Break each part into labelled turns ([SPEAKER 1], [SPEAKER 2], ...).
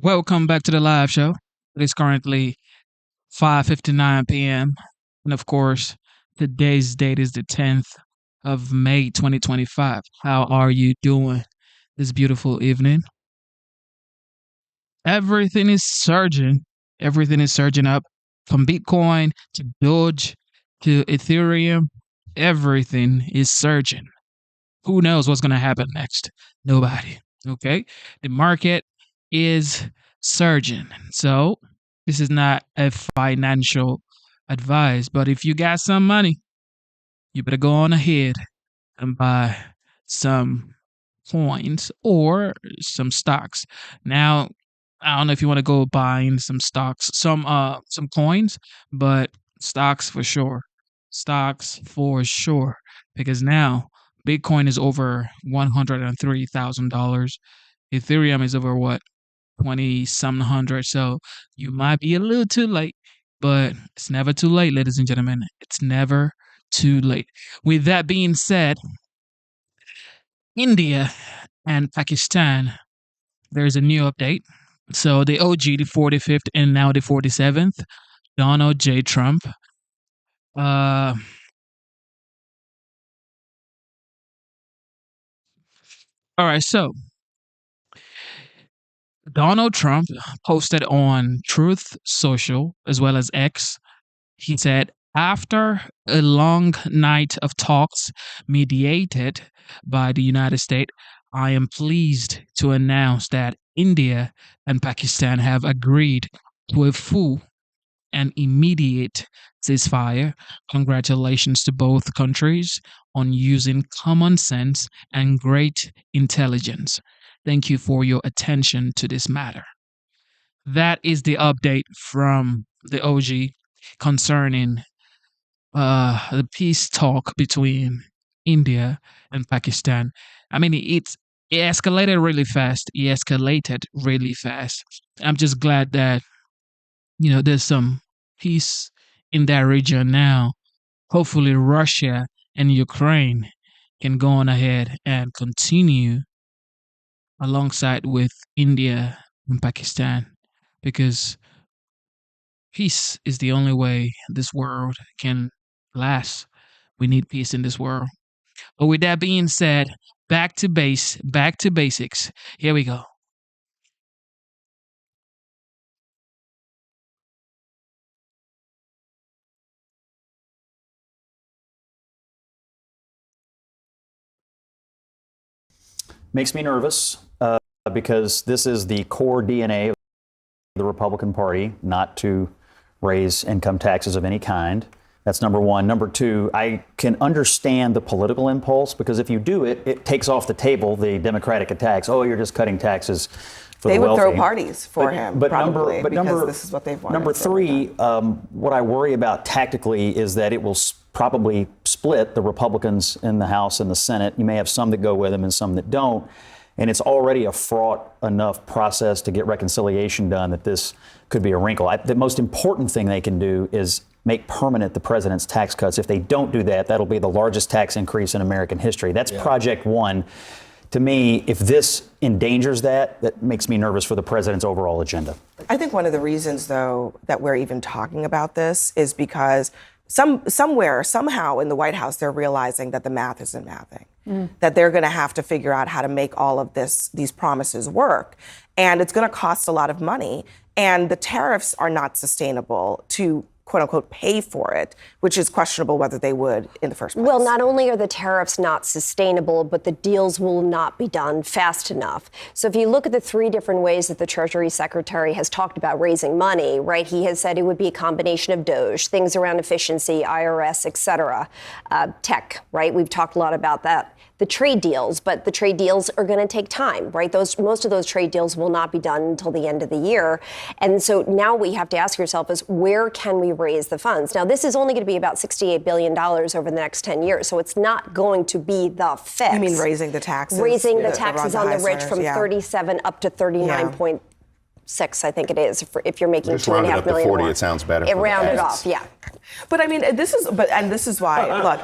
[SPEAKER 1] Welcome back to the live show. It is currently 5:59 p.m. And of course, today's date is the 10th of May 2025. How are you doing this beautiful evening? Everything is surging. Everything is surging up from Bitcoin to Doge to Ethereum. Everything is surging. Who knows what's going to happen next? Nobody. Okay. The market is surging. So, this is not a financial advice, but if you got some money, you better go on ahead and buy some coins or some stocks. Now, I don't know if you want to go buying some stocks, some coins, but stocks for sure. Stocks for sure. Because now Bitcoin is over $103,000. Ethereum is over what? 20 some hundred. So you might be a little too late, but it's never too late, ladies and gentlemen. It's never too late. With that being said, India and Pakistan, there's a new update. So the OG, the 45th and now the 47th, Donald J. Trump. Uh, all right, so Donald Trump posted on Truth Social as well as X. He said, after a long night of talks mediated by the United States, I am pleased to announce that India and Pakistan have agreed to a full and immediate ceasefire. Congratulations to both countries on using common sense and great intelligence. Thank you for your attention to this matter. That is the update from the OG concerning the peace talk between India and Pakistan. I mean, it escalated really fast. It escalated really fast. I'm just glad that there's some peace in that region now. Hopefully, Russia and Ukraine can go on ahead and continue alongside with India and Pakistan because peace is the only way this world can last. We need peace in this world. But with that being said, back to basics. Here we go.
[SPEAKER 2] Makes me nervous because this is the core DNA of the Republican Party, not to raise income taxes of any kind. That's number one. Number two, I can understand the political impulse because if you do it, it takes off the table the Democratic attacks. Oh, you're just cutting taxes for
[SPEAKER 3] they
[SPEAKER 2] the
[SPEAKER 3] would
[SPEAKER 2] wealthy.
[SPEAKER 3] throw parties for him,
[SPEAKER 2] but
[SPEAKER 3] probably,
[SPEAKER 2] number,
[SPEAKER 3] this is what they've wanted.
[SPEAKER 2] Number three, what I worry about tactically is that it will probably split the Republicans in the House and the Senate. You may have some that go with him and some that don't. And it's already a fraught enough process to get reconciliation done that this could be a wrinkle. The most important thing they can do is make permanent the president's tax cuts. If they don't do that, that'll be the largest tax increase in American history. That's project one. To me, if this endangers that, that makes me nervous for the president's overall agenda.
[SPEAKER 3] I think one of the reasons, though, that we're even talking about this is because somehow in the White House, they're realizing that the math isn't mathing. That they're going to have to figure out how to make all of these promises work. And it's going to cost a lot of money. And the tariffs are not sustainable to, quote unquote, pay for it, which is questionable whether they would in the first place.
[SPEAKER 4] Well, not only are the tariffs not sustainable, but the deals will not be done fast enough. So if you look at the three different ways that the Treasury Secretary has talked about raising money, right, he has said it would be a combination of Doge, things around efficiency, IRS, et cetera, tech, right? We've talked a lot about that. The trade deals, but the trade deals are going to take time, right? Most of those trade deals will not be done until the end of the year. And so now what you have to ask yourself is, where can we raise the funds? Now, this is only going to be about $68 billion over the next 10 years, so it's not going to be the fix.
[SPEAKER 3] You mean raising the taxes?
[SPEAKER 4] Raising the taxes on the rich from 37 up to 39.6, I think it is, if you're making
[SPEAKER 5] Just
[SPEAKER 4] $2.5 million
[SPEAKER 5] up to 40,
[SPEAKER 4] more.
[SPEAKER 5] it sounds better.
[SPEAKER 4] It rounded off, yeah.
[SPEAKER 3] But I mean, this is why, look,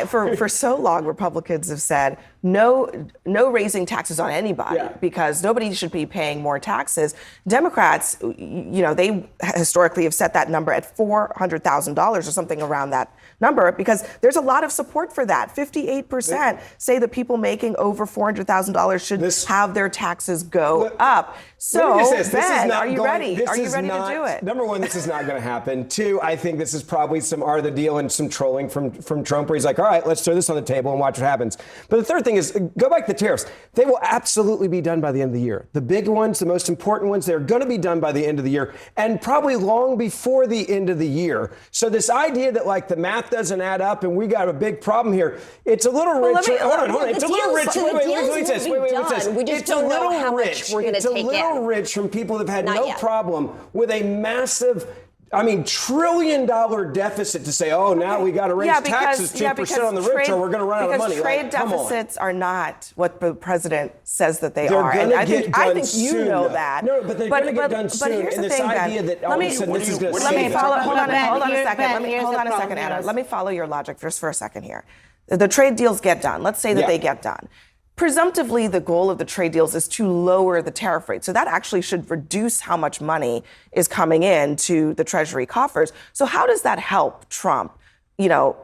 [SPEAKER 3] for so long, Republicans have said no raising taxes on anybody because nobody should be paying more taxes. Democrats, they historically have set that number at $400,000 or something around that number because there's a lot of support for that. 58% say the people making over $400,000 should have their taxes go up. So, Ben, are you ready? Are you ready to do it?
[SPEAKER 5] Number one, this is not going to happen. Two, I think this is probably some art of the deal and some trolling from Trump where he's like, all right, let's throw this on the table and watch what happens. But the third thing is, go back to the tariffs. They will absolutely be done by the end of the year. The big ones, the most important ones, they're going to be done by the end of the year and probably long before the end of the year. So this idea that like the math doesn't add up and we got a big problem here, it's a little rich. Hold on. It's a little rich. Wait.
[SPEAKER 4] We just don't know how much we're going to take in.
[SPEAKER 5] It's a little rich from people that have had no problem with a massive trillion-dollar deficit to say, now we got to raise taxes 2% on the rich or we're going to run out of money.
[SPEAKER 3] Because trade deficits are not what the president says that they
[SPEAKER 5] They're
[SPEAKER 3] are.
[SPEAKER 5] And
[SPEAKER 3] I think you know that.
[SPEAKER 5] No, but they're going to get done soon.
[SPEAKER 3] Here's
[SPEAKER 5] and
[SPEAKER 3] the
[SPEAKER 5] this
[SPEAKER 3] thing,
[SPEAKER 5] idea that all of a sudden this is going to
[SPEAKER 3] Let me follow. Hold on a second,
[SPEAKER 6] Anna.
[SPEAKER 3] Let me follow your logic just for a second here. The trade deals get done. Let's say that they get done. Presumptively, the goal of the trade deals is to lower the tariff rate. So that actually should reduce how much money is coming in to the Treasury coffers. So how does that help Trump,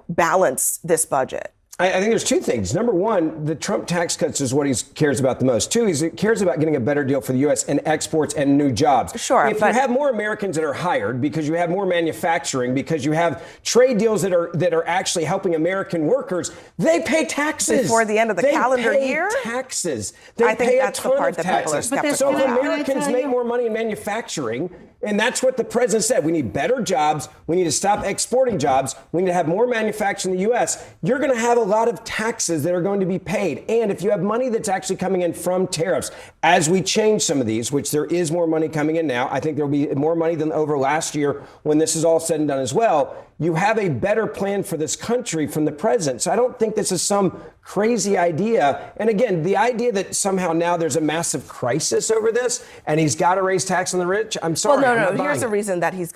[SPEAKER 3] balance this budget?
[SPEAKER 5] I think there's two things. Number one, the Trump tax cuts is what he cares about the most. Two, he cares about getting a better deal for the U.S. and exports and new jobs.
[SPEAKER 3] Sure.
[SPEAKER 5] If you have more Americans that are hired because you have more manufacturing, because you have trade deals that are actually helping American workers, they pay taxes.
[SPEAKER 3] Before the end of the calendar year?
[SPEAKER 5] Taxes.
[SPEAKER 3] I think that's the part that people are skeptical
[SPEAKER 5] So if
[SPEAKER 3] about.
[SPEAKER 5] Americans make more money in manufacturing, and that's what the president said. We need better jobs. We need to stop exporting jobs. We need to have more manufacturing in the U.S. You're going to have a lot of taxes that are going to be paid. And if you have money that's actually coming in from tariffs, as we change some of these, which there is more money coming in now, I think there'll be more money than over last year when this is all said and done as well. You have a better plan for this country from the president. So I don't think this is some crazy idea. And again, the idea that somehow now there's a massive crisis over this and he's got to raise tax on the rich. I'm sorry.
[SPEAKER 3] Well, no. Here's the reason that he's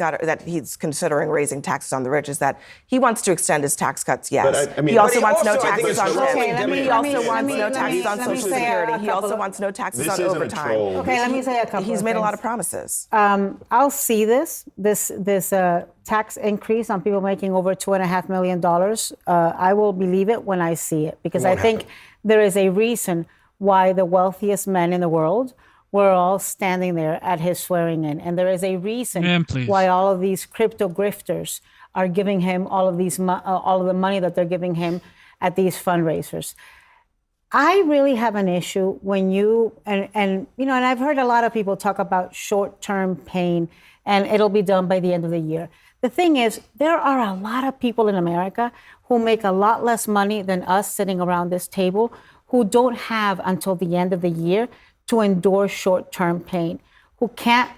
[SPEAKER 3] considering raising taxes on the rich is that he wants to extend his tax cuts. Yes. He also wants no taxes on rent. He also wants no taxes on Social Security. He also wants no taxes on overtime.
[SPEAKER 6] Okay, let me say a couple.
[SPEAKER 3] He's made a lot of promises.
[SPEAKER 6] I'll see this tax increase on people making over $2.5 million. I will believe it when I see it because I think there is a reason why the wealthiest men in the world were all standing there at his swearing in. And there is a reason why all of these crypto grifters are giving him all of the money that they're giving him at these fundraisers. I really have an issue when and I've heard a lot of people talk about short-term pain and it'll be done by the end of the year. The thing is, there are a lot of people in America who make a lot less money than us sitting around this table who don't have until the end of the year to endure short-term pain, who can't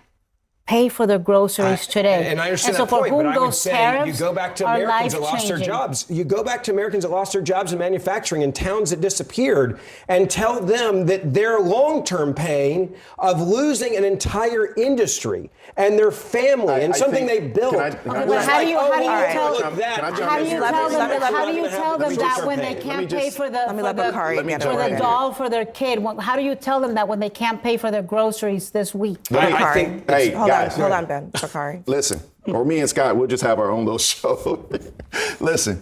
[SPEAKER 6] pay for their groceries today.
[SPEAKER 5] And I understand that point, but I would say you go back to Americans that lost their jobs. You go back to Americans that lost their jobs in manufacturing in towns that disappeared and tell them that their long-term pain of losing an entire industry and their family and something they built.
[SPEAKER 6] How do you tell them that when they can't pay for the doll for their kid? How do you tell them that when they can't pay for their groceries this week?
[SPEAKER 3] I
[SPEAKER 7] think,
[SPEAKER 3] Hold on, Ben. Bakari.
[SPEAKER 7] Listen, or me and Scott, we'll just have our own little show. Listen,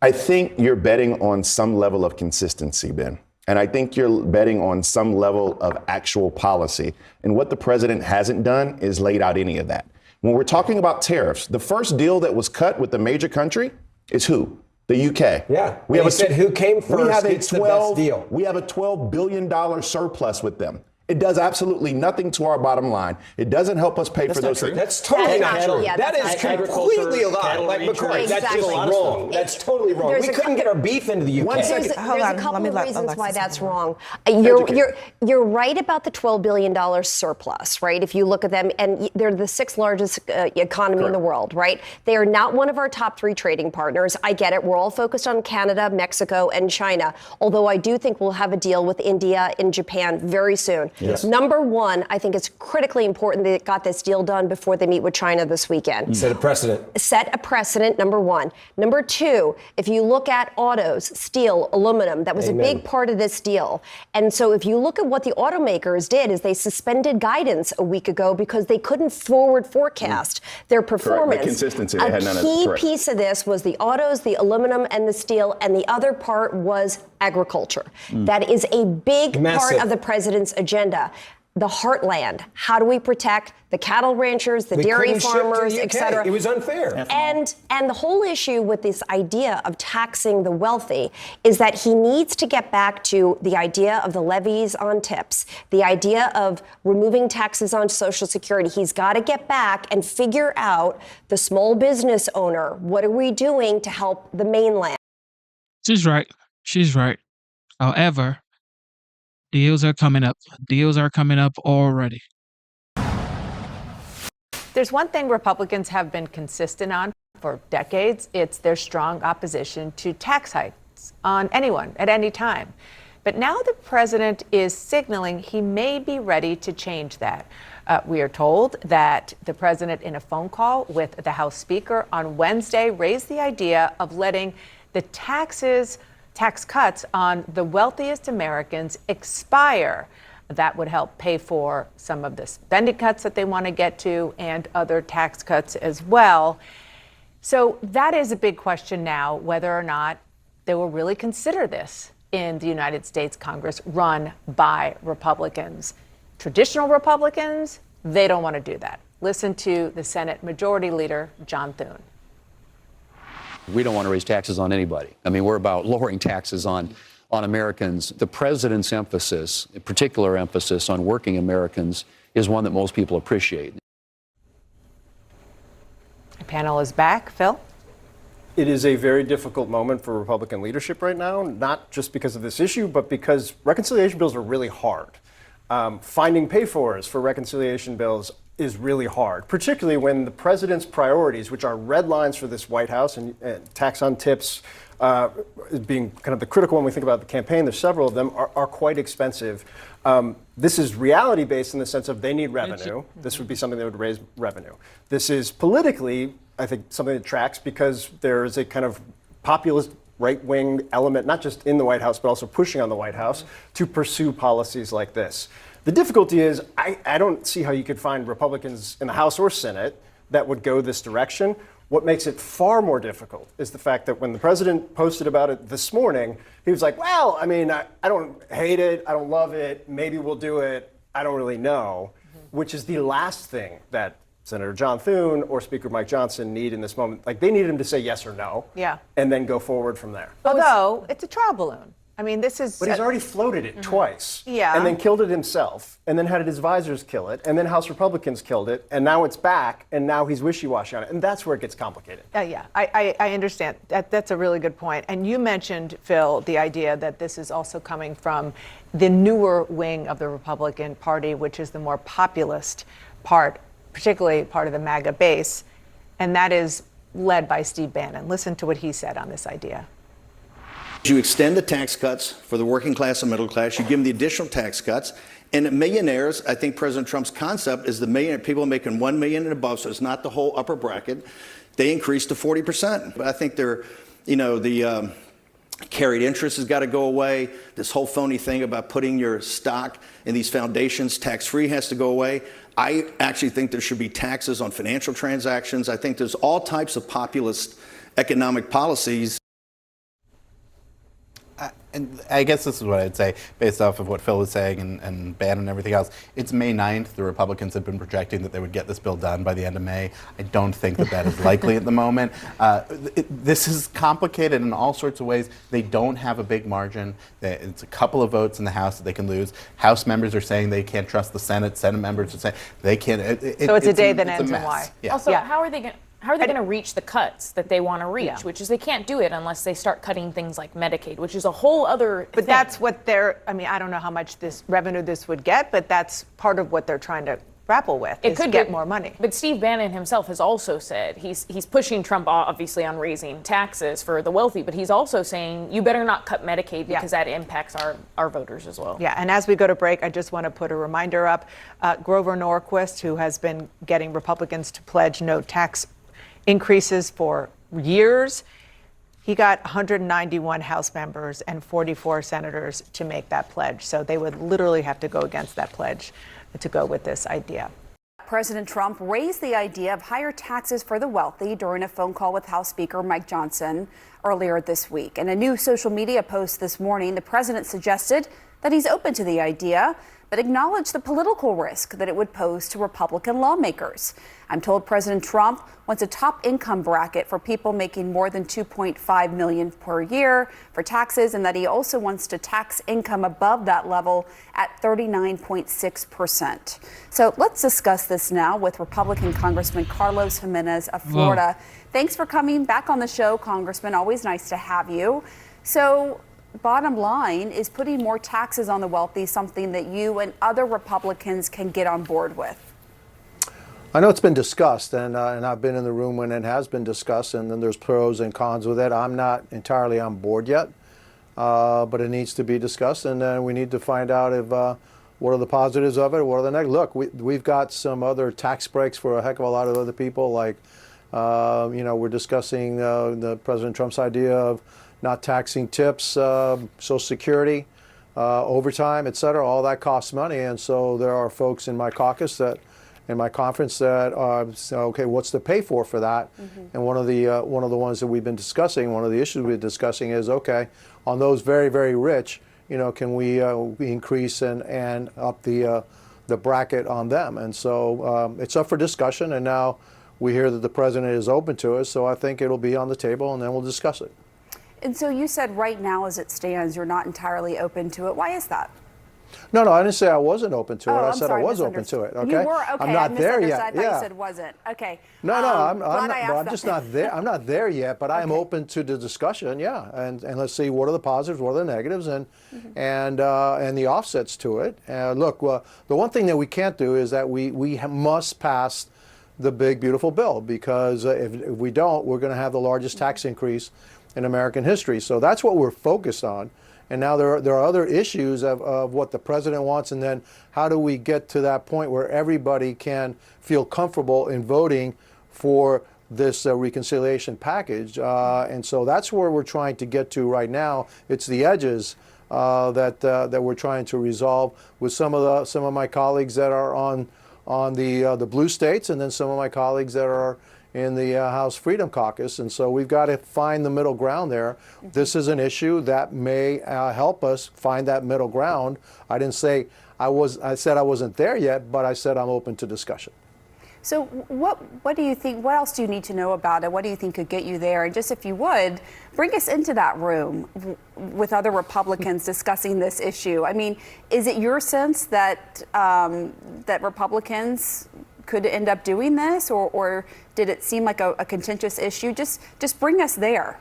[SPEAKER 7] I think you're betting on some level of consistency, Ben. And I think you're betting on some level of actual policy. And what the president hasn't done is laid out any of that. When we're talking about tariffs, the first deal that was cut with the major country is who? The UK.
[SPEAKER 5] Yeah. He said who came first gets the best deal.
[SPEAKER 7] We have a $12 billion surplus with them. It does absolutely nothing to our bottom line. It doesn't help us pay for those things.
[SPEAKER 5] That's totally not true. That is completely a lie. Like McCarthy, that's just wrong. That's totally wrong. We couldn't get our beef into the UK.
[SPEAKER 4] There's a couple of reasons why that's wrong. You're right about the $12 billion surplus, right? If you look at them, and they're the sixth largest economy in the world, right? They are not one of our top three trading partners. I get it. We're all focused on Canada, Mexico, and China. Although I do think we'll have a deal with India and Japan very soon.
[SPEAKER 2] Yes.
[SPEAKER 4] Number one, I think it's critically important they got this deal done before they meet with China this weekend.
[SPEAKER 5] Set a precedent.
[SPEAKER 4] Set a precedent, number one. Number two, if you look at autos, steel, aluminum, that was a big part of this deal. And so if you look at what the automakers did is they suspended guidance a week ago because they couldn't forward forecast their performance.
[SPEAKER 7] Correct. The consistency, they had none of
[SPEAKER 4] A key
[SPEAKER 7] it. Correct.
[SPEAKER 4] piece of this was the autos, the aluminum, and the steel, and the other part was agriculture. That is a big
[SPEAKER 5] Massive.
[SPEAKER 4] part of the president's agenda. The heartland. How do we protect the cattle ranchers, the
[SPEAKER 5] We
[SPEAKER 4] dairy
[SPEAKER 5] couldn't ship to
[SPEAKER 4] farmers,
[SPEAKER 5] the
[SPEAKER 4] et
[SPEAKER 5] UK.
[SPEAKER 4] cetera?
[SPEAKER 5] It was unfair.
[SPEAKER 4] And the whole issue with this idea of taxing the wealthy is that he needs to get back to the idea of the levies on tips, the idea of removing taxes on Social Security. He's got to get back and figure out the small business owner. What are we doing to help the mainland?
[SPEAKER 1] She's right. She's right. However, deals are coming up. Deals are coming up already.
[SPEAKER 8] There's one thing Republicans have been consistent on for decades. It's their strong opposition to tax hikes on anyone at any time. But now the president is signaling he may be ready to change that. We are told that the president, in a phone call with the House Speaker on Wednesday, raised the idea of letting the tax cuts on the wealthiest Americans expire. That would help pay for some of the spending cuts that they want to get to and other tax cuts as well. So that is a big question now, whether or not they will really consider this in the United States Congress run by Republicans. Traditional Republicans, they don't want to do that. Listen to the Senate Majority Leader, John Thune.
[SPEAKER 9] We don't want to raise taxes on anybody. I mean, we're about lowering taxes on Americans. The president's emphasis, a particular emphasis on working Americans, is one that most people appreciate.
[SPEAKER 8] The panel is back. Phil?
[SPEAKER 10] It is a very difficult moment for Republican leadership right now, not just because of this issue, but because reconciliation bills are really hard. Finding pay-fors for reconciliation bills is really hard, particularly when the president's priorities, which are red lines for this White House, and tax on tips being kind of the critical one we think about the campaign, there's several of them, are quite expensive. This is reality-based in the sense of they need revenue. This would be something that would raise revenue. This is politically, I think, something that tracks because there is a kind of populist right-wing element, not just in the White House, but also pushing on the White House to pursue policies like this. The difficulty is I don't see how you could find Republicans in the House or Senate that would go this direction. What makes it far more difficult is the fact that when the president posted about it this morning, he was like, well, I mean, I don't hate it. I don't love it. Maybe we'll do it. I don't really know, which is the last thing that Senator John Thune or Speaker Mike Johnson need in this moment. Like, they need him to say yes or no, and then go forward from there.
[SPEAKER 8] Although it's a trial balloon. I mean, this is.
[SPEAKER 10] But he's already floated it twice.
[SPEAKER 8] Yeah.
[SPEAKER 10] And then killed it himself, and then had his advisors kill it, and then House Republicans killed it, and now it's back, and now he's wishy-washy on it. And that's where it gets complicated.
[SPEAKER 8] Yeah, I understand. That's a really good point. And you mentioned, Phil, the idea that this is also coming from the newer wing of the Republican Party, which is the more populist part, particularly part of the MAGA base, and that is led by Steve Bannon. Listen to what he said on this idea.
[SPEAKER 11] You extend the tax cuts for the working class and middle class. You give them the additional tax cuts. And millionaires, I think President Trump's concept is the millionaire people making $1 million and above, so it's not the whole upper bracket. They increased to 40%. But I think they're, the carried interest has got to go away. This whole phony thing about putting your stock in these foundations tax-free has to go away. I actually think there should be taxes on financial transactions. I think there's all types of populist economic policies.
[SPEAKER 12] And I guess this is what I'd say, based off of what Phil was saying and Bannon and everything else. It's May 9th. The Republicans have been projecting that they would get this bill done by the end of May. I don't think that is likely at the moment. This is complicated in all sorts of ways. They don't have a big margin. It's a couple of votes in the House that they can lose. House members are saying they can't trust the Senate. Senate members are saying they can't.
[SPEAKER 8] So it's a day that ends in Y.
[SPEAKER 12] Yeah.
[SPEAKER 13] Also, how are they going to reach the cuts that they want to reach? Which is they can't do it unless they start cutting things like Medicaid, which is a whole other
[SPEAKER 8] But
[SPEAKER 13] thing.
[SPEAKER 8] that's what I don't know how much this revenue this would get, but that's part of what they're trying to grapple with.
[SPEAKER 13] It
[SPEAKER 8] is
[SPEAKER 13] could
[SPEAKER 8] get more money.
[SPEAKER 13] But Steve Bannon himself has also said he's pushing Trump obviously on raising taxes for the wealthy, but he's also saying you better not cut Medicaid because that impacts our voters as well.
[SPEAKER 8] Yeah, and as we go to break, I just want to put a reminder up. Grover Norquist, who has been getting Republicans to pledge no tax increases for years, he got 191 House members and 44 senators to make that pledge. So they would literally have to go against that pledge to go with this idea.
[SPEAKER 14] President Trump raised the idea of higher taxes for the wealthy during a phone call with House Speaker Mike Johnson earlier this week. In a new social media post this morning, the president suggested that he's open to the idea, but acknowledged the political risk that it would pose to Republican lawmakers. I'm told President Trump wants a top income bracket for people making more than $2.5 million per year for taxes, and that he also wants to tax income above that level at 39.6%. So let's discuss this now with Republican Congressman Carlos Jimenez of Florida. Thanks for coming back on the show, Congressman. Always nice to have you. So, bottom line, is putting more taxes on the wealthy something that you and other Republicans can get on board with?
[SPEAKER 15] I know it's been discussed, and I've been in the room when it has been discussed, and then there's pros and cons with it. I'm not entirely on board yet, but it needs to be discussed, and then we need to find out if what are the positives of it, what are the negatives. Look, we've got some other tax breaks for a heck of a lot of other people, like we're discussing the President Trump's idea of not taxing tips, Social Security, overtime, et cetera. All that costs money, and so there are folks in my caucus in my conference that say, okay, what's the pay for that? Mm-hmm. And one of the ones that we've been discussing, one of the issues we've been discussing is, okay, on those very, very rich, can we increase and up the bracket on them? And so it's up for discussion, and now we hear that the president is open to it, so I think it'll be on the table, and then we'll discuss it.
[SPEAKER 14] And so you said right now, as it stands, you're not entirely open to it. Why is that?
[SPEAKER 15] No, I didn't say I wasn't open to it. I said
[SPEAKER 14] sorry,
[SPEAKER 15] I was open to it. Okay,
[SPEAKER 14] you were, okay.
[SPEAKER 15] I'm not there yet.
[SPEAKER 14] I thought you said wasn't. Okay.
[SPEAKER 15] No, I'm just not there. I'm not there yet, but I am open to the discussion. Yeah, and let's see what are the positives, what are the negatives, and the offsets to it. Look, the one thing that we can't do is that we must pass the big beautiful bill, because if we don't, we're going to have the largest tax increase in American history. So that's what we're focused on. And now there are other issues of what the president wants, and then how do we get to that point where everybody can feel comfortable in voting for this reconciliation package. And so that's where we're trying to get to right now. It's the edges that we're trying to resolve with some of my colleagues that are on the blue states, and then some of my colleagues that are in the House Freedom Caucus. And so we've got to find the middle ground there. This is an issue that may help us find that middle ground. I didn't say I said I wasn't there yet, but I said I'm open to discussion.
[SPEAKER 14] So what do you think, what else do you need to know about it? What do you think could get you there? And just if you would, bring us into that room with other Republicans discussing this issue. I mean, is it your sense that that Republicans could end up doing this, or did it seem like a contentious issue? Just bring us there.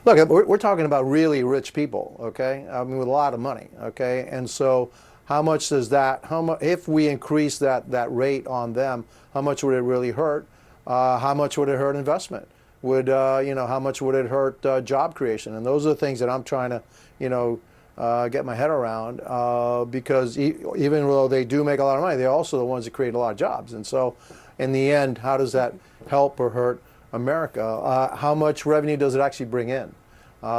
[SPEAKER 15] Look, we're talking about really rich people, okay? I mean, with a lot of money, okay? And so how much does that, if we increase that rate on them, how much would it really hurt? How much would it hurt investment? How much would it hurt job creation? And those are the things that I'm trying to, get my head around, because even though they do make a lot of money, they're also the ones that create a lot of jobs. And so in the end, how does that help or hurt America? How much revenue does it actually bring in?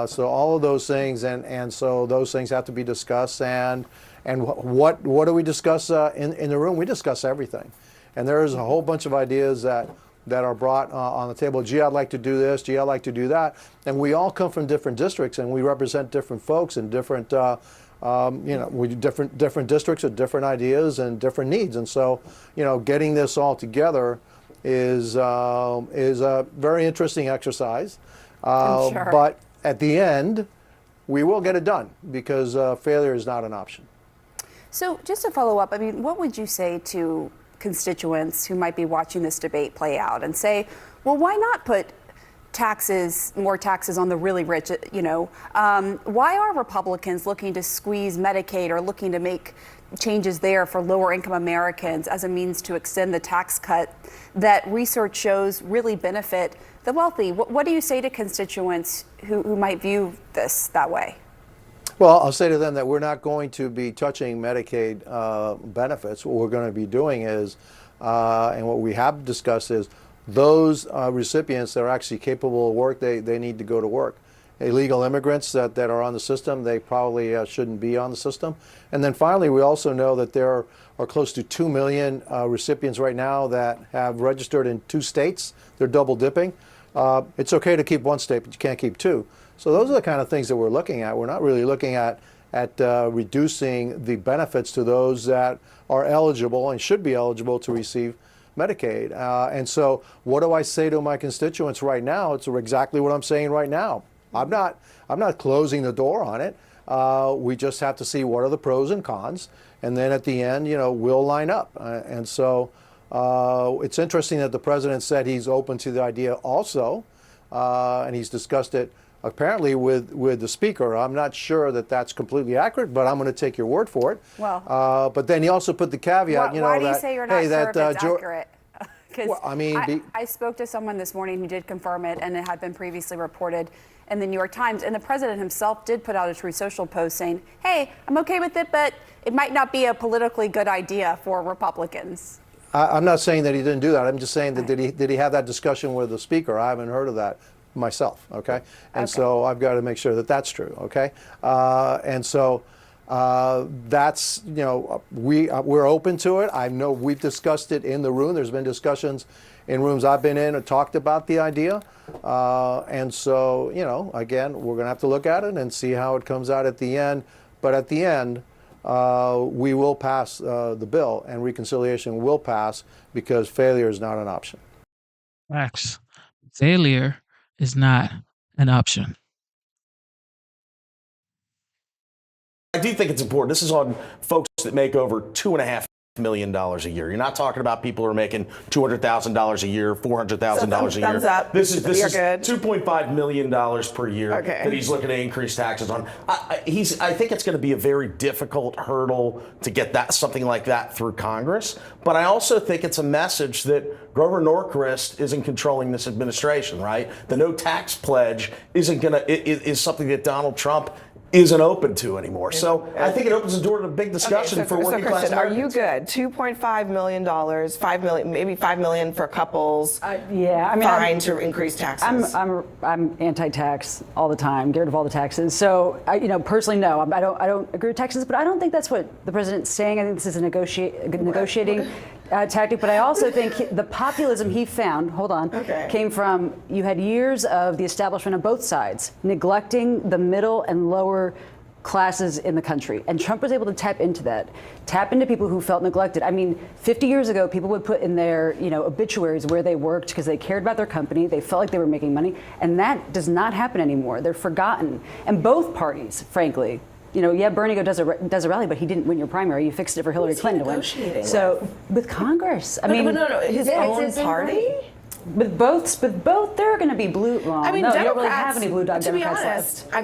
[SPEAKER 15] So all of those things, and so those things have to be discussed. And what do we discuss in the room? We discuss everything. And there's a whole bunch of ideas that are brought on the table. Gee, I'd like to do this. Gee, I'd like to do that. And we all come from different districts, and we represent different folks and different, we do different districts with different ideas and different needs. And so, getting this all together is a very interesting exercise.
[SPEAKER 14] I'm sure.
[SPEAKER 15] But at the end, we will get it done, because failure is not an option.
[SPEAKER 14] So just to follow up, I mean, what would you say to constituents who might be watching this debate play out and say, well, why not put taxes, more taxes on the really rich, why are Republicans looking to squeeze Medicaid or looking to make changes there for lower income Americans as a means to extend the tax cut that research shows really benefit the wealthy? What do you say to constituents who might view this that way?
[SPEAKER 15] Well, I'll say to them that we're not going to be touching Medicaid benefits. What we're going to be doing is, and what we have discussed is, those recipients that are actually capable of work, they need to go to work. Illegal immigrants that are on the system, they probably shouldn't be on the system. And then finally, we also know that there are close to 2 million recipients right now that have registered in 2 states. They're double dipping. It's okay to keep 1 state, but you can't keep 2. So those are the kind of things that we're looking at. We're not really looking at reducing the benefits to those that are eligible and should be eligible to receive Medicaid. And so what do I say to my constituents right now? It's exactly what I'm saying right now. I'm not closing the door on it. We just have to see what are the pros and cons, and then at the end, we'll line up. And so it's interesting that the president said he's open to the idea also, and he's discussed it apparently with the speaker. I'm not sure that that's completely accurate, but I'm going to take your word for it.
[SPEAKER 14] Well,
[SPEAKER 15] but then he also put the caveat,
[SPEAKER 14] why do you say you're not sure if it's accurate?
[SPEAKER 15] Well, I mean,
[SPEAKER 14] I spoke to someone this morning who did confirm it, and it had been previously reported in the New York Times. And the president himself did put out a Truth Social post saying, hey, I'm okay with it, but it might not be a politically good idea for Republicans.
[SPEAKER 15] I'm not saying that he didn't do that. I'm just saying that did he have that discussion with the speaker? I haven't heard of that myself, okay? And so I've got to make sure that that's true, okay? And so that's, we're open to it. I know we've discussed it in the room. There's been discussions in rooms I've been in and talked about the idea. And so, again, we're going to have to look at it and see how it comes out at the end. But at the end, we will pass the bill, and reconciliation will pass because failure is not an option.
[SPEAKER 1] Facts. Failure is not an option.
[SPEAKER 16] I do think it's important. This is on folks that make over $2.5 million a year. You're not talking about people who are making $200,000 a year, $400,000 a year.
[SPEAKER 3] Thumbs up.
[SPEAKER 16] This is
[SPEAKER 3] good.
[SPEAKER 16] $2.5 million per year that he's looking to increase taxes on. I think it's going to be a very difficult hurdle to get something like that through Congress. But I also think it's a message that Grover Norquist isn't controlling this administration, right? The no tax pledge is something that Donald Trump isn't open to anymore. So I think it opens the door to a big discussion for working class Americans.
[SPEAKER 3] Are you good? $2.5 million, $5 million, maybe $5 million for couples.
[SPEAKER 17] Yeah, I mean,
[SPEAKER 3] fine to increase taxes.
[SPEAKER 17] I'm anti-tax all the time. Get rid of all the taxes. So personally, no, I don't agree with taxes, but I don't think that's what the president's saying. I think this is a negotiating tactic, but I also think the populism he found, came from, you had years of the establishment on both sides neglecting the middle and lower classes in the country. And Trump was able to tap into people who felt neglected. I mean, 50 years ago, people would put in their, obituaries where they worked because they cared about their company. They felt like they were making money. And that does not happen anymore. They're forgotten. And both parties, frankly, Bernie does a rally, but he didn't win your primary. You fixed it for Hillary Clinton to win. So with Congress,
[SPEAKER 3] no, his own party.
[SPEAKER 17] With both, there are going to be blue. Well,
[SPEAKER 3] I mean,
[SPEAKER 17] no,
[SPEAKER 3] Democrats,
[SPEAKER 17] you don't really have any blue dog
[SPEAKER 3] to
[SPEAKER 17] Democrats
[SPEAKER 3] be honest,
[SPEAKER 17] left.
[SPEAKER 3] I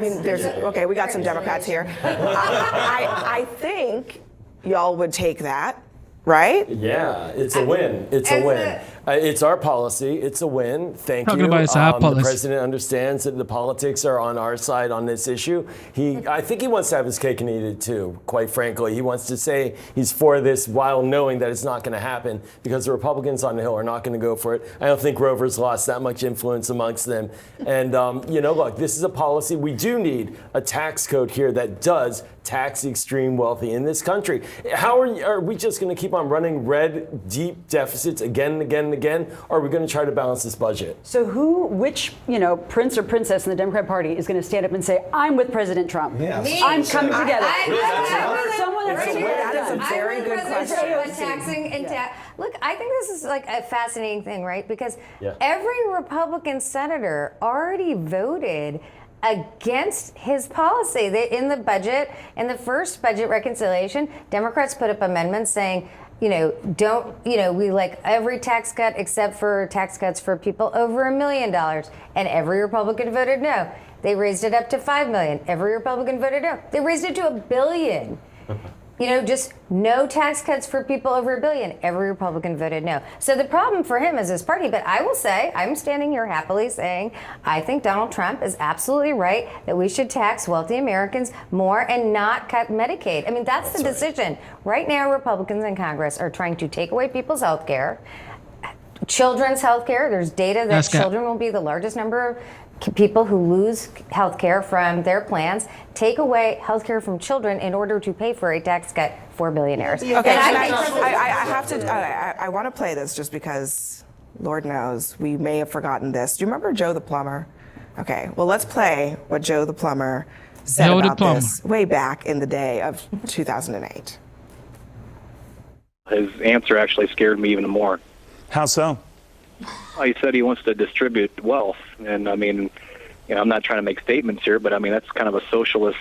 [SPEAKER 3] mean, we got some Democrats here. I think y'all would take that, right?
[SPEAKER 5] Yeah, it's a win. It's a win. It's our policy. It's a win. Thank you.
[SPEAKER 1] About it's our policy.
[SPEAKER 5] The president understands that the politics are on our side on this issue. I think he wants to have his cake and eat it too, quite frankly. He wants to say he's for this while knowing that it's not going to happen because the Republicans on the Hill are not going to go for it. I don't think Grover's lost that much influence amongst them. And, look, this is a policy. We do need a tax code here that does tax the extreme wealthy in this country. How are we just going to keep on running red, deep deficits again and again and again? Or are we going to try to balance this budget?
[SPEAKER 17] So which prince or princess in the Democrat Party is going to stand up and say, I'm with President Trump?
[SPEAKER 18] Yes.
[SPEAKER 17] I'm coming together.
[SPEAKER 3] That is a very good question.
[SPEAKER 18] Look, I think this is like a fascinating thing, right? Because every Republican senator already voted against his policy. In the budget, in the first budget reconciliation, Democrats put up amendments saying we like every tax cut except for tax cuts for people over $1 million. And every Republican voted no. They raised it up to $5 million. Every Republican voted no. They raised it to $1 billion. Just no tax cuts for people over $1 billion. Every Republican voted no. So the problem for him is his party. But I will say, I'm standing here happily saying, I think Donald Trump is absolutely right that we should tax wealthy Americans more and not cut Medicaid. I mean, that's the decision. Right now, Republicans in Congress are trying to take away people's health care. Children's health care, there's data that children will be the largest number of people who lose health care from their plans. Take away health care from children in order to pay for a tax cut for billionaires.
[SPEAKER 3] Okay, I want to play this just because, Lord knows, we may have forgotten this. Do you remember Joe the Plumber? Okay, well, let's play what Joe the Plumber said about this way back in the day of 2008.
[SPEAKER 19] His answer actually scared me even more.
[SPEAKER 20] How so?
[SPEAKER 19] He said he wants to distribute wealth, and I mean, I'm not trying to make statements here, but I mean that's kind of a socialist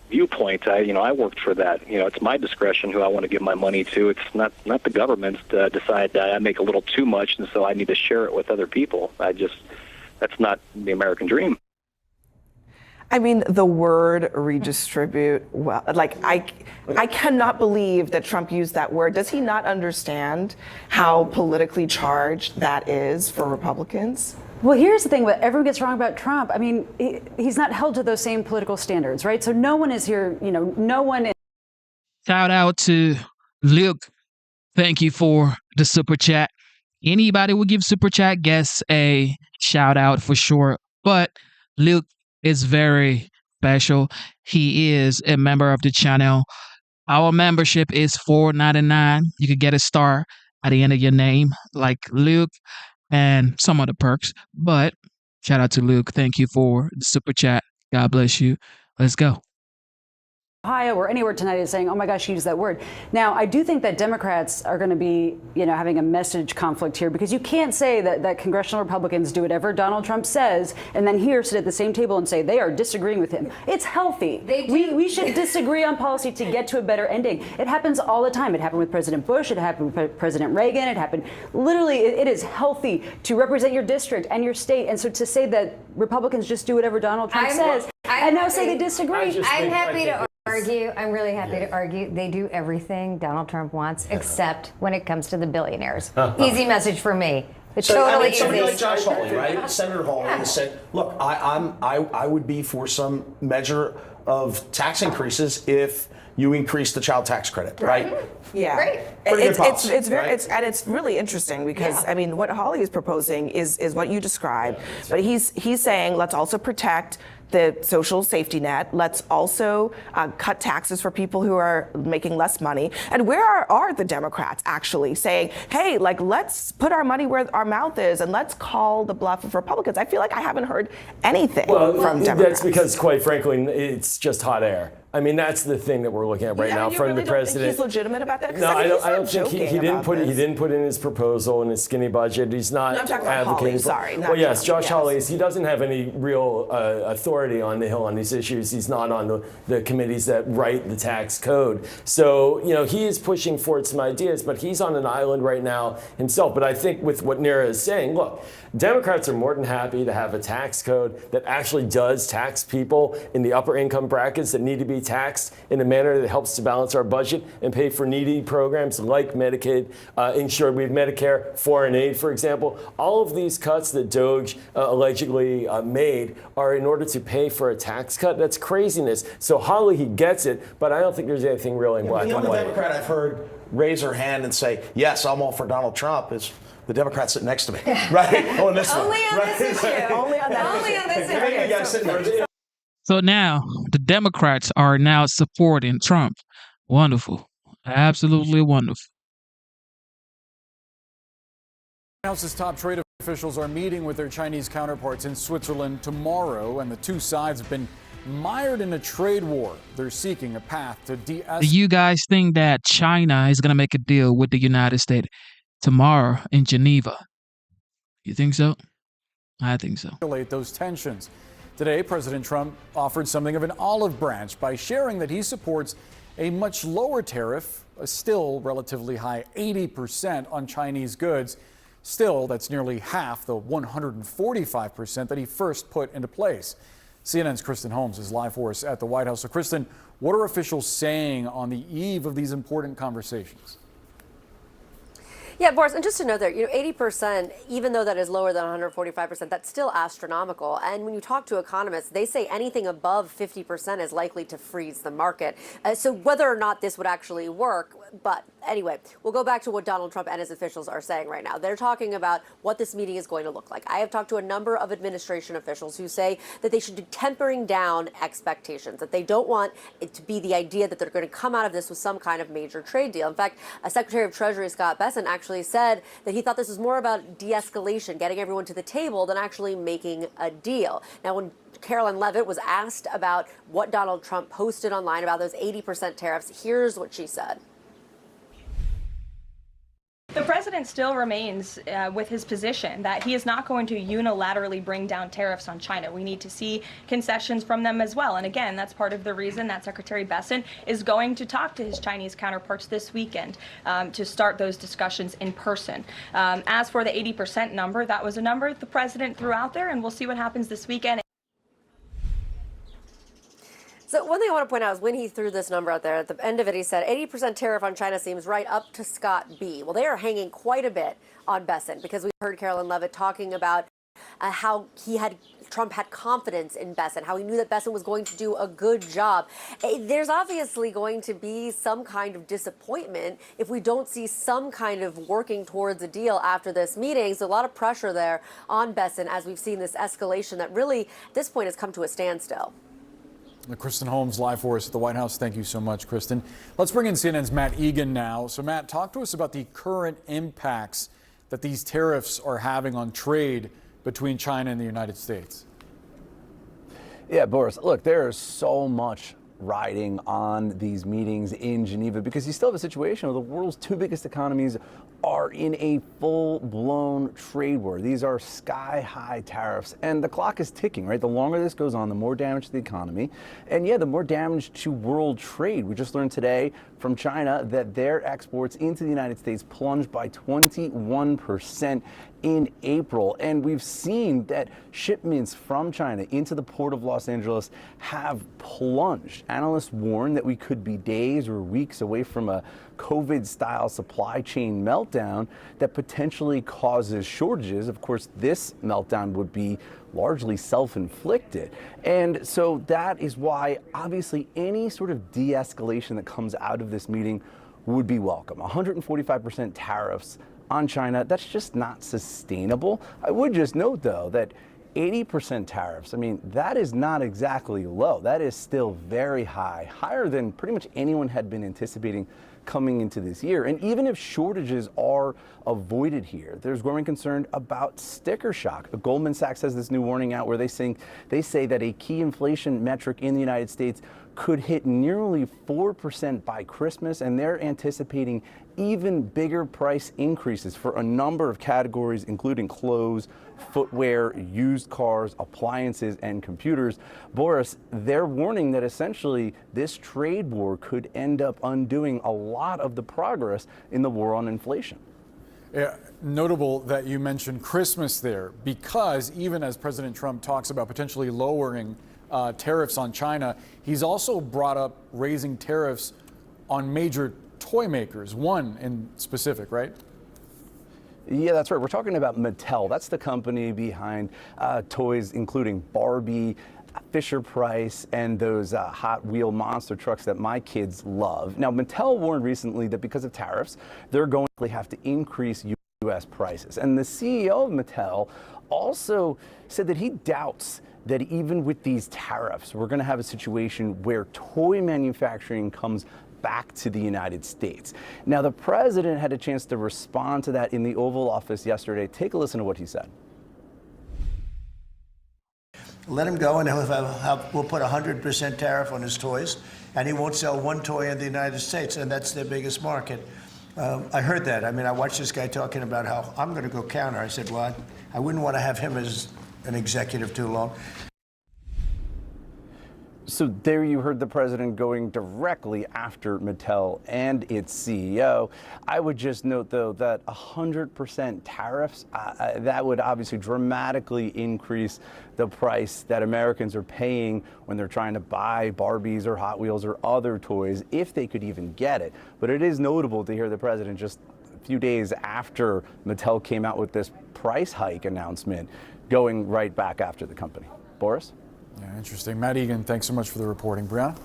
[SPEAKER 19] viewpoint. I worked for that. It's my discretion who I want to give my money to. It's not the government's to decide that I make a little too much, and so I need to share it with other people. That's not the American dream.
[SPEAKER 3] I mean, the word redistribute, well, I cannot believe that Trump used that word. Does he not understand how politically charged that is for Republicans?
[SPEAKER 17] Well, here's the thing, what everyone gets wrong about Trump. I mean, he's not held to those same political standards, right? So no one is here, no one is.
[SPEAKER 1] Shout out to Luke. Thank you for the super chat. Anybody will give super chat gets a shout out for sure. But Luke is very special. He is a member of the channel. Our membership is $4.99. You could get a star at the end of your name, like Luke, and some other perks. But shout out to Luke. Thank you for the super chat. God bless you. Let's go.
[SPEAKER 17] Ohio or anywhere tonight is saying, oh my gosh, you used that word. Now, I do think that Democrats are going to be, having a message conflict here, because you can't say that congressional Republicans do whatever Donald Trump says and then here sit at the same table and say they are disagreeing with him. It's healthy. We should disagree on policy to get to a better ending. It happens all the time. It happened with President Bush. It happened with President Reagan. It happened literally. It is healthy to represent your district and your state. And so to say that Republicans just do whatever Donald Trump says and now say they disagree.
[SPEAKER 18] I'm happy to argue. I'm really happy to argue. They do everything Donald Trump wants, except when it comes to the billionaires. Easy message for me. Totally easy.
[SPEAKER 16] Somebody like Josh Hawley, right? Senator Hawley said, "Look, I would be for some measure of tax increases if you increase the child tax credit, right?"
[SPEAKER 3] Yeah,
[SPEAKER 18] great.
[SPEAKER 3] It's really interesting because I mean, what Hawley is proposing is what you described, but he's saying let's also protect the social safety net. Let's also cut taxes for people who are making less money. And where are the Democrats actually saying, hey, let's put our money where our mouth is and let's call the bluff of Republicans? I feel like I haven't heard anything from Democrats.
[SPEAKER 5] That's because, quite frankly, it's just hot air. I mean, that's the thing that we're looking at right now from the president.
[SPEAKER 3] He's legitimate about that?
[SPEAKER 5] No, I don't think he didn't put in his proposal in his skinny budget. He's not
[SPEAKER 3] I'm talking about
[SPEAKER 5] advocating.
[SPEAKER 3] Hawley, sorry.
[SPEAKER 5] Well, yes, Josh Hawley. He doesn't have any real authority on the Hill on these issues. He's not on the committees that write the tax code. So, he is pushing forward some ideas, but he's on an island right now himself. But I think with what Nira is saying, look, Democrats are more than happy to have a tax code that actually does tax people in the upper income brackets that need to be taxed in a manner that helps to balance our budget and pay for needy programs like Medicaid, ensure we have Medicare, foreign aid, for example. All of these cuts that Doge allegedly made are in order to pay for a tax cut. That's craziness. So Hawley, he gets it, but I don't think there's anything really in black and
[SPEAKER 16] The only
[SPEAKER 5] white.
[SPEAKER 16] Democrat I've heard raise her hand and say, yes, I'm all for Donald Trump is the Democrat sitting next to me, right?
[SPEAKER 18] Only on this issue. Only on this issue.
[SPEAKER 1] So now the Democrats are now supporting Trump. Wonderful. Absolutely wonderful.
[SPEAKER 21] House's top trade officials are meeting with their Chinese counterparts in Switzerland tomorrow, and the two sides have been mired in a trade war. They're seeking a path to de-escalate.
[SPEAKER 1] Do you guys think that China is going to make a deal with the United States tomorrow in Geneva? You think so? I think so.
[SPEAKER 21] Those tensions. Today, President Trump offered something of an olive branch by sharing that he supports a much lower tariff, a still relatively high 80% on Chinese goods. Still, that's nearly half the 145% that he first put into place. CNN's Kristen Holmes is live for us at the White House. So, Kristen, what are officials saying on the eve of these important conversations?
[SPEAKER 20] Yeah, Boris, and just to note there, 80%, even though that is lower than 145%, that's still astronomical. And when you talk to economists, they say anything above 50% is likely to freeze the market. So whether or not this would actually work, but anyway, we'll go back to what Donald Trump and his officials are saying right now. They're talking about what this meeting is going to look like. I have talked to a number of administration officials who say that they should be tempering down expectations, that they don't want it to be the idea that they're going to come out of this with some kind of major trade deal. In fact, Secretary of Treasury Scott Bessent actually said that he thought this was more about de-escalation, getting everyone to the table, than actually making a deal. Now, when Carolyn Levitt was asked about what Donald Trump posted online about those 80% tariffs, here's what she said.
[SPEAKER 22] The president still remains with his position that he is not going to unilaterally bring down tariffs on China. We need to see concessions from them as well. And again, that's part of the reason that Secretary Bessent is going to talk to his Chinese counterparts this weekend to start those discussions in person. As for the 80% number, that was a number the president threw out there, and we'll see what happens this weekend.
[SPEAKER 20] So one thing I want to point out is when he threw this number out there, at the end of it, he said 80% tariff on China seems right up to Scott B. Well, they are hanging quite a bit on Bessent, because we heard Carolyn Levitt talking about how Trump had confidence in Bessent, how he knew that Bessent was going to do a good job. There's obviously going to be some kind of disappointment if we don't see some kind of working towards a deal after this meeting. So a lot of pressure there on Bessent as we've seen this escalation that really, at this point, has come to a standstill.
[SPEAKER 21] Kristen Holmes, live for us at the White House. Thank you so much, Kristen. Let's bring in CNN's Matt Egan now. So, Matt, talk to us about the current impacts that these tariffs are having on trade between China and the United States.
[SPEAKER 23] Yeah, Boris, look, there is so much riding on these meetings in Geneva, because you still have a situation where the world's two biggest economies are in a full-blown trade war. These are sky-high tariffs, and the clock is ticking, right? The longer this goes on, the more damage to the economy, and yeah, the more damage to world trade. We just learned today from China that their exports into the United States plunged by 21% in April, and we've seen that shipments from China into the port of Los Angeles have plunged. Analysts warn that we could be days or weeks away from a COVID-style supply chain meltdown that potentially causes shortages. Of course, this meltdown would be largely self-inflicted. And so that is why, obviously, any sort of de-escalation that comes out of this meeting would be welcome. 145% tariffs on China, that's just not sustainable. I would just note, though, that 80% tariffs, I mean, that is not exactly low. That is still very high, higher than pretty much anyone had been anticipating coming into this year. And even if shortages are avoided here, there's growing concern about sticker shock. Goldman Sachs has this new warning out where they say that a key inflation metric in the United States could hit nearly 4% by Christmas, and they're anticipating even bigger price increases for a number of categories, including clothes, footwear, used cars, appliances, and computers. Boris, they're warning that essentially this trade war could end up undoing a lot of the progress in the war on inflation.
[SPEAKER 21] Yeah, notable that you mentioned Christmas there, because even as President Trump talks about potentially lowering tariffs on China, he's also brought up raising tariffs on major toy makers, one in specific, right?
[SPEAKER 23] Yeah, that's right. We're talking about Mattel. That's the company behind toys including Barbie, Fisher-Price, and those Hot Wheel monster trucks that my kids love. Now, Mattel warned recently that because of tariffs, they're going to have to increase U.S. prices. And the CEO of Mattel also said that he doubts that even with these tariffs, we're going to have a situation where toy manufacturing comes back to the United States. Now, the president had a chance to respond to that in the Oval Office yesterday. Take a listen to what he said.
[SPEAKER 24] Let him go, and we'll put 100% tariff on his toys, and he won't sell one toy in the United States, and that's their biggest market. I heard that. I mean, I watched this guy talking about how I'm going to go counter. I said, well, I wouldn't want to have him as an executive too long.
[SPEAKER 23] So there you heard the president going directly after Mattel and its CEO. I would just note, though, that 100% tariffs, that would obviously dramatically increase the price that Americans are paying when they're trying to buy Barbies or Hot Wheels or other toys, if they could even get it. But it is notable to hear the president just a few days after Mattel came out with this price hike announcement, going right back after the company. Boris?
[SPEAKER 21] Yeah, interesting. Matt Egan, thanks so much for the reporting. Brianna?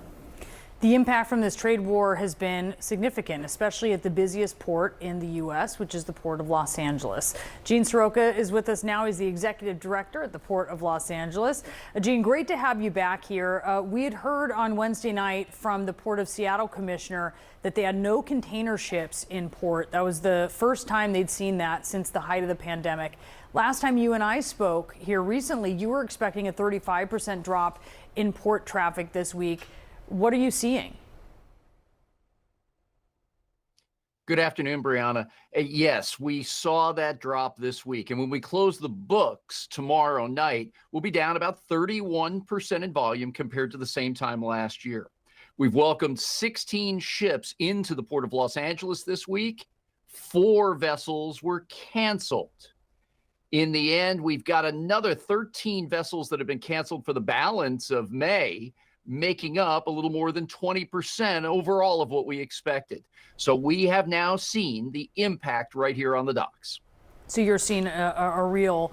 [SPEAKER 2] The impact from this trade war has been significant, especially at the busiest port in the U.S., which is the Port of Los Angeles. Gene Soroka is with us now. He's the executive director at the Port of Los Angeles. Gene, great to have you back here. We had heard on Wednesday night from the Port of Seattle commissioner that they had no container ships in port. That was the first time they'd seen that since the height of the pandemic. Last time you and I spoke here recently, you were expecting a 35% drop in port traffic this week. What are you seeing?
[SPEAKER 4] Good afternoon, Brianna. Yes, we saw that drop this week. And when we close the books tomorrow night, we'll be down about 31% in volume compared to the same time last year. We've welcomed 16 ships into the Port of Los Angeles this week. 4 vessels were canceled. In the end, we've got another 13 vessels that have been canceled for the balance of May, making up a little more than 20% overall of what we expected. So we have now seen the impact right here on the docks.
[SPEAKER 2] So you're seeing a real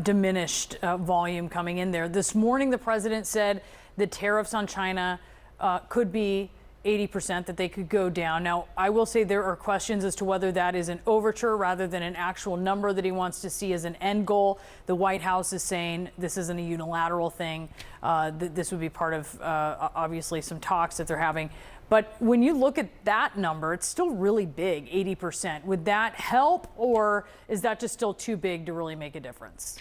[SPEAKER 2] diminished volume coming in there. This morning, the president said the tariffs on China could be 80%, that they could go down. Now, I will say there are questions as to whether that is an overture rather than an actual number that he wants to see as an end goal. The White House is saying this isn't a unilateral thing. This would be part of, obviously, some talks that they're having. But when you look at that number, it's still really big, 80%. Would that help, or is that just still too big to really make a difference?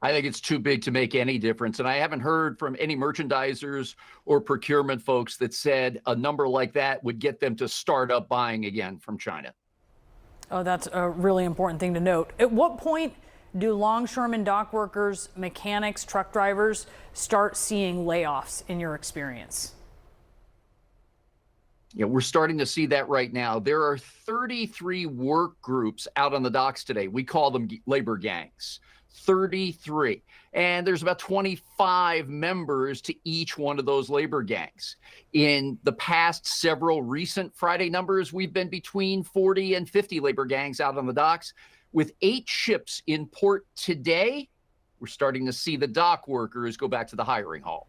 [SPEAKER 4] I think it's too big to make any difference. And I haven't heard from any merchandisers or procurement folks that said a number like that would get them to start up buying again from China.
[SPEAKER 2] Oh, that's a really important thing to note. At what point do longshoremen, dock workers, mechanics, truck drivers start seeing layoffs in your experience?
[SPEAKER 4] Yeah, we're starting to see that right now. There are 33 work groups out on the docks today. We call them labor gangs. 33. And there's about 25 members to each one of those labor gangs. In the past several recent Friday numbers, we've been between 40 and 50 labor gangs out on the docks. With 8 ships in port today, we're starting to see the dock workers go back to the hiring hall.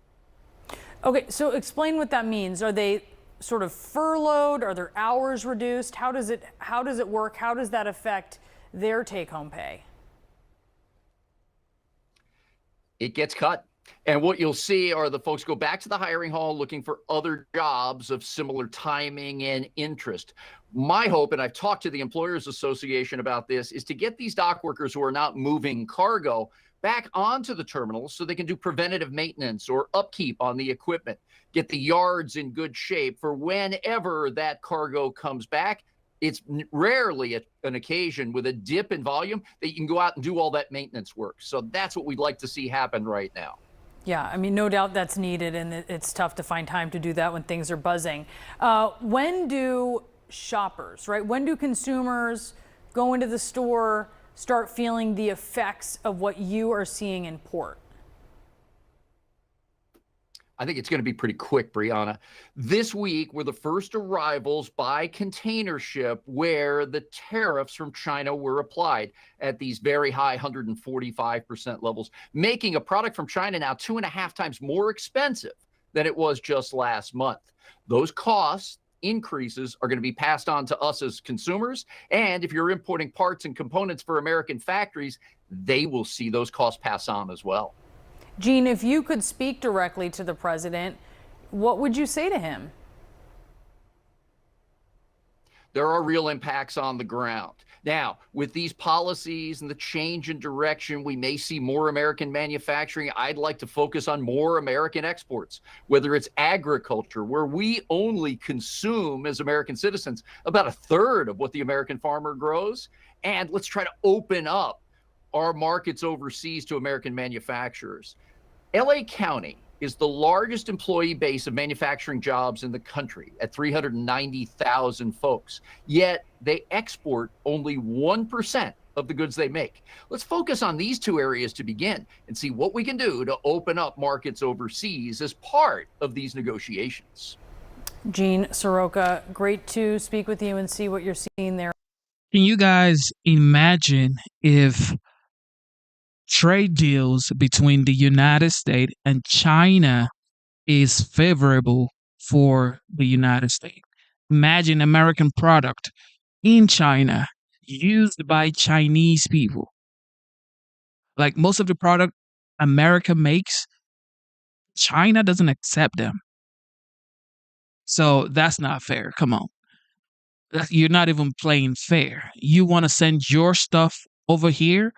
[SPEAKER 2] Okay, so explain what that means. Are they sort of furloughed? Are their hours reduced? How does it work? How does that affect their take-home pay?
[SPEAKER 4] It gets cut. And what you'll see are the folks go back to the hiring hall looking for other jobs of similar timing and interest. My hope, and I've talked to the Employers Association about this, is to get these dock workers who are not moving cargo back onto the terminals so they can do preventative maintenance or upkeep on the equipment, get the yards in good shape for whenever that cargo comes back. It's rarely an occasion with a dip in volume that you can go out and do all that maintenance work. So that's what we'd like to see happen right now.
[SPEAKER 2] Yeah, I mean, no doubt that's needed, and it's tough to find time to do that when things are buzzing. When do shoppers, right? When do consumers go into the store, start feeling the effects of what you are seeing in port?
[SPEAKER 4] I think it's going to be pretty quick, Brianna. This week were the first arrivals by container ship where the tariffs from China were applied at these very high 145% levels, making a product from China now 2.5 times more expensive than it was just last month. Those costs increases are going to be passed on to us as consumers. And if you're importing parts and components for American factories, they will see those costs pass on as well.
[SPEAKER 2] Gene, if you could speak directly to the president, what would you say to him?
[SPEAKER 4] There are real impacts on the ground. Now, with these policies and the change in direction, we may see more American manufacturing. I'd like to focus on more American exports, whether it's agriculture, where we only consume as American citizens about 1/3 of what the American farmer grows. And let's try to open up our markets overseas to American manufacturers. LA County is the largest employee base of manufacturing jobs in the country at 390,000 folks. Yet they export only 1% of the goods they make. Let's focus on these two areas to begin and see what we can do to open up markets overseas as part of these negotiations.
[SPEAKER 2] Gene Soroka, great to speak with you and see what you're seeing there.
[SPEAKER 1] Can you guys imagine if trade deals between the United States and China is favorable for the United States? Imagine American product in China used by Chinese people. Like most of the product America makes, China doesn't accept them. So that's not fair. Come on. You're not even playing fair. You want to send your stuff over here?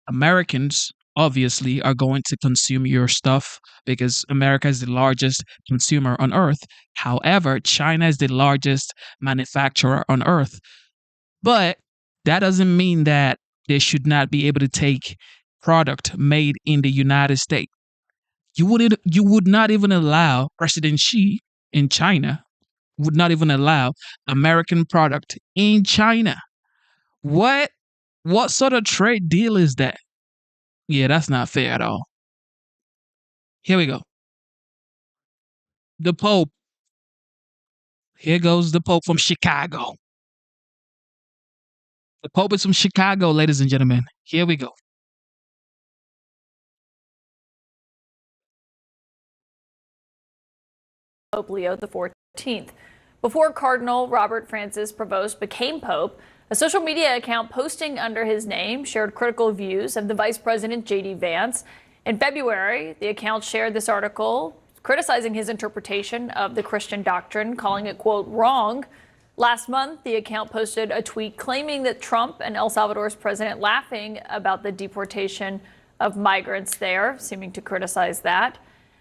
[SPEAKER 1] Americans obviously are going to consume your stuff because America is the largest consumer on earth. However, China is the largest manufacturer on earth. But that doesn't mean that they should not be able to take product made in the United States. You would not even allow President Xi in China would not even allow American product in China. What sort of trade deal is that? Yeah, that's not fair at all. Here we go. The Pope. Here goes the Pope from Chicago. The Pope is from Chicago, ladies and gentlemen. Here we go.
[SPEAKER 6] Pope Leo XIV. Before Cardinal Robert Francis Prevost became Pope, a social media account posting under his name shared critical views of the Vice President J.D. Vance. In February, the account shared this article criticizing his interpretation of the Christian doctrine, calling it, quote, wrong. Last month, the account posted a tweet claiming that Trump and El Salvador's president laughing about the deportation of migrants there, seeming to criticize that.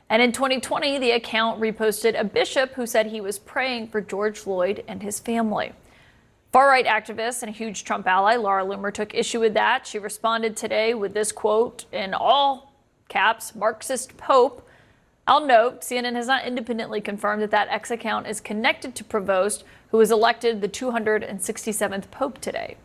[SPEAKER 6] And in 2020, the account reposted a bishop who said he was praying for George Floyd and his family. Far-right activist and a huge Trump ally, Laura Loomer, took issue with that. She responded today with this quote in all caps, Marxist Pope. I'll note, CNN has not independently confirmed that that X account is connected to Prevost, who was elected the 267th Pope today.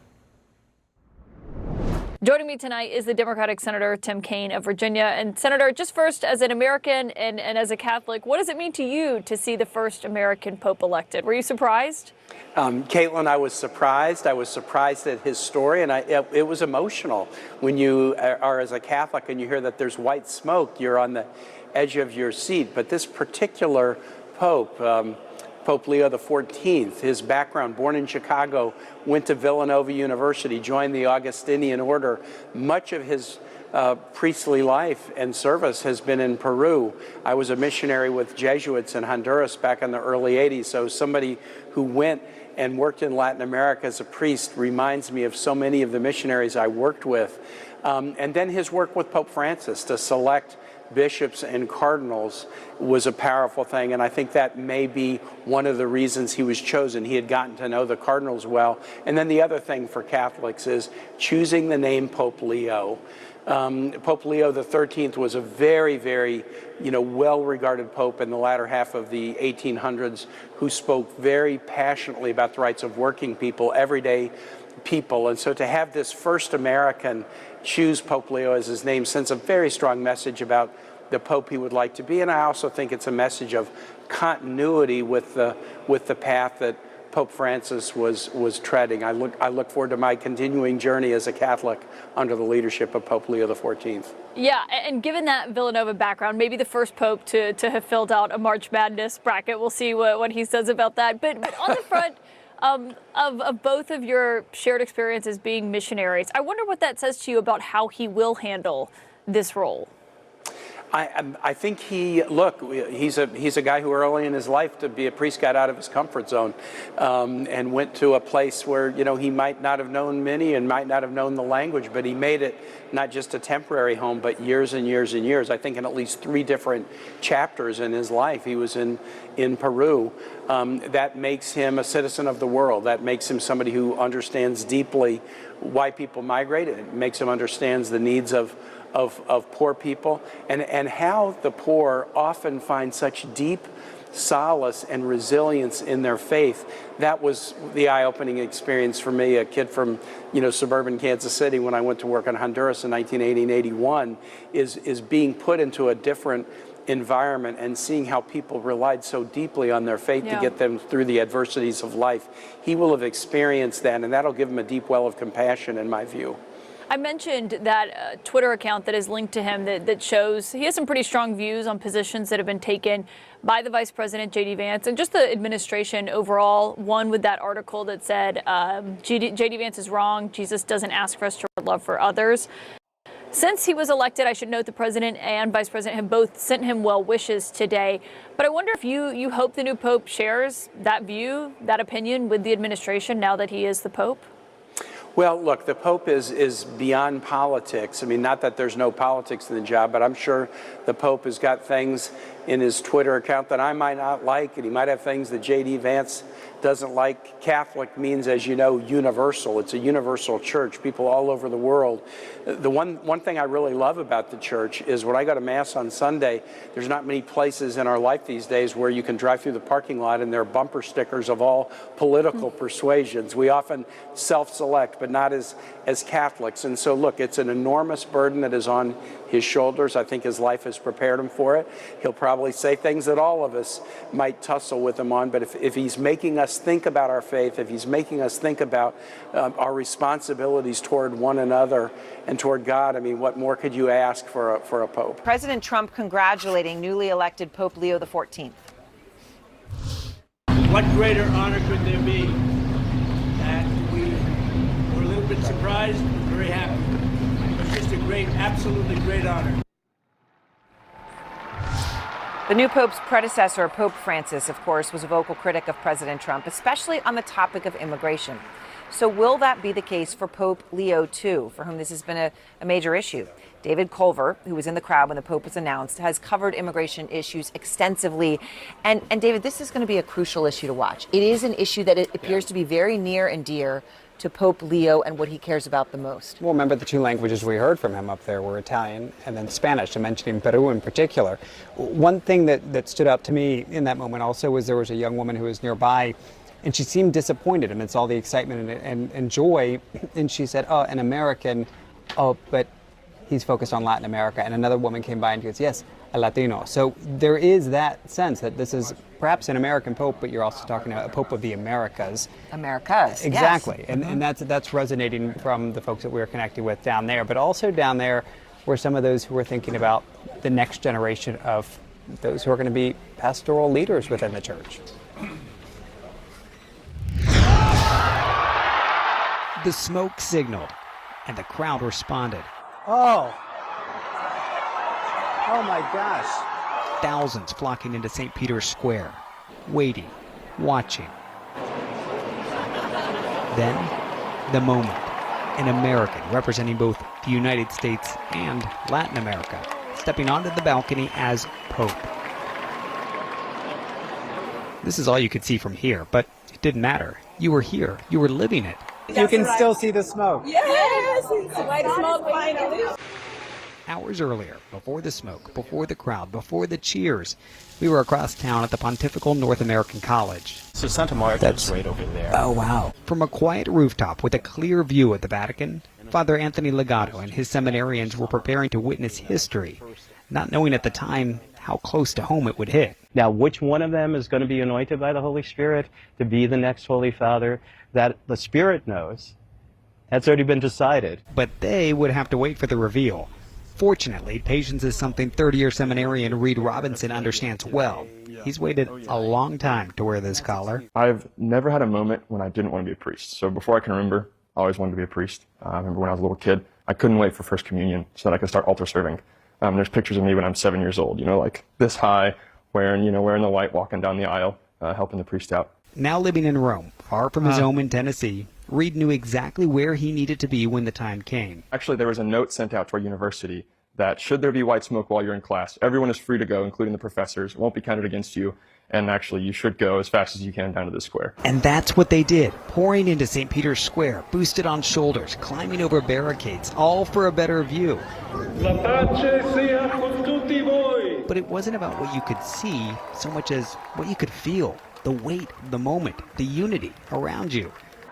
[SPEAKER 6] Joining me tonight is the Democratic Senator Tim Kaine of Virginia. And Senator, just first, as an American and as a Catholic, what does it mean to you to see the first American Pope elected? Were you surprised?
[SPEAKER 7] Caitlin, I was surprised. I was surprised at his story, and it was emotional. When you are as a Catholic and you hear that there's white smoke, you're on the edge of your seat. But this particular Pope, Pope Leo XIV, his background, born in Chicago, went to Villanova University, joined the Augustinian order. Much of his priestly life and service has been in Peru. I was a missionary with Jesuits in Honduras back in the early 80s, so somebody who went and worked in Latin America as a priest reminds me of so many of the missionaries I worked with. And then his work with Pope Francis to select bishops and cardinals was a powerful thing, and I think that may be one of the reasons he was chosen. He had gotten to know the cardinals well. And then the other thing for Catholics is choosing the name Pope Leo. Pope Leo XIII was a very, very, well-regarded pope in the latter half of the 1800s who spoke very passionately about the rights of working people, everyday people. And so to have this first American choose Pope Leo as his name sends a very strong message about the Pope he would like to be. And I also think it's a message of continuity with the path that Pope Francis was treading. I look forward to my continuing journey as a Catholic under the leadership of Pope Leo XIV.
[SPEAKER 6] Yeah, and given that Villanova background, maybe the first Pope to have filled out a March Madness bracket. We'll see what he says about that. But on the front of both of your shared experiences being missionaries, I wonder what that says to you about how he will handle this role.
[SPEAKER 7] I think he's a guy who early in his life to be a priest got out of his comfort zone and went to a place where, he might not have known many and might not have known the language, but he made it not just a temporary home, but years and years and years. I think in at least 3 different chapters in his life, he was in Peru. That makes him a citizen of the world. That makes him somebody who understands deeply why people migrate. It makes him understands the needs of of poor people, and how the poor often find such deep solace and resilience in their faith. That was the eye-opening experience for me, a kid from suburban Kansas City when I went to work in Honduras in 1980 and 81, is being put into a different environment and seeing how people relied so deeply on their faith to get them through the adversities of life. He will have experienced that, and that'll give him a deep well of compassion, in my view.
[SPEAKER 6] I mentioned that Twitter account that is linked to him that shows he has some pretty strong views on positions that have been taken by the Vice President, J.D. Vance, and just the administration overall. One with that article that said, J.D. Vance is wrong. Jesus doesn't ask for us to love for others. Since he was elected, I should note the President and Vice President have both sent him well wishes today. But I wonder if you hope the new Pope shares that view, that opinion with the administration now that he is the Pope?
[SPEAKER 7] Well, look, the Pope is beyond politics. I mean, not that there's no politics in the job, but I'm sure the Pope has got things in his Twitter account that I might not like, and he might have things that J.D. Vance doesn't like. Catholic means, as you know, universal. It's a universal church, people all over the world. The one thing I really love about the church is when I go to Mass on Sunday, there's not many places in our life these days where you can drive through the parking lot and there are bumper stickers of all political persuasions. We often self-select, but not as Catholics. And so, look, it's an enormous burden that is on his shoulders. I think his life has prepared him for it. He'll probably say things that all of us might tussle with him on, but if he's making us think about our faith, if he's making us think about our responsibilities toward one another and toward God, I mean, what more could you ask for a Pope?
[SPEAKER 8] President Trump congratulating newly elected Pope Leo XIV.
[SPEAKER 24] What greater honor could there be? And we were a little bit surprised, very happy. It's just a great, absolutely great honor.
[SPEAKER 8] The new Pope's predecessor, Pope Francis, of course, was a vocal critic of President Trump, especially on the topic of immigration. So will that be the case for Pope Leo II, for whom this has been a major issue? David Culver, who was in the crowd when the Pope was announced, has covered immigration issues extensively. And David, this is going to be a crucial issue to watch. It is an issue that it appears to be very near and dear to Pope Leo and what he cares about the most.
[SPEAKER 9] Well, remember the two languages we heard from him up there were Italian and then Spanish, I'm mentioning Peru in particular. One thing that stood out to me in that moment also was there was a young woman who was nearby and she seemed disappointed amidst all the excitement and joy. And she said, oh, an American, oh, but he's focused on Latin America. And another woman came by and goes, yes, a Latino. So there is that sense that this is perhaps an American Pope, but you're also talking about a Pope of the Americas.
[SPEAKER 8] Americas,
[SPEAKER 9] exactly.
[SPEAKER 8] Yes.
[SPEAKER 9] And that's resonating from the folks that we're connecting with down there. But also down there were some of those who were thinking about the next generation of those who are going to be pastoral leaders within the church.
[SPEAKER 10] The smoke signaled, and the crowd responded.
[SPEAKER 9] Oh my gosh.
[SPEAKER 10] Thousands flocking into St. Peter's Square, waiting, watching. Then, the moment. An American representing both the United States and Latin America, stepping onto the balcony as Pope. This is all you could see from here, but it didn't matter. You were here. You were living it.
[SPEAKER 9] You can still see the smoke.
[SPEAKER 11] Yes, it's white smoke finally.
[SPEAKER 10] Hours earlier, before the smoke, before the crowd, before the cheers, we were across town at the Pontifical North American College.
[SPEAKER 12] So Santa Marta is right over there.
[SPEAKER 10] Oh, wow. From a quiet rooftop with a clear view of the Vatican, Father Anthony Legato and his seminarians were preparing to witness history, not knowing at the time how close to home it would hit.
[SPEAKER 12] Now, which one of them is going to be anointed by the Holy Spirit to be the next Holy Father? That the Spirit knows. That's already been decided.
[SPEAKER 10] But they would have to wait for the reveal. Fortunately, patience is something third-year seminarian Reed Robinson understands well. He's waited a long time to wear this collar.
[SPEAKER 25] I've never had a moment when I didn't want to be a priest. So before I can remember, I always wanted to be a priest. I remember when I was a little kid, I couldn't wait for First Communion so that I could start altar serving. There's pictures of me when I'm 7 years old, like this high, wearing the white, walking down the aisle, helping the priest out.
[SPEAKER 10] Now living in Rome, far from his home in Tennessee, Reed knew exactly where he needed to be when the time came.
[SPEAKER 25] Actually, there was a note sent out to our university that should there be white smoke while you're in class, everyone is free to go, including the professors. It won't be counted against you. And actually, you should go as fast as you can down to the square.
[SPEAKER 10] And that's what they did, pouring into St. Peter's Square, boosted on shoulders, climbing over barricades, all for a better view. But it wasn't about what you could see so much as what you could feel, the weight of the moment, the unity around you.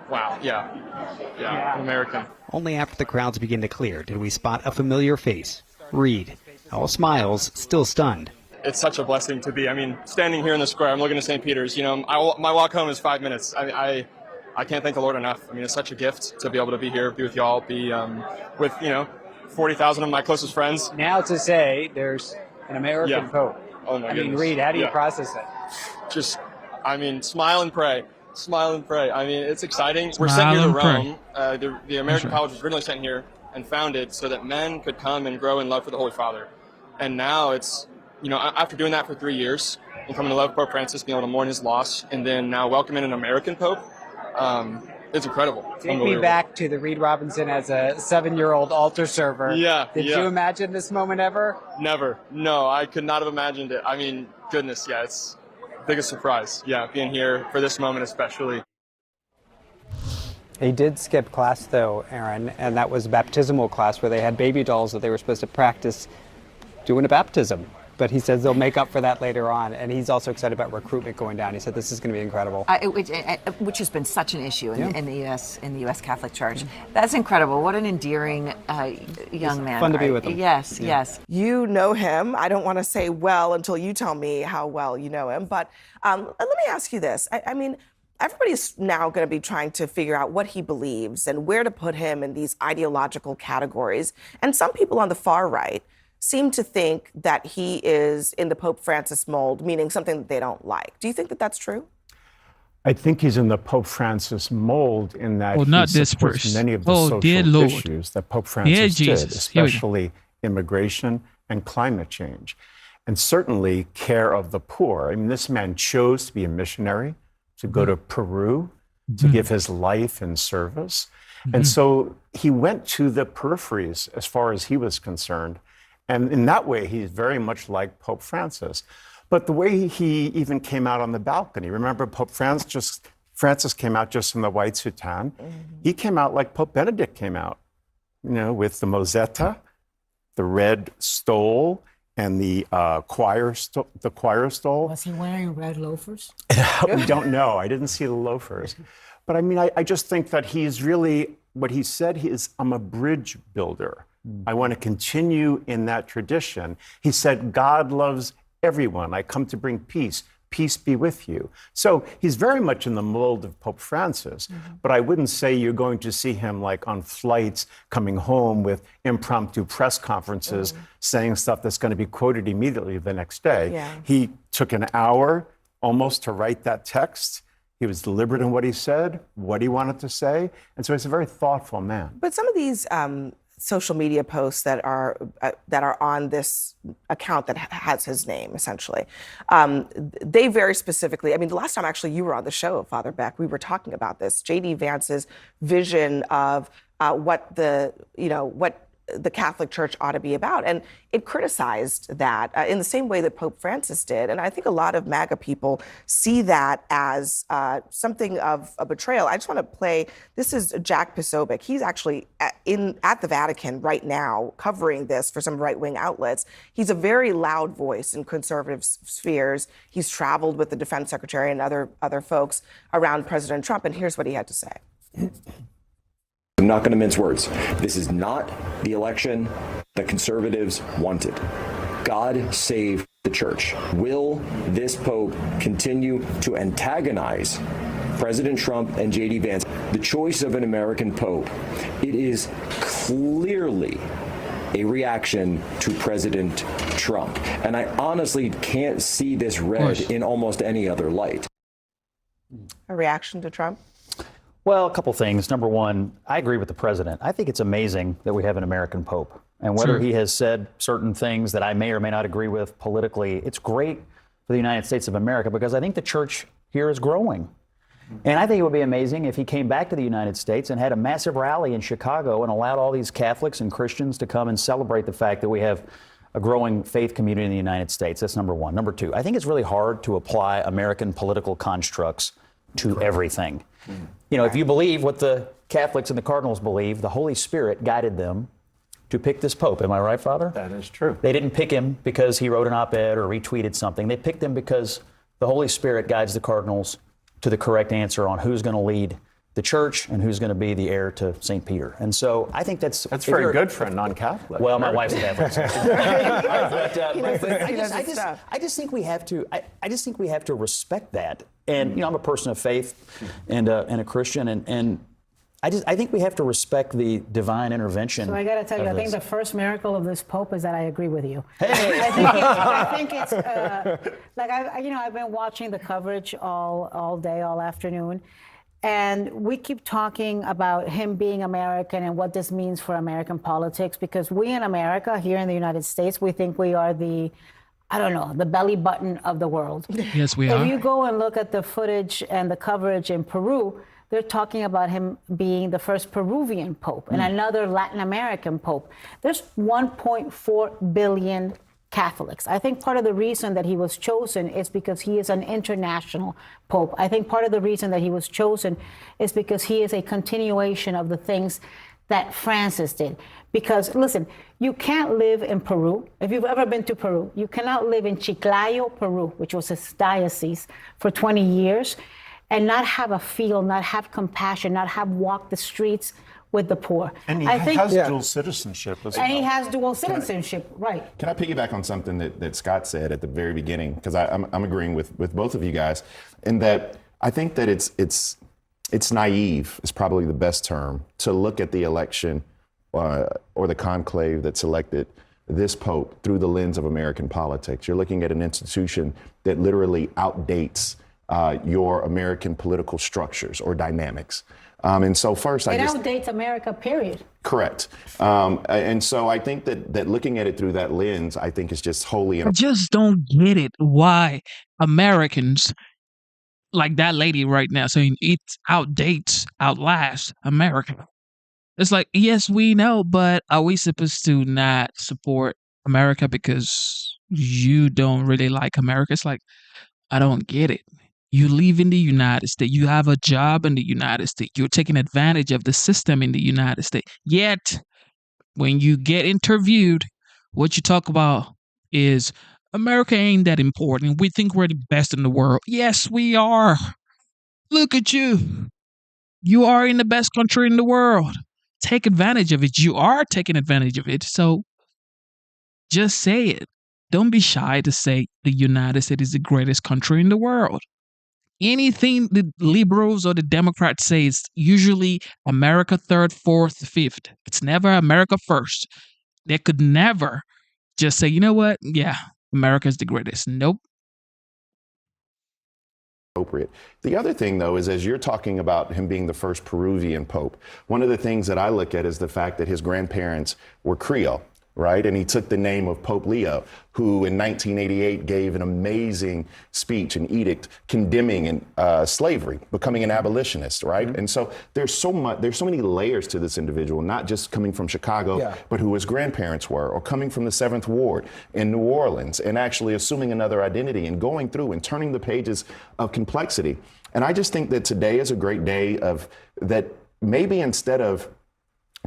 [SPEAKER 25] Wow, yeah, American.
[SPEAKER 10] Only after the crowds began to clear did we spot a familiar face, Reed, all smiles, still stunned.
[SPEAKER 25] It's such a blessing to be. I mean, standing here in the square, I'm looking at St. Peter's. You know, my walk home is 5 minutes. I can't thank the Lord enough. I mean, it's such a gift to be able to be here, be with y'all, be with 40,000 of my closest friends.
[SPEAKER 9] Now to say there's an American Pope.
[SPEAKER 25] Oh my goodness.
[SPEAKER 9] I mean, Reed, how do you process it?
[SPEAKER 25] Just, I mean, smile and pray. Smile and pray. I mean, it's exciting. We're
[SPEAKER 1] Smile
[SPEAKER 25] sent here to
[SPEAKER 1] and
[SPEAKER 25] Rome. The American College was originally sent here and founded so that men could come and grow in love for the Holy Father. And now it's, after doing that for 3 years and coming to love Pope Francis, being able to mourn his loss, and then now welcoming an American Pope, it's incredible.
[SPEAKER 9] Take me back to the Reed Robinson as a 7-year-old altar server. Did you imagine this moment ever?
[SPEAKER 25] Never. No, I could not have imagined it. I mean, goodness, yeah, it's the biggest surprise. Yeah, being here for this moment especially.
[SPEAKER 9] He did skip class, though, Aaron, and that was baptismal class where they had baby dolls that they were supposed to practice doing a baptism. But he says they'll make up for that later on, and he's also excited about recruitment going down. He said this is going to be incredible.
[SPEAKER 13] Which has been such an issue in the U.S. Catholic Church. That's incredible. What an endearing young man.
[SPEAKER 9] Fun to be with him.
[SPEAKER 13] Yes, yes.
[SPEAKER 3] You know him. I don't want to say well until you tell me how well you know him. But let me ask you this. I mean, everybody's now going to be trying to figure out what he believes and where to put him in these ideological categories. And some people on the far right seem to think that he is in the Pope Francis mold, meaning something that they don't like. Do you think that that's true?
[SPEAKER 14] I think he's in the Pope Francis mold in that
[SPEAKER 1] not
[SPEAKER 14] he
[SPEAKER 1] this
[SPEAKER 14] supports
[SPEAKER 1] verse.
[SPEAKER 14] many of the social issues that Pope Francis did, especially immigration and climate change, and certainly care of the poor. I mean, this man chose to be a missionary, to go to Peru, to give his life in service. And so he went to the peripheries as far as he was concerned. And in that way, he's very much like Pope Francis. But the way he even came out on the balcony, remember Pope Francis came out just in the white soutane. He came out like Pope Benedict came out, with the mozzetta, the red stole, and the choir stole.
[SPEAKER 15] Was he wearing red loafers?
[SPEAKER 14] We don't know. I didn't see the loafers. But I mean, I just think that he's really, what he said is, I'm a bridge builder. I want to continue in that tradition. He said, God loves everyone. I come to bring peace. Peace be with you. So he's very much in the mold of Pope Francis, but I wouldn't say you're going to see him like on flights coming home with impromptu press conferences saying stuff that's going to be quoted immediately the next day.
[SPEAKER 3] Yeah.
[SPEAKER 14] He took an hour almost to write that text. He was deliberate in what he said, what he wanted to say. And so he's a very thoughtful man.
[SPEAKER 3] But some of these social media posts that are on this account that has his name, essentially, they very specifically, I mean, the last time actually you were on the show, Father Beck, we were talking about this, J.D. Vance's vision of what the Catholic Church ought to be about. And it criticized that in the same way that Pope Francis did. And I think a lot of MAGA people see that as something of a betrayal. I just want to play, this is Jack Posobiec. He's actually at the Vatican right now covering this for some right-wing outlets. He's a very loud voice in conservative spheres. He's traveled with the defense secretary and other folks around President Trump. And here's what he had to say.
[SPEAKER 17] I'm not going to mince words. This is not the election that conservatives wanted. God save the church. Will this Pope continue to antagonize President Trump and J.D. Vance? The choice of an American Pope, it is clearly a reaction to President Trump. And I honestly can't see this read in almost any other light.
[SPEAKER 3] A reaction to Trump?
[SPEAKER 19] Well, a couple things. Number one, I agree with the president. I think it's amazing that we have an American Pope. And whether he has said certain things that I may or may not agree with politically, it's great for the United States of America because I think the church here is growing. And I think it would be amazing if he came back to the United States and had a massive rally in Chicago and allowed all these Catholics and Christians to come and celebrate the fact that we have a growing faith community in the United States. That's number one. Number two, I think it's really hard to apply American political constructs to everything. You know, if you believe what the Catholics and the Cardinals believe, the Holy Spirit guided them to pick this Pope. Am I right, Father?
[SPEAKER 14] That is true.
[SPEAKER 19] They didn't pick him because he wrote an op-ed or retweeted something. They picked him because the Holy Spirit guides the Cardinals to the correct answer on who's going to lead the church and who's going to be the heir to St. Peter. And so I think that's
[SPEAKER 14] very good for a non-Catholic.
[SPEAKER 19] Well, my wife's a Catholic. I just think we have to. I just think we have to respect that. And you know, I'm a person of faith and a Christian, and I think we have to respect the divine intervention.
[SPEAKER 5] So I got to tell you, I think the first miracle of this Pope is that I agree with you.
[SPEAKER 19] Hey.
[SPEAKER 5] I think it's like I've been watching the coverage all day, all afternoon, and we keep talking about him being American and what this means for American politics, because we in America, here in the United States, we think we are the belly button of the world.
[SPEAKER 1] Yes, we are.
[SPEAKER 5] If you go and look at the footage and the coverage in Peru, they're talking about him being the first Peruvian Pope and another Latin American Pope. There's 1.4 billion Catholics. I think part of the reason that he was chosen is because he is an international Pope. I think part of the reason that he was chosen is because he is a continuation of the things that Francis did. Because, listen, you can't live in Peru. If you've ever been to Peru, you cannot live in Chiclayo, Peru, which was his diocese, for 20 years, and not have a feel, not have compassion, not have walked the streets with the poor.
[SPEAKER 14] And he has dual citizenship as well.
[SPEAKER 5] And he has dual citizenship, right.
[SPEAKER 15] Can I piggyback on something that Scott said at the very beginning? Because I'm agreeing with both of you guys, in that I think that it's naive is probably the best term to look at the election or the conclave that selected this Pope through the lens of American politics. You're looking at an institution that literally outdates your American political structures or dynamics. And so first,
[SPEAKER 5] it outdates America, period.
[SPEAKER 15] Correct. And so I think that looking at it through that lens, I think is just wholly.
[SPEAKER 1] I just don't get it why Americans, like that lady right now saying it outlasts America. It's like, yes, we know, but are we supposed to not support America because you don't really like America? It's like, I don't get it. You live in the United States. You have a job in the United States. You're taking advantage of the system in the United States. Yet, when you get interviewed, what you talk about is America ain't that important. We think we're the best in the world. Yes, we are. Look at you. You are in the best country in the world. Take advantage of it. You are taking advantage of it. So just say it. Don't be shy to say the United States is the greatest country in the world. Anything the liberals or the Democrats say is usually America third, fourth, fifth. It's never America first. They could never just say, you know what? Yeah, America's the greatest. Nope.
[SPEAKER 15] Appropriate. The other thing, though, is as you're talking about him being the first Peruvian Pope, one of the things that I look at is the fact that his grandparents were Creole, right? And he took the name of Pope Leo, who in 1988 gave an amazing speech, an edict condemning slavery, becoming an abolitionist, right? Mm-hmm. And so there's so many layers to this individual, not just coming from Chicago, but who his grandparents were, or coming from the 7th Ward in New Orleans, and actually assuming another identity and going through and turning the pages of complexity. And I just think that today is a great day of that. Maybe instead of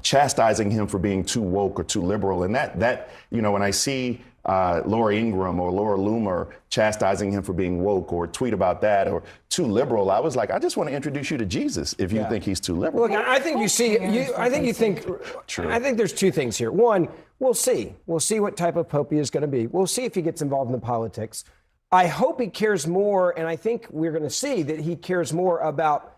[SPEAKER 15] chastising him for being too woke or too liberal, and that when I see Laura Ingraham or Laura Loomer chastising him for being woke or tweet about that or too liberal, I was like, I just want to introduce you to Jesus if you think he's too liberal.
[SPEAKER 16] Look, I think I think there's two things here. One, we'll see what type of Pope he is going to be. We'll see if he gets involved in the politics. I hope he cares more, and I think we're going to see that he cares more about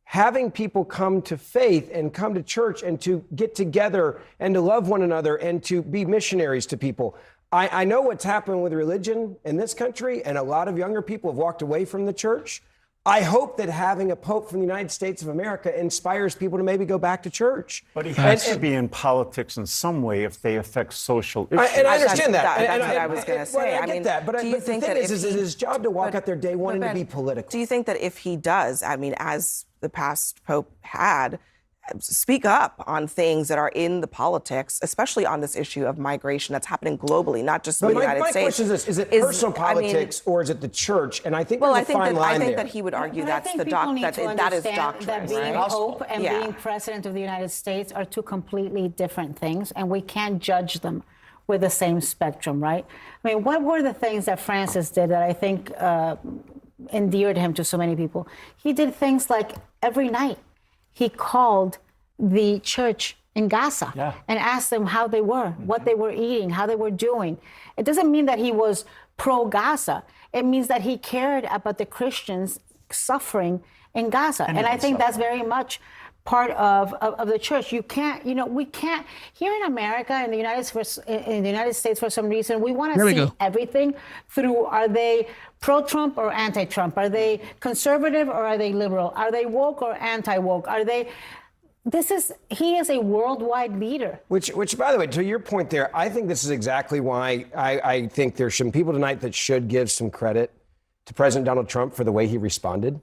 [SPEAKER 16] having people come to faith and come to church and to get together and to love one another and to be missionaries to people. I know what's happened with religion in this country, and a lot of younger people have walked away from the church. I hope that having a pope from the United States of America inspires people to maybe go back to church.
[SPEAKER 14] But he has to be in politics in some way if they affect social issues.
[SPEAKER 16] And I understand that.
[SPEAKER 3] That's what I was going to say.
[SPEAKER 16] I get that. But the thing is his job to walk out there day one and to be political.
[SPEAKER 3] Do you think that if he does, I mean, as the past pope had, speak up on things that are in the politics, especially on this issue of migration that's happening globally, not just in the United States.
[SPEAKER 16] My question is this: is it personal politics or is it the church? And I think there's a fine line there.
[SPEAKER 3] I think that he would argue that's the
[SPEAKER 5] that
[SPEAKER 3] is doctrine.
[SPEAKER 5] That being
[SPEAKER 3] right?
[SPEAKER 5] pope and being president of the United States are two completely different things, and we can't judge them with the same spectrum, right? I mean, what were the things that Francis did that I think endeared him to so many people? He did things like every night he called the church in Gaza and asked them how they were, what they were eating, how they were doing. It doesn't mean that he was pro-Gaza. It means that he cared about the Christians suffering in Gaza. And I think that's very much part of the church. You can't, we can't, here in America, in the United States, for some reason, we want to see everything through, are they pro-Trump or anti-Trump? Are they conservative or are they liberal? Are they woke or anti-woke? Are they... he is a worldwide leader.
[SPEAKER 16] Which, by the way, to your point there, I think this is exactly why I think there's some people tonight that should give some credit to President Donald Trump for the way he responded.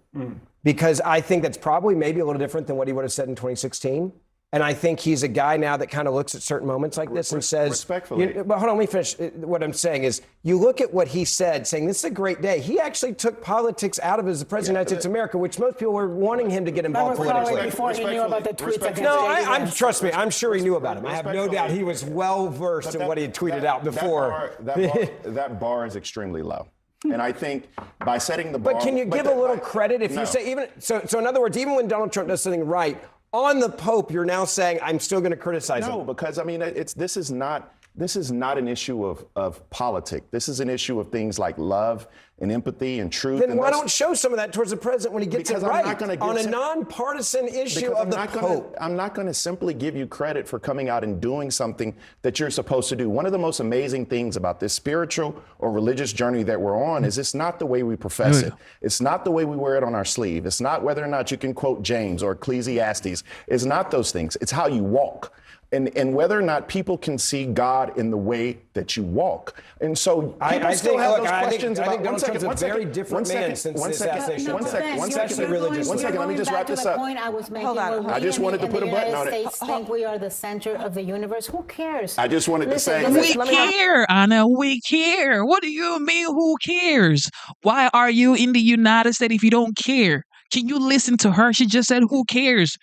[SPEAKER 16] Because I think that's probably maybe a little different than what he would have said in 2016. And I think he's a guy now that kind of looks at certain moments like this and says,
[SPEAKER 15] respectfully.
[SPEAKER 16] But hold on, let me finish. What I'm saying is, you look at what he said, saying this is a great day. He actually took politics out of as the president of the United States of America, which most people were wanting him to get involved politically.
[SPEAKER 5] Before he knew about the tweets against
[SPEAKER 16] No, trust me, I'm sure he knew about him. I have no doubt he was well versed in what he had tweeted out before.
[SPEAKER 15] That bar is extremely low. And I think by setting the bar...
[SPEAKER 16] But can you give a little credit if you say even... So in other words, even when Donald Trump does something right, on the Pope, you're now saying, I'm still going to criticize him.
[SPEAKER 15] No, because, I mean, this is not an issue of politics. This is an issue of things like love and empathy and truth.
[SPEAKER 16] Then why don't show some of that towards the president when he gets it right on a nonpartisan issue of the Pope?
[SPEAKER 15] I'm not going to simply give you credit for coming out and doing something that you're supposed to do. One of the most amazing things about this spiritual or religious journey that we're on is it's not the way we profess it. It's not the way we wear it on our sleeve. It's not whether or not you can quote James or Ecclesiastes. It's not those things. It's how you walk. And whether or not people can see God in the way that you walk. And so people still have those questions about...
[SPEAKER 16] I think Donald Trump's a very different man since this assassination.
[SPEAKER 15] One second, let me just wrap this up.
[SPEAKER 5] Hold on.
[SPEAKER 15] I just wanted to put a button on it.
[SPEAKER 5] The United States think we are the center of the universe. Who cares?
[SPEAKER 15] I just wanted to say...
[SPEAKER 1] We care, Anna. We care. What do you mean, who cares? Why are you in the United States if you don't care? Can you listen to her? She just said, who cares?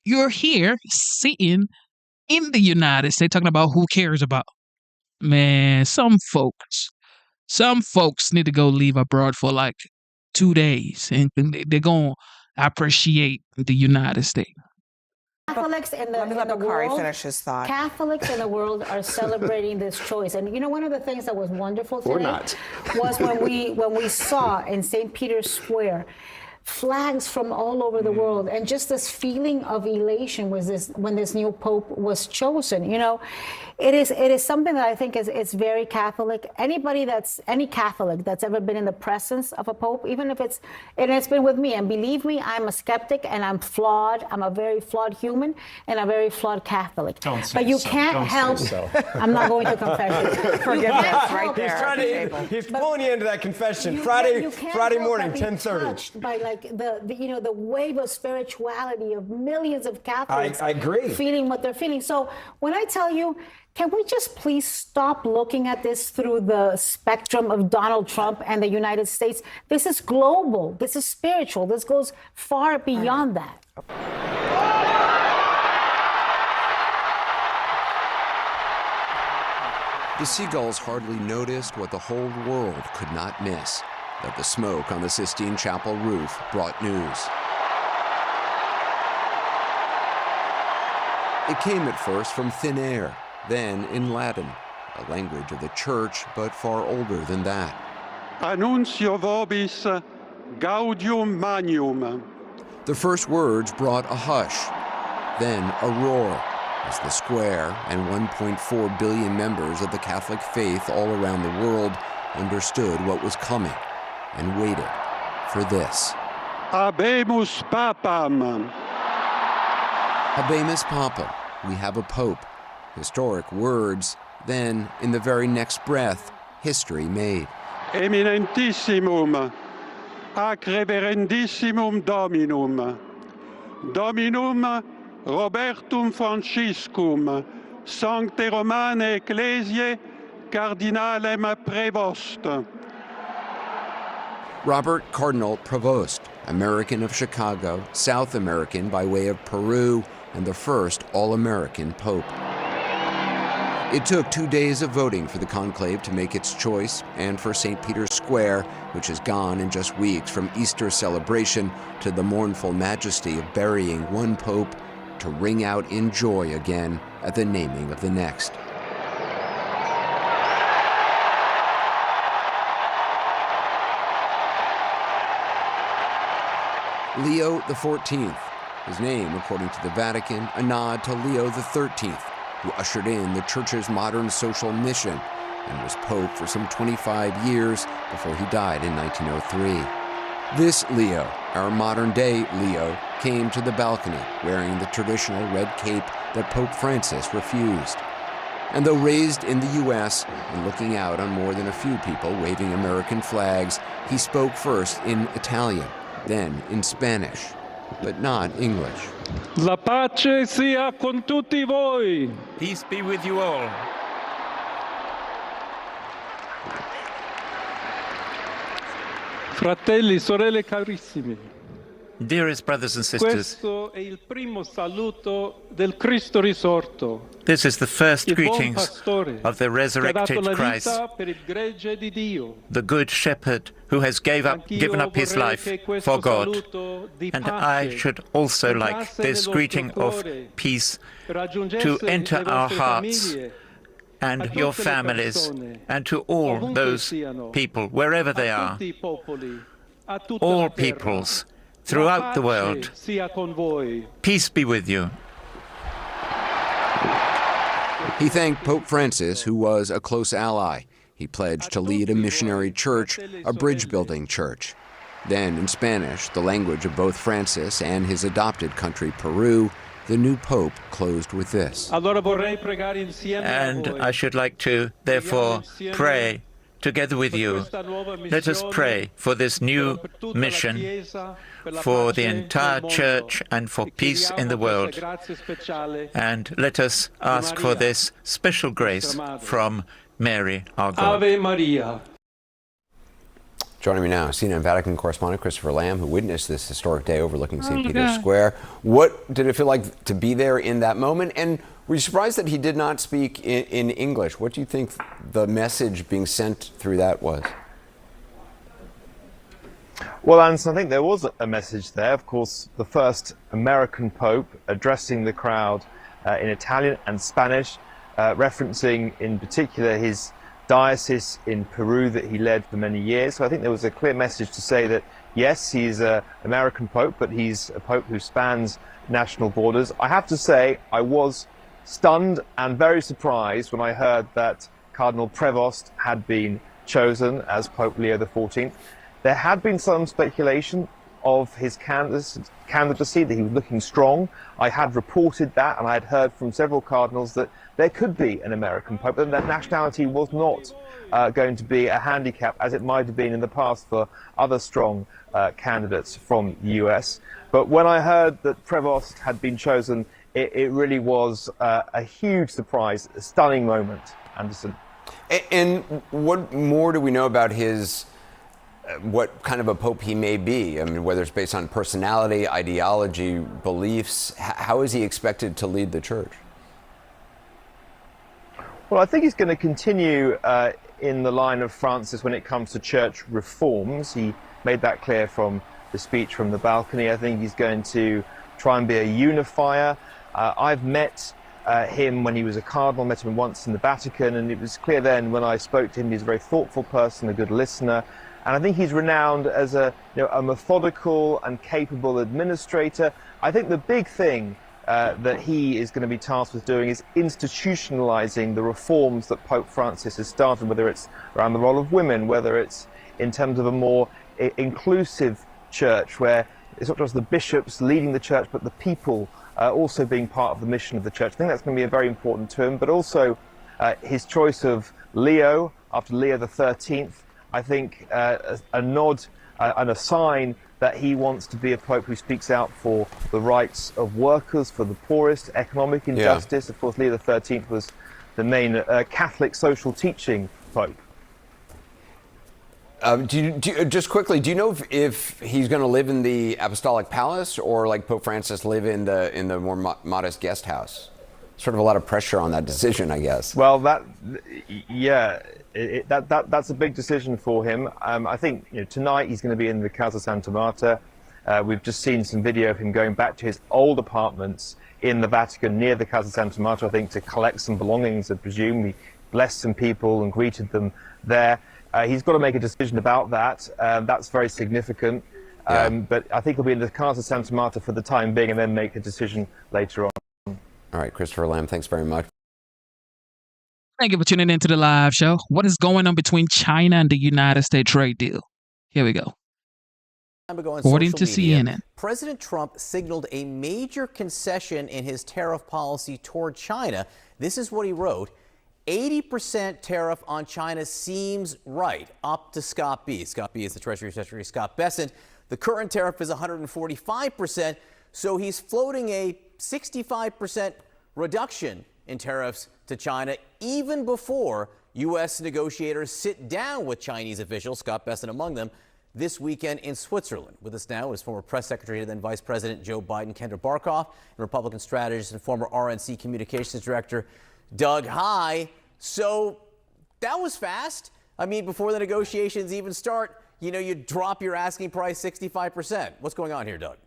[SPEAKER 1] You're here sitting in the United States talking about who cares about. Man, some folks need to go live abroad for like 2 days and they're going to appreciate the United States.
[SPEAKER 5] Catholics in the
[SPEAKER 3] Bakari
[SPEAKER 5] world,
[SPEAKER 3] finish his thought.
[SPEAKER 5] Catholics in the world are celebrating this choice. And one of the things that was wonderful today was when we saw in St. Peter's Square flags from all over the world, and just this feeling of elation was when this new pope was chosen. It is something that I think is very Catholic. Any Catholic that's ever been in the presence of a pope, even if it's been with me, and believe me, I'm a skeptic and I'm flawed. I'm a very flawed human and a very flawed Catholic. But you can't help. I'm not going to confession.
[SPEAKER 3] Forgiveness right there.
[SPEAKER 16] He's pulling you into that confession. Friday morning, 10:30.
[SPEAKER 5] By the wave of spirituality of millions of Catholics.
[SPEAKER 16] I agree.
[SPEAKER 5] Feeling what they're feeling. So when I tell you, can we just please stop looking at this through the spectrum of Donald Trump and the United States? This is global. This is spiritual. This goes far beyond that.
[SPEAKER 18] The seagulls hardly noticed what the whole world could not miss, that the smoke on the Sistine Chapel roof brought news. It came at first from thin air, then in Latin, a language of the church, but far older than that.
[SPEAKER 20] Annuncio vobis gaudium magnum.
[SPEAKER 18] The first words brought a hush, then a roar, as the square and 1.4 billion members of the Catholic faith all around the world understood what was coming and waited for this.
[SPEAKER 20] Habemus Papam.
[SPEAKER 18] Habemus Papam. We have a pope. Historic words. Then, in the very next breath, history made.
[SPEAKER 20] Eminentissimum, ac reverendissimum Dominum, Dominum Robertum Franciscum, Sancte Romane Ecclesiae, Cardinalem Prevost.
[SPEAKER 18] Robert Cardinal Prevost, American of Chicago, South American by way of Peru, and the first all-American pope. It took 2 days of voting for the conclave to make its choice, and for St. Peter's Square, which has gone in just weeks from Easter celebration to the mournful majesty of burying one pope, to ring out in joy again at the naming of the next. Leo XIV, his name, according to the Vatican, a nod to Leo XIII, who ushered in the Church's modern social mission and was Pope for some 25 years before he died in 1903. This Leo, our modern-day Leo, came to the balcony wearing the traditional red cape that Pope Francis refused. And though raised in the U.S. and looking out on more than a few people waving American flags, he spoke first in Italian, then in Spanish, but not English.
[SPEAKER 20] La pace sia con tutti voi.
[SPEAKER 2] Peace be with you all.
[SPEAKER 20] Fratelli, sorelle carissimi.
[SPEAKER 2] Dearest brothers and sisters,
[SPEAKER 20] Questo è il primo saluto del Cristo risorto.
[SPEAKER 2] this is the first
[SPEAKER 20] Il buon
[SPEAKER 2] greetings
[SPEAKER 20] pastore
[SPEAKER 2] of the
[SPEAKER 20] che ha dato
[SPEAKER 2] resurrected
[SPEAKER 20] la
[SPEAKER 2] Christ,
[SPEAKER 20] vita per il gregge di Dio.
[SPEAKER 2] the Good Shepherd who has given up his life for God. And I should also like this greeting of peace to enter our hearts and your families and to all those people, wherever they are, all peoples throughout the world. Peace be with you.
[SPEAKER 18] He thanked Pope Francis, who was a close ally. He pledged to lead a missionary church, a bridge-building church. Then, in Spanish, the language of both Francis and his adopted country, Peru, the new pope closed with this.
[SPEAKER 2] And I should like to, therefore, pray together with you. Let us pray for this new mission, for the entire church and for peace in the world. And let us ask for this special grace from Mary, our God.
[SPEAKER 20] Ave Maria.
[SPEAKER 4] Joining me now, CNN Vatican correspondent Christopher Lamb, who witnessed this historic day overlooking St. Peter's Square. What did it feel like to be there in that moment? And were you surprised that he did not speak in English? What do you think the message being sent through that was?
[SPEAKER 21] Well, Anderson, I think there was a message there. Of course, the first American Pope addressing the crowd in Italian and Spanish, referencing in particular his diocese in Peru that he led for many years. So I think there was a clear message to say that, yes, he's an American Pope, but he's a Pope who spans national borders. I have to say, I was stunned and very surprised when I heard that Cardinal Prevost had been chosen as Pope Leo XIV. There had been some speculation of his candidacy, that he was looking strong. I had reported that, and I had heard from several cardinals that there could be an American Pope, and that nationality was not going to be a handicap, as it might have been in the past for other strong candidates from the US. But when I heard that Prevost had been chosen, it really was a huge surprise, a stunning moment, Anderson.
[SPEAKER 4] And what more do we know about his what kind of a pope he may be? I mean, whether it's based on personality, ideology, beliefs, how is he expected to lead the church?
[SPEAKER 21] Well, I think he's going to continue in the line of Francis when it comes to church reforms. He made that clear from the speech from the balcony. I think he's going to try and be a unifier. I've met him when he was a cardinal, met him once in the Vatican, and it was clear then when I spoke to him, he's a very thoughtful person, a good listener. And I think he's renowned as a methodical and capable administrator. I think the big thing that he is going to be tasked with doing is institutionalizing the reforms that Pope Francis has started, whether it's around the role of women, whether it's in terms of a more inclusive church where it's not just the bishops leading the church, but the people also being part of the mission of the church. I think that's going to be a very important to him, but also his choice of Leo after Leo the 13th, I think a nod and a sign that he wants to be a pope who speaks out for the rights of workers, for the poorest, economic injustice. Of course, Leo the 13th was the main Catholic social teaching pope.
[SPEAKER 4] Just quickly, do you know if he's going to live in the Apostolic Palace or, like Pope Francis, live in the more modest guest house? Sort of a lot of pressure on that decision, I guess.
[SPEAKER 21] Well, that's a big decision for him. I think tonight he's going to be in the Casa Santa Marta. We've just seen some video of him going back to his old apartments in the Vatican near the Casa Santa Marta, I think, to collect some belongings, I presume. He blessed some people and greeted them there. He's got to make a decision about that. That's very significant. But I think he'll be in the Casa Santa Marta for the time being and then make a decision later on.
[SPEAKER 4] All right, Christopher Lamb, thanks very much.
[SPEAKER 1] Thank you for tuning into the live show. What is going on between China and the United States trade deal? Here we go. According to CNN,
[SPEAKER 6] President Trump signaled a major concession in his tariff policy toward China. This is what he wrote. 80% tariff on China seems right, up to Scott B. Scott B is the Treasury Secretary Scott Bessent. The current tariff is 145%, so he's floating a 65% reduction in tariffs to China even before U.S. negotiators sit down with Chinese officials, Scott Bessent among them, this weekend in Switzerland. With us now is former press secretary and then Vice President Joe Biden, Kendra Barkoff, and Republican strategist and former RNC communications director Doug High. So that was fast. I mean, before the negotiations even start, you drop your asking price 65%. What's going on here, Doug?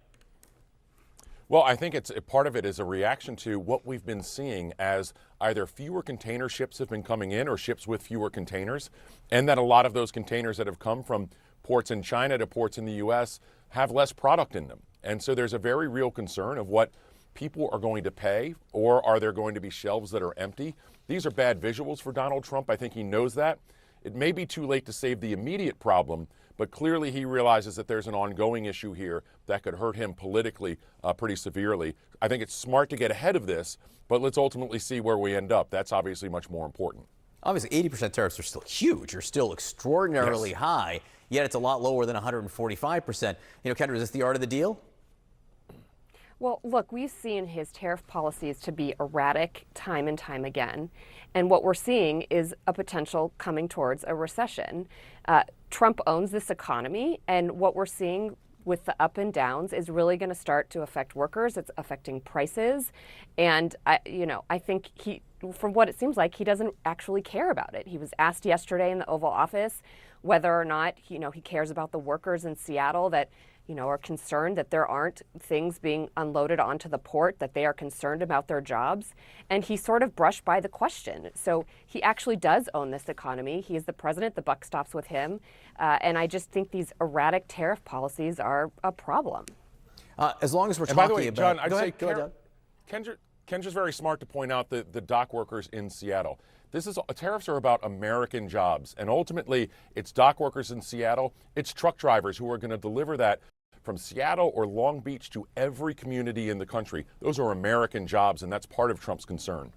[SPEAKER 7] Well, I think part of it is a reaction to what we've been seeing as either fewer container ships have been coming in or ships with fewer containers, and that a lot of those containers that have come from ports in China to ports in the U.S. have less product in them. And so there's a very real concern of what people are going to pay, or are there going to be shelves that are empty? These are bad visuals for Donald Trump. I think he knows that. It may be too late to save the immediate problem, but clearly he realizes that there's an ongoing issue here that could hurt him politically pretty severely. I think it's smart to get ahead of this, but let's ultimately see where we end up. That's obviously much more important.
[SPEAKER 6] Obviously, 80% tariffs are still huge. They're still extraordinarily high, yet it's a lot lower than 145%. Kendra, is this the art of the deal?
[SPEAKER 22] Well, look, we've seen his tariff policies to be erratic time and time again. And what we're seeing is a potential coming towards a recession. Trump owns this economy, and what we're seeing with the up and downs is really going to start to affect workers. It's affecting prices. And, I think from what it seems like, he doesn't actually care about it. He was asked yesterday in the Oval Office whether or not, he cares about the workers in Seattle that, are concerned that there aren't things being unloaded onto the port, that they are concerned about their jobs. And he sort of brushed by the question. So he actually does own this economy. He is the president. The buck stops with him. And I just think these erratic tariff policies are a problem.
[SPEAKER 6] As long as we're talking
[SPEAKER 7] by the way,
[SPEAKER 6] about...
[SPEAKER 7] John, I'd say Kendra's very smart to point out the dock workers in Seattle. Tariffs are about American jobs, and ultimately it's dock workers in Seattle, it's truck drivers who are going to deliver that from Seattle or Long Beach to every community in the country. Those are American jobs, and that's part of Trump's concern.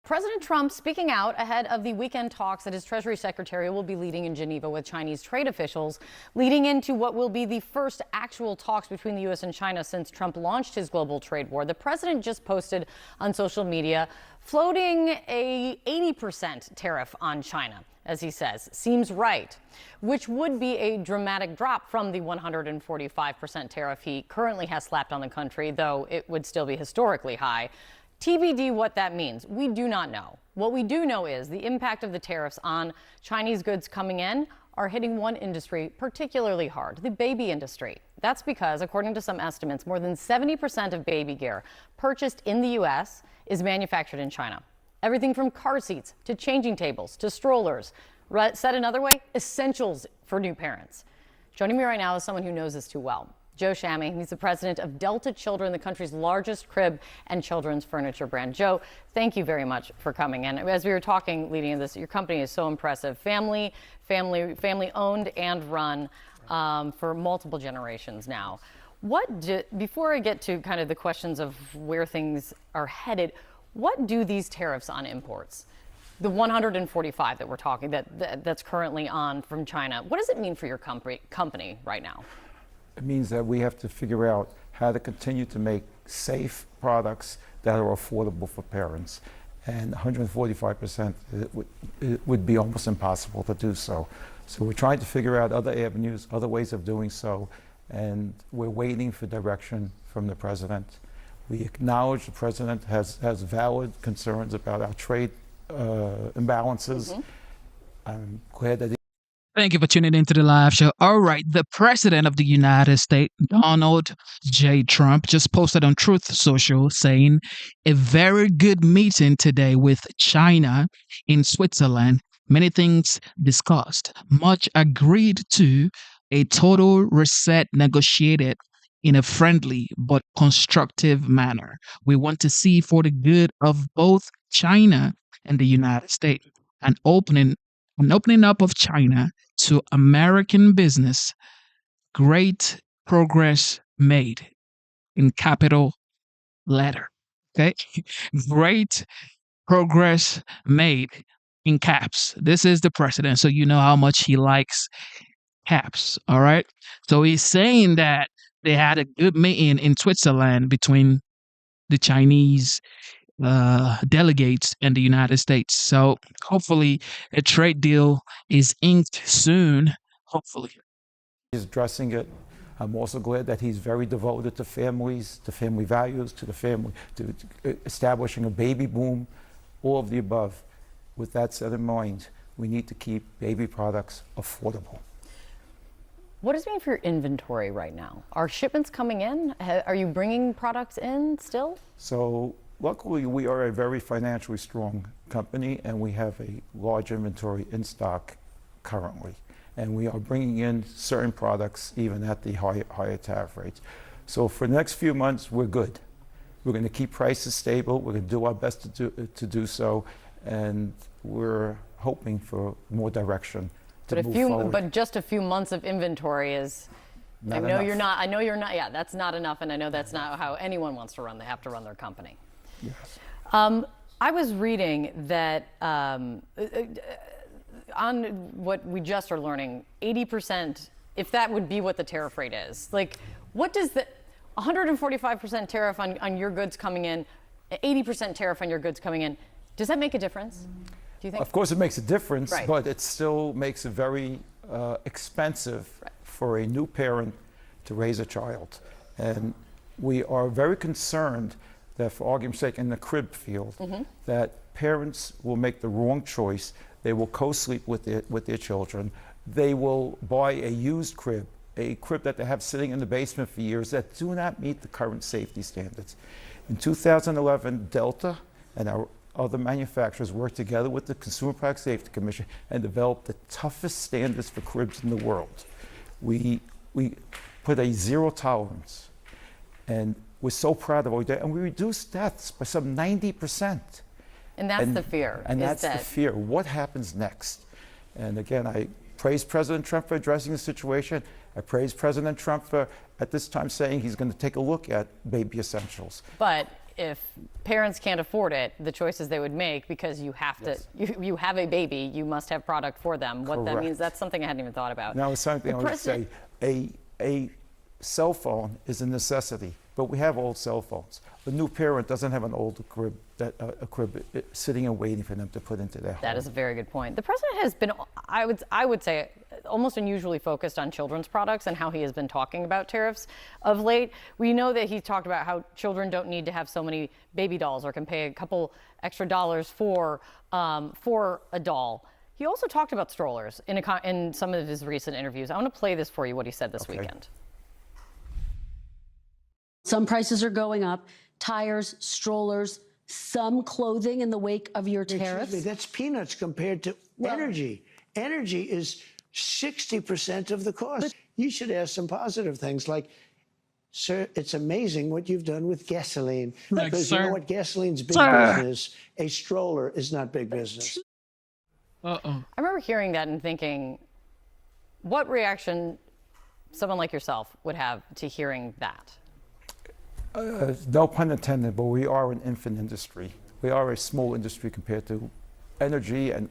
[SPEAKER 23] President Trump speaking out ahead of the weekend talks that his Treasury Secretary will be leading in Geneva with Chinese trade officials, leading into what will be the first actual talks between the U.S. and China since Trump launched his global trade war. The president just posted on social media floating a 80% tariff on China, as he says, seems right, which would be a dramatic drop from the 145% tariff he currently has slapped on the country, though it would still be historically high. TBD what that means. We do not know. What we do know is the impact of the tariffs on Chinese goods coming in are hitting one industry particularly hard, the baby industry. That's because, according to some estimates, more than 70% of baby gear purchased in the U.S. is manufactured in China. Everything from car seats to changing tables to strollers. Said another way, essentials for new parents. Joining me right now is someone who knows this too well. Joe Shammy. He's the president of Delta Children, the country's largest crib and children's furniture brand. Joe, thank you very much for coming in. As we were talking leading into this, your company is so impressive. Family owned and run for multiple generations now. Before I get to kind of the questions of where things are headed, what do these tariffs on imports, the 145 that we're talking, that's currently on from China, what does it mean for your company right now?
[SPEAKER 8] It means that we have to figure out how to continue to make safe products that are affordable for parents. And 145% it would be almost impossible to do so. So we're trying to figure out other avenues, other ways of doing so, and we're waiting for direction from the president. We acknowledge the president has valid concerns about our trade imbalances.
[SPEAKER 23] Mm-hmm.
[SPEAKER 8] I'm glad that
[SPEAKER 1] Thank you for tuning into the live show. All right, the president of the United States, Donald J. Trump, just posted on Truth Social saying a very good meeting today with China in Switzerland. Many things discussed, much agreed to, a total reset negotiated in a friendly but constructive manner. We want to see for the good of both China and the United States an opening up of China to American business. Great progress made in capital letter. Okay. Great progress made in caps. This is the president, so you know how much he likes caps. All right. So he's saying that they had a good meeting in Switzerland between the Chinese delegates and the United States. So hopefully a trade deal is inked soon. Hopefully.
[SPEAKER 8] he's addressing it. I'm also glad that he's very devoted to families, to family values, to establishing a baby boom, all of the above. With that said in mind, we need to keep baby products affordable.
[SPEAKER 23] What does it mean for your inventory right now? Are shipments coming in? Are you bringing products in still?
[SPEAKER 8] So luckily, we are a very financially strong company, and we have a large inventory in stock currently. And we are bringing in certain products even at the higher tariff rates. So for the next few months, we're good. We're going to keep prices stable. We're going to do our best to do so, and we're hoping for more direction.
[SPEAKER 23] But just a few months of inventory is.
[SPEAKER 8] Not
[SPEAKER 23] I know
[SPEAKER 8] enough.
[SPEAKER 23] you're not. I know you're not. Yeah, that's not enough, and I know that's not how anyone wants to run. They have to run their company.
[SPEAKER 8] Yes.
[SPEAKER 23] I was reading that on what we just are learning, 80%, if that would be what the tariff rate is, like, what does the 145% tariff on your goods coming in, 80% tariff on your goods coming in, does that make a difference? Do you think?
[SPEAKER 8] Of course, it makes a difference,
[SPEAKER 23] Right.
[SPEAKER 8] but it still makes it very expensive for a new parent to raise a child. And we are very concerned that, for argument's sake, in the crib field, that parents will make the wrong choice. They will co-sleep with their children. They will buy a used crib, a crib that they have sitting in the basement for years that do not meet the current safety standards. In 2011, Delta and our other manufacturers worked together with the Consumer Product Safety Commission and developed the toughest standards for cribs in the world. We put a zero tolerance, and we're so proud of what we did, and we reduced deaths by some 90%.
[SPEAKER 23] And that's the fear.
[SPEAKER 8] And
[SPEAKER 23] is
[SPEAKER 8] that's
[SPEAKER 23] that
[SPEAKER 8] the fear. What happens next? And again, I praise President Trump for addressing the situation. I praise President Trump for, at this time, saying he's going to take a look at baby essentials.
[SPEAKER 23] But if parents can't afford it, the choices they would make, because you have to, you have a baby, you must have product for them. What that means, that's something I hadn't even thought about.
[SPEAKER 8] Now, something I would say, a cell phone is a necessity, but we have old cell phones. A new parent doesn't have an old crib, a crib sitting and waiting for them to put into their home.
[SPEAKER 23] That is a very good point. The president has been, I would say, almost unusually focused on children's products and how he has been talking about tariffs of late. We know that he talked about how children don't need to have so many baby dolls or can pay a couple extra dollars for a doll. He also talked about strollers in some of his recent interviews. I want to play this for you, what he said this weekend.
[SPEAKER 10] Some prices are going up. Tires, strollers, some clothing in the wake of your tariffs.
[SPEAKER 11] Excuse me, that's peanuts compared to energy. Energy is 60% of the cost. You should ask some positive things like Sir, it's amazing what you've done with gasoline.
[SPEAKER 1] Like,
[SPEAKER 11] Because you know
[SPEAKER 1] sir.
[SPEAKER 11] what? Gasoline's big
[SPEAKER 1] Sir.
[SPEAKER 11] business. A stroller is not big business.
[SPEAKER 1] Uh-oh.
[SPEAKER 23] I remember hearing that and thinking, what reaction someone like yourself would have to hearing that?
[SPEAKER 8] No pun intended, but we are an infant industry. We are a small industry compared to energy and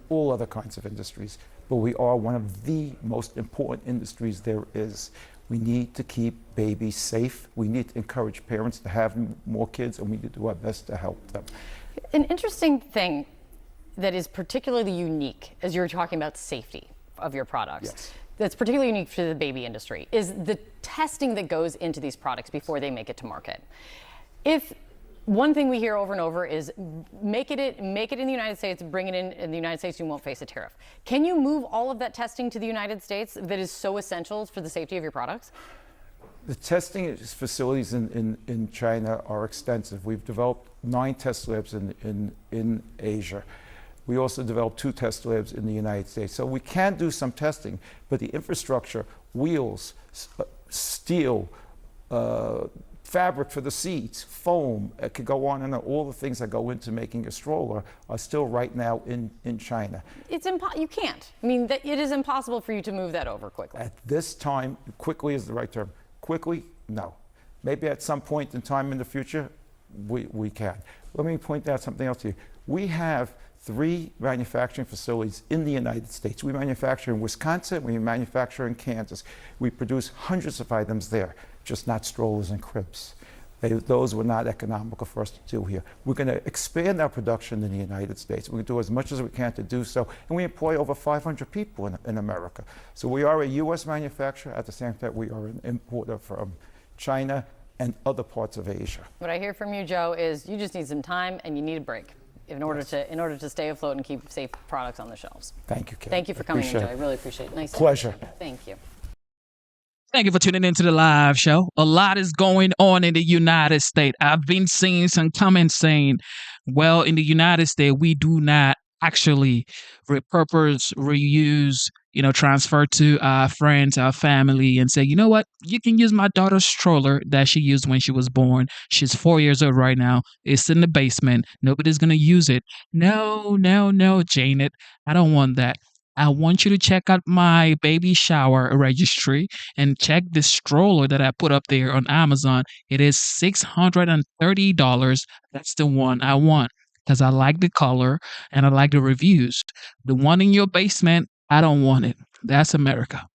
[SPEAKER 8] all other kinds of industries. But we are one of the most important industries there is. We need to keep babies safe. We need to encourage parents to have more kids, and we need to do our best to help them.
[SPEAKER 23] An interesting thing that is particularly unique, as you're talking about safety of your products,
[SPEAKER 8] Yes.
[SPEAKER 23] that's particularly unique to the baby industry, is the testing that goes into these products before they make it to market. If one thing we hear over and over is make it in the United States, bring it in the United States, you won't face a tariff. Can you move all of that testing to the United States that is so essential for the safety of your products?
[SPEAKER 8] The testing facilities in China are extensive. We've developed 9 test labs in Asia. We also developed 2 test labs in the United States. So we can do some testing, but the infrastructure, wheels, steel, fabric for the seats, foam, it could go on and on. All the things that go into making a stroller are still right now in China.
[SPEAKER 23] You can't. I mean, it is impossible for you to move that over quickly.
[SPEAKER 8] At this time, quickly is the right term. Quickly, no. Maybe at some point in time in the future, we can. Let me point out something else to you. We have 3 manufacturing facilities in the United States. We manufacture in Wisconsin, we manufacture in Kansas. We produce hundreds of items there, just not strollers and cribs. Those were not economical for us to do here. We're going to expand our production in the United States. We're going to do as much as we can to do so, and we employ over 500 people in America. So we are a U.S. manufacturer. At the same time, we are an importer from China and other parts of Asia.
[SPEAKER 23] What I hear from you, Joe, is you just need some time and you need a break in order to stay afloat and keep safe products on the shelves.
[SPEAKER 8] Thank you, Kate.
[SPEAKER 23] Thank you for coming in, Joe.
[SPEAKER 8] Appreciate
[SPEAKER 23] I really appreciate it. Nice
[SPEAKER 8] Pleasure.
[SPEAKER 23] Thank you.
[SPEAKER 1] Thank you for tuning into the live show. A lot is going on in the United States. I've been seeing some comments saying, well, in the United States, we do not actually repurpose, reuse, transfer to our friends, our family, and say, you know what? You can use my daughter's stroller that she used when she was born. She's 4 years old right now. It's in the basement. Nobody's going to use it. No, Janet. I don't want that. I want you to check out my baby shower registry and check this stroller that I put up there on Amazon. It is $630. That's the one I want because I like the color and I like the reviews. The one in your basement, I don't want it. That's America.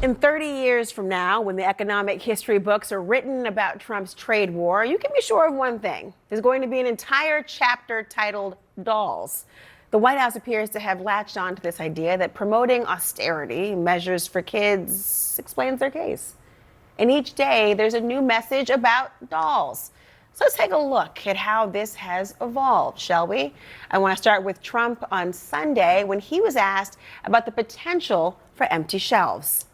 [SPEAKER 9] In 30 years from now, when the economic history books are written about Trump's trade war, you can be sure of one thing. There's going to be an entire chapter titled Dolls. The White House appears to have latched on to this idea that promoting austerity measures for kids explains their case. And each day, there's a new message about dolls. So let's take a look at how this has evolved, shall we? I want to start with Trump on Sunday when he was asked about the potential for empty shelves.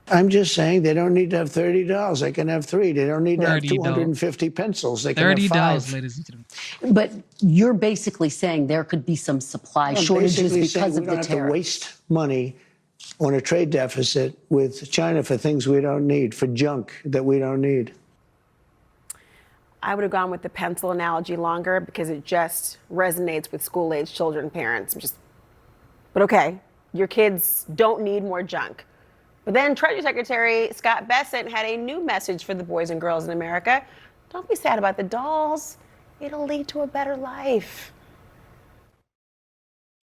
[SPEAKER 11] I'm just saying they don't need to have 30 dolls. They can have 3. They don't need to have 250 pencils. They can have 5.
[SPEAKER 1] Ladies and gentlemen.
[SPEAKER 10] But you're basically saying there could be some supply shortages because of the
[SPEAKER 11] we don't have to
[SPEAKER 10] tariff.
[SPEAKER 11] waste money on a trade deficit with China for things we don't need, for junk that we don't need.
[SPEAKER 9] I would have gone with the pencil analogy longer because it just resonates with school-age children and parents. But okay, your kids don't need more junk. But then Treasury Secretary Scott Bessent had a new message for the boys and girls in America. Don't be sad about the dolls. It'll lead to a better life.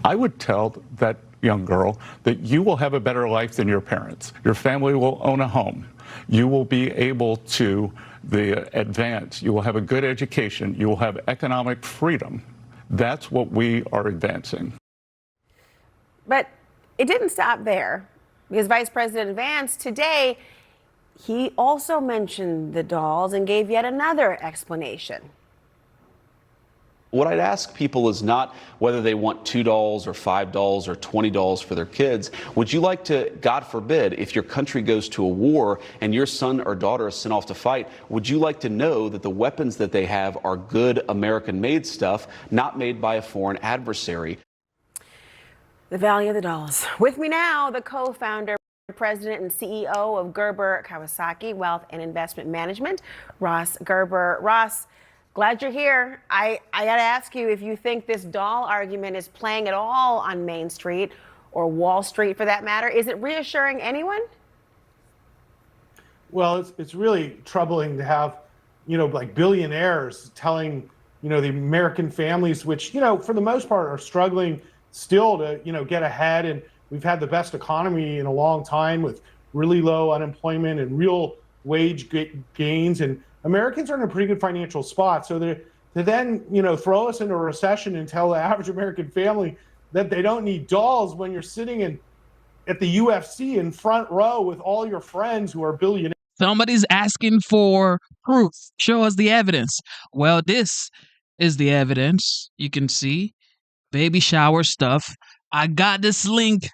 [SPEAKER 12] I would tell that young girl that you will have a better life than your parents. Your family will own a home. You will be able to advance. You will have a good education. You will have economic freedom. That's what we are advancing.
[SPEAKER 9] But it didn't stop there. Because Vice President Vance today, he also mentioned the dolls and gave yet another explanation.
[SPEAKER 13] What I'd ask people is not whether they want $2 or $5 or $20 for their kids. Would you like to, God forbid, if your country goes to a war and your son or daughter is sent off to fight, would you like to know that the weapons that they have are good American-made stuff, not made by a foreign adversary?
[SPEAKER 9] The value of the dolls. With me now, the co-founder President and CEO of Gerber Kawasaki Wealth and Investment Management, Ross Gerber. Ross, glad you're here. I got to ask you if you think this doll argument is playing at all on Main Street or Wall Street for that matter. Is it reassuring anyone?
[SPEAKER 14] Well, it's really troubling to have, like billionaires telling, the American families, which, for the most part are struggling still to, get ahead. And we've had the best economy in a long time with really low unemployment and real wage gains. And Americans are in a pretty good financial spot. So to then, throw us into a recession and tell the average American family that they don't need dolls when you're sitting at the UFC in front row with all your friends who are billionaires.
[SPEAKER 1] Somebody's asking for proof. Show us the evidence. Well, this is the evidence. You can see baby shower stuff. I got this link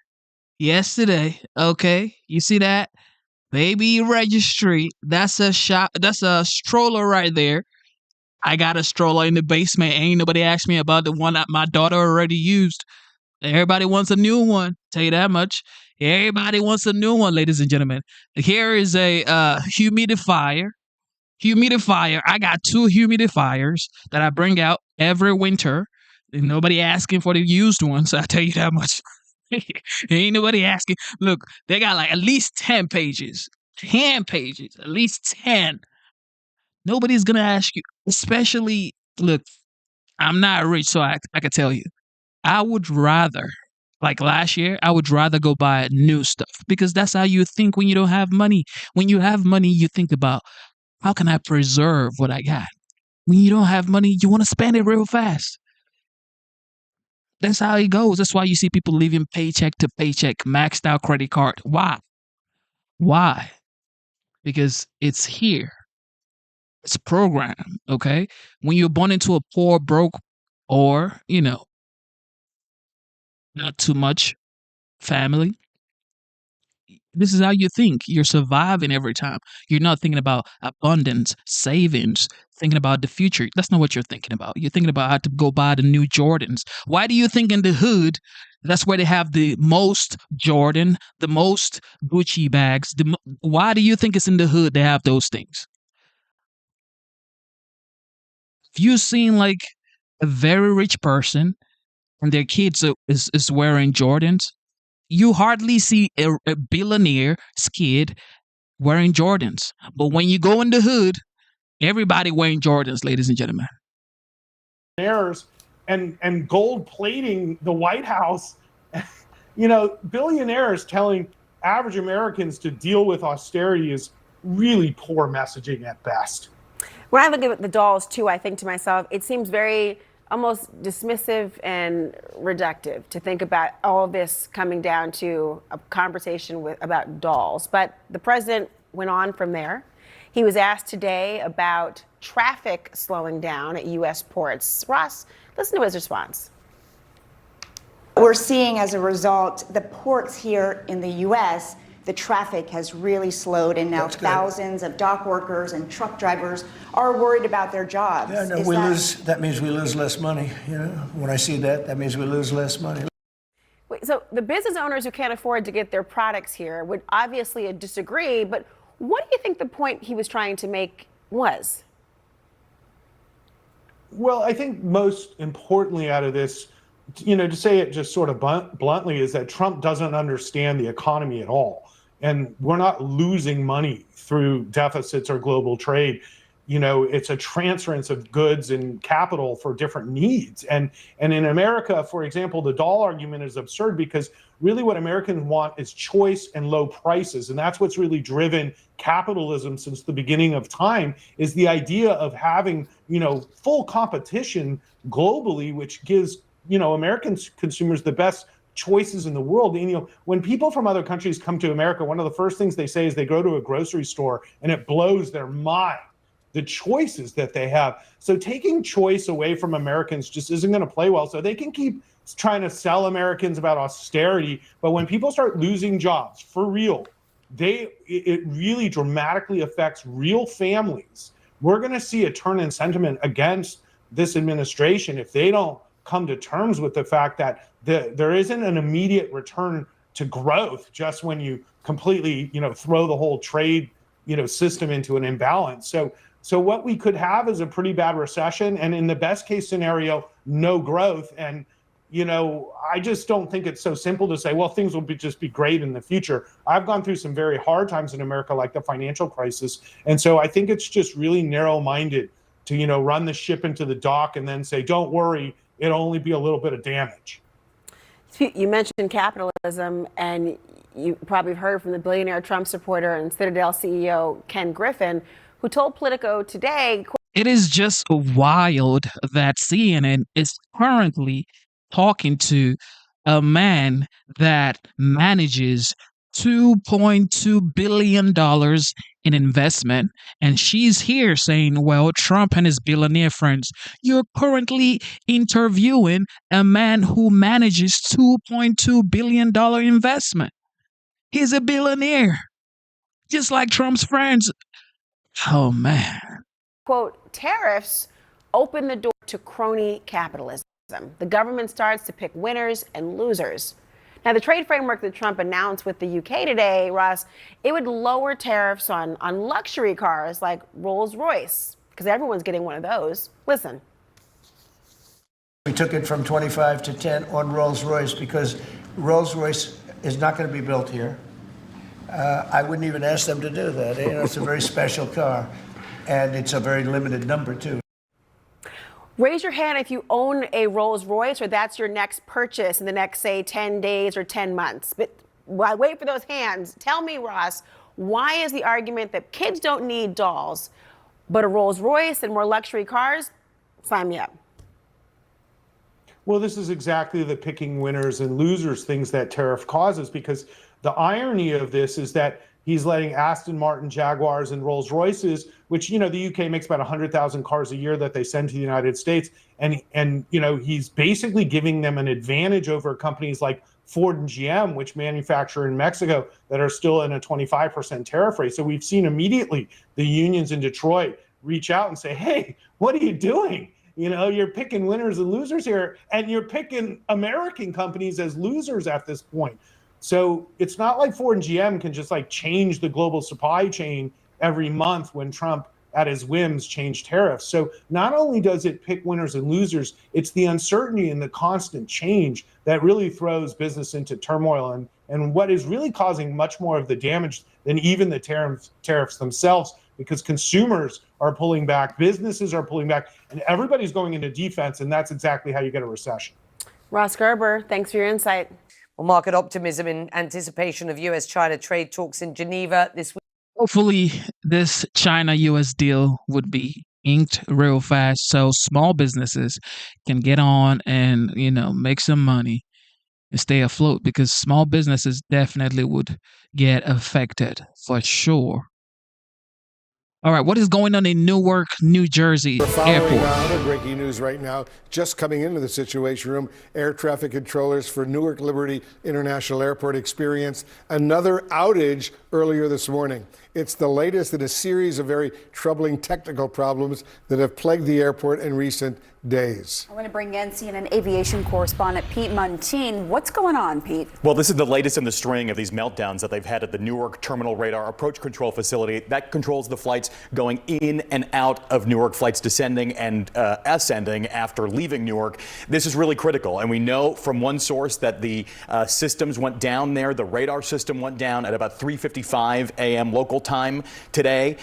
[SPEAKER 1] yesterday. Okay, you see that? Baby registry. That's a stroller right there. I got a stroller in the basement. Ain't nobody asked me about the one that my daughter already used. Everybody wants a new one. Tell you that much. Everybody wants a new one, ladies and gentlemen. Here is a humidifier. I got 2 humidifiers that I bring out every winter. And nobody asking for the used ones. I tell you that much. Ain't nobody asking. Look, they got like at least 10 pages. 10 pages. At least 10. Nobody's going to ask you. Especially, look, I'm not rich, so I can tell you. I would rather, like last year, I would rather go buy new stuff because that's how you think when you don't have money. When you have money, you think about, how can I preserve what I got? When you don't have money, you want to spend it real fast. That's how it goes. That's why you see people living paycheck to paycheck, maxed out credit card. Why? Why? Because it's here. It's a program, okay? When you're born into a poor, broke, or, not too much family, this is how you think. You're surviving every time. You're not thinking about abundance, savings, thinking about the future. That's not what you're thinking about. You're thinking about how to go buy the new Jordans. Why do you think in the hood, that's where they have the most Jordan, the most Gucci bags? Why do you think it's in the hood they have those things? If you've seen like a very rich person and their kids is wearing Jordans, you hardly see a billionaire's kid wearing Jordans. But when you go in the hood, everybody wearing Jordans, ladies and gentlemen.
[SPEAKER 14] And gold plating the White House, billionaires telling average Americans to deal with austerity is really poor messaging at best.
[SPEAKER 9] When I look at the dolls too, I think to myself, it seems very almost dismissive and reductive to think about all of this coming down to a conversation about dolls. But the president went on from there. He was asked today about traffic slowing down at U.S. ports. Ross, listen to his response.
[SPEAKER 17] We're seeing as a result, the ports here in the U.S., the traffic has really slowed, and now thousands of dock workers and truck drivers are worried about their jobs.
[SPEAKER 11] Yeah, no, that means we lose less money. When I see that means we lose less money.
[SPEAKER 9] Wait, so the business owners who can't afford to get their products here would obviously disagree, but what do you think the point he was trying to make was?
[SPEAKER 14] Well, I think most importantly out of this, to say it just sort of bluntly, is that Trump doesn't understand the economy at all. And we're not losing money through deficits or global trade. It's a transference of goods and capital for different needs. And in America, for example, the doll argument is absurd because really what Americans want is choice and low prices. And that's what's really driven capitalism since the beginning of time, is the idea of having, full competition globally, which gives, American consumers the best choices in the world. And, when people from other countries come to America, one of the first things they say is they go to a grocery store and it blows their mind, the choices that they have. So taking choice away from Americans just isn't going to play well. So they can keep trying to sell Americans about austerity. But when people start losing jobs for real, it really dramatically affects real families. We're going to see a turn in sentiment against this administration if they don't come to terms with the fact that there isn't an immediate return to growth just when you completely, throw the whole trade, system into an imbalance. So what we could have is a pretty bad recession, and in the best case scenario, no growth. And I just don't think it's so simple to say, well, things will just be great in the future. I've gone through some very hard times in America, like the financial crisis. And so I think it's just really narrow-minded to, run the ship into the dock and then say, don't worry, it'll only be a little bit of damage.
[SPEAKER 9] You mentioned capitalism, and you probably heard from the billionaire Trump supporter and Citadel CEO Ken Griffin, who told Politico today.
[SPEAKER 1] It is just wild that CNN is currently talking to a man that manages $2.2 billion in investment. And she's here saying, well, Trump and his billionaire friends, you're currently interviewing a man who manages $2.2 billion investment. He's a billionaire, just like Trump's friends. Oh, man.
[SPEAKER 9] Quote, tariffs open the door to crony capitalism. The government starts to pick winners and losers. Now, the trade framework that Trump announced with the UK today, Ross, it would lower tariffs on luxury cars like Rolls-Royce, because everyone's getting one of those. Listen.
[SPEAKER 11] We took it from 25 to 10 on Rolls-Royce because Rolls-Royce is not going to be built here. I wouldn't even ask them to do that. It's a very special car, and it's a very limited number, too.
[SPEAKER 9] Raise your hand if you own a Rolls-Royce or that's your next purchase in the next, say, 10 days or 10 months. But while I wait for those hands, tell me, Ross, why is the argument that kids don't need dolls, but a Rolls-Royce and more luxury cars? Sign me up.
[SPEAKER 14] Well, this is exactly the picking winners and losers things that tariff causes, because the irony of this is that he's letting Aston Martin, Jaguars, and Rolls Royces, which, the UK makes about 100,000 cars a year that they send to the United States. And he's basically giving them an advantage over companies like Ford and GM, which manufacture in Mexico, that are still in a 25% tariff rate. So we've seen immediately the unions in Detroit reach out and say, hey, what are you doing? You're picking winners and losers here, and you're picking American companies as losers at this point. So it's not like Ford and GM can just change the global supply chain every month when Trump at his whims changed tariffs. So not only does it pick winners and losers, it's the uncertainty and the constant change that really throws business into turmoil, and what is really causing much more of the damage than even the tariffs themselves, because consumers are pulling back, businesses are pulling back, and everybody's going into defense, and that's exactly how you get a recession.
[SPEAKER 9] Ross Gerber, thanks for your insight.
[SPEAKER 3] Well, market optimism in anticipation of US-China trade talks in Geneva this week.
[SPEAKER 1] Hopefully, this China-US deal would be inked real fast so small businesses can get on and, make some money and stay afloat, because small businesses definitely would get affected for sure. All right, what is going on in Newark, New Jersey
[SPEAKER 15] We're following
[SPEAKER 1] airport?
[SPEAKER 15] other breaking news right now. Just coming into the Situation Room, air traffic controllers for Newark Liberty International Airport experienced another outage earlier this morning. It's the latest in a series of very troubling technical problems that have plagued the airport in recent days.
[SPEAKER 19] I want to bring in CNN aviation correspondent Pete Muntean. What's going on, Pete?
[SPEAKER 24] Well, this is the latest in the string of these meltdowns that they've had at the Newark Terminal Radar Approach Control Facility. That controls the flights going in and out of Newark, flights descending and ascending after leaving Newark. This is really critical. And we know from one source that the systems went down there. The radar system went down at about 3:55 a.m. local time today.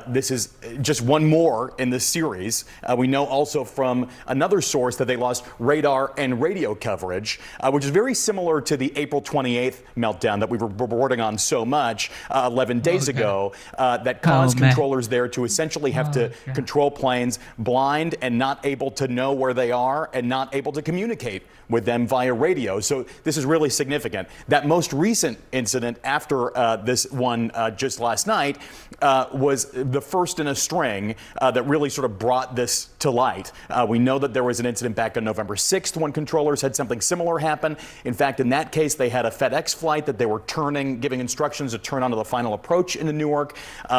[SPEAKER 24] This is just one more in this series. We know also from another source that they lost radar and radio coverage, which is very similar to the April 28th meltdown that we were reporting on so much 11 days ago, that caused controllers there to essentially have to control planes blind and not able to know where they are and not able to communicate with them via radio. So this is really significant. That most recent incident after this one just last night was the first in a string that really sort of brought this to light. We know that there was an incident back on November 6th when controllers had something similar happen. In fact, in that case, they had a FedEx flight that they were giving instructions to turn onto the final approach into Newark.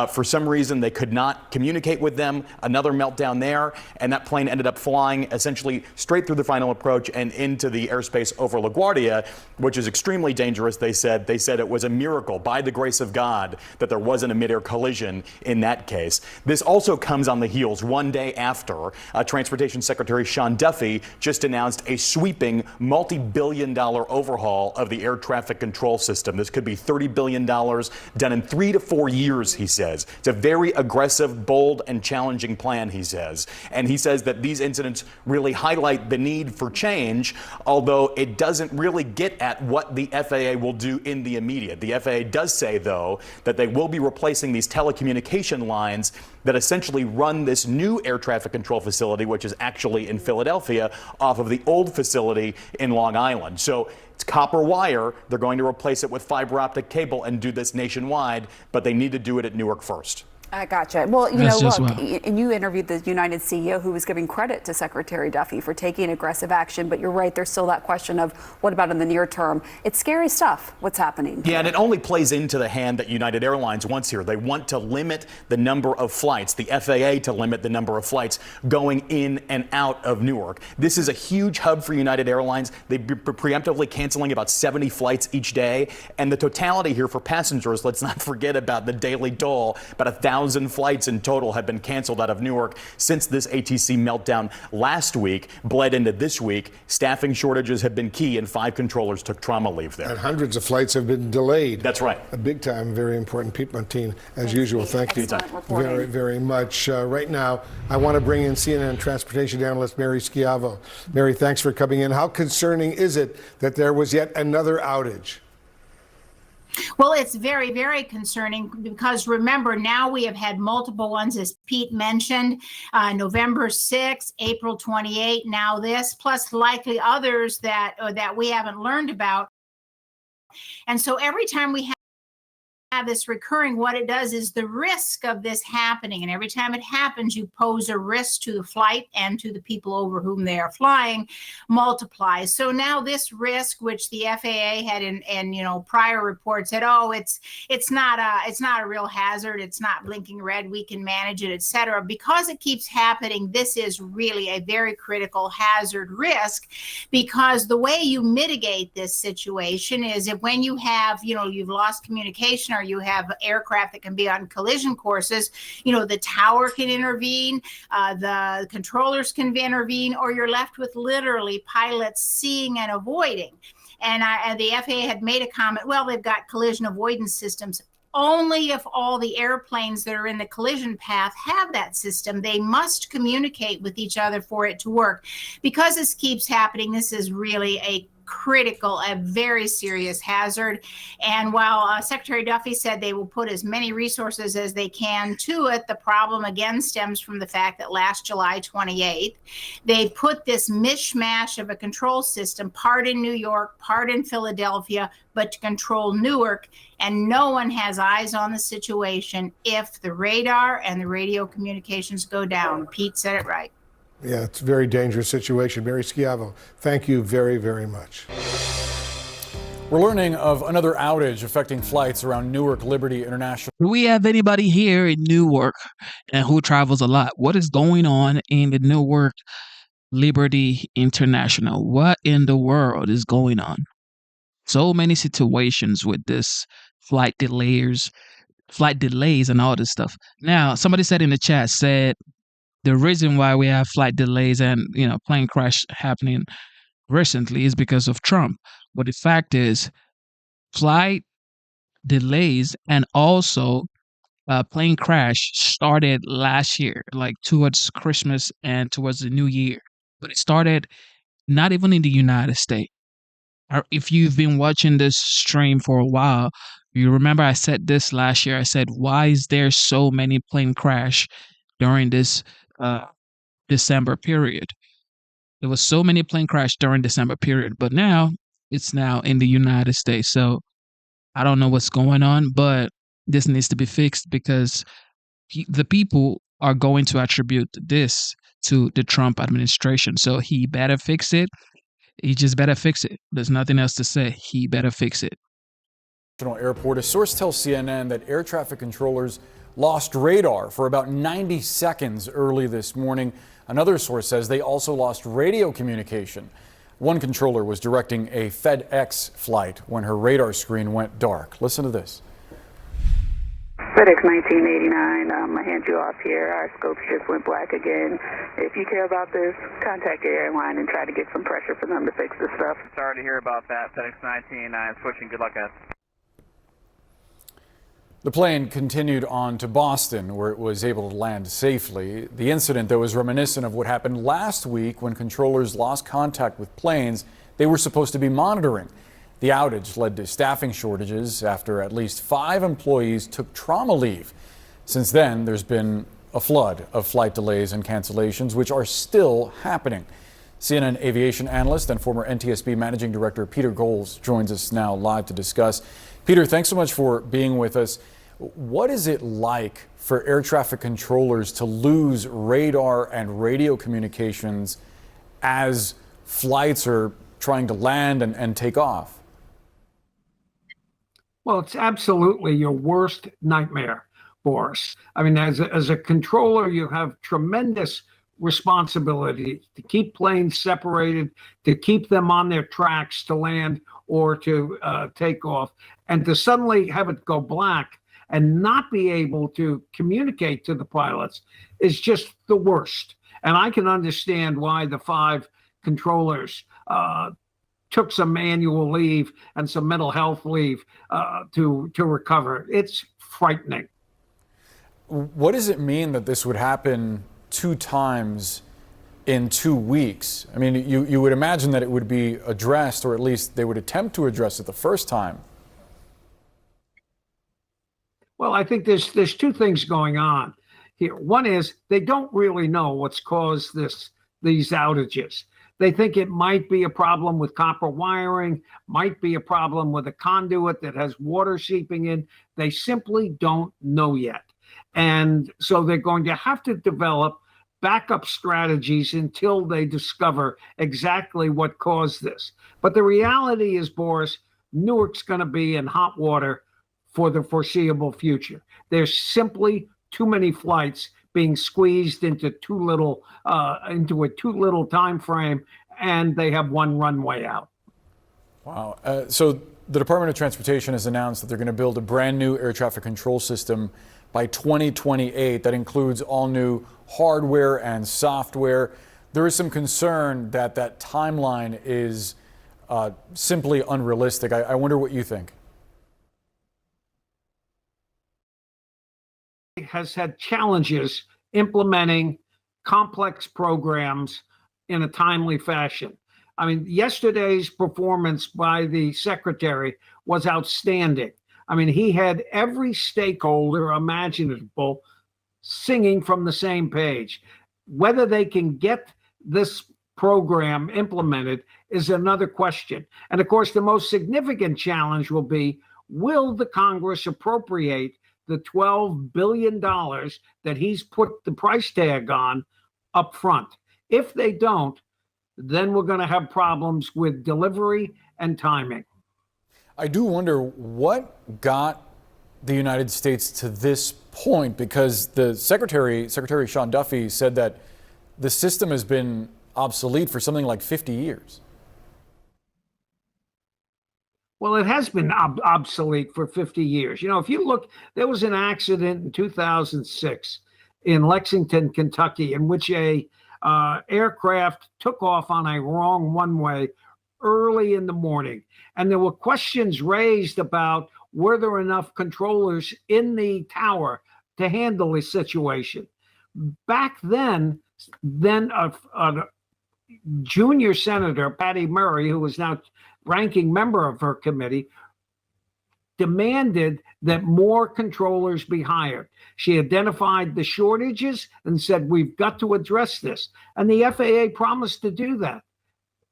[SPEAKER 24] For some reason, reason they could not communicate with them. Another meltdown there, and that plane ended up flying essentially straight through the final approach and into the airspace over LaGuardia, which is extremely dangerous, they said. They said it was a miracle, by the grace of God, that there wasn't a mid-air collision in that case. This also comes on the heels one day after Transportation Secretary Sean Duffy just announced a sweeping multi-billion-dollar overhaul of the air traffic control system. This could be $30 billion done in 3 to 4 years, he says. It's a very aggressive, bold, and challenging plan, he says. And he says that these incidents really highlight the need for change, although it doesn't really get at what the FAA will do in the immediate. The FAA does say, though, that they will be replacing these telecommunication lines that essentially run this new air traffic control facility, which is actually in Philadelphia, off of the old facility in Long Island. So it's copper wire. They're going to replace it with fiber optic cable and do this nationwide, but they need to do it at Newark first.
[SPEAKER 19] I gotcha. Well, you
[SPEAKER 1] That's
[SPEAKER 19] know,
[SPEAKER 1] just
[SPEAKER 19] look,
[SPEAKER 1] wow.
[SPEAKER 19] and you interviewed the United CEO who was giving credit to Secretary Duffy for taking aggressive action, but you're right, there's still that question of what about in the near term? It's scary stuff, what's happening.
[SPEAKER 24] Yeah, and it only plays into the hand that United Airlines wants here. They want to limit the number of flights, the FAA to limit the number of flights going in and out of Newark. This is a huge hub for United Airlines. They've been preemptively canceling about 70 flights each day. And the totality here for passengers, let's not forget about the daily toll, about 1,000 flights in total have been canceled out of Newark since this ATC meltdown last week bled into this week. Staffing shortages have been key, and 5 controllers took trauma leave there.
[SPEAKER 15] And hundreds of flights have been delayed.
[SPEAKER 24] That's right.
[SPEAKER 15] A big time, very important. Pete Montine, as usual, thank you very, very much. Right now, I want to bring in CNN transportation analyst Mary Schiavo. Mary, thanks for coming in. How concerning is it that there was yet another outage?
[SPEAKER 2] Well, it's very, very concerning because remember, now we have had multiple ones, as Pete mentioned, November 6th, April 28th, now this, plus likely others that we haven't learned about. And so every time we have this recurring, what it does is the risk of this happening. And every time it happens, you pose a risk to the flight and to the people over whom they are flying multiplies. So now this risk, which the FAA had in prior reports said, oh, it's not a real hazard. It's not blinking red. We can manage it, et cetera. Because it keeps happening, this is really a very critical hazard risk, because the way you mitigate this situation is if when you have, you've lost communication or you have aircraft that can be on collision courses, the tower can intervene, the controllers can intervene, or you're left with literally pilots seeing and avoiding. And the FAA had made a comment, well, they've got collision avoidance systems. Only if all the airplanes that are in the collision path have that system. They must communicate with each other for it to work. Because this keeps happening, this is really a very serious hazard. And while Secretary Duffy said they will put as many resources as they can to it, the problem again stems from the fact that last July 28th, they put this mishmash of a control system, part in New York, part in Philadelphia, but to control Newark. And no one has eyes on the situation if the radar and the radio communications go down. Pete said it right.
[SPEAKER 15] Yeah, it's a very dangerous situation. Mary Schiavo, thank you very, very much.
[SPEAKER 5] We're learning of another outage affecting flights around Newark Liberty International.
[SPEAKER 1] Do we have anybody here in Newark and who travels a lot? What is going on in the Newark Liberty International? What in the world is going on? So many situations with this flight delays and all this stuff. Now, somebody said in the chat, the reason why we have flight delays and plane crash happening recently is because of Trump. But the fact is, flight delays and also plane crash started last year, like towards Christmas and towards the new year. But it started not even in the United States. If you've been watching this stream for a while, you remember I said this last year. I said, why is there so many plane crash during this December period? There was so many plane crash during December period, but now it's now in the United States. So I don't know what's going on, but this needs to be fixed because the people are going to attribute this to the Trump administration. So he better fix it. He just better fix it. There's nothing else to say. He better fix it.
[SPEAKER 5] Airport. A source tells CNN that air traffic controllers lost radar for about 90 seconds early this morning. Another source says they also lost radio communication. One controller was directing a FedEx flight when her radar screen went dark. Listen to this.
[SPEAKER 16] FedEx 1989, I hand you off here. Our scopes just went black again. If you care about this, contact your airline and try to get some pressure for them to fix this stuff.
[SPEAKER 18] Sorry to hear about that. FedEx 1989 switching. Good luck, guys.
[SPEAKER 5] The plane continued on to Boston, where it was able to land safely. The incident, though, is reminiscent of what happened last week when controllers lost contact with planes they were supposed to be monitoring. The outage led to staffing shortages after at least 5 employees took trauma leave. Since then, there's been a flood of flight delays and cancellations, which are still happening. CNN aviation analyst and former NTSB managing director Peter Goals joins us now live to discuss. Peter, thanks so much for being with us. What is it like for air traffic controllers to lose radar and radio communications as flights are trying to land and take off?
[SPEAKER 20] Well, it's absolutely your worst nightmare, Boris. I mean, as a controller, you have tremendous responsibility to keep planes separated, to keep them on their tracks to land or to take off, and to suddenly have it go black and not be able to communicate to the pilots is just the worst. And I can understand why the 5 controllers took some annual leave and some mental health leave to recover. It's frightening.
[SPEAKER 5] What does it mean that this would happen 2 times in 2 weeks? I mean, you would imagine that it would be addressed, or at least they would attempt to address it the first time.
[SPEAKER 20] Well, I think there's 2 things going on here. One is they don't really know what's caused these outages. They think it might be a problem with copper wiring, might be a problem with a conduit that has water seeping in. They simply don't know yet. And so they're going to have to develop backup strategies until they discover exactly what caused this. But the reality is, Boris, Newark's going to be in hot water for the foreseeable future. There's simply too many flights being squeezed into a too little time frame, and they have 1 runway out.
[SPEAKER 5] Wow. So the Department of Transportation has announced that they're going to build a brand new air traffic control system by 2028 that includes all new hardware and software. There is some concern that that timeline is simply unrealistic. I wonder what you think.
[SPEAKER 20] Has had challenges implementing complex programs in a timely fashion. I mean, yesterday's performance by the secretary was outstanding. I mean, he had every stakeholder imaginable singing from the same page. Whether they can get this program implemented is another question. And of course, the most significant challenge will be, will the Congress appropriate the $12 billion that he's put the price tag on up front? If they don't, then we're going to have problems with delivery and timing.
[SPEAKER 5] I do wonder what got the United States to this point, because the Secretary Sean Duffy said that the system has been obsolete for something like 50 years.
[SPEAKER 20] Well, it has been obsolete for 50 years. You know, if you look, there was an accident in 2006 in Lexington, Kentucky, in which a aircraft took off on a wrong runway early in the morning. And there were questions raised about were there enough controllers in the tower to handle the situation. Back then junior Senator Patty Murray, who was now ranking member of her committee, demanded that more controllers be hired. She identified the shortages and said, we've got to address this. And the FAA promised to do that.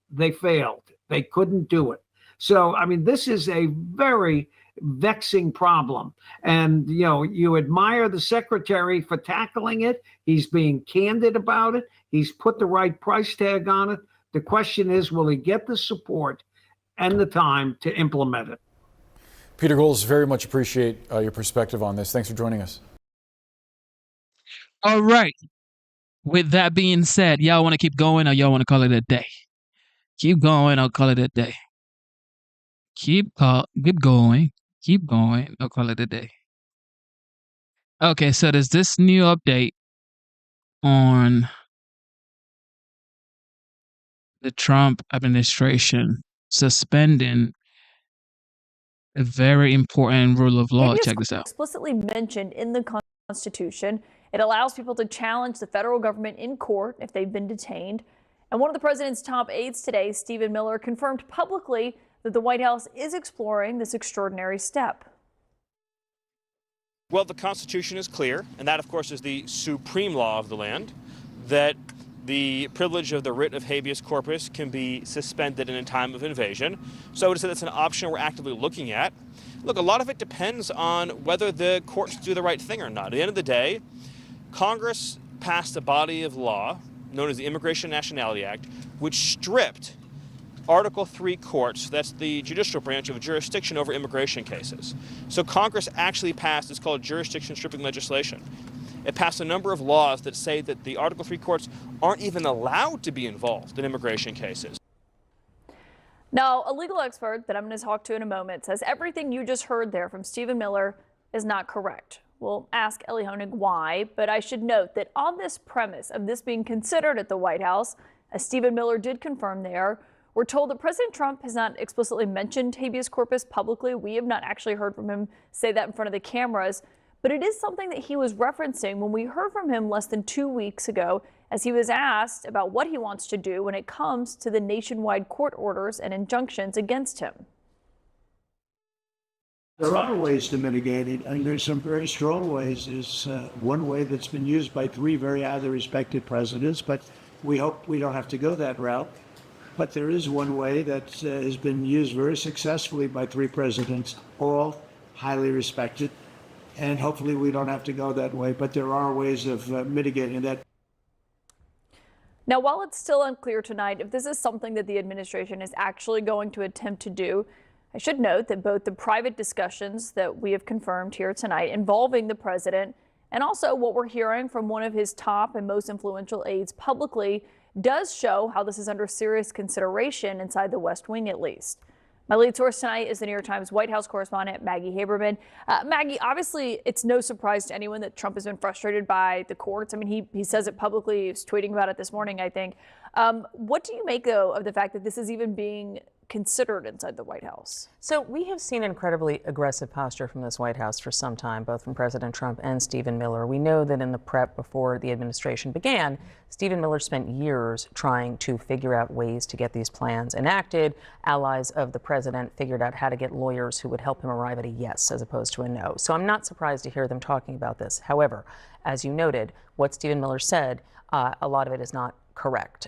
[SPEAKER 20] They failed. They couldn't do it. So, I mean, this is a very vexing problem. And, you know, you admire the secretary for tackling it. He's being candid about it. He's put the right price tag on it. The question is, will he get the support and the time to implement it?
[SPEAKER 5] Peter Goals, very much appreciate your perspective on this. Thanks for joining us.
[SPEAKER 1] All right. With that being said, y'all want to keep going or y'all want to call it a day? Keep going or call it a day. Keep going. Keep going or call it a day. Okay, so there's this new update on the Trump administration suspending a very important rule of law.
[SPEAKER 4] Habeas
[SPEAKER 1] Check this out.
[SPEAKER 4] explicitly mentioned in the Constitution. It allows people to challenge the federal government in court if they've been detained. And one of the president's top aides today, Stephen Miller, confirmed publicly that the White House is exploring this extraordinary step.
[SPEAKER 6] Well, the Constitution is clear, and that, of course, is the supreme law of the land, that the privilege of the writ of habeas corpus can be suspended in a time of invasion. So to say that's an option we're actively looking at. Look, a lot of it depends on whether the courts do the right thing or not. At the end of the day, Congress passed a body of law known as the Immigration and Nationality Act, which stripped Article 3 courts, that's the judicial branch, of jurisdiction over immigration cases. So Congress actually passed, it's called jurisdiction stripping legislation. It passed a number of laws that say that the Article 3 courts aren't even allowed to be involved in immigration cases.
[SPEAKER 4] Now, a legal expert that I'm going to talk to in a moment says everything you just heard there from Stephen Miller is not correct. We'll ask Ellie Honig why, but I should note that on this premise of this being considered at the White House, as Stephen Miller did confirm there, we're told that President Trump has not explicitly mentioned habeas corpus publicly. We have not actually heard from him say that in front of the cameras, but it is something that he was referencing when we heard from him less than 2 weeks ago as he was asked about what he wants to do when it comes to the nationwide court orders and injunctions against him.
[SPEAKER 11] There are ways to mitigate it, and there's some very strong ways. There's one way that's been used by 3 very highly respected presidents, but we hope we don't have to go that route. But there is one way that has been used very successfully by 3 presidents, all highly respected, and hopefully we don't have to go that way. But there are ways of mitigating that.
[SPEAKER 4] Now, while it's still unclear tonight if this is something that the administration is actually going to attempt to do, I should note that both the private discussions that we have confirmed here tonight involving the president and also what we're hearing from one of his top and most influential aides publicly does show how this is under serious consideration inside the West Wing, at least. My lead source tonight is the New York Times White House correspondent Maggie Haberman. Maggie, obviously, it's no surprise to anyone that Trump has been frustrated by the courts. I mean, he says it publicly. He's tweeting about it this morning, I think. What do you make, though, of the fact that this is even being considered inside the White House?
[SPEAKER 21] So we have seen incredibly aggressive posture from this White House for some time, both from President Trump and Stephen Miller. We know that in the prep before the administration began, Stephen Miller spent years trying to figure out ways to get these plans enacted. Allies of the president figured out how to get lawyers who would help him arrive at a yes as opposed to a no. So I'm not surprised to hear them talking about this. However, as you noted, what Stephen Miller said, a lot of it is not correct.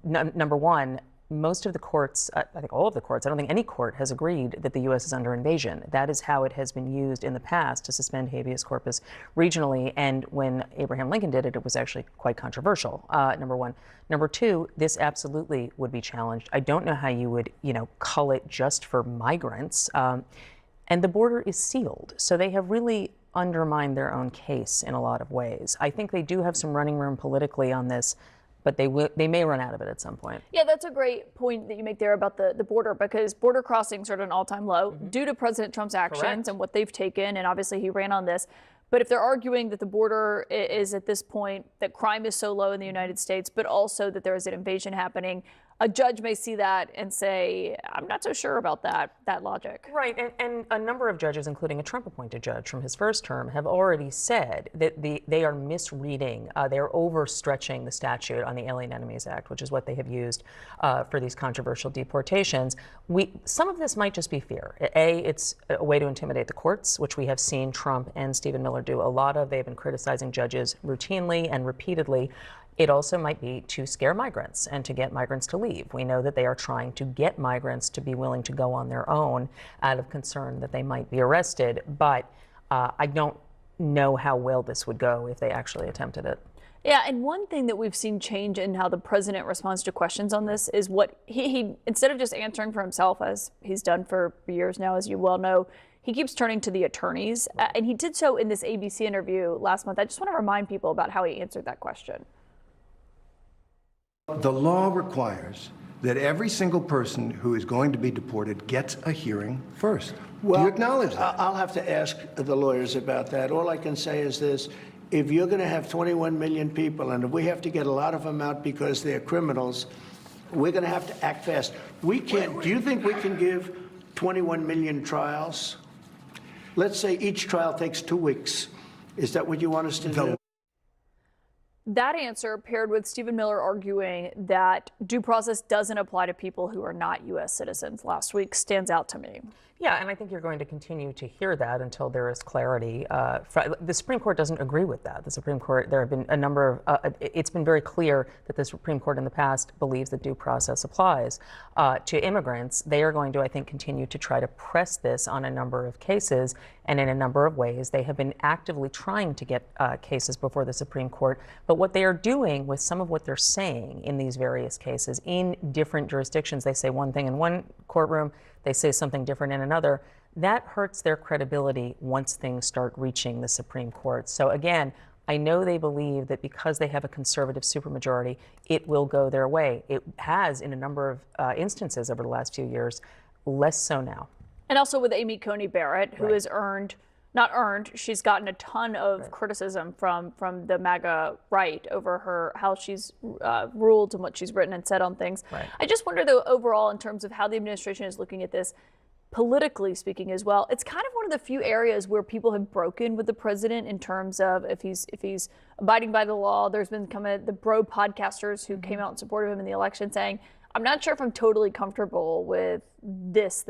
[SPEAKER 21] Number one, most of the courts, I think all of the courts, I don't think any court has agreed that the U.S. is under invasion. That is how it has been used in the past to suspend habeas corpus regionally. And when Abraham Lincoln did it, it was actually quite controversial, number one. Number two, this absolutely would be challenged. I don't know how you would, cull it just for migrants. And the border is sealed. So they have really undermined their own case in a lot of ways. I think they do have some running room politically on this, but they may run out of it at some point.
[SPEAKER 4] Yeah, that's a great point that you make there about the border, because border crossings are at an all-time low due to President Trump's actions and what they've taken, and obviously he ran on this. But if they're arguing that the border is at this point, that crime is so low in the United States, but also that there is an invasion happening, a judge may see that and say, I'm not so sure about that logic.
[SPEAKER 21] Right, and a number of judges, including a Trump-appointed judge from his first term, have already said that they are misreading, they are overstretching the statute on the Alien Enemies Act, which is what they have used for these controversial deportations. Some of this might just be fear. It's a way to intimidate the courts, which we have seen Trump and Stephen Miller do a lot of. They've been criticizing judges routinely and repeatedly. It also might be to scare migrants and to get migrants to leave. We know that they are trying to get migrants to be willing to go on their own out of concern that they might be arrested. But I don't know how well this would go if they actually attempted it.
[SPEAKER 4] Yeah, and one thing that we've seen change in how the president responds to questions on this is what he instead of just answering for himself, as he's done for years now, as you well know, he keeps turning to the attorneys, and he did so in this ABC interview last month. I just want to remind people about how he answered that question.
[SPEAKER 7] The law requires that every single person who is going to be deported gets a hearing first.
[SPEAKER 11] Well,
[SPEAKER 7] do you acknowledge that?
[SPEAKER 11] I'll have to ask the lawyers about that. All I can say is this. If you're going to have 21 million people, and if we have to get a lot of them out because they're criminals, we're going to have to act fast. We can't. Do you think we can give 21 million trials? Let's say each trial takes 2 weeks. Is that what you want us to do?
[SPEAKER 4] That answer, paired with Stephen Miller arguing that due process doesn't apply to people who are not U.S. citizens last week, stands out to me.
[SPEAKER 21] Yeah, and I think you're going to continue to hear that until there is clarity. The Supreme Court doesn't agree with that. The Supreme Court, there have been a number of, it's been very clear that the Supreme Court in the past believes that due process applies to immigrants. They are going to, I think, continue to try to press this on a number of cases and in a number of ways. They have been actively trying to get cases before the Supreme Court, but what they are doing with some of what they're saying in these various cases in different jurisdictions, they say one thing in one courtroom, they say something different in another, that hurts their credibility once things start reaching the Supreme Court. So again, I know they believe that because they have a conservative supermajority, it will go their way. It has in a number of instances over the last few years, less so now. And
[SPEAKER 4] also with Amy Coney Barrett, who has she's gotten a ton of criticism from the MAGA right over how she's ruled and what she's written and said on things.
[SPEAKER 21] Right.
[SPEAKER 4] I just wonder, though, overall, in terms of how the administration is looking at this, politically speaking as well, it's kind of one of the few areas where people have broken with the president in terms of if he's abiding by the law. There's been the bro podcasters who came out in support of him in the election saying, I'm not sure if I'm totally comfortable with this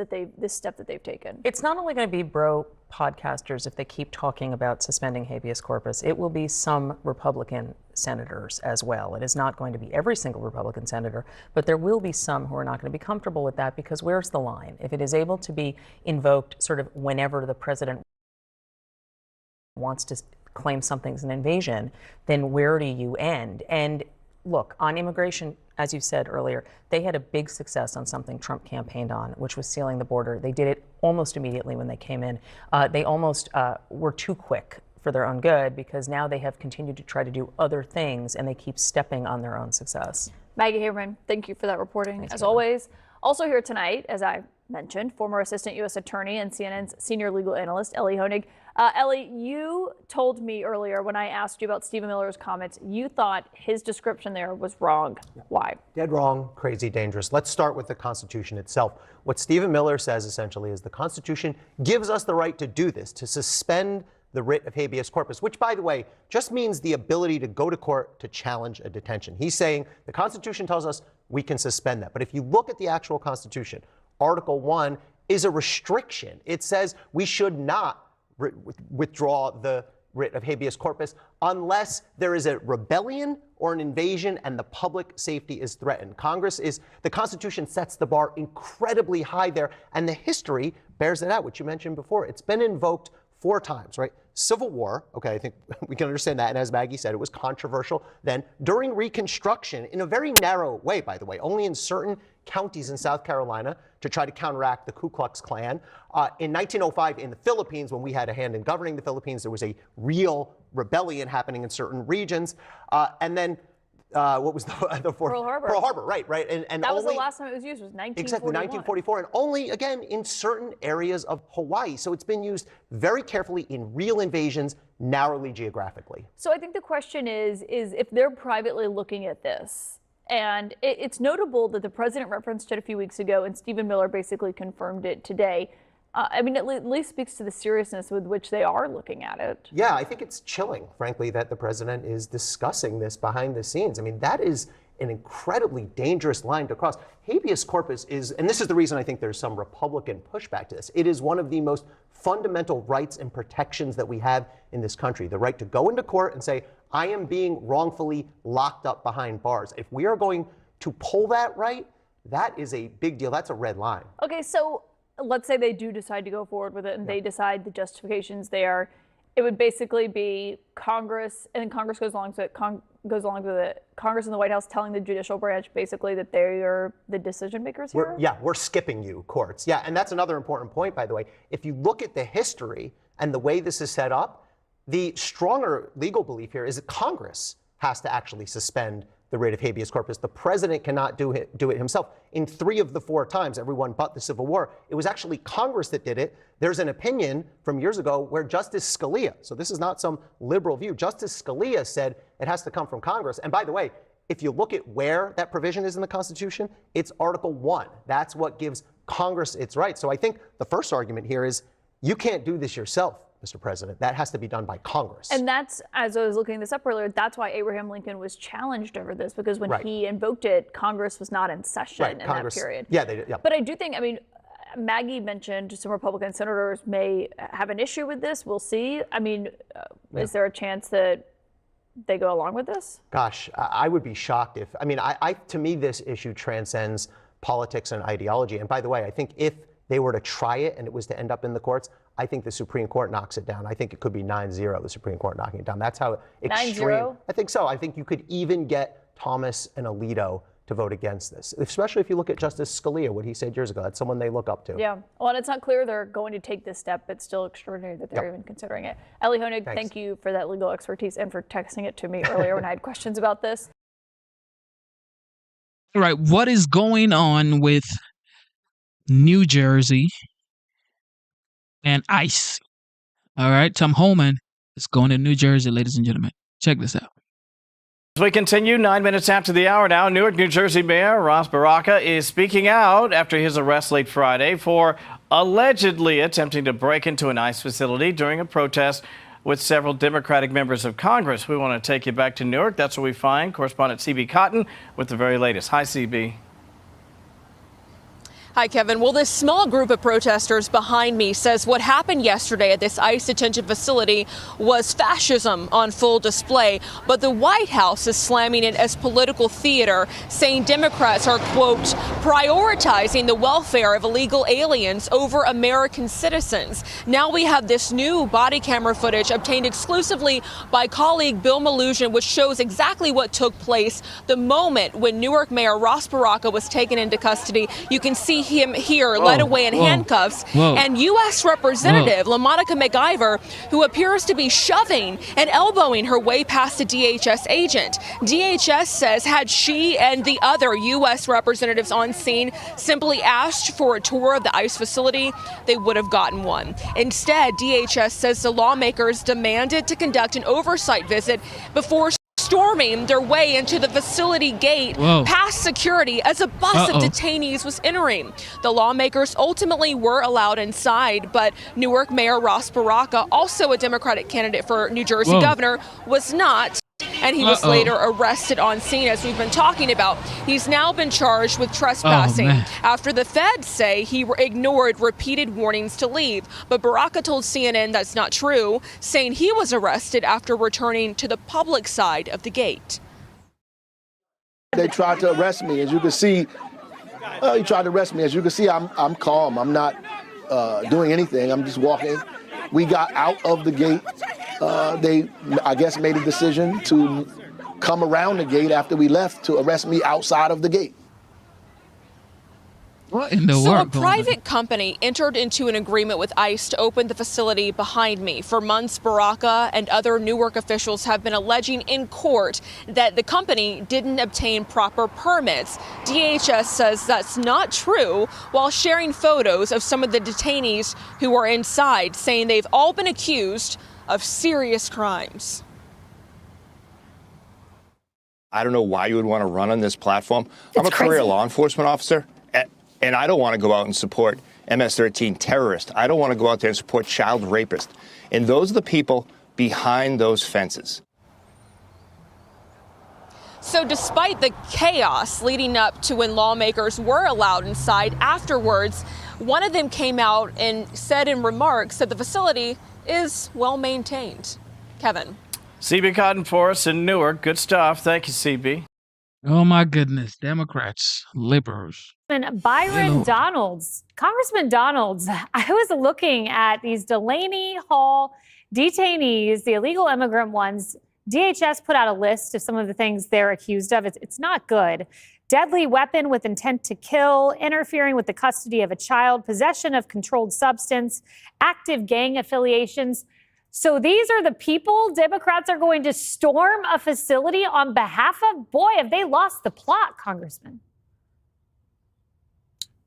[SPEAKER 4] step that they've taken.
[SPEAKER 21] It's not only going to be bro podcasters if they keep talking about suspending habeas corpus. It will be some Republican senators as well. It is not going to be every single Republican senator, but there will be some who are not going to be comfortable with that, because where's the line? If it is able to be invoked sort of whenever the president wants to claim something's an invasion, then where do you end? And look, on immigration, as you said earlier, they had a big success on something Trump campaigned on, which was sealing the border. They did it almost immediately when they came in. They almost were too quick for their own good, because now they have continued to try to do other things and they keep stepping on their own success.
[SPEAKER 4] Maggie Haberman, thank you for that reporting.
[SPEAKER 21] Thanks,
[SPEAKER 4] as always. Also here tonight, as I mentioned, former Assistant U.S. Attorney and CNN's Senior Legal Analyst, Ellie Honig. Ellie, you told me earlier when I asked you about Stephen Miller's comments, you thought his description there was wrong. Why?
[SPEAKER 8] Dead wrong, crazy, dangerous. Let's start with the Constitution itself. What Stephen Miller says essentially is the Constitution gives us the right to do this, to suspend the writ of habeas corpus, which, by the way, just means the ability to go to court to challenge a detention. He's saying the Constitution tells us we can suspend that. But if you look at the actual Constitution, Article 1 is a restriction. It says we should not withdraw the writ of habeas corpus unless there is a rebellion or an invasion and the public safety is threatened. The Constitution sets the bar incredibly high there, and the history bears it out, which you mentioned before. It's been invoked 4 times, right? Civil War, okay, I think we can understand that. And as Maggie said, it was controversial then. During Reconstruction, in a very narrow way, by the way, only in certain counties in South Carolina to try to counteract the Ku Klux Klan. In 1905, in the Philippines, when we had a hand in governing the Philippines, there was a real rebellion happening in certain regions. And then what was the fourth?
[SPEAKER 4] Pearl Harbor.
[SPEAKER 8] Pearl Harbor, right. And
[SPEAKER 4] that was the last time it was used, was 1941.
[SPEAKER 8] Exactly, 1944, and only, again, in certain areas of Hawaii. So it's been used very carefully in real invasions, narrowly geographically.
[SPEAKER 4] So I think the question is if they're privately looking at this, and it's notable that the president referenced it a few weeks ago, and Stephen Miller basically confirmed it today. I mean, it at least speaks to the seriousness with which they are looking at it.
[SPEAKER 8] Yeah, I think it's chilling, frankly, that the president is discussing this behind the scenes. I mean, that is an incredibly dangerous line to cross. Habeas corpus is, and this is the reason I think there's some Republican pushback to this, it is one of the most fundamental rights and protections that we have in this country. The right to go into court and say, I am being wrongfully locked up behind bars. If we are going to pull that right, that is a big deal. That's a red line.
[SPEAKER 4] Okay, so let's say they do decide to go forward with it and they decide the justification's there. It would basically be Congress, and then Congress goes along with it. goes along with it. Congress and the White House telling the judicial branch basically that they are the decision makers here?
[SPEAKER 8] We're skipping you, courts. Yeah, and that's another important point, by the way. If you look at the history and the way this is set up, the stronger legal belief here is that Congress has to actually suspend the writ of habeas corpus. The president cannot do it himself. In 3 of the 4 times, everyone but the Civil War, it was actually Congress that did it. There's an opinion from years ago where Justice Scalia, so this is not some liberal view, Justice Scalia said it has to come from Congress. And by the way, if you look at where that provision is in the Constitution, it's Article 1. That's what gives Congress its rights. So I think the first argument here is you can't do this yourself, Mr. President. That has to be done by Congress.
[SPEAKER 4] And that's, as I was looking this up earlier, that's why Abraham Lincoln was challenged over this, because when he invoked it, Congress was not in session in that period.
[SPEAKER 8] Yeah, they did. Yeah.
[SPEAKER 4] But I do think, I mean, Maggie mentioned some Republican senators may have an issue with this. We'll see. I mean, is there a chance that they go along with this?
[SPEAKER 8] Gosh, I would be shocked if, I mean, to me, this issue transcends politics and ideology. And by the way, I think if they were to try it and it was to end up in the courts, I think the Supreme Court knocks it down. I think it could be 9-0, the Supreme Court knocking it down. That's how extreme.
[SPEAKER 4] 9-0?
[SPEAKER 8] I think so. I think you could even get Thomas and Alito to vote against this, especially if you look at Justice Scalia, what he said years ago. That's someone they look up to.
[SPEAKER 4] Yeah. Well, and it's not clear they're going to take this step. It's still extraordinary that they're even considering it. Ellie Honig, thank you for that legal expertise and for texting it to me earlier when I had questions about this.
[SPEAKER 1] All right. What is going on with New Jersey and ICE? All right. Tom Homan is going to New Jersey, ladies and gentlemen. Check this out.
[SPEAKER 10] As we continue, 9 minutes after the hour now, Newark, New Jersey Mayor Ras Baraka is speaking out after his arrest late Friday for allegedly attempting to break into an ICE facility during a protest with several Democratic members of Congress. We want to take you back to Newark. That's where we find correspondent CB Cotton with the very latest. Hi, CB.
[SPEAKER 12] Hi, Kevin. Well, this small group of protesters behind me says what happened yesterday at this ICE detention facility was fascism on full display. But the White House is slamming it as political theater, saying Democrats are, quote, prioritizing the welfare of illegal aliens over American citizens. Now we have this new body camera footage obtained exclusively by colleague Bill Malugin, which shows exactly what took place the moment when Newark Mayor Ras Baraka was taken into custody. You can see him here led away in handcuffs, and U.S. Representative LaMonica McIver, who appears to be shoving and elbowing her way past a DHS agent. DHS says had she and the other U.S. representatives on scene simply asked for a tour of the ICE facility, they would have gotten one. Instead, DHS says the lawmakers demanded to conduct an oversight visit before storming their way into the facility gate past security as a bus of detainees was entering. The lawmakers ultimately were allowed inside, but Newark Mayor Ras Baraka, also a Democratic candidate for New Jersey governor, was not. And he was later arrested on scene, as we've been talking about. He's now been charged with trespassing after the feds say he ignored repeated warnings to leave. But Baraka told CNN that's not true, saying he was arrested after returning to the public side of the gate.
[SPEAKER 22] They tried to arrest me. As you can see, he tried to arrest me. As you can see, I'm calm. I'm not doing anything. I'm just walking. We got out of the gate. They, I guess, made a decision to come around the gate after we left to arrest me outside of the gate.
[SPEAKER 1] What in the
[SPEAKER 12] world? So a private company entered into an agreement with ICE to open the facility behind me. For months, Baraka and other Newark officials have been alleging in court that the company didn't obtain proper permits. DHS says that's not true, while sharing photos of some of the detainees who are inside, saying they've all been accused of serious crimes.
[SPEAKER 23] I don't know why you would want to run on this platform. I'm a career law enforcement officer, and I don't want to go out and support MS-13 terrorists. I don't want to go out there and support child rapists. And those are the people behind those fences.
[SPEAKER 12] So despite the chaos leading up to when lawmakers were allowed inside afterwards, one of them came out and said in remarks that the facility is well maintained. Kevin.
[SPEAKER 10] CB Cotton for us in Newark. Good stuff. Thank you, CB.
[SPEAKER 1] Oh, my goodness. Democrats, liberals.
[SPEAKER 25] And Byron Donalds, Congressman Donalds, I was looking at these Delaney Hall detainees, the illegal immigrant ones, DHS put out a list of some of the things they're accused of. It's not good. Deadly weapon with intent to kill, interfering with the custody of a child, possession of controlled substance, active gang affiliations. So these are the people Democrats are going to storm a facility on behalf of? Boy, have they lost the plot, Congressman.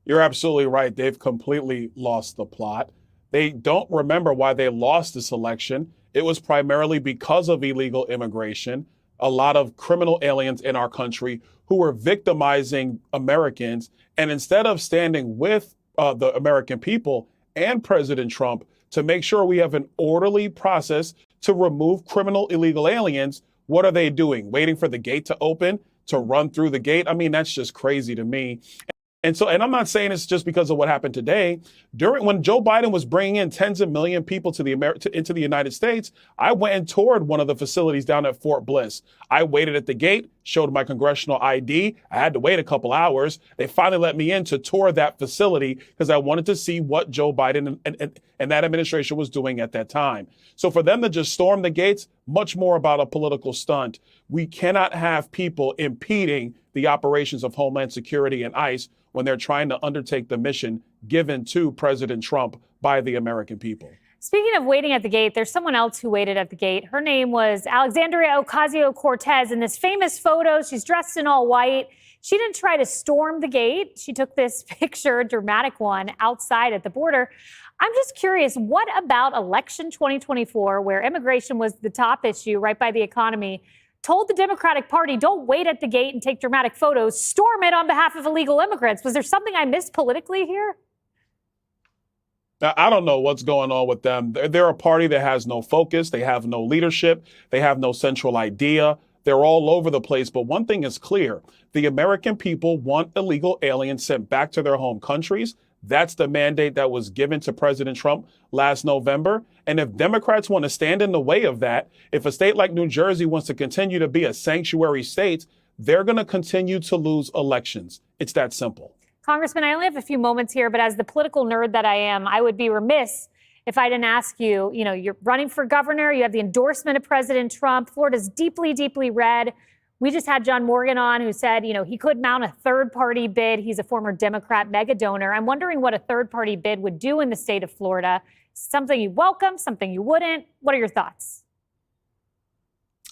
[SPEAKER 3] You're absolutely right. They've completely lost the plot. They don't remember why they lost this election. It was primarily because of illegal immigration, a lot of criminal aliens in our country who were victimizing Americans. And instead of standing with the American people and President Trump to make sure we have an orderly process to remove criminal illegal aliens, what are they doing? Waiting for the gate to open to run through the gate? I mean, that's just crazy to me. And I'm not saying it's just because of what happened today. When Joe Biden was bringing in tens of million people into the United States, I went and toured one of the facilities down at Fort Bliss. I waited at the gate, showed my congressional ID. I had to wait a couple hours. They finally let me in to tour that facility because I wanted to see what Joe Biden and that administration was doing at that time. So for them to just storm the gates, much more about a political stunt. We cannot have people impeding the operations of Homeland Security and ICE when they're trying to undertake the mission given to President Trump by the American people.
[SPEAKER 25] Speaking of waiting at the gate, there's someone else who waited at the gate. Her name was Alexandria Ocasio-Cortez. In this famous photo, she's dressed in all white. She didn't try to storm the gate. She took this picture, dramatic one, outside at the border. I'm just curious, what about election 2024, where immigration was the top issue right by the economy, told the Democratic Party, don't wait at the gate and take dramatic photos, storm it on behalf of illegal immigrants? Was there something I missed politically here?
[SPEAKER 3] I don't know what's going on with them. They're a party that has no focus. They have no leadership. They have no central idea. They're all over the place. But one thing is clear. The American people want illegal aliens sent back to their home countries. That's the mandate that was given to President Trump last November. And if Democrats want to stand in the way of that, if a state like New Jersey wants to continue to be a sanctuary state, they're going to continue to lose elections. It's that simple.
[SPEAKER 25] Congressman, I only have a few moments here, but as the political nerd that I am, I would be remiss if I didn't ask you, you're running for governor. You have the endorsement of President Trump. Florida's deeply, deeply red. We just had John Morgan on who said, he could mount a third-party bid. He's a former Democrat mega donor. I'm wondering what a third-party bid would do in the state of Florida. Something you welcome, something you wouldn't. What are your thoughts?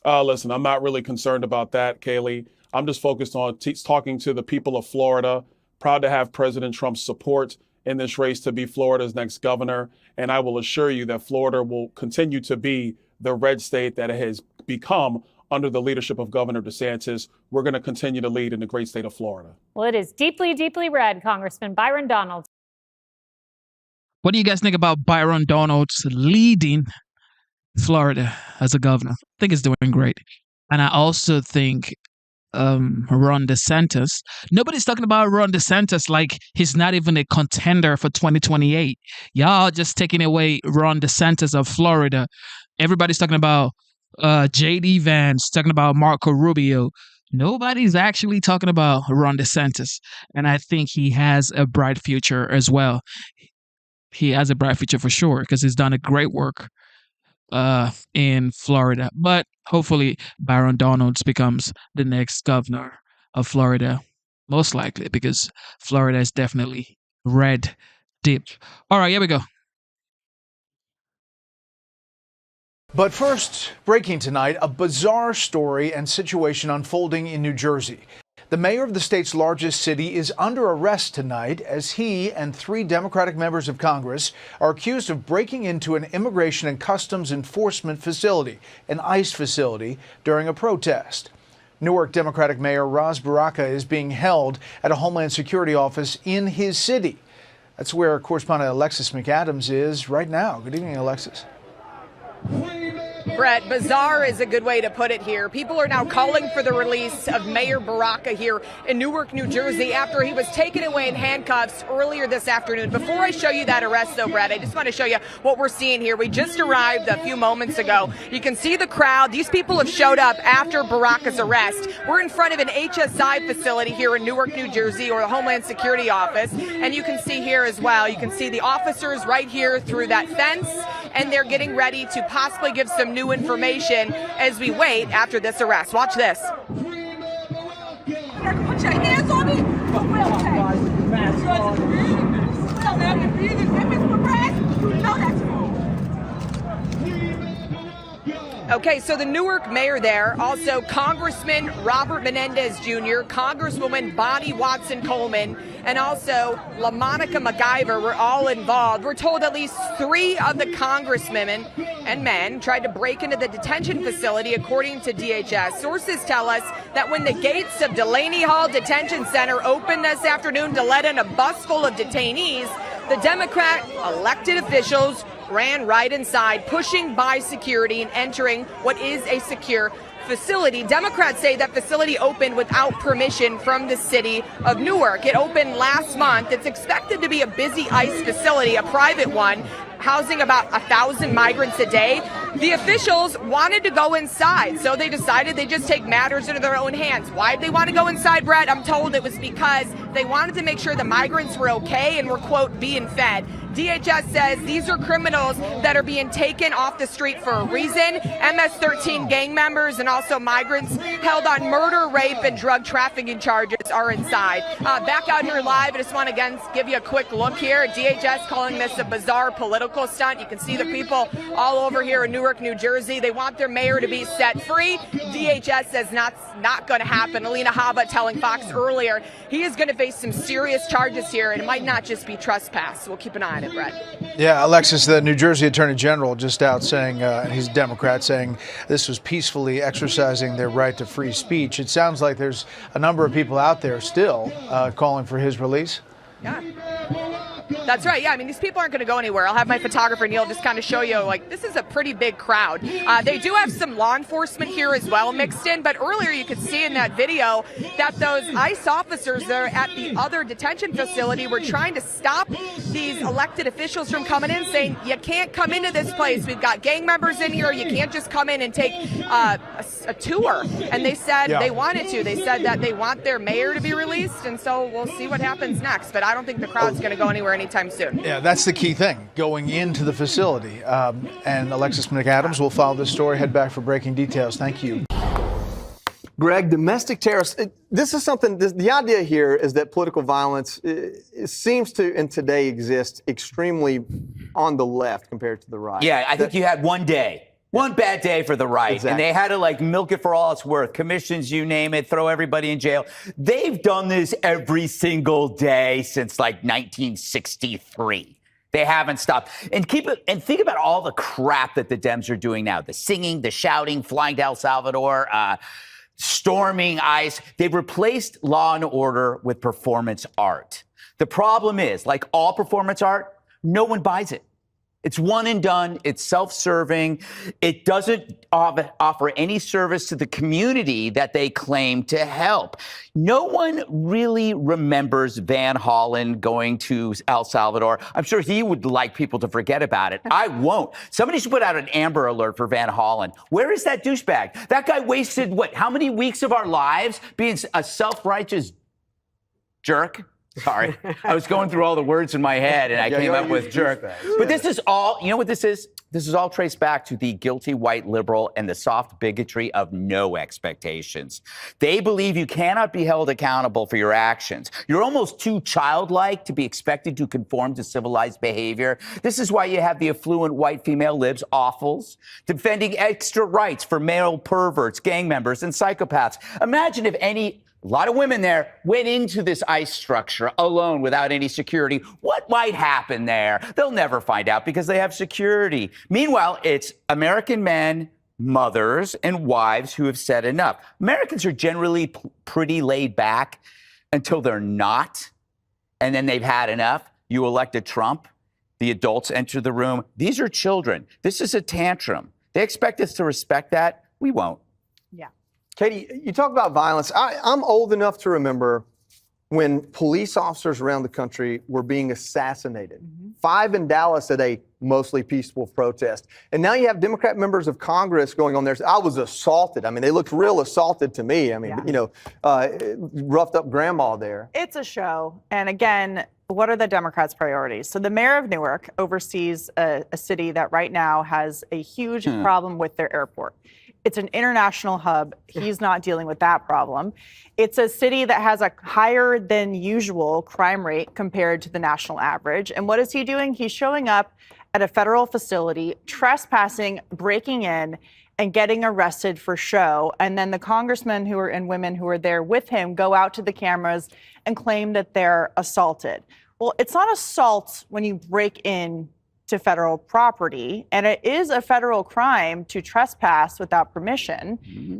[SPEAKER 3] Listen, I'm not really concerned about that, Kaylee. I'm just focused on talking to the people of Florida. Proud to have President Trump's support in this race to be Florida's next governor. And I will assure you that Florida will continue to be the red state that it has become under the leadership of Governor DeSantis. We're going to continue to lead in the great state of Florida.
[SPEAKER 25] Well, it is deeply, deeply red, Congressman Byron Donalds.
[SPEAKER 1] What do you guys think about Byron Donalds leading Florida as a governor? I think he's doing great. And I also think Ron DeSantis. Nobody's talking about Ron DeSantis like he's not even a contender for 2028. Y'all just taking away Ron DeSantis of Florida. Everybody's talking about J.D. Vance, talking about Marco Rubio. Nobody's actually talking about Ron DeSantis. And I think he has a bright future as well. He has a bright future for sure because he's done a great work in Florida. But hopefully Byron Donalds becomes the next governor of Florida, most likely, because Florida is definitely red deep. All right, here we go.
[SPEAKER 9] But first, breaking tonight, a bizarre story and situation unfolding in New Jersey. The mayor of the state's largest city is under arrest tonight as he and 3 Democratic members of Congress are accused of breaking into an Immigration and Customs Enforcement facility, an ICE facility, during a protest. Newark Democratic Mayor Ras Baraka is being held at a Homeland Security office in his city. That's where correspondent Alexis McAdams is right now. Good evening, Alexis.
[SPEAKER 13] Brett, bizarre is a good way to put it here. People are now calling for the release of Mayor Baraka here in Newark, New Jersey, after he was taken away in handcuffs earlier this afternoon. Before I show you that arrest, though, Brett, I just want to show you what we're seeing here. We just arrived a few moments ago. You can see the crowd. These people have showed up after Baraka's arrest. We're in front of an HSI facility here in Newark, New Jersey, or the Homeland Security office. And you can see here as well, you can see the officers right here through that fence, and they're getting ready to possibly give some new new information as we wait after this arrest. Watch this.
[SPEAKER 2] Put your hands on me.
[SPEAKER 13] Okay, so the Newark mayor there, also Congressman Robert Menendez Jr., Congresswoman Bonnie Watson-Coleman, and also LaMonica MacGyver were all involved. We're told at least 3 of the congresswomen and men tried to break into the detention facility, according to DHS. Sources tell us that when the gates of Delaney Hall Detention Center opened this afternoon to let in a bus full of detainees, the Democrat elected officials ran right inside, pushing by security and entering what is a secure facility. Democrats say that facility opened without permission from the city of Newark. It opened last month. It's expected to be a busy ICE facility, a private one, housing about 1,000 migrants a day. The officials wanted to go inside, so they decided they'd just take matters into their own hands. Why did they want to go inside, Brett? I'm told it was because they wanted to make sure the migrants were okay and were, quote, being fed. DHS says these are criminals that are being taken off the street for a reason. MS-13 gang members and also migrants held on murder, rape, and drug trafficking charges are inside. Back out here live, I just want to again give you a quick look here. DHS calling this a bizarre political stunt. You can see the people all over here in Newark, New Jersey. They want their mayor to be set free. DHS says not going to happen. Alina Habba telling Fox earlier he is going to face some serious charges here, and it might not just be trespass. So we'll keep an eye on it, Brett.
[SPEAKER 9] Yeah, Alexis, the New Jersey Attorney General just out saying, and he's a Democrat, saying this was peacefully exercising their right to free speech. It sounds like there's a number of people out there still calling for his release.
[SPEAKER 13] Yeah. That's right. Yeah, I mean, these people aren't going to go anywhere. I'll have my photographer, Neil, just kind of show you, like, this is a pretty big crowd. They do have some law enforcement here as well mixed in, but earlier you could see in that video that those ICE officers there at the other detention facility were trying to stop these elected officials from coming in, saying, you can't come into this place. We've got gang members in here. You can't just come in and take a tour. And they said they wanted to. They said that they want their mayor to be released, and so we'll see what happens next. But I don't think the crowd's going to go anywhere anytime soon.
[SPEAKER 9] Yeah, that's the key thing, going into the facility. And Alexis McAdams will follow this story. Head back for breaking details. Thank you.
[SPEAKER 14] Greg, domestic terrorists, this is something, the idea here is that political violence seems to, and today exist extremely on the left compared to the right.
[SPEAKER 17] Yeah, I think you had one day. One bad day for the right,
[SPEAKER 14] Exactly.
[SPEAKER 17] and they had to like milk it for all it's worth. Commissions, you name it, throw everybody in jail. They've done this every single day since like 1963. They haven't stopped. And think about all the crap that the Dems are doing now. The singing, the shouting, flying to El Salvador, storming ICE. They've replaced law and order with performance art. The problem is, like all performance art, no one buys it. It's one and done. It's self-serving. It doesn't offer any service to the community that they claim to help. No one really remembers Van Hollen going to El Salvador. I'm sure he would like people to forget about it. I won't. Somebody should put out an Amber Alert for Van Hollen. Where is that douchebag? That guy wasted, how many weeks of our lives being a self-righteous jerk? Sorry. I was going through all the words in my head and I came up with jerk. But this is all, you know what this is? This is all traced back to the guilty white liberal and the soft bigotry of no expectations. They believe you cannot be held accountable for your actions. You're almost too childlike to be expected to conform to civilized behavior. This is why you have the affluent white female libs, awfuls, defending extra rights for male perverts, gang members, and psychopaths. Imagine if a lot of women there went into this ICE structure alone without any security. What might happen there? They'll never find out because they have security. Meanwhile, it's American men, mothers, and wives who have said enough. Americans are generally pretty laid back until they're not, and then they've had enough. You elected Trump. The adults enter the room. These are children. This is a tantrum. They expect us to respect that. We won't.
[SPEAKER 14] Yeah. Katie, you talk about violence. I'm old enough to remember when police officers around the country were being assassinated. 5 in Dallas at a mostly peaceful protest. And now you have Democrat members of Congress going on there. I was assaulted. I mean, they looked real assaulted to me. I mean, roughed up grandma there.
[SPEAKER 19] It's a show. And again,
[SPEAKER 2] what are the Democrats' priorities? So the mayor of Newark oversees a city that right now has a huge problem with their airport. It's an international hub. He's not dealing with that problem. It's a city that has a higher than usual crime rate compared to the national average. And what is he doing? He's showing up at a federal facility, trespassing, breaking in, and getting arrested for show. And then the congressmen and women who are there with him go out to the cameras and claim that they're assaulted. Well, it's not assault when you break in to federal property, and it is a federal crime to trespass without permission.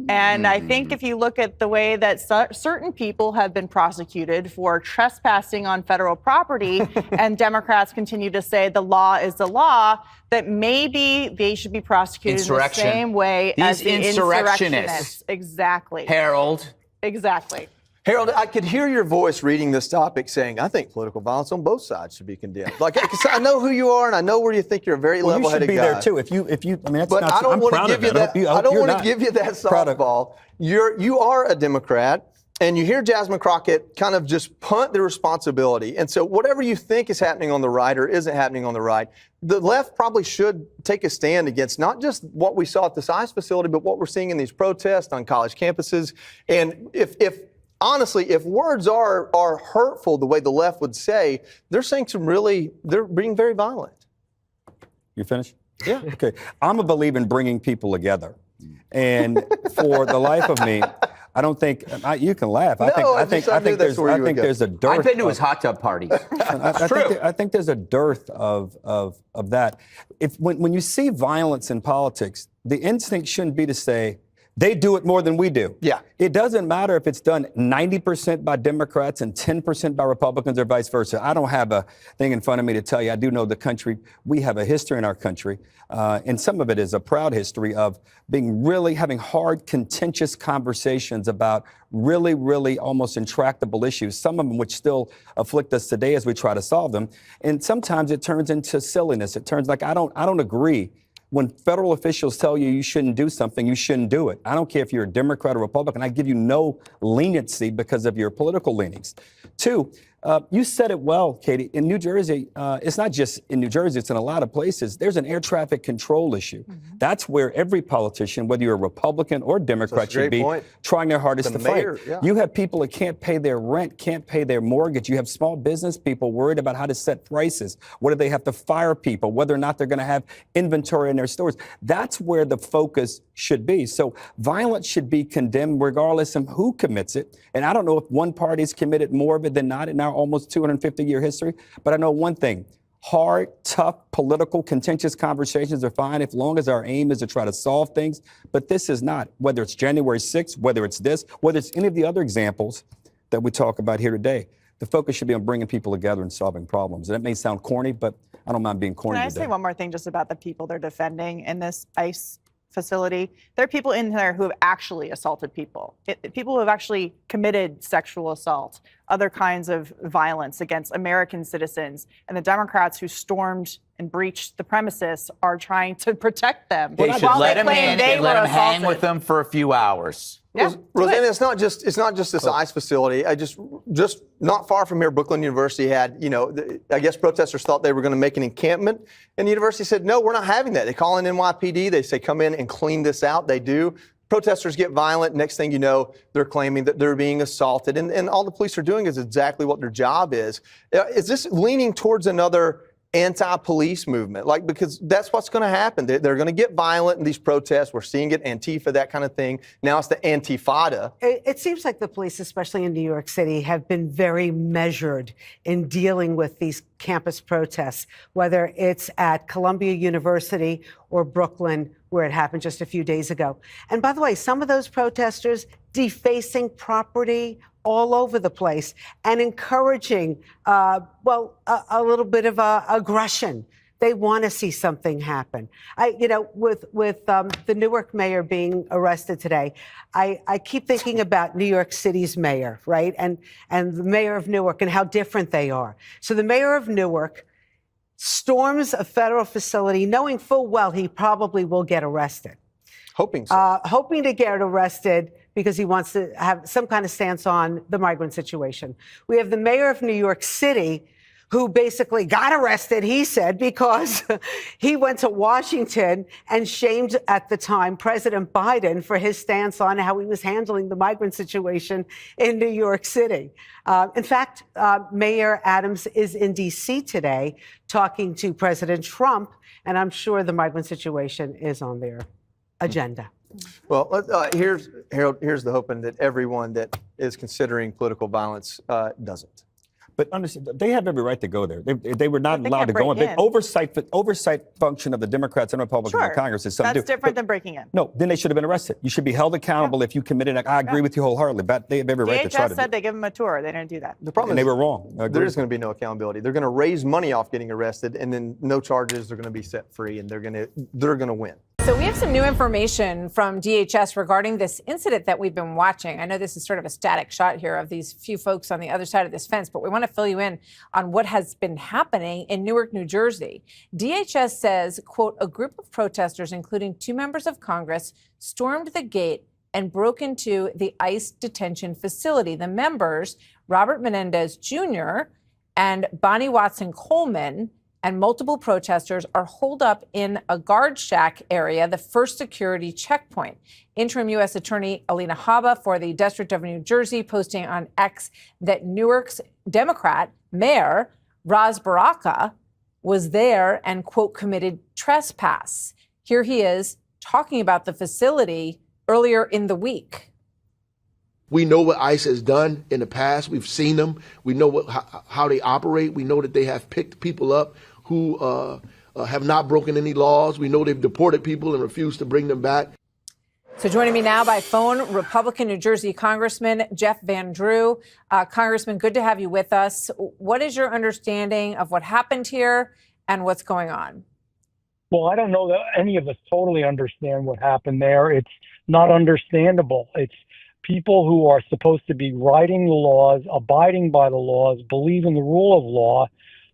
[SPEAKER 2] And I think if you look at the way that certain people have been prosecuted for trespassing on federal property, and Democrats continue to say the law is the law, that maybe they should be prosecuted in the same way as the insurrectionists. Exactly.
[SPEAKER 14] Harold.
[SPEAKER 2] Exactly.
[SPEAKER 14] Harold, I could hear your voice reading this topic saying, I think political violence on both sides should be condemned. Like, 'cause I know who you are and I know where you think you're a very level-headed guy.
[SPEAKER 15] You should be there too. If you, I mean, that's
[SPEAKER 14] but
[SPEAKER 15] not,
[SPEAKER 14] I don't
[SPEAKER 15] I'm
[SPEAKER 14] want
[SPEAKER 15] proud
[SPEAKER 14] to
[SPEAKER 15] of
[SPEAKER 14] give you
[SPEAKER 15] that.
[SPEAKER 14] that. I don't want to give you that softball. You are a Democrat, and you hear Jasmine Crockett kind of just punt the responsibility. And so whatever you think is happening on the right or isn't happening on the right, the left probably should take a stand against not just what we saw at this ICE facility, but what we're seeing in these protests on college campuses. And honestly, if words are hurtful the way the left would say, they're saying they're being very violent.
[SPEAKER 15] You finished?
[SPEAKER 14] Yeah.
[SPEAKER 15] Okay. I'm a believer in bringing people together. And for the life of me, I don't think you can laugh. I think there's a dearth.
[SPEAKER 17] I've been to his hot tub parties.
[SPEAKER 15] I think there's a dearth of that. When you see violence in politics, the instinct shouldn't be to say, they do it more than we do.
[SPEAKER 14] Yeah.
[SPEAKER 15] It doesn't matter if it's done 90% by Democrats and 10% by Republicans or vice versa. I don't have a thing in front of me to tell you. I do know the country. We have a history in our country, and some of it is a proud history of having hard, contentious conversations about really, really almost intractable issues, some of them which still afflict us today as we try to solve them. And sometimes it turns into silliness. It turns like I don't agree. When federal officials tell you shouldn't do something, you shouldn't do it. I don't care if you're a Democrat or Republican. I give you no leniency because of your political leanings. Two, you said it well, Katie. In New Jersey, it's not just in New Jersey, it's in a lot of places. There's an air traffic control issue. Mm-hmm. That's where every politician, whether you're a Republican or Democrat, should be trying their hardest to fight. Yeah. You have people that can't pay their rent, can't pay their mortgage. You have small business people worried about how to set prices, whether they have to fire people, whether or not they're going to have inventory in their stores. That's where the focus should be. So violence should be condemned regardless of who commits it. And I don't know if one party's committed more of it than not in our almost 250-year history. But I know one thing. Hard, tough, political, contentious conversations are fine as long as our aim is to try to solve things. But this is not. Whether it's January 6th, whether it's this, whether it's any of the other examples that we talk about here today, the focus should be on bringing people together and solving problems. And that may sound corny, but I don't mind being corny
[SPEAKER 2] today.
[SPEAKER 15] Can
[SPEAKER 2] I say one more thing just about the people they're defending in this ICE facility? There are people in there who have actually assaulted people. People who have actually committed sexual assault, other kinds of violence against American citizens. And the Democrats who stormed and breached the premises are trying to protect them.
[SPEAKER 17] They should let him in and let him hang with them for a few hours.
[SPEAKER 2] Yeah,
[SPEAKER 14] Rosanna, it's not just this ICE facility. I just not far from here, Brooklyn University had, I guess protesters thought they were going to make an encampment, and the university said, no, we're not having that. They call in NYPD. They say, come in and clean this out. They do. Protesters get violent. Next thing you know, they're claiming that they're being assaulted, and all the police are doing is exactly what their job is. Is this leaning towards another anti-police movement? Because that's what's going to happen. They're going to get violent in these protests. We're seeing it, Antifa, that kind of thing. Now it's the Antifada.
[SPEAKER 16] It seems like the police, especially in New York City, have been very measured in dealing with these campus protests, whether it's at Columbia University or Brooklyn, where it happened just a few days ago. And by the way, some of those protesters defacing property all over the place and encouraging, a little bit of aggression. They want to see something happen. With the Newark mayor being arrested today, I keep thinking about New York City's mayor, right? And the mayor of Newark and how different they are. So the mayor of Newark storms a federal facility knowing full well he probably will get arrested.
[SPEAKER 14] Hoping so.
[SPEAKER 16] Hoping to get arrested because he wants to have some kind of stance on the migrant situation. We have the mayor of New York City who basically got arrested, he said, because he went to Washington and shamed at the time President Biden for his stance on how he was handling the migrant situation in New York City. In fact, Mayor Adams is in D.C. today talking to President Trump, and I'm sure the migrant situation is on their agenda.
[SPEAKER 14] Well, here's the hoping that everyone that is considering political violence doesn't.
[SPEAKER 15] But understand, they have every right to go there. They were not
[SPEAKER 2] They
[SPEAKER 15] allowed
[SPEAKER 2] can't
[SPEAKER 15] to go in.
[SPEAKER 2] break
[SPEAKER 15] The
[SPEAKER 2] in.
[SPEAKER 15] oversight function of the Democrats and Republicans in Congress is something
[SPEAKER 2] That's
[SPEAKER 15] to do.
[SPEAKER 2] different than breaking in.
[SPEAKER 15] No, then they should have been arrested. You should be held accountable if you committed. I agree with you wholeheartedly, but they have every right to try
[SPEAKER 2] DHS
[SPEAKER 15] to
[SPEAKER 2] said
[SPEAKER 15] do it.
[SPEAKER 2] they give them a tour. They didn't do that.
[SPEAKER 14] The problem
[SPEAKER 15] And
[SPEAKER 14] is
[SPEAKER 15] they were wrong. I agree.
[SPEAKER 14] There is going to be no accountability. They're going to raise money off getting arrested, and then no charges. They're going to be set free, and they're going to win.
[SPEAKER 5] So we have some new information from DHS regarding this incident that we've been watching. I know this is sort of a static shot here of these few folks on the other side of this fence, but we want to fill you in on what has been happening in Newark, New Jersey. DHS says, quote, a group of protesters, including 2 members of Congress, stormed the gate and broke into the ICE detention facility. The members, Robert Menendez Jr. and Bonnie Watson Coleman, and multiple protesters are holed up in a guard shack area, the first security checkpoint. Interim U.S. Attorney Alina Habba for the District of New Jersey posting on X that Newark's Democrat Mayor Ras Baraka was there and, quote, committed trespass. Here he is talking about the facility earlier in the week.
[SPEAKER 22] We know what ICE has done in the past. We've seen them. We know how they operate. We know that they have picked people up who have not broken any laws. We know they've deported people and refused to bring them back.
[SPEAKER 5] So joining me now by phone, Republican New Jersey Congressman Jeff Van Drew. Congressman, good to have you with us. What is your understanding of what happened here and what's going on?
[SPEAKER 18] Well, I don't know that any of us totally understand what happened there. It's not understandable. It's people who are supposed to be writing the laws, abiding by the laws, believe in the rule of law,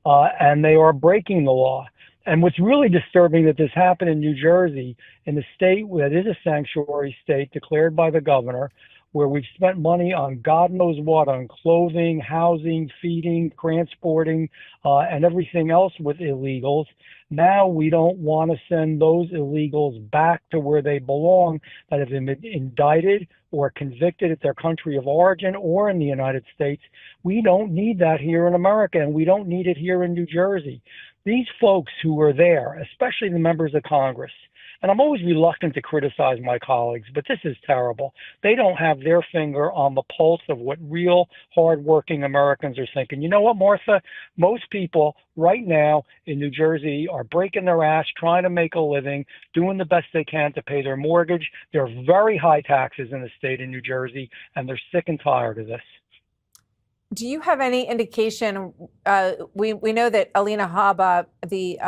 [SPEAKER 18] and they are breaking the law. And what's really disturbing that this happened in New Jersey, in the state that is a sanctuary state declared by the governor, where we've spent money on God knows what, on clothing, housing, feeding, transporting, and everything else with illegals. Now we don't want to send those illegals back to where they belong, that have been indicted or convicted at their country of origin or in the United States. We don't need that here in America, and we don't need it here in New Jersey. These folks who were there, especially the members of Congress, and I'm always reluctant to criticize my colleagues, but this is terrible. They don't have their finger on the pulse of what real hardworking Americans are thinking. You know what, Martha? Most people right now in New Jersey are breaking their ass, trying to make a living, doing the best they can to pay their mortgage. There are very high taxes in the state of New Jersey, and they're sick and tired of this.
[SPEAKER 5] Do you have any indication? We know that Alina Habba, the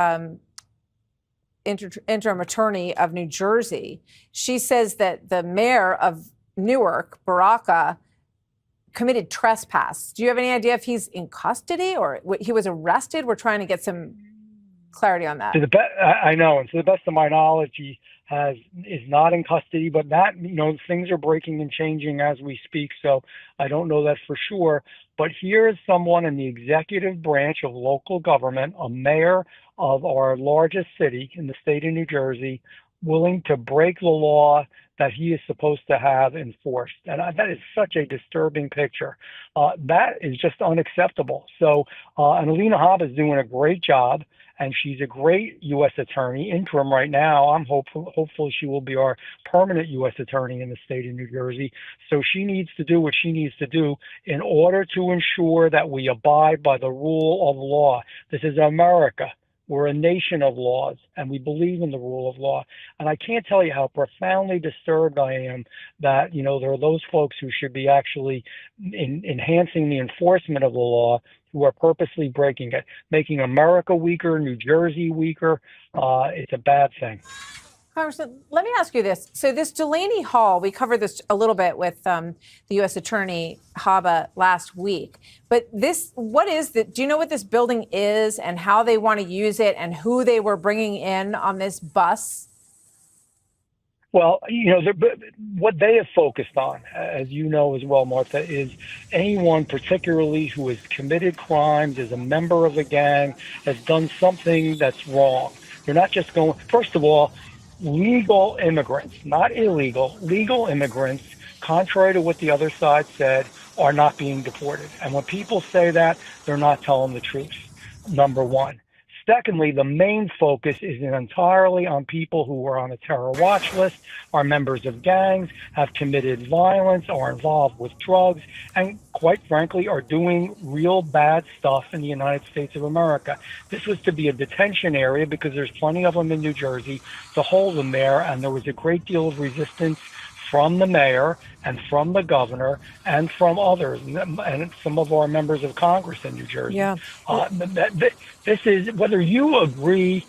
[SPEAKER 5] interim attorney of New Jersey, she says that the mayor of Newark, Baraka, committed trespass. Do you have any idea if he's in custody or he was arrested? We're trying to get some clarity on that.
[SPEAKER 18] I know, and to the best of my knowledge, he is not in custody, but that, things are breaking and changing as we speak, so I don't know that for sure. But here is someone in the executive branch of local government, a mayor of our largest city in the state of New Jersey, willing to break the law that he is supposed to have enforced. And that is such a disturbing picture. That is just unacceptable. So, and Alina Habba is doing a great job, and she's a great U.S. attorney, interim right now. I'm hopeful she will be our permanent U.S. attorney in the state of New Jersey. So she needs to do what she needs to do in order to ensure that we abide by the rule of law. This is America. We're a nation of laws, and we believe in the rule of law. And I can't tell you how profoundly disturbed I am that, there are those folks who should be actually enhancing the enforcement of the law who are purposely breaking it, making America weaker, New Jersey weaker. It's a bad thing.
[SPEAKER 5] Congressman, let me ask you this. So this Delaney Hall, we covered this a little bit with the U.S. Attorney Habba last week. But what is do you know what this building is and how they want to use it and who they were bringing in on this bus?
[SPEAKER 18] Well, what they have focused on, as you know as well, Martha, is anyone particularly who has committed crimes, is a member of a gang, has done something that's wrong. They're not just going, first of all, legal immigrants, not illegal, legal immigrants, contrary to what the other side said, are not being deported. And when people say that, they're not telling the truth, number one. Secondly, the main focus is entirely on people who are on a terror watch list, are members of gangs, have committed violence, are involved with drugs, and quite frankly, are doing real bad stuff in the United States of America. This was to be a detention area because there's plenty of them in New Jersey to hold them there, and there was a great deal of resistance from the mayor and from the governor and from others and some of our members of Congress in New Jersey.
[SPEAKER 5] Yeah.
[SPEAKER 18] This is, whether you agree,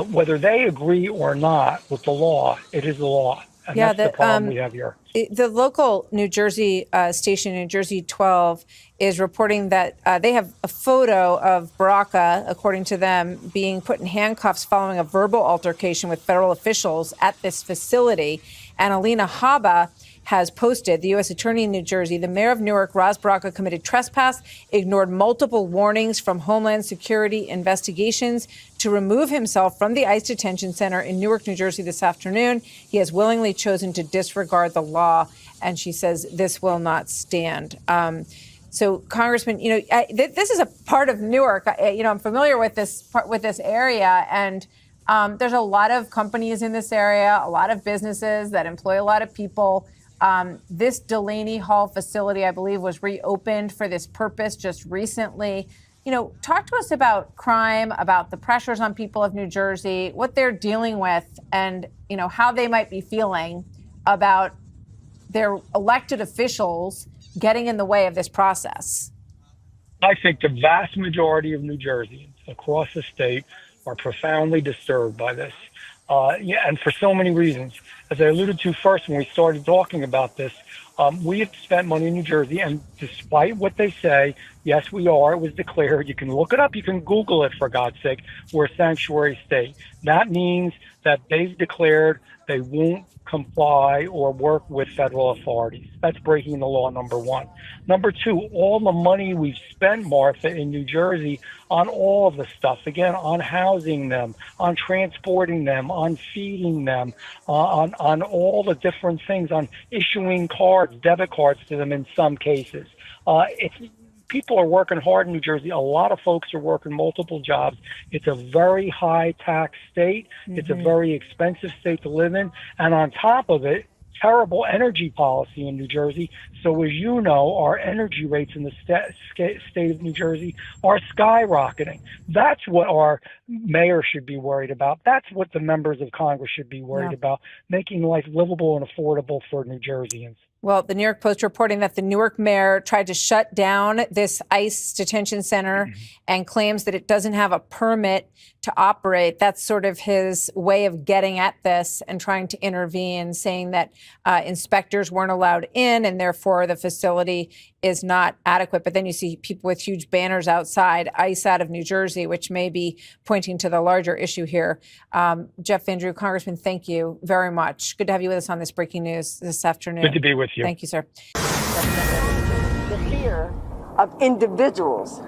[SPEAKER 18] whether they agree or not with the law, it is the law. And that's the problem we have here.
[SPEAKER 5] The local New Jersey station, New Jersey 12, is reporting that they have a photo of Baraka, according to them, being put in handcuffs following a verbal altercation with federal officials at this facility. And Alina Habba has posted, the U.S. Attorney in New Jersey, the mayor of Newark, Ras Baraka, committed trespass, ignored multiple warnings from Homeland Security investigations to remove himself from the ICE detention center in Newark, New Jersey this afternoon. He has willingly chosen to disregard the law, and she says this will not stand. So, Congressman, this is a part of Newark. I'm familiar with this area, and there's a lot of companies in this area, a lot of businesses that employ a lot of people. This Delaney Hall facility, I believe, was reopened for this purpose just recently. Talk to us about crime, about the pressures on people of New Jersey, what they're dealing with, and, how they might be feeling about their elected officials getting in the way of this process.
[SPEAKER 18] I think the vast majority of New Jerseyans across the state are profoundly disturbed by this. And for so many reasons. As I alluded to first when we started talking about this, we have spent money in New Jersey, and despite what they say, yes, we are. It was declared. You can look it up. You can Google it, for God's sake. We're a sanctuary state. That means that they've declared they won't comply or work with federal authorities. That's breaking the law, number one. Number two, all the money we've spent, Martha, in New Jersey on all of the stuff, again, on housing them, on transporting them, on feeding them, on all the different things, on issuing cards, debit cards to them in some cases. People are working hard in New Jersey. A lot of folks are working multiple jobs. It's a very high tax state. Mm-hmm. It's a very expensive state to live in. And on top of it, terrible energy policy in New Jersey. So as you know, our energy rates in the state of New Jersey are skyrocketing. That's what our mayor should be worried about. That's what the members of Congress should be worried about, making life livable and affordable for New Jerseyans.
[SPEAKER 5] Well, the New York Post reporting that the Newark mayor tried to shut down this ICE detention center and claims that it doesn't have a permit to operate. That's sort of his way of getting at this and trying to intervene, saying that inspectors weren't allowed in and therefore the facility is not adequate. But then you see people with huge banners outside, ICE out of New Jersey, which may be pointing to the larger issue here. Jeff Van Drew, Congressman, thank you very much. Good to have you with us on this breaking news this afternoon.
[SPEAKER 18] Good to be with you.
[SPEAKER 5] Thank you, sir.
[SPEAKER 6] The fear of individuals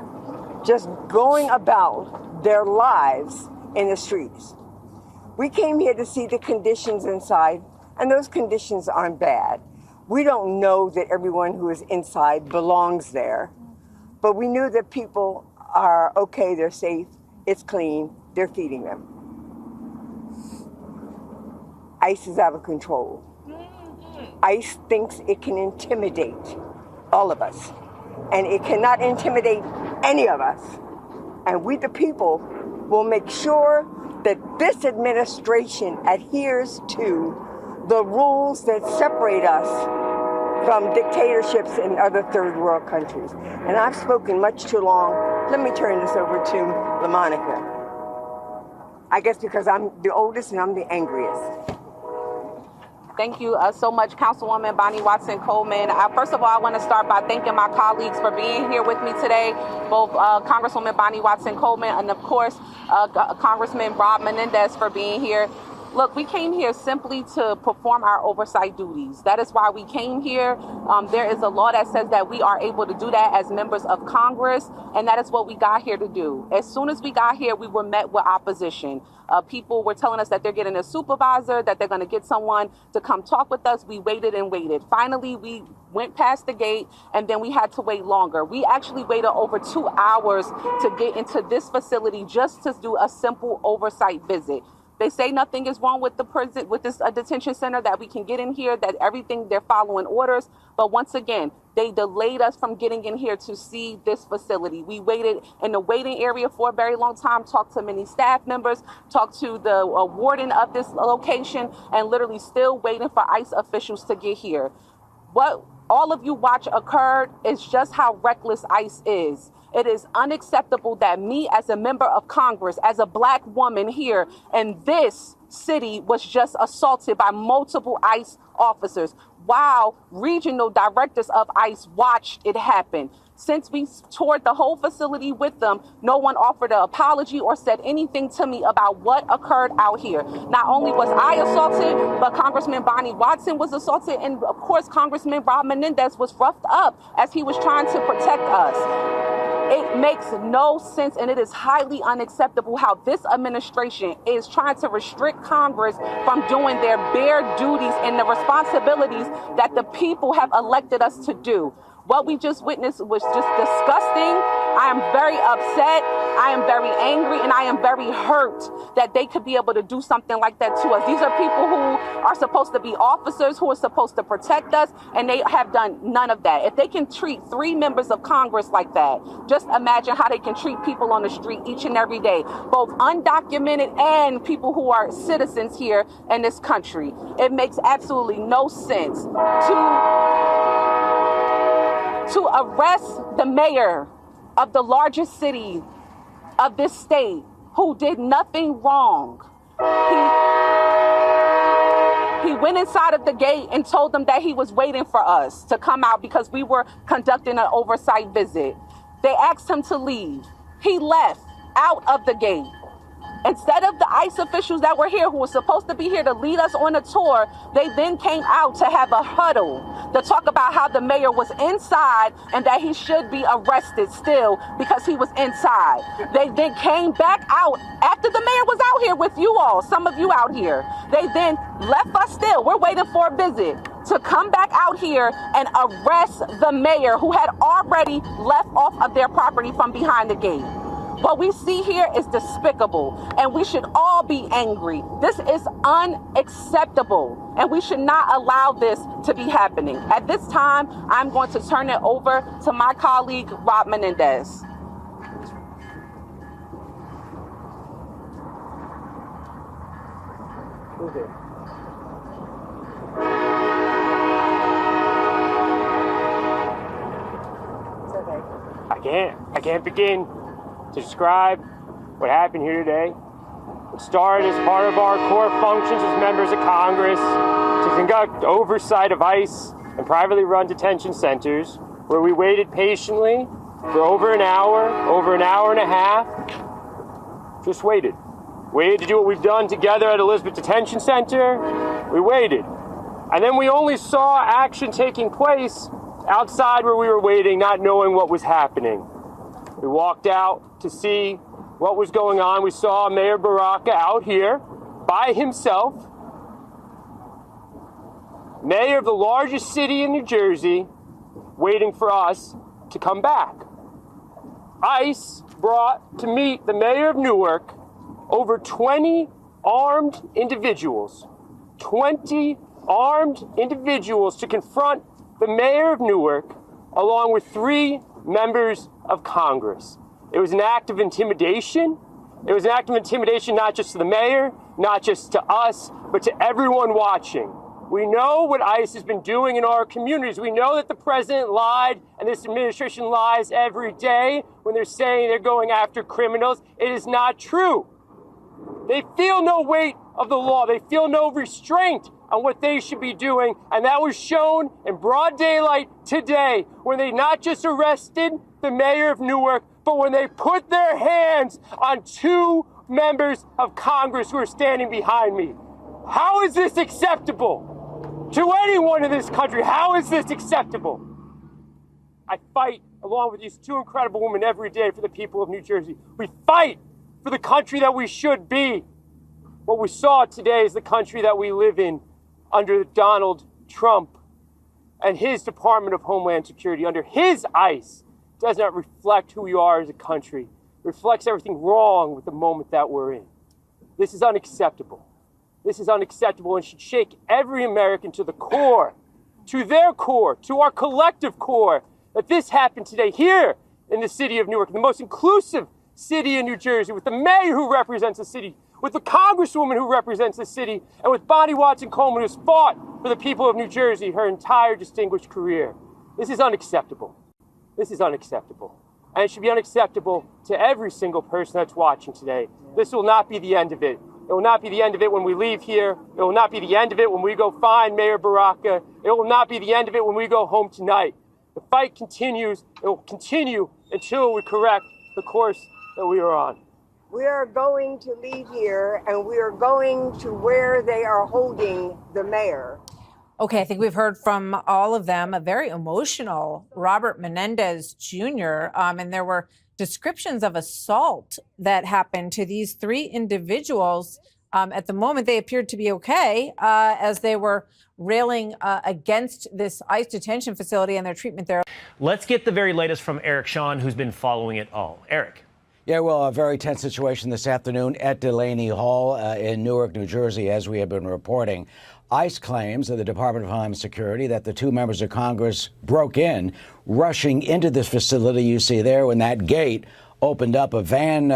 [SPEAKER 6] just going about their lives in the streets. We came here to see the conditions inside, and those conditions aren't bad. We don't know that everyone who is inside belongs there, but we knew that people are okay, they're safe, it's clean, they're feeding them. ICE is out of control. ICE thinks it can intimidate all of us, and it cannot intimidate any of us. And we, the people, will make sure that this administration adheres to the rules that separate us from dictatorships in other third world countries. And I've spoken much too long. Let me turn this over to LaMonica. I guess because I'm the oldest and I'm the angriest.
[SPEAKER 7] Thank you so much, Councilwoman Bonnie Watson Coleman. First of all, I want to start by thanking my colleagues for being here with me today, both Congresswoman Bonnie Watson Coleman and, of course, Congressman Rob Menendez for being here. Look, we came here simply to perform our oversight duties. That is why we came here. There is a law that says that we are able to do that as members of Congress, and that is what we got here to do. As soon as we got here, we were met with opposition. People were telling us that they're getting a supervisor, that they're going to get someone to come talk with us. We waited and waited. Finally, we went past the gate, and then we had to wait longer. We actually waited over 2 hours to get into this facility just to do a simple oversight visit. They say nothing is wrong with the prison, with this detention center, that we can get in here, that everything, they're following orders. But once again, they delayed us from getting in here to see this facility. We waited in the waiting area for a very long time, talked to many staff members, talked to the warden of this location, and literally still waiting for ICE officials to get here. What all of you watch occurred is just how reckless ICE is. It is unacceptable that me, as a member of Congress, as a Black woman here in this city, was just assaulted by multiple ICE officers while regional directors of ICE watched it happen. Since we toured the whole facility with them, no one offered an apology or said anything to me about what occurred out here. Not only was I assaulted, but Congressman Bonnie Watson was assaulted, and of course Congressman Rob Menendez was roughed up as he was trying to protect us. It makes no sense, and it is highly unacceptable how this administration is trying to restrict Congress from doing their bare duties and the responsibilities that the people have elected us to do. What we just witnessed was just disgusting. I am very upset. I am very angry, and I am very hurt that they could be able to do something like that to us. These are people who are supposed to be officers, who are supposed to protect us, and they have done none of that. If they can treat 3 members of Congress like that, just imagine how they can treat people on the street each and every day, both undocumented and people who are citizens here in this country. It makes absolutely no sense to arrest the mayor of the largest city of this state, who did nothing wrong. He went inside of the gate and told them that he was waiting for us to come out because we were conducting an oversight visit. They asked him to leave. He left out of the gate. Instead of the ICE officials that were here, who were supposed to be here to lead us on a tour, they then came out to have a huddle to talk about how the mayor was inside and that he should be arrested still because he was inside. They then came back out after the mayor was out here with you all, some of you out here. They then left us still. We're waiting for a visit to come back out here and arrest the mayor, who had already left off of their property from behind the gate. What we see here is despicable, and we should all be angry. This is unacceptable, and we should not allow this to be happening. At this time, I'm going to turn it over to my colleague, Rob Menendez.
[SPEAKER 11] I can't begin to describe what happened here today. It started as part of our core functions as members of Congress to conduct oversight of ICE and privately run detention centers, where we waited patiently for over an hour and a half. Just waited to do what we've done together at Elizabeth Detention Center. We waited. And then we only saw action taking place outside where we were waiting, not knowing what was happening. We walked out to see what was going on. We saw Mayor Baraka out here by himself, mayor of the largest city in New Jersey, waiting for us to come back. ICE brought to meet the mayor of Newark over 20 armed individuals. 20 armed individuals to confront the mayor of Newark, along with 3 members of Congress. It was an act of intimidation. It was an act of intimidation not just to the mayor, not just to us, but to everyone watching. We know what ICE has been doing in our communities. We know that the president lied and this administration lies every day when they're saying they're going after criminals. It is not true. They feel no weight of the law. They feel no restraint on what they should be doing. And that was shown in broad daylight today when they not just arrested the mayor of Newark, but when they put their hands on 2 members of Congress who are standing behind me. How is this acceptable to anyone in this country? How is this acceptable? I fight along with these two incredible women every day for the people of New Jersey. We fight for the country that we should be. What we saw today is the country that we live in under Donald Trump and his Department of Homeland Security, under his ICE, does not reflect who we are as a country. It reflects everything wrong with the moment that we're in. This is unacceptable. This is unacceptable and should shake every American to the core, to their core, to our collective core, that this happened today here in the city of Newark, the most inclusive city in New Jersey, with the mayor who represents the city, with the congresswoman who represents the city, and with Bonnie Watson-Coleman, who's fought for the people of New Jersey her entire distinguished career. This is unacceptable. This is unacceptable. And it should be unacceptable to every single person that's watching today. This will not be the end of it. It will not be the end of it when we leave here. It will not be the end of it when we go find Mayor Baraka. It will not be the end of it when we go home tonight. The fight continues. It will continue until we correct the course that we are on.
[SPEAKER 6] We are going to leave here and we are going to where they are holding the mayor.
[SPEAKER 5] Okay, I think we've heard from all of them. A very emotional Robert Menendez Jr. And there were descriptions of assault that happened to these three individuals. At the moment, they appeared to be okay as they were railing against this ICE detention facility and their treatment there.
[SPEAKER 8] Let's get the very latest from Eric Shawn, who's been following it all. Eric.
[SPEAKER 19] Yeah, well, a very tense situation this afternoon at Delaney Hall in Newark, New Jersey, as we have been reporting. ICE claims of the Department of Homeland Security that the two members of Congress broke in, rushing into this facility you see there when that gate opened up. A van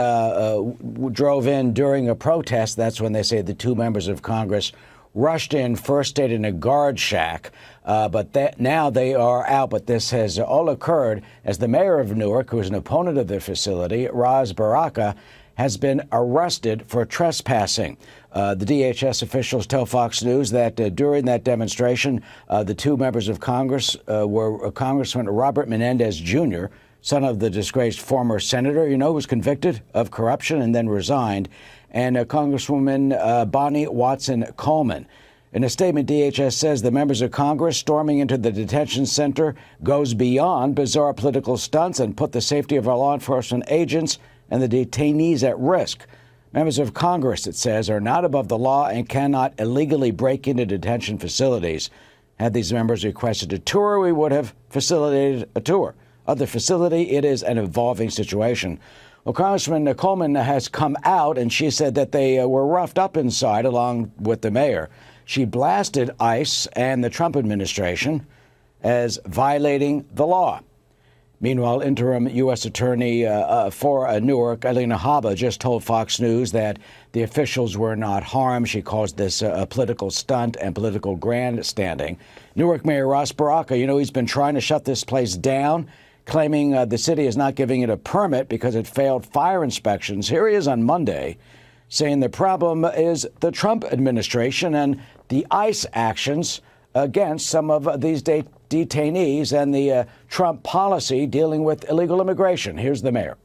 [SPEAKER 19] drove in during a protest. That's when they say the two members of Congress rushed in, first stayed in a guard shack, but now they are out. But this has all occurred as the mayor of Newark, who is an opponent of the facility, Ras Baraka, has been arrested for trespassing. The DHS officials tell Fox News that during that demonstration, the two members of Congress were Congressman Robert Menendez Jr., son of the disgraced former senator, who was convicted of corruption and then resigned, and Congresswoman Bonnie Watson-Coleman. In a statement, DHS says the members of Congress storming into the detention center goes beyond bizarre political stunts and put the safety of our law enforcement agents and the detainees at risk. Members of Congress, it says, are not above the law and cannot illegally break into detention facilities. Had these members requested a tour, we would have facilitated a tour of the facility. It is an evolving situation. Well, Congressman Coleman has come out, and she said that they were roughed up inside along with the mayor. She blasted ICE and the Trump administration as violating the law. Meanwhile, interim U.S. Attorney for Newark, Alina Habba, just told Fox News that the officials were not harmed. She calls this a political stunt and political grandstanding. Newark Mayor Ras Baraka, he's been trying to shut this place down, claiming the city is not giving it a permit because it failed fire inspections. Here he is on Monday saying the problem is the Trump administration and the ICE actions against some of these detainees and the Trump policy dealing with illegal immigration. Here's the mayor.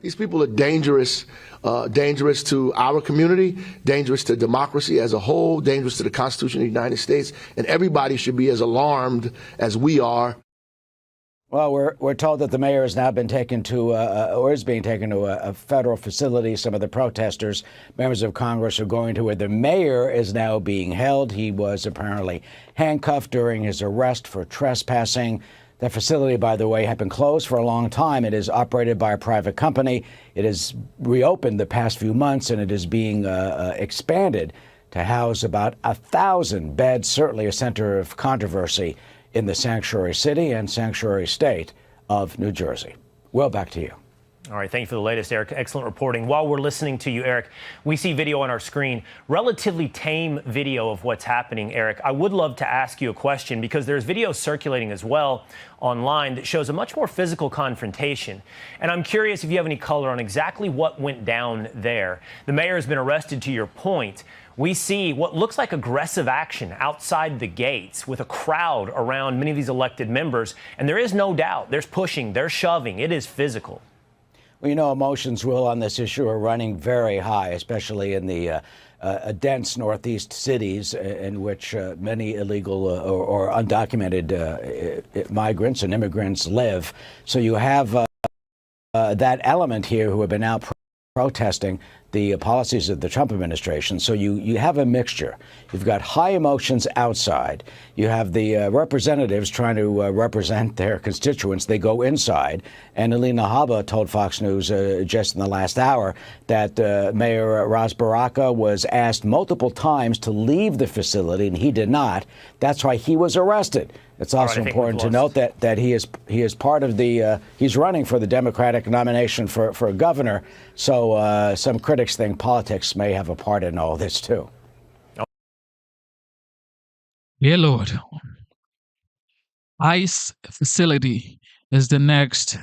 [SPEAKER 22] These people are dangerous, dangerous to our community, dangerous to democracy as a whole, dangerous to the Constitution of the United States, and everybody should be as alarmed as we are.
[SPEAKER 19] Well, we're told that the mayor has now been taken to, or is being taken to a federal facility. Some of the protesters, members of Congress, are going to where the mayor is now being held. He was apparently handcuffed during his arrest for trespassing. The facility, by the way, had been closed for a long time. It is operated by a private company. It has reopened the past few months, and it is being expanded to house about 1,000 beds, certainly a center of controversy in the sanctuary city and sanctuary state of New Jersey. Well, back to you.
[SPEAKER 8] All right. Thank you for the latest, Eric. Excellent reporting. While we're listening to you, Eric, we see video on our screen, relatively tame video of what's happening. Eric, I would love to ask you a question because there's video circulating as well online that shows a much more physical confrontation. And I'm curious if you have any color on exactly what went down there. The mayor has been arrested, to your point. We see what looks like aggressive action outside the gates with a crowd around many of these elected members. And there is no doubt there's pushing, there's shoving. It is physical.
[SPEAKER 19] Well, emotions, Will, on this issue are running very high, especially in the dense northeast cities in which many illegal or undocumented migrants and immigrants live. So you have that element here who have been out protesting the policies of the Trump administration. So you have a mixture. You've got high emotions outside. You have the representatives trying to represent their constituents. They go inside. And Alina Habba told Fox News just in the last hour that Mayor Ras Baraka was asked multiple times to leave the facility, and he did not. That's why he was arrested. It's also important to note that he is part of the he's running for the Democratic nomination for governor. So some critics think politics may have a part in all this too.
[SPEAKER 1] Yeah, Lord. ICE facility is the next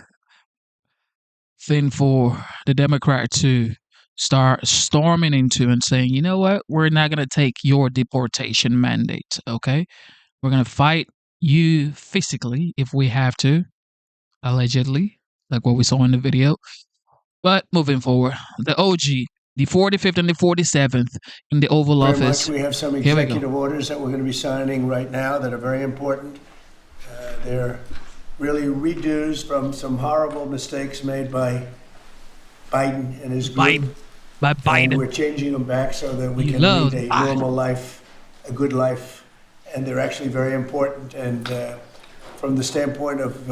[SPEAKER 1] thing for the Democrat to start storming into and saying, you know what, we're not going to take your deportation mandate, okay? We're going to fight you physically if we have to, allegedly, like what we saw in the video. But moving forward, the OG, the 45th and the 47th in the Oval Office.
[SPEAKER 4] We have some executive orders that we're going to be signing right now that are very important. They're really redos from some horrible mistakes made by Biden and his group.
[SPEAKER 1] By Biden.
[SPEAKER 4] And we're changing them back so that we can lead a normal life, a good life. And they're actually very important. And from the standpoint of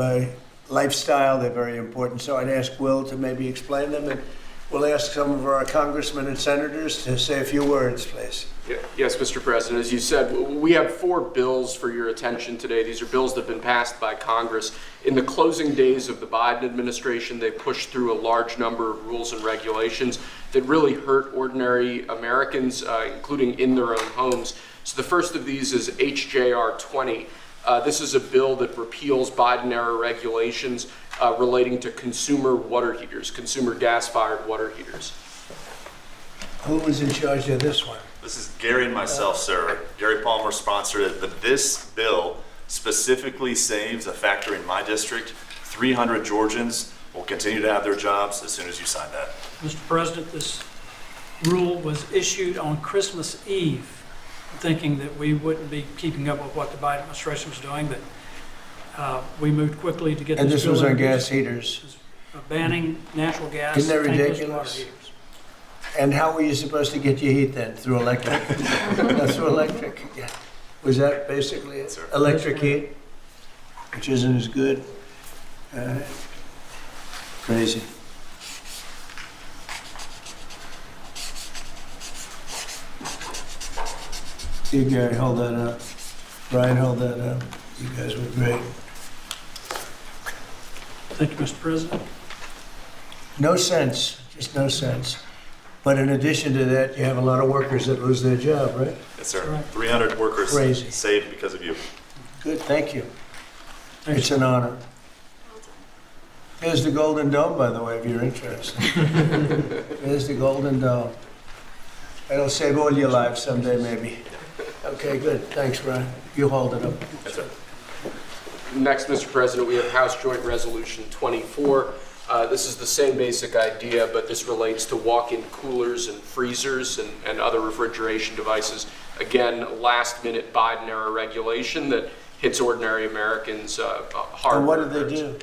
[SPEAKER 4] lifestyle, they're very important. So I'd ask Will to maybe explain them. And we'll ask some of our congressmen and senators to say a few words, please.
[SPEAKER 20] Yes, Mr. President. As you said, we have 4 bills for your attention today. These are bills that have been passed by Congress. In the closing days of the Biden administration, they pushed through a large number of rules and regulations that really hurt ordinary Americans, including in their own homes. So the first of these is HJR 20. This is a bill that repeals Biden-era regulations relating to consumer water heaters, consumer gas-fired water heaters.
[SPEAKER 4] Who was in charge of this one?
[SPEAKER 21] This is Gary and myself, sir. Gary Palmer sponsored it, but this bill specifically saves a factory in my district. 300 Georgians will continue to have their jobs as soon as you sign that.
[SPEAKER 23] Mr. President, this rule was issued on Christmas Eve, thinking that we wouldn't be keeping up with what the Biden administration was doing, but we moved quickly to get
[SPEAKER 4] and
[SPEAKER 23] this
[SPEAKER 4] bill. And this was on
[SPEAKER 23] introduced.
[SPEAKER 4] gas heaters.
[SPEAKER 23] Banning natural gas.
[SPEAKER 4] Isn't that
[SPEAKER 23] tankless
[SPEAKER 4] ridiculous?
[SPEAKER 23] water heaters.
[SPEAKER 4] And how were you supposed to get your heat then? Through electric? That's through electric. Yeah. Was that basically it? Electric heat, which isn't as good. Crazy. You, Gary, hold that up. Brian, hold that up. You guys were great.
[SPEAKER 23] Thank you, Mr. President.
[SPEAKER 4] No sense, just no sense. But in addition to that, you have a lot of workers that lose their job, right?
[SPEAKER 21] Yes, sir. 300 workers
[SPEAKER 4] Crazy.
[SPEAKER 21] saved because of you.
[SPEAKER 4] Good, thank you. It's an honor. There's the Golden Dome, by the way, if you're interested. There's the Golden Dome. It'll save all your lives someday, maybe. Okay, good. Thanks, Brian. You hold it up.
[SPEAKER 20] Yes, sir. Next, Mr. President, we have House Joint Resolution 24. This is the same basic idea, but this relates to walk-in coolers and freezers and other refrigeration devices. Again, last-minute Biden-era regulation that hits ordinary Americans hard.
[SPEAKER 4] And what do they do?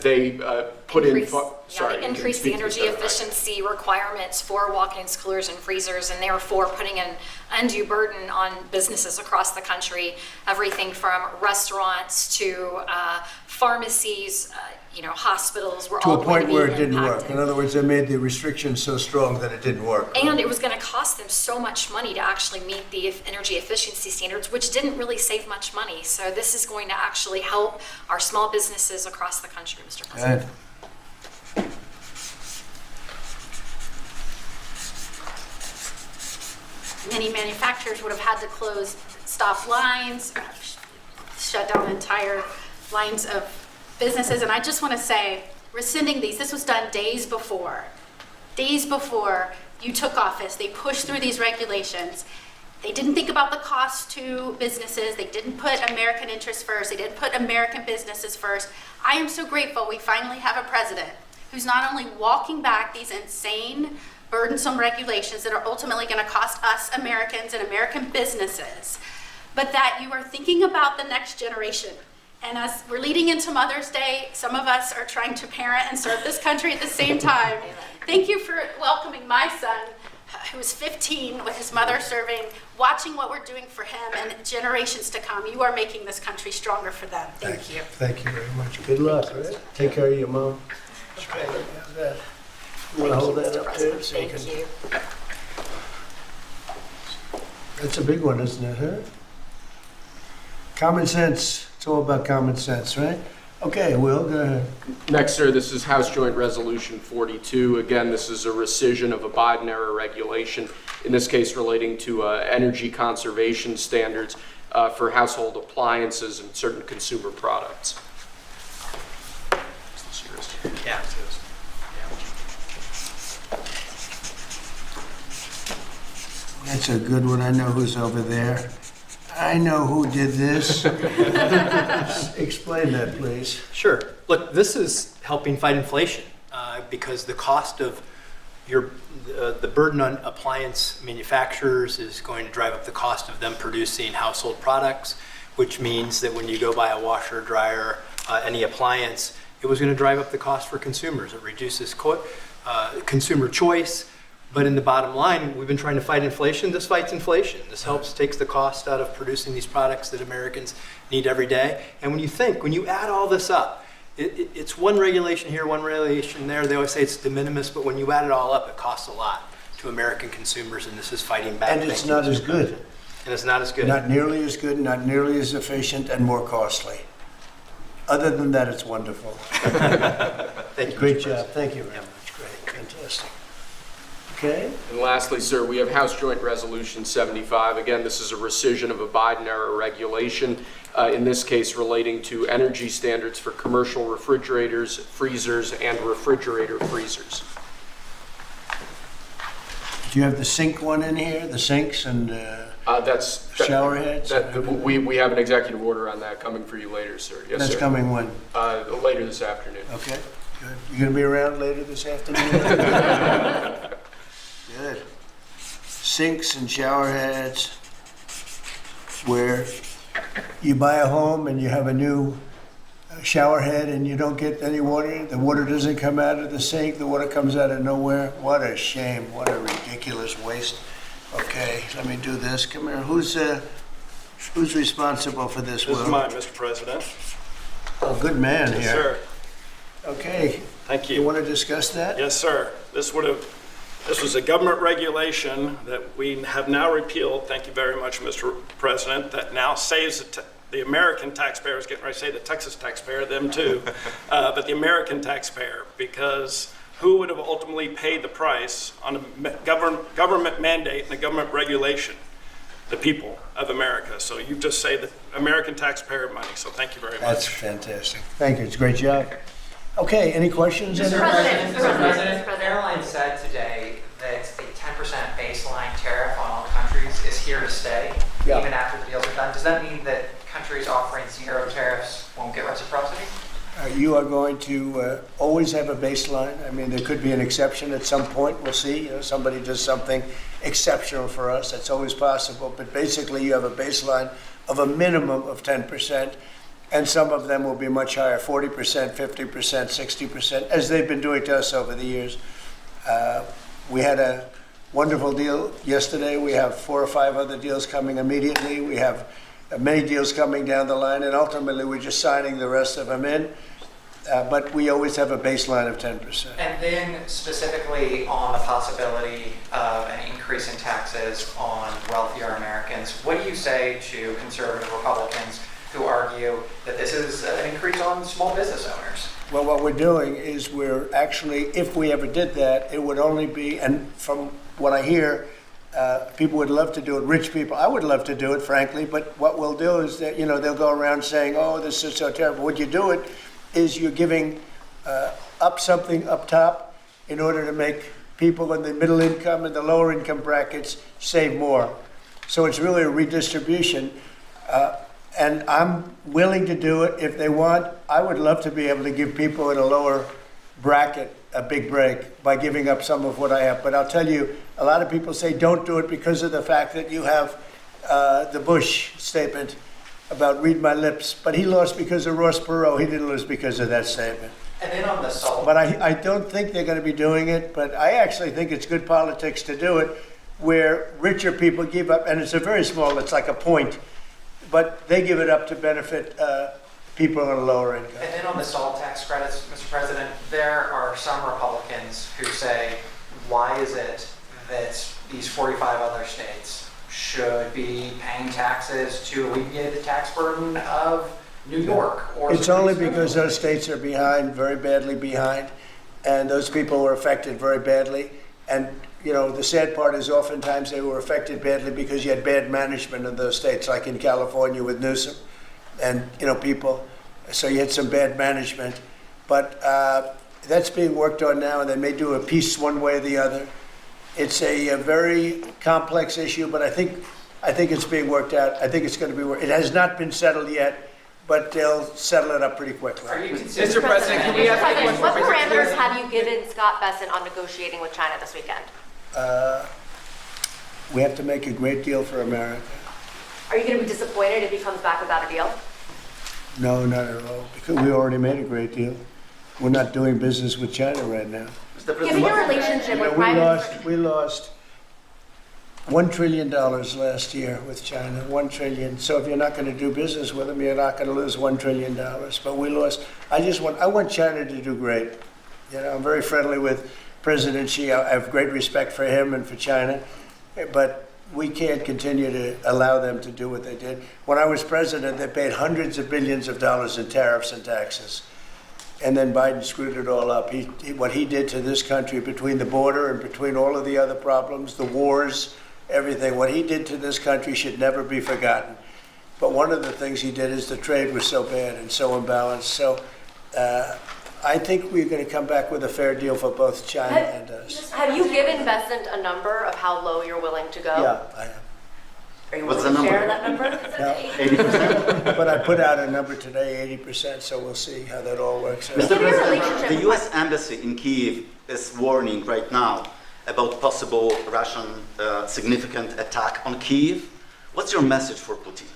[SPEAKER 20] They put
[SPEAKER 24] increase,
[SPEAKER 20] in.
[SPEAKER 24] They increase the energy efficiency requirements for walk-in coolers and freezers, and therefore putting an undue burden on businesses across the country. Everything from restaurants to pharmacies, hospitals were all
[SPEAKER 4] to a point where it didn't
[SPEAKER 24] impacted.
[SPEAKER 4] work. In other words, they made the restrictions so strong that it didn't work.
[SPEAKER 24] And it was going to cost them so much money to actually meet the energy efficiency standards, which didn't really save much money. So this is going to actually help our small businesses across the country, Mr. President.
[SPEAKER 4] Good.
[SPEAKER 24] Many manufacturers would have had to stop lines, shut down entire lines of businesses. And I just want to say, rescinding these, this was done days before you took office. They pushed through these regulations. They didn't think about the cost to businesses. They didn't put American interests first. They didn't put American businesses first. I am so grateful we finally have a president who's not only walking back these insane
[SPEAKER 3] burdensome regulations that are ultimately going to cost us Americans and American businesses, but that you are thinking about the next generation. And as we're leading into Mother's Day, some of us are trying to parent and serve this country at the same time. Thank you for welcoming my son, who is 15, with his mother serving, watching what we're doing for him and generations to come. You are making this country stronger for them. Thank you.
[SPEAKER 4] Thank you very much. Good luck. Right? Take care of your mom. Okay, have that. You want to hold that up there? So
[SPEAKER 3] Thank you.
[SPEAKER 4] That's a big one, isn't it, huh? Common sense. It's all about common sense, right? Okay, Will, go ahead.
[SPEAKER 20] Next, sir, this is House Joint Resolution 42. Again, this is a rescission of a Biden-era regulation, in this case relating to energy conservation standards for household appliances and certain consumer products.
[SPEAKER 10] Yeah.
[SPEAKER 4] That's a good one. I know who's over there. I know who did this. Explain that, please.
[SPEAKER 10] Sure. Look, this is helping fight inflation because the cost of the burden on appliance manufacturers is going to drive up the cost of them producing household products, which means that when you go buy a washer, dryer, any appliance, it was going to drive up the cost for consumers. It reduces consumer choice. But in the bottom line, we've been trying to fight inflation. This fights inflation. This takes the cost out of producing these products that Americans need every day. And when you add all this up, it's one regulation here, one regulation there. They always say it's de minimis, but when you add it all up, it costs a lot to American consumers, and this is fighting back.
[SPEAKER 4] And it's not as good.
[SPEAKER 10] And it's not as good.
[SPEAKER 4] Not nearly as good, not nearly as efficient, and more costly. Other than that, it's wonderful.
[SPEAKER 10] Thank you.
[SPEAKER 4] Great job. Thank you very much. Great. Fantastic. Okay.
[SPEAKER 20] And lastly, sir, we have House Joint Resolution 75. Again, this is a rescission of a Biden-era regulation, in this case relating to energy standards for commercial refrigerators, freezers, and refrigerator freezers.
[SPEAKER 4] Do you have the sink one in here? The sinks and shower heads?
[SPEAKER 20] We have an executive order on that coming for you later, sir. Yes,
[SPEAKER 4] That's
[SPEAKER 20] sir.
[SPEAKER 4] coming when?
[SPEAKER 20] Later this afternoon.
[SPEAKER 4] Okay, good. You going to be around later this afternoon? Good. Sinks and shower heads, where you buy a home and you have a new shower head and you don't get any water. The water doesn't come out of the sink. The water comes out of nowhere. What a shame. What a ridiculous waste. Okay, let me do this. Come here. Who's responsible for this?
[SPEAKER 12] This is mine, Mr. President.
[SPEAKER 4] Oh, good man
[SPEAKER 12] Yes,
[SPEAKER 4] here.
[SPEAKER 12] sir.
[SPEAKER 4] Okay.
[SPEAKER 12] Thank you.
[SPEAKER 4] You want to discuss that?
[SPEAKER 12] Yes, sir. This was a government regulation that we have now repealed. Thank you very much, Mr. President. That now saves the American taxpayer. I was getting ready to say the Texas taxpayer, them too, but the American taxpayer, because who would have ultimately paid the price on a government mandate and a government regulation? The people of America. So you just say the American taxpayer money. So thank you very much.
[SPEAKER 4] That's fantastic. Thank you. It's a great job. Okay, any questions?
[SPEAKER 13] Mr. President, the airline said today that the 10% baseline tariff on all countries is here to stay, even after the deals are done. Does that mean that countries offering zero tariffs won't get reciprocity?
[SPEAKER 4] You are going to always have a baseline. I mean, there could be an exception at some point. We'll see. Somebody does something exceptional for us. That's always possible. But basically, you have a baseline of a minimum of 10%. And some of them will be much higher, 40%, 50%, 60%, as they've been doing to us over the years. We had a wonderful deal yesterday. We have 4 or 5 other deals coming immediately. We have many deals coming down the line, and ultimately we're just signing the rest of them in. But we always have a baseline of 10%.
[SPEAKER 13] And then specifically on the possibility of an increase in taxes on wealthier Americans, what do you say to conservative Republicans who argue that this is an increase on small business owners?
[SPEAKER 4] Well, what we're doing is we're actually, if we ever did that, it would only be, and from what I hear, people would love to do it, rich people. I would love to do it, frankly, but what we'll do is that, they'll go around saying, oh, this is so terrible. What you do it is you're giving up something up top in order to make people in the middle income and the lower income brackets save more. So it's really a redistribution. And I'm willing to do it if they want. I would love to be able to give people in a lower bracket a big break by giving up some of what I have. But I'll tell you, a lot of people say don't do it because of the fact that you have the Bush statement about read my lips. But he lost because of Ross Perot. He didn't lose because of that statement.
[SPEAKER 13] And then on the salt.
[SPEAKER 4] But I don't think they're going to be doing it. But I actually think it's good politics to do it where richer people give up. And it's a very small, it's like a point. But they give it up to benefit people on a lower income.
[SPEAKER 13] And then on the SALT tax credits, Mr. President, there are some Republicans who say, why is it that these 45 other states should be paying taxes to alleviate the tax burden of New York? Or
[SPEAKER 4] it's only because those states are behind, very badly behind, and those people were affected very badly. And you know, the sad part is oftentimes they were affected badly because you had bad management in those states, like in California with Newsom and, you know, people. So you had some bad management. But that's being worked on now, and they may do a piece one way or the other. It's a very complex issue, but I think it's being worked out. I think it's going to be worked. It has not been settled yet, but they'll settle it up pretty quickly.
[SPEAKER 2] Mr. President, can we have a question?
[SPEAKER 9] What parameters have you given Scott Bessent on negotiating with China this weekend?
[SPEAKER 4] We have to make a great deal for America.
[SPEAKER 9] Are you going to be disappointed if he comes back without a deal?
[SPEAKER 4] No, not at all, because we already made a great deal. We're not doing business with China right now.
[SPEAKER 9] Given your relationship with Prime Minister...
[SPEAKER 4] We lost $1 trillion last year with China, $1 trillion. So if you're not going to do business with them, you're not going to lose $1 trillion. But we lost. I want China to do great. You know, I'm very friendly with President Xi. I have great respect for him and for China. But we can't continue to allow them to do what they did. When I was president, they paid hundreds of billions of dollars in tariffs and taxes. And then Biden screwed it all up. What he did to this country between the border and between all of the other problems, the wars, everything, what he did to this country should never be forgotten. But one of the things he did is the trade was so bad and so imbalanced. So I think we're going to come back with a fair deal for both China and us.
[SPEAKER 9] Have you given Bessent a number of how low you're willing to go?
[SPEAKER 4] Yeah, I have.
[SPEAKER 9] Are you willing to share that number?
[SPEAKER 4] No. 80%. But I put out a number today, 80%, so we'll see how that all works out.
[SPEAKER 16] Mr. President, the U.S. Embassy in Kyiv is warning right now about possible Russian significant attack on Kyiv. What's your message for Putin?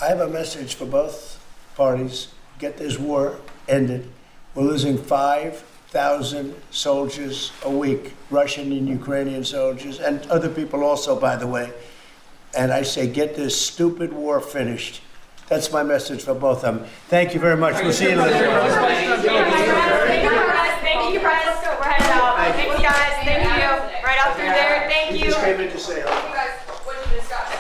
[SPEAKER 4] I have a message for both parties. Get this war ended. We're losing 5,000 soldiers a week, Russian and Ukrainian soldiers, and other people also, by the way. And I say, get this stupid war finished. That's my message for both of them. Thank you very much. We'll see you later.
[SPEAKER 2] Thank you, Press. We're heading out. Thank you, guys. Thank you. Right out through there. Thank you.
[SPEAKER 4] He just came in to say hello.
[SPEAKER 2] You guys, what did you discuss?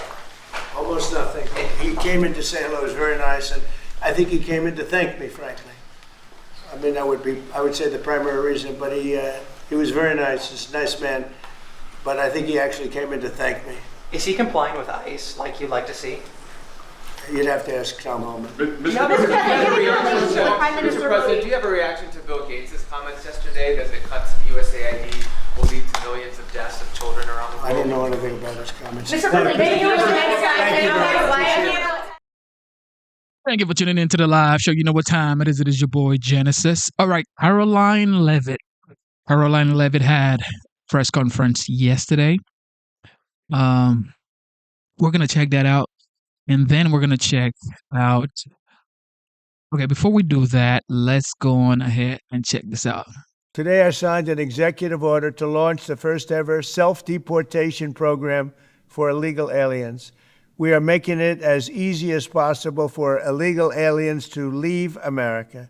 [SPEAKER 4] Almost nothing. He came in to say hello. It was very nice, and I think he came in to thank me, frankly. I mean, I would say the primary reason, but he was very nice. He's a nice man, but I think he actually came in to thank me.
[SPEAKER 13] Is he complying with ICE like you'd like to see?
[SPEAKER 4] You'd have to ask Tom Homan.
[SPEAKER 2] Mr. President, do you have a reaction to Bill Gates' comments yesterday that the cuts in USAID will lead to millions of deaths of children around the world?
[SPEAKER 4] I don't know anything about his comments.
[SPEAKER 9] Mr. President, thank you.
[SPEAKER 1] Thank you for tuning into the live show. You know what time it is. It is your boy Genesis. All right, Caroline Leavitt. Caroline Leavitt had press conference yesterday. We're gonna check that out, and then we're gonna check out. Okay, before we do that, let's go on ahead and check this out.
[SPEAKER 4] Today, I signed an executive order to launch the first ever self-deportation program for illegal aliens. We are making it as easy as possible for illegal aliens to leave America.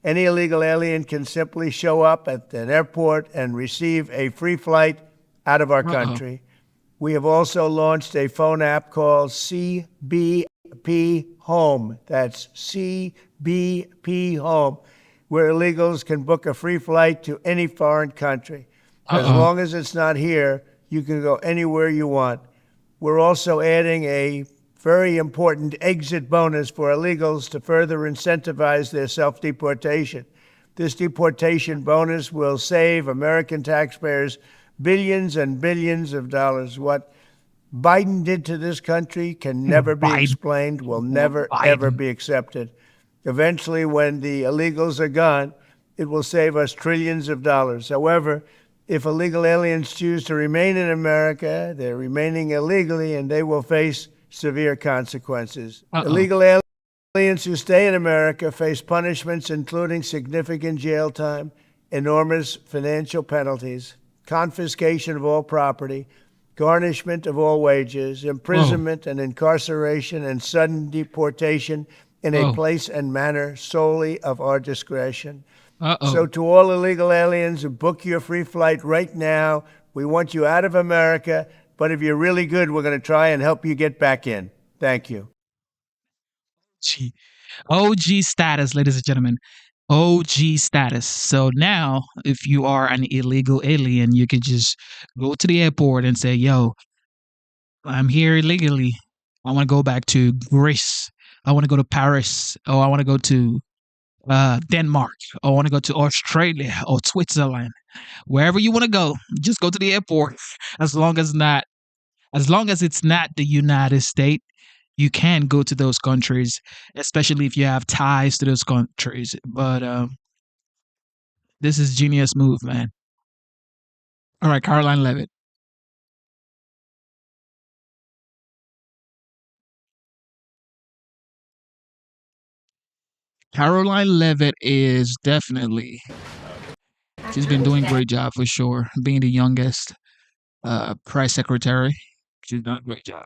[SPEAKER 4] Any illegal alien can simply show up at an airport and receive a free flight out of our country. We have also launched a phone app called CBP Home. That's CBP Home, where illegals can book a free flight to any foreign country. As long as it's not here, you can go anywhere you want. We're also adding a very important exit bonus for illegals to further incentivize their self-deportation. This deportation bonus will save American taxpayers billions and billions of dollars. What Biden did to this country can never be explained, will never, ever be accepted. Eventually, when the illegals are gone, it will save us trillions of dollars. However, if illegal aliens choose to remain in America, they're remaining illegally and they will face severe consequences. Illegal aliens who stay in America face punishments including significant jail time, enormous financial penalties, confiscation of all property, garnishment of all wages, imprisonment and incarceration, and sudden deportation in a place and manner solely of our discretion. So to all illegal aliens, book your free flight right now. We want you out of America, but if you're really good, we're going to try and help you get back in. Thank you.
[SPEAKER 1] OG status, ladies and gentlemen. OG status. So now, if you are an illegal alien, you can just go to the airport and say, yo, I'm here illegally. I want to go back to Greece. I want to go to Paris. Or I want to go to Denmark. Or I want to go to Australia or Switzerland. Wherever you want to go, just go to the airport. As long as it's not the United States, you can go to those countries, especially if you have ties to those countries. But this is genius move, man. All right, Caroline Levitt. Caroline Levitt is definitely, she's been doing a great job for sure. Being the youngest press secretary, she's done a great job.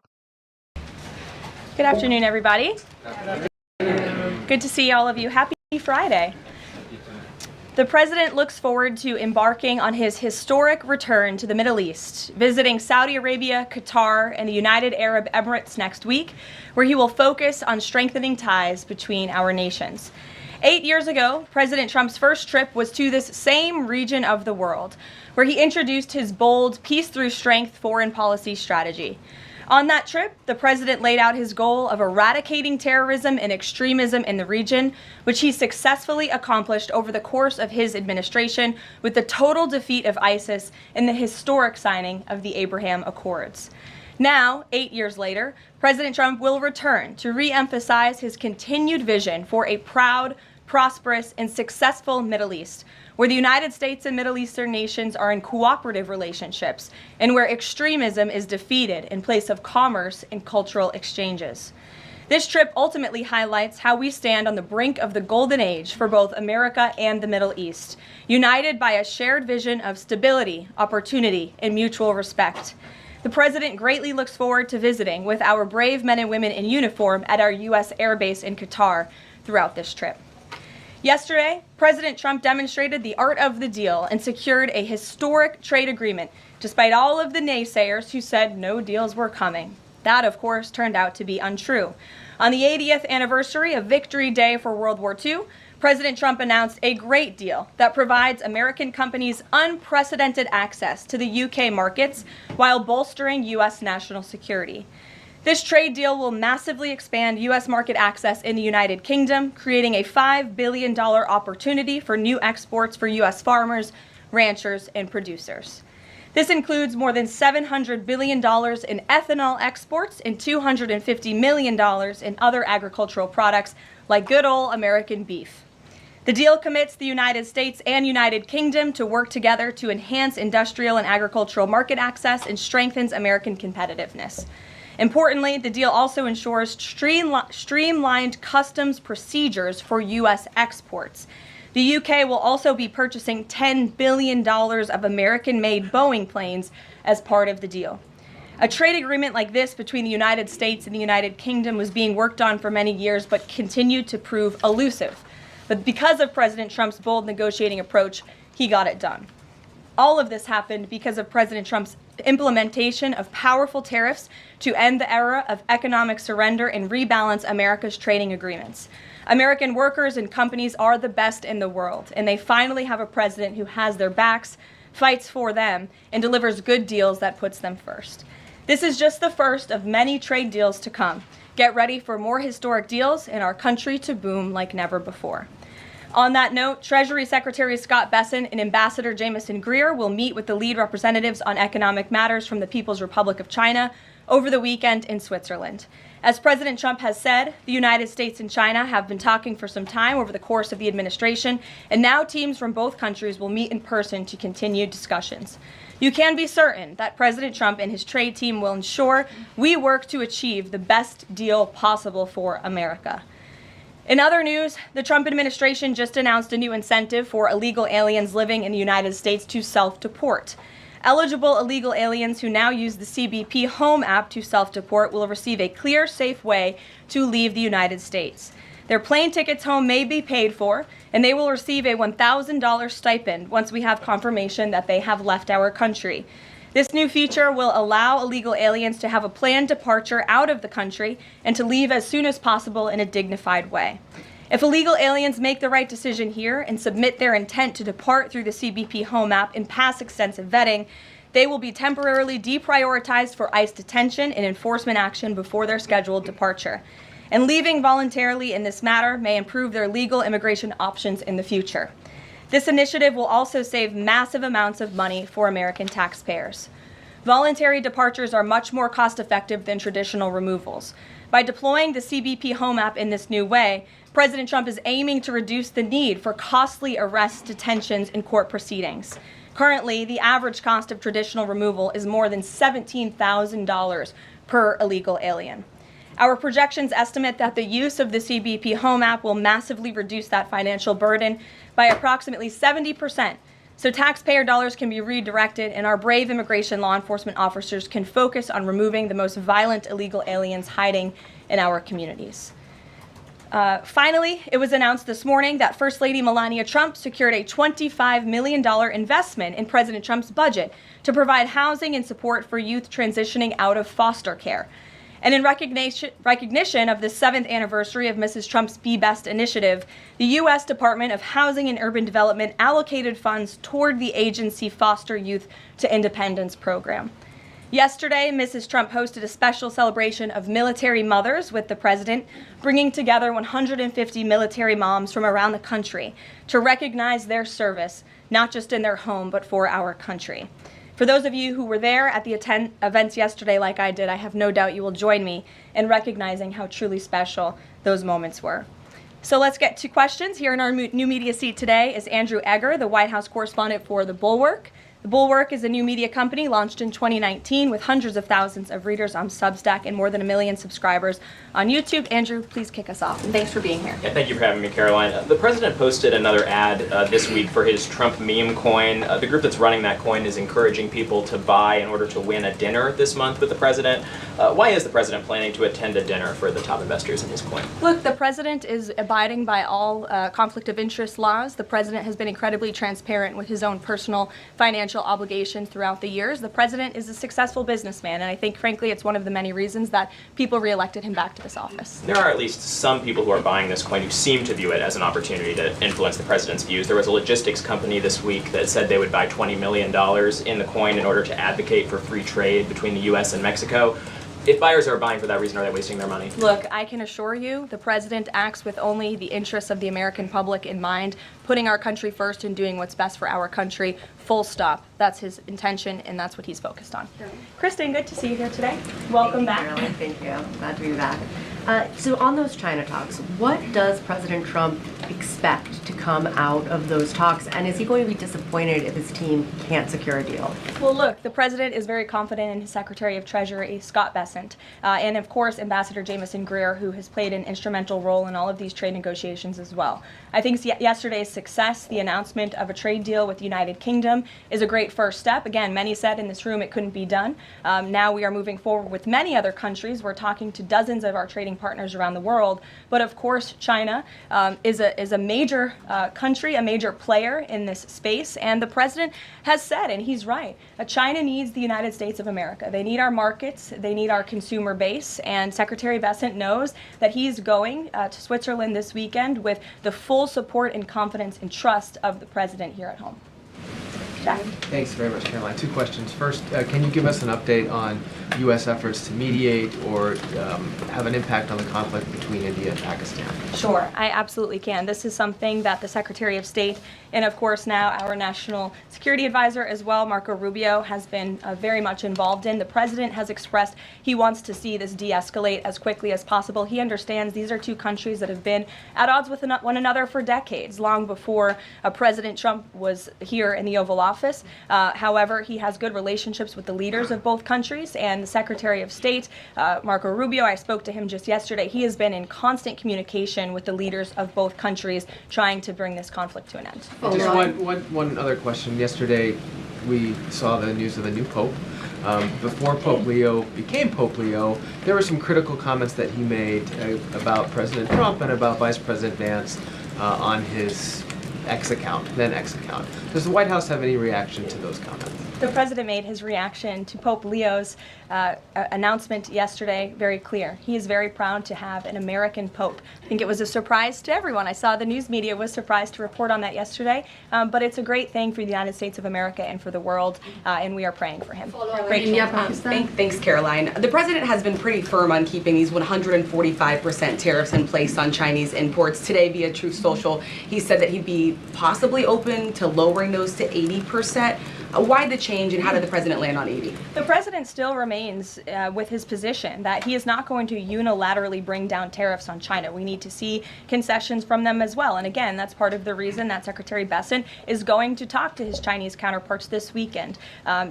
[SPEAKER 14] Good afternoon, everybody. Good to see all of you. Happy Friday. The president looks forward to embarking on his historic return to the Middle East, visiting Saudi Arabia, Qatar, and the United Arab Emirates next week, where he will focus on strengthening ties between our nations. 8 years ago, President Trump's first trip was to this same region of the world, where he introduced his bold peace through strength foreign policy strategy. On that trip, the president laid out his goal of eradicating terrorism and extremism in the region, which he successfully accomplished over the course of his administration with the total defeat of ISIS and the historic signing of the Abraham Accords. Now, 8 years later, President Trump will return to re-emphasize his continued vision for a proud, prosperous, and successful Middle East, where the United States and Middle Eastern nations are in cooperative relationships, and where extremism is defeated in place of commerce and cultural exchanges. This trip ultimately highlights how we stand on the brink of the golden age for both America and the Middle East, united by a shared vision of stability, opportunity, and mutual respect. The president greatly looks forward to visiting with our brave men and women in uniform at our U.S. Air Base in Qatar throughout this trip. Yesterday, President Trump demonstrated the art of the deal and secured a historic trade agreement, despite all of the naysayers who said no deals were coming. That, of course, turned out to be untrue. On the 80th anniversary of Victory Day for World War II, President Trump announced a great deal that provides American companies unprecedented access to the UK markets while bolstering U.S. national security. This trade deal will massively expand U.S. market access in the United Kingdom, creating a $5 billion opportunity for new exports for U.S. farmers, ranchers, and producers. This includes more than $700 billion in ethanol exports and $250 million in other agricultural products like good old American beef. The deal commits the United States and United Kingdom to work together to enhance industrial and agricultural market access and strengthens American competitiveness. Importantly, the deal also ensures streamlined customs procedures for U.S. exports. The UK will also be purchasing $10 billion of American-made Boeing planes as part of the deal. A trade agreement like this between the United States and the United Kingdom was being worked on for many years, but continued to prove elusive. But because of President Trump's bold negotiating approach, he got it done. All of this happened because of President Trump's implementation of powerful tariffs to end the era of economic surrender and rebalance America's trading agreements. American workers and companies are the best in the world, and they finally have a president who has their backs, fights for them, and delivers good deals that puts them first. This is just the first of many trade deals to come. Get ready for more historic deals and our country to boom like never before. On that note, Treasury Secretary Scott Bessent and Ambassador Jamieson Greer will meet with the lead representatives on economic matters from the People's Republic of China over the weekend in Switzerland. As President Trump has said, the United States and China have been talking for some time over the course of the administration, and now teams from both countries will meet in person to continue discussions. You can be certain that President Trump and his trade team will ensure we work to achieve the best deal possible for America. In other news, the Trump administration just announced a new incentive for illegal aliens living in the United States to self-deport. Eligible illegal aliens who now use the CBP Home app to self-deport will receive a clear, safe way to leave the United States. Their plane tickets home may be paid for, and they will receive a $1,000 stipend once we have confirmation that they have left our country. This new feature will allow illegal aliens to have a planned departure out of the country and to leave as soon as possible in a dignified way. If illegal aliens make the right decision here and submit their intent to depart through the CBP Home app and pass extensive vetting, they will be temporarily deprioritized for ICE detention and enforcement action before their scheduled departure. And leaving voluntarily in this matter may improve their legal immigration options in the future. This initiative will also save massive amounts of money for American taxpayers. Voluntary departures are much more cost-effective than traditional removals. By deploying the CBP Home app in this new way, President Trump is aiming to reduce the need for costly arrests, detentions, and court proceedings. Currently, the average cost of traditional removal is more than $17,000 per illegal alien. Our projections estimate that the use of the CBP Home app will massively reduce that financial burden by approximately 70%, so taxpayer dollars can be redirected and our brave immigration law enforcement officers can focus on removing the most violent illegal aliens hiding in our communities. Finally, it was announced this morning that First Lady Melania Trump secured a $25 million investment in President Trump's budget to provide housing and support for youth transitioning out of foster care. And in recognition of the 7th anniversary of Mrs. Trump's Be Best initiative, the U.S. Department of Housing and Urban Development allocated funds toward the agency Foster Youth to Independence program. Yesterday, Mrs. Trump hosted a special celebration of military mothers with the president, bringing together 150 military moms from around the country to recognize their service, not just in their home, but for our country. For those of you who were there at the events yesterday like I did, I have no doubt you will join me in recognizing how truly special those moments were. So let's get to questions. Here in our new media seat today is Andrew Egger, the White House correspondent for The Bulwark. The Bulwark is a new media company launched in 2019 with hundreds of thousands of readers on Substack and more than 1 million subscribers on YouTube. Andrew, please kick us off, and thanks for being here.
[SPEAKER 7] Yeah, thank you for having me, Caroline. The president posted another ad this week for his Trump meme coin. The group that's running that coin is encouraging people to buy in order to win a dinner this month with the president. Why is the president planning to attend a dinner for the top investors in his coin?
[SPEAKER 14] Look, the president is abiding by all conflict of interest laws. The president has been incredibly transparent with his own personal financial obligations throughout the years. The president is a successful businessman, and I think, frankly, it's one of the many reasons that people reelected him back to this office.
[SPEAKER 7] There are at least some people who are buying this coin who seem to view it as an opportunity to influence the president's views. There was a logistics company this week that said they would buy $20 million in the coin in order to advocate for free trade between the U.S. and Mexico. If buyers are buying for that reason, are they wasting their money?
[SPEAKER 14] Look, I can assure you the president acts with only the interests of the American public in mind, putting our country first and doing what's best for our country, full stop. That's his intention, and that's what he's focused on. Kristen, good to see you here today. Welcome back.
[SPEAKER 9] Caroline. Thank you. Glad to be back. So on those China talks, what does President Trump expect to come out of those talks, and is he going to be disappointed if his team can't secure a deal?
[SPEAKER 14] Well, look, the president is very confident in his Secretary of Treasury, Scott Bessent, and of course Ambassador Jamieson Greer, who has played an instrumental role in all of these trade negotiations as well. I think yesterday's success, the announcement of a trade deal with the United Kingdom, is a great first step. Again, many said in this room it couldn't be done. Now we are moving forward with many other countries. We're talking to dozens of our trading partners around the world, but of course China is a major country, a major player in this space, and the president has said, and he's right, China needs the United States of America. They need our markets, they need our consumer base, and Secretary Bessent knows that he's going to Switzerland this weekend with the full support and confidence and trust of the president here at home. Jack.
[SPEAKER 2] Thanks very much, Caroline. Two questions. First, can you give us an update on U.S. efforts to mediate or have an impact on the conflict between India and Pakistan?
[SPEAKER 14] Sure, I absolutely can. This is something that the Secretary of State and, of course, now our National Security Advisor as well, Marco Rubio, has been very much involved in. The President has expressed he wants to see this de-escalate as quickly as possible. He understands these are two countries that have been at odds with one another for decades, long before President Trump was here in the Oval Office. However, he has good relationships with the leaders of both countries, and the Secretary of State, Marco Rubio, I spoke to him just yesterday. He has been in constant communication with the leaders of both countries, trying to bring this conflict to an end.
[SPEAKER 2] Just one other question. Yesterday, we saw the news of the new Pope. Before Pope Leo became Pope Leo, there were some critical comments that he made about President Trump and about Vice President Vance on his then X account. Does the White House have any reaction to those comments?
[SPEAKER 14] The President made his reaction to Pope Leo's announcement yesterday very clear. He is very proud to have an American Pope. I think it was a surprise to everyone. I saw the news media was surprised to report on that yesterday, but it's a great thing for the United States of America and for the world, and we are praying for him.
[SPEAKER 11] Thanks, Caroline. The President has been pretty firm on keeping these 145% tariffs in place on Chinese imports. Today, via Truth Social, he said that he'd be possibly open to lowering those to 80%. Why the change, and how did the President land on 80?
[SPEAKER 14] The President still remains with his position that he is not going to unilaterally bring down tariffs on China. We need to see concessions from them as well. And again, that's part of the reason that Secretary Bessent is going to talk to his Chinese counterparts this weekend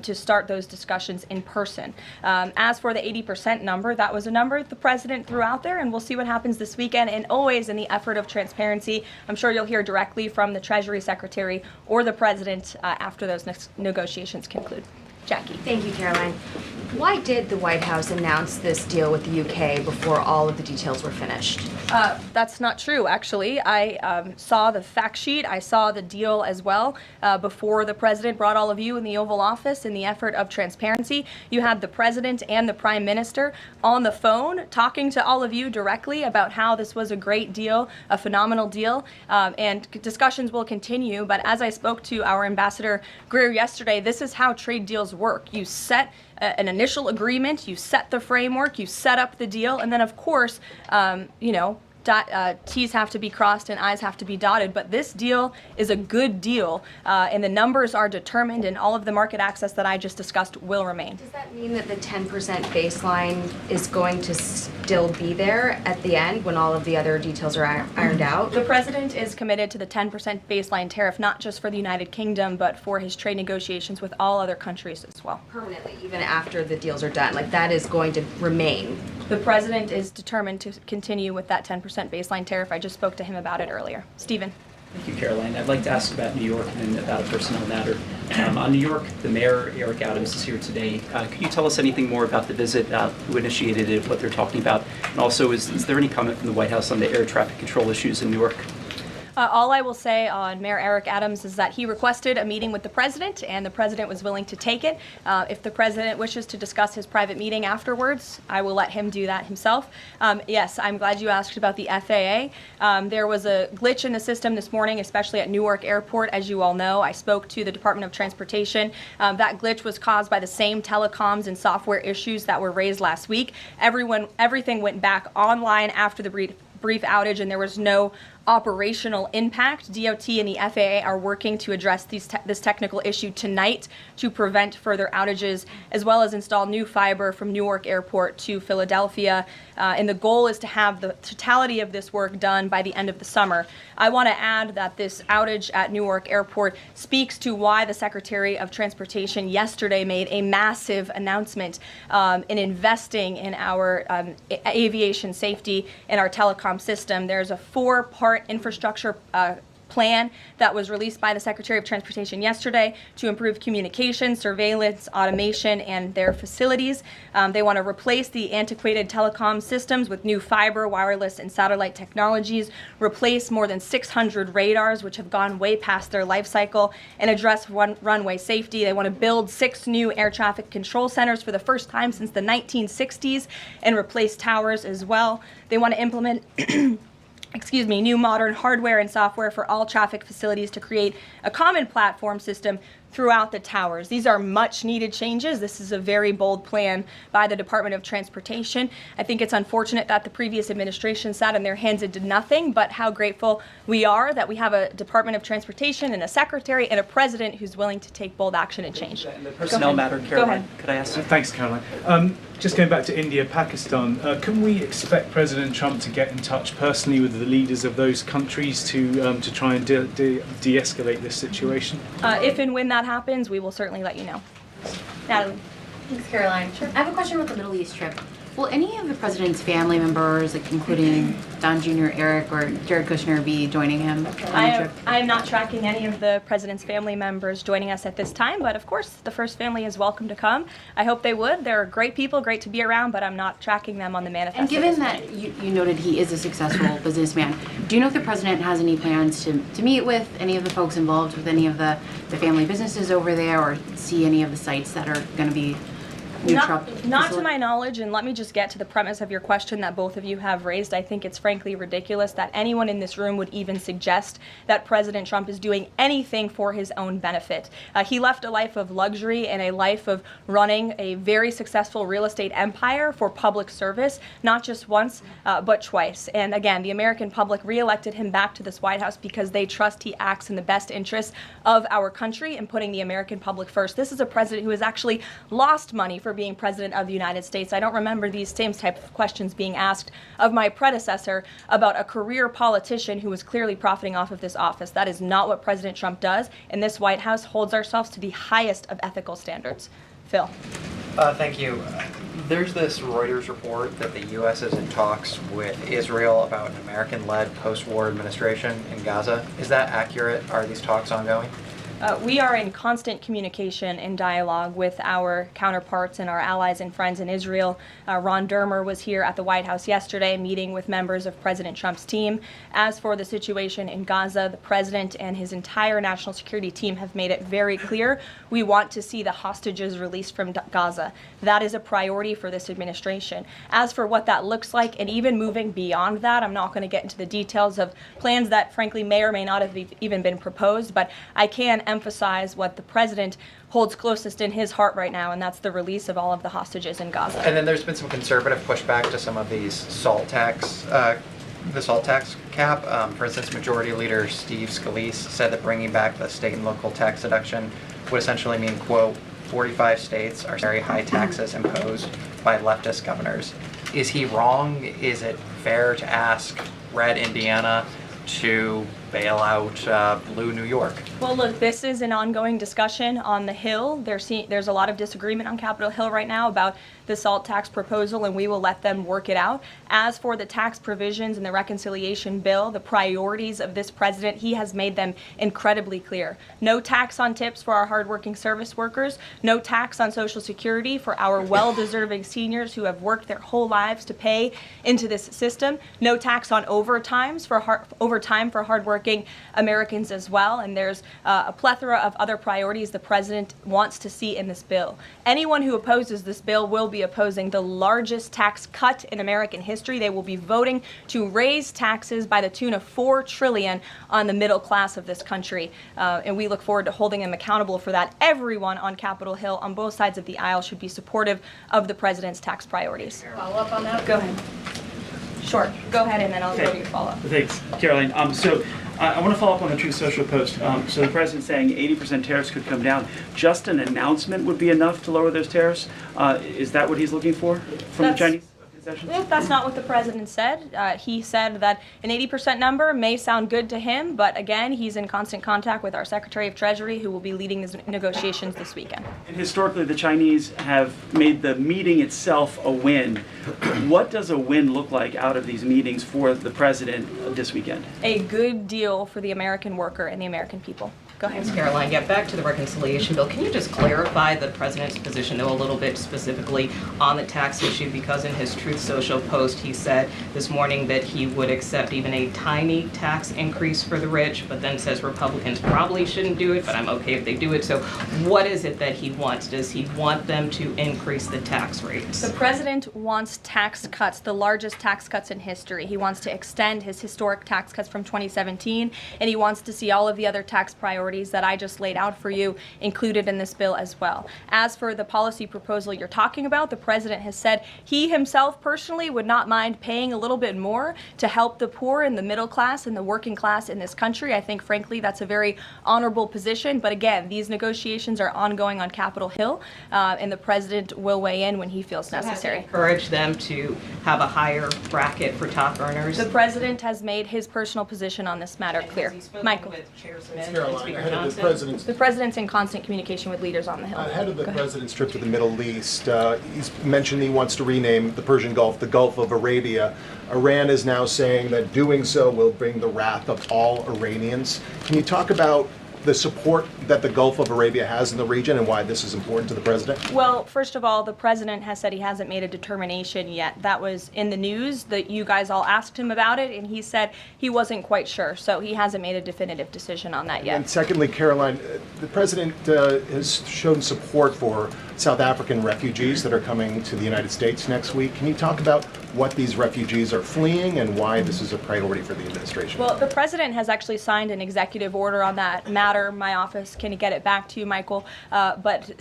[SPEAKER 14] to start those discussions in person. As for the 80% number, that was a number the President threw out there, and we'll see what happens this weekend. And always in the effort of transparency, I'm sure you'll hear directly from the Treasury Secretary or the President after those negotiations conclude. Jackie.
[SPEAKER 15] Thank you, Caroline. Why did the White House announce this deal with the UK before all of the details were finished?
[SPEAKER 14] That's not true, actually. I saw the fact sheet. I saw the deal as well before the President brought all of you in the Oval Office in the effort of transparency. You had the President and the Prime Minister on the phone talking to all of you directly about how this was a great deal, a phenomenal deal, and discussions will continue. But as I spoke to our Ambassador Greer yesterday, this is how trade deals work. You set an initial agreement, you set the framework, you set up the deal, and then of course, T's have to be crossed and I's have to be dotted, but this deal is a good deal, and the numbers are determined, and all of the market access that I just discussed will remain.
[SPEAKER 15] Does that mean that the 10% baseline is going to still be there at the end when all of the other details are ironed out?
[SPEAKER 14] The President is committed to the 10% baseline tariff, not just for the United Kingdom, but for his trade negotiations with all other countries as well.
[SPEAKER 15] Permanently, even after the deals are done, like that is going to remain?
[SPEAKER 14] The President is determined to continue with that 10% baseline tariff. I just spoke to him about it earlier. Stephen.
[SPEAKER 17] Thank you, Caroline. I'd like to ask about New York and about a personnel matter. On New York, the mayor, Eric Adams, is here today. Could you tell us anything more about the visit, who initiated it, what they're talking about? And also, is there any comment from the White House on the air traffic control issues in New York?
[SPEAKER 14] All I will say on Mayor Eric Adams is that he requested a meeting with the President, and the President was willing to take it. If the President wishes to discuss his private meeting afterwards, I will let him do that himself. Yes, I'm glad you asked about the FAA. There was a glitch in the system this morning, especially at Newark Airport, as you all know. I spoke to the Department of Transportation. That glitch was caused by the same telecoms and software issues that were raised last week. Everything went back online after the brief outage, and there was no operational impact. DOT and the FAA are working to address this technical issue tonight to prevent further outages, as well as install new fiber from Newark Airport to Philadelphia. And the goal is to have the totality of this work done by the end of the summer. I want to add that this outage at Newark Airport speaks to why the Secretary of Transportation yesterday made a massive announcement in investing in our aviation safety and our telecom system. There's a 4-part infrastructure plan that was released by the Secretary of Transportation yesterday to improve communication, surveillance, automation, and their facilities. They want to replace the antiquated telecom systems with new fiber, wireless, and satellite technologies, replace more than 600 radars, which have gone way past their life cycle, and address runway safety. They want to build 6 new air traffic control centers for the first time since the 1960s and replace towers as well. They want to implement new modern hardware and software for all traffic facilities to create a common platform system throughout the towers. These are much needed changes. This is a very bold plan by the Department of Transportation. I think it's unfortunate that the previous administration sat on their hands and did nothing, but how grateful we are that we have a Department of Transportation and a secretary and a president who's willing to take bold action and change.
[SPEAKER 17] The personnel matter, Caroline, could I ask?
[SPEAKER 5] Thanks, Caroline. Just going back to India, Pakistan, can we expect President Trump to get in touch personally with the leaders of those countries to try and de-escalate this situation?
[SPEAKER 14] If and when that happens, we will certainly let you know. Natalie.
[SPEAKER 6] Thanks, Caroline. Sure. I have a question about the Middle East trip. Will any of the president's family members, like including Don Jr., Eric, or Jared Kushner, be joining him on the trip?
[SPEAKER 14] I am not tracking any of the president's family members joining us at this time, but of course, the first family is welcome to come. I hope they would. They're great people, great to be around, but I'm not tracking them on the manifest.
[SPEAKER 6] And given that you noted he is a successful businessman, do you know if the president has any plans to meet with any of the folks involved with any of the family businesses over there, or see any of the sites that are going to be
[SPEAKER 14] Not to my knowledge, and let me just get to the premise of your question that both of you have raised. I think it's frankly ridiculous that anyone in this room would even suggest that President Trump is doing anything for his own benefit. He left a life of luxury and a life of running a very successful real estate empire for public service, not just once, but twice. And again, the American public reelected him back to this White House because they trust he acts in the best interests of our country and putting the American public first. This is a president who has actually lost money for being president of the United States. I don't remember these same type of questions being asked of my predecessor about a career politician who was clearly profiting off of this office. That is not what President Trump does, and this White House holds ourselves to the highest of ethical standards. Phil.
[SPEAKER 13] Thank you. There's this Reuters report that the U.S. is in talks with Israel about an American-led post-war administration in Gaza. Is that accurate? Are these talks ongoing?
[SPEAKER 14] We are in constant communication and dialogue with our counterparts and our allies and friends in Israel. Ron Dermer was here at the White House yesterday meeting with members of President Trump's team. As for the situation in Gaza, the president and his entire national security team have made it very clear we want to see the hostages released from Gaza. That is a priority for this administration. As for what that looks like, and even moving beyond that, I'm not going to get into the details of plans that frankly may or may not have even been proposed, but I can emphasize what the president holds closest in his heart right now, and that's the release of all of the hostages in Gaza.
[SPEAKER 13] And then there's been some conservative pushback to some of these salt tax, the salt tax cap. For instance, Majority Leader Steve Scalise said that bringing back the state and local tax deduction would essentially mean, quote, 45 states are very high taxes imposed by leftist governors. Is he wrong? Is it fair to ask red Indiana to bail out blue New York?
[SPEAKER 14] Well, look, this is an ongoing discussion on the Hill. There's a lot of disagreement on Capitol Hill right now about the SALT tax proposal, and we will let them work it out. As for the tax provisions in the reconciliation bill, the priorities of this president, he has made them incredibly clear. No tax on tips for our hardworking service workers, no tax on Social Security for our well-deserving seniors who have worked their whole lives to pay into this system, no tax on overtime for hardworking Americans as well, and there's a plethora of other priorities the president wants to see in this bill. Anyone who opposes this bill will be opposing the largest tax cut in American history. They will be voting to raise taxes by the tune of $4 trillion on the middle class of this country, and we look forward to holding them accountable for that. Everyone on Capitol Hill on both sides of the aisle should be supportive of the president's tax priorities.
[SPEAKER 6] Follow up on that?
[SPEAKER 14] Go ahead. Sure. Go ahead, and then I'll go to your follow-up.
[SPEAKER 5] Thanks, Caroline. I want to follow up on the Truth Social post. So the president's saying 80% tariffs could come down. Just an announcement would be enough to lower those tariffs. Is that what he's looking for from the Chinese concessions?
[SPEAKER 14] That's not what the president said. He said that an 80% number may sound good to him, but again, he's in constant contact with our Secretary of Treasury, who will be leading these negotiations this weekend.
[SPEAKER 5] And historically, the Chinese have made the meeting itself a win. What does a win look like out of these meetings for the president this weekend?
[SPEAKER 14] A good deal for the American worker and the American people. Go ahead.
[SPEAKER 11] Thanks, Caroline. Yeah, back to the reconciliation bill. Can you just clarify the president's position, though, a little bit specifically on the tax issue? Because in his Truth Social post, he said this morning that he would accept even a tiny tax increase for the rich, but then says Republicans probably shouldn't do it, but I'm okay if they do it. So what is it that he wants? Does he want them to increase the tax rates?
[SPEAKER 14] The president wants tax cuts, the largest tax cuts in history. He wants to extend his historic tax cuts from 2017, and he wants to see all of the other tax priorities priorities that I just laid out for you included in this bill as well. As for the policy proposal you're talking about, the president has said he himself personally would not mind paying a little bit more to help the poor and the middle class and the working class in this country. I think, frankly, that's a very honorable position. But again, these negotiations are ongoing on Capitol Hill, and the president will weigh in when he feels necessary.
[SPEAKER 8] Encourage them to have a higher bracket for top earners.
[SPEAKER 14] The president has made his personal position on this matter clear. Michael. The president's in constant communication with leaders on the Hill.
[SPEAKER 18] Ahead of the president's trip to the Middle East, he's mentioned he wants to rename the Persian Gulf the Gulf of Arabia. Iran is now saying that doing so will bring the wrath of all Iranians. Can you talk about the support that the Gulf of Arabia has in the region and why this is important to the president?
[SPEAKER 14] Well, first of all, the president has said he hasn't made a determination yet. That was in the news that you guys all asked him about it, and he said he wasn't quite sure. So he hasn't made a definitive decision on that yet.
[SPEAKER 18] And secondly, Caroline, the president has shown support for South African refugees that are coming to the United States next week. Can you talk about what these refugees are fleeing and why this is a priority for the administration?
[SPEAKER 14] Well, the president has actually signed an executive order on that matter. My office can get it back to you, Michael. But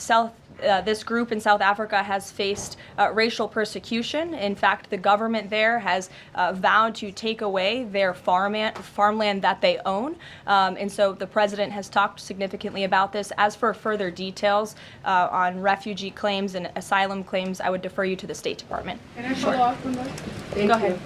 [SPEAKER 14] this group in South Africa has faced racial persecution. In fact, the government there has vowed to take away their farmland that they own. And so the president has talked significantly about this. As for further details on refugee claims and asylum claims, I would defer you to the State Department.
[SPEAKER 19] Can I follow up on that?
[SPEAKER 14] Go ahead.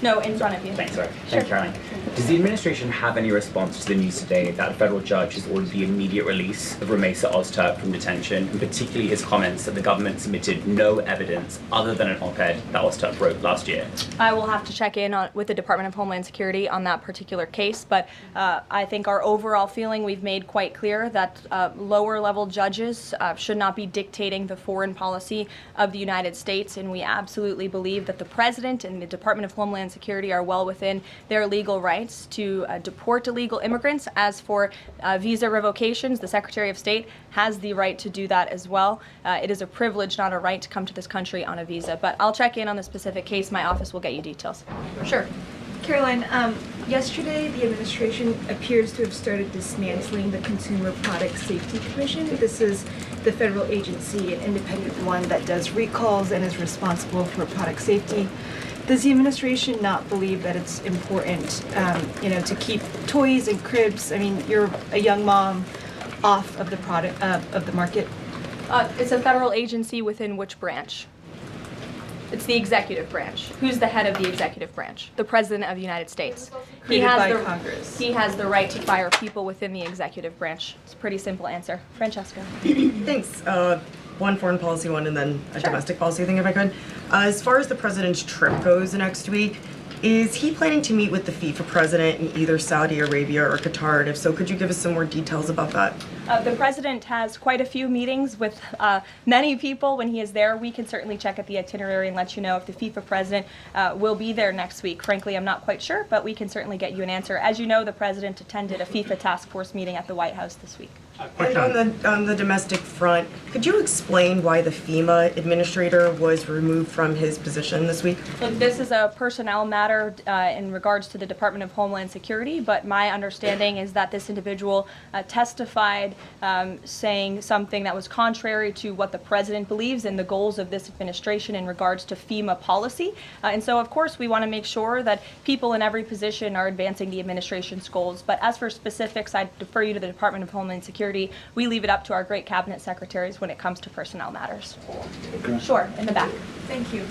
[SPEAKER 14] No, in front of you.
[SPEAKER 22] Thanks, sorry.
[SPEAKER 14] Sure.
[SPEAKER 22] Thank you, Caroline. Does the administration have any response to the news today that a federal judge has ordered the immediate release of Ramesa Ozturk from detention, and particularly his comments that the government submitted no evidence other than an op-ed that Ozturk wrote last year?
[SPEAKER 14] I will have to check in with the Department of Homeland Security on that particular case, but I think our overall feeling, we've made quite clear that lower-level judges should not be dictating the foreign policy of the United States, and we absolutely believe that the president and the Department of Homeland Security are well within their legal rights to deport illegal immigrants. As for visa revocations, the Secretary of State has the right to do that as well. It is a privilege, not a right, to come to this country on a visa. But I'll check in on the specific case. My office will get you details. Sure.
[SPEAKER 25] Caroline, yesterday the administration appears to have started dismantling the Consumer Product Safety Commission. This is the federal agency, an independent one that does recalls and is responsible for product safety. Does the administration not believe that it's important, to keep toys and cribs? I mean, you're a young mom, off of the product of the market.
[SPEAKER 14] It's a federal agency within which branch? It's the executive branch. Who's the head of the executive branch? The President of the United States.
[SPEAKER 25] Created by Congress.
[SPEAKER 14] He has the right to fire people within the executive branch. It's a pretty simple answer. Francesca.
[SPEAKER 26] Thanks. One foreign policy one and then a domestic policy thing, if I could. As far as the president's trip goes next week, is he planning to meet with the FIFA president in either Saudi Arabia or Qatar? And if so, could you give us some more details about that?
[SPEAKER 14] The president has quite a few meetings with many people when he is there. We can certainly check at the itinerary and let you know if the FIFA president will be there next week. Frankly, I'm not quite sure, but we can certainly get you an answer. As you know, the president attended a FIFA task force meeting at the White House this week.
[SPEAKER 26] And on the domestic front, could you explain why the FEMA administrator was removed from his position this week?
[SPEAKER 14] Look, this is a personnel matter in regards to the Department of Homeland Security, but my understanding is that this individual testified saying something that was contrary to what the president believes and the goals of this administration in regards to FEMA policy. And so, of course, we want to make sure that people in every position are advancing the administration's goals. But as for specifics, I defer you to the Department of Homeland Security. We leave it up to our great cabinet secretaries when it comes to personnel matters. Sure, in the back.
[SPEAKER 27] Thank you.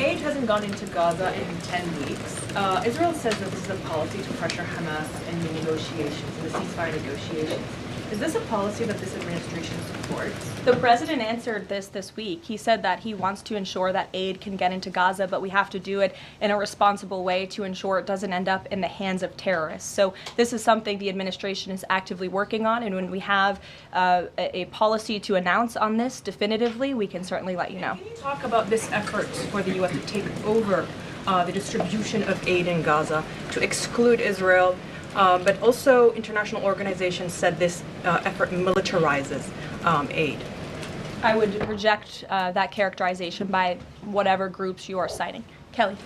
[SPEAKER 27] Aid hasn't gone into Gaza in 10 weeks. Israel says that this is a policy to pressure Hamas in the negotiations, in the ceasefire negotiations. Is this a policy that this administration supports?
[SPEAKER 14] The president answered this week. He said that he wants to ensure that aid can get into Gaza, but we have to do it in a responsible way to ensure it doesn't end up in the hands of terrorists. So this is something the administration is actively working on, and when we have a policy to announce on this definitively, we can certainly let you know.
[SPEAKER 27] Can you talk about this effort for the U.S. to take over the distribution of aid in Gaza, to exclude Israel? But also international organizations said this effort militarizes aid.
[SPEAKER 14] I would reject that characterization by whatever groups you are citing. Kelly.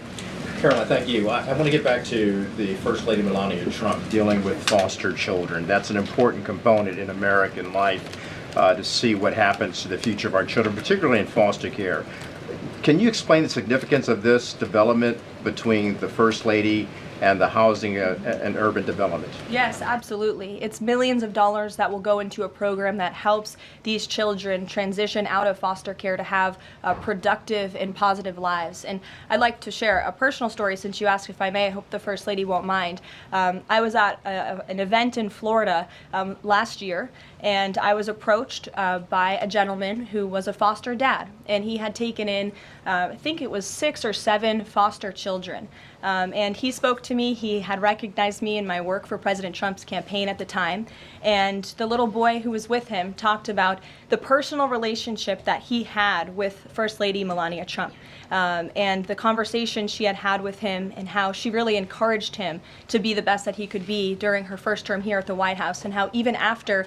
[SPEAKER 3] Caroline, thank you. I want to get back to the First Lady Melania Trump dealing with foster children. That's an important component in American life to see what happens to the future of our children, particularly in foster care. Can you explain the significance of this development between the First Lady and the Housing and Urban Development?
[SPEAKER 14] Yes, absolutely. It's millions of dollars that will go into a program that helps these children transition out of foster care to have productive and positive lives. And I'd like to share a personal story since you asked if I may. I hope the First Lady won't mind. I was at an event in Florida last year, and I was approached by a gentleman who was a foster dad, and he had taken in, I think it was 6 or 7 foster children. And he spoke to me. He had recognized me in my work for President Trump's campaign at the time. And the little boy who was with him talked about the personal relationship that he had with First Lady Melania Trump. And the conversation she had had with him and how she really encouraged him to be the best that he could be during her first term here at the White House, and how even after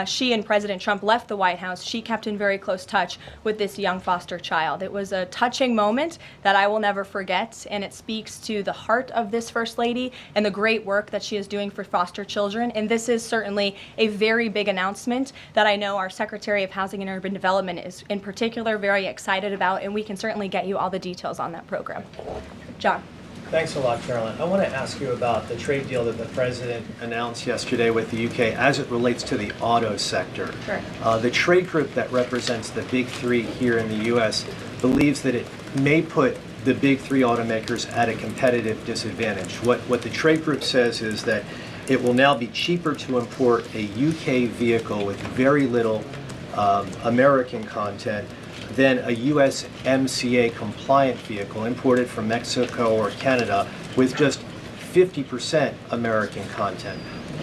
[SPEAKER 14] she and President Trump left the White House, she kept in very close touch with this young foster child. It was a touching moment that I will never forget, and it speaks to the heart of this First Lady and the great work that she is doing for foster children. And this is certainly a very big announcement that I know our Secretary of Housing and Urban Development is in particular very excited about, and we can certainly get you all the details on that program. John.
[SPEAKER 10] Thanks a lot, Caroline. I want to ask you about the trade deal that the President announced yesterday with the UK as it relates to the auto sector.
[SPEAKER 14] Sure.
[SPEAKER 10] The trade group that represents the big three here in the US believes that it may put the big three automakers at a competitive disadvantage. What the trade group says is that it will now be cheaper to import a UK vehicle with very little American content than a USMCA compliant vehicle imported from Mexico or Canada with just 50% American content.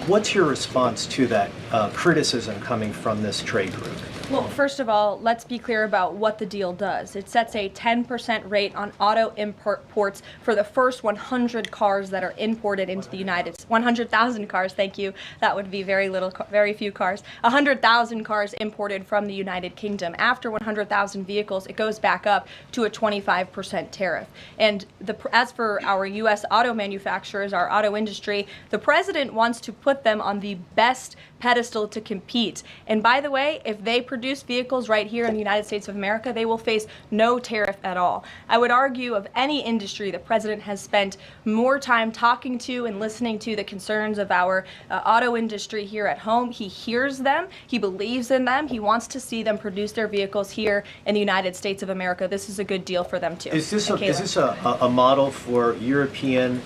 [SPEAKER 10] What's your response to that criticism coming from this trade group?
[SPEAKER 14] Well, first of all, let's be clear about what the deal does. It sets a 10% rate on auto imports for the first 100 cars that are imported into the United States. 100,000 cars, thank you. That would be very few cars. 100,000 cars imported from the United Kingdom. After 100,000 vehicles, it goes back up to a 25% tariff. And as for our U.S. auto manufacturers, our auto industry, the President wants to put them on the best pedestal to compete. And by the way, if they produce vehicles right here in the United States of America, they will face no tariff at all. I would argue of any industry, the President has spent more time talking to and listening to the concerns of our auto industry here at home. He hears them, he believes in them, he wants to see them produce their vehicles here in the United States of America. This is a good deal for them too.
[SPEAKER 10] Is this a model for European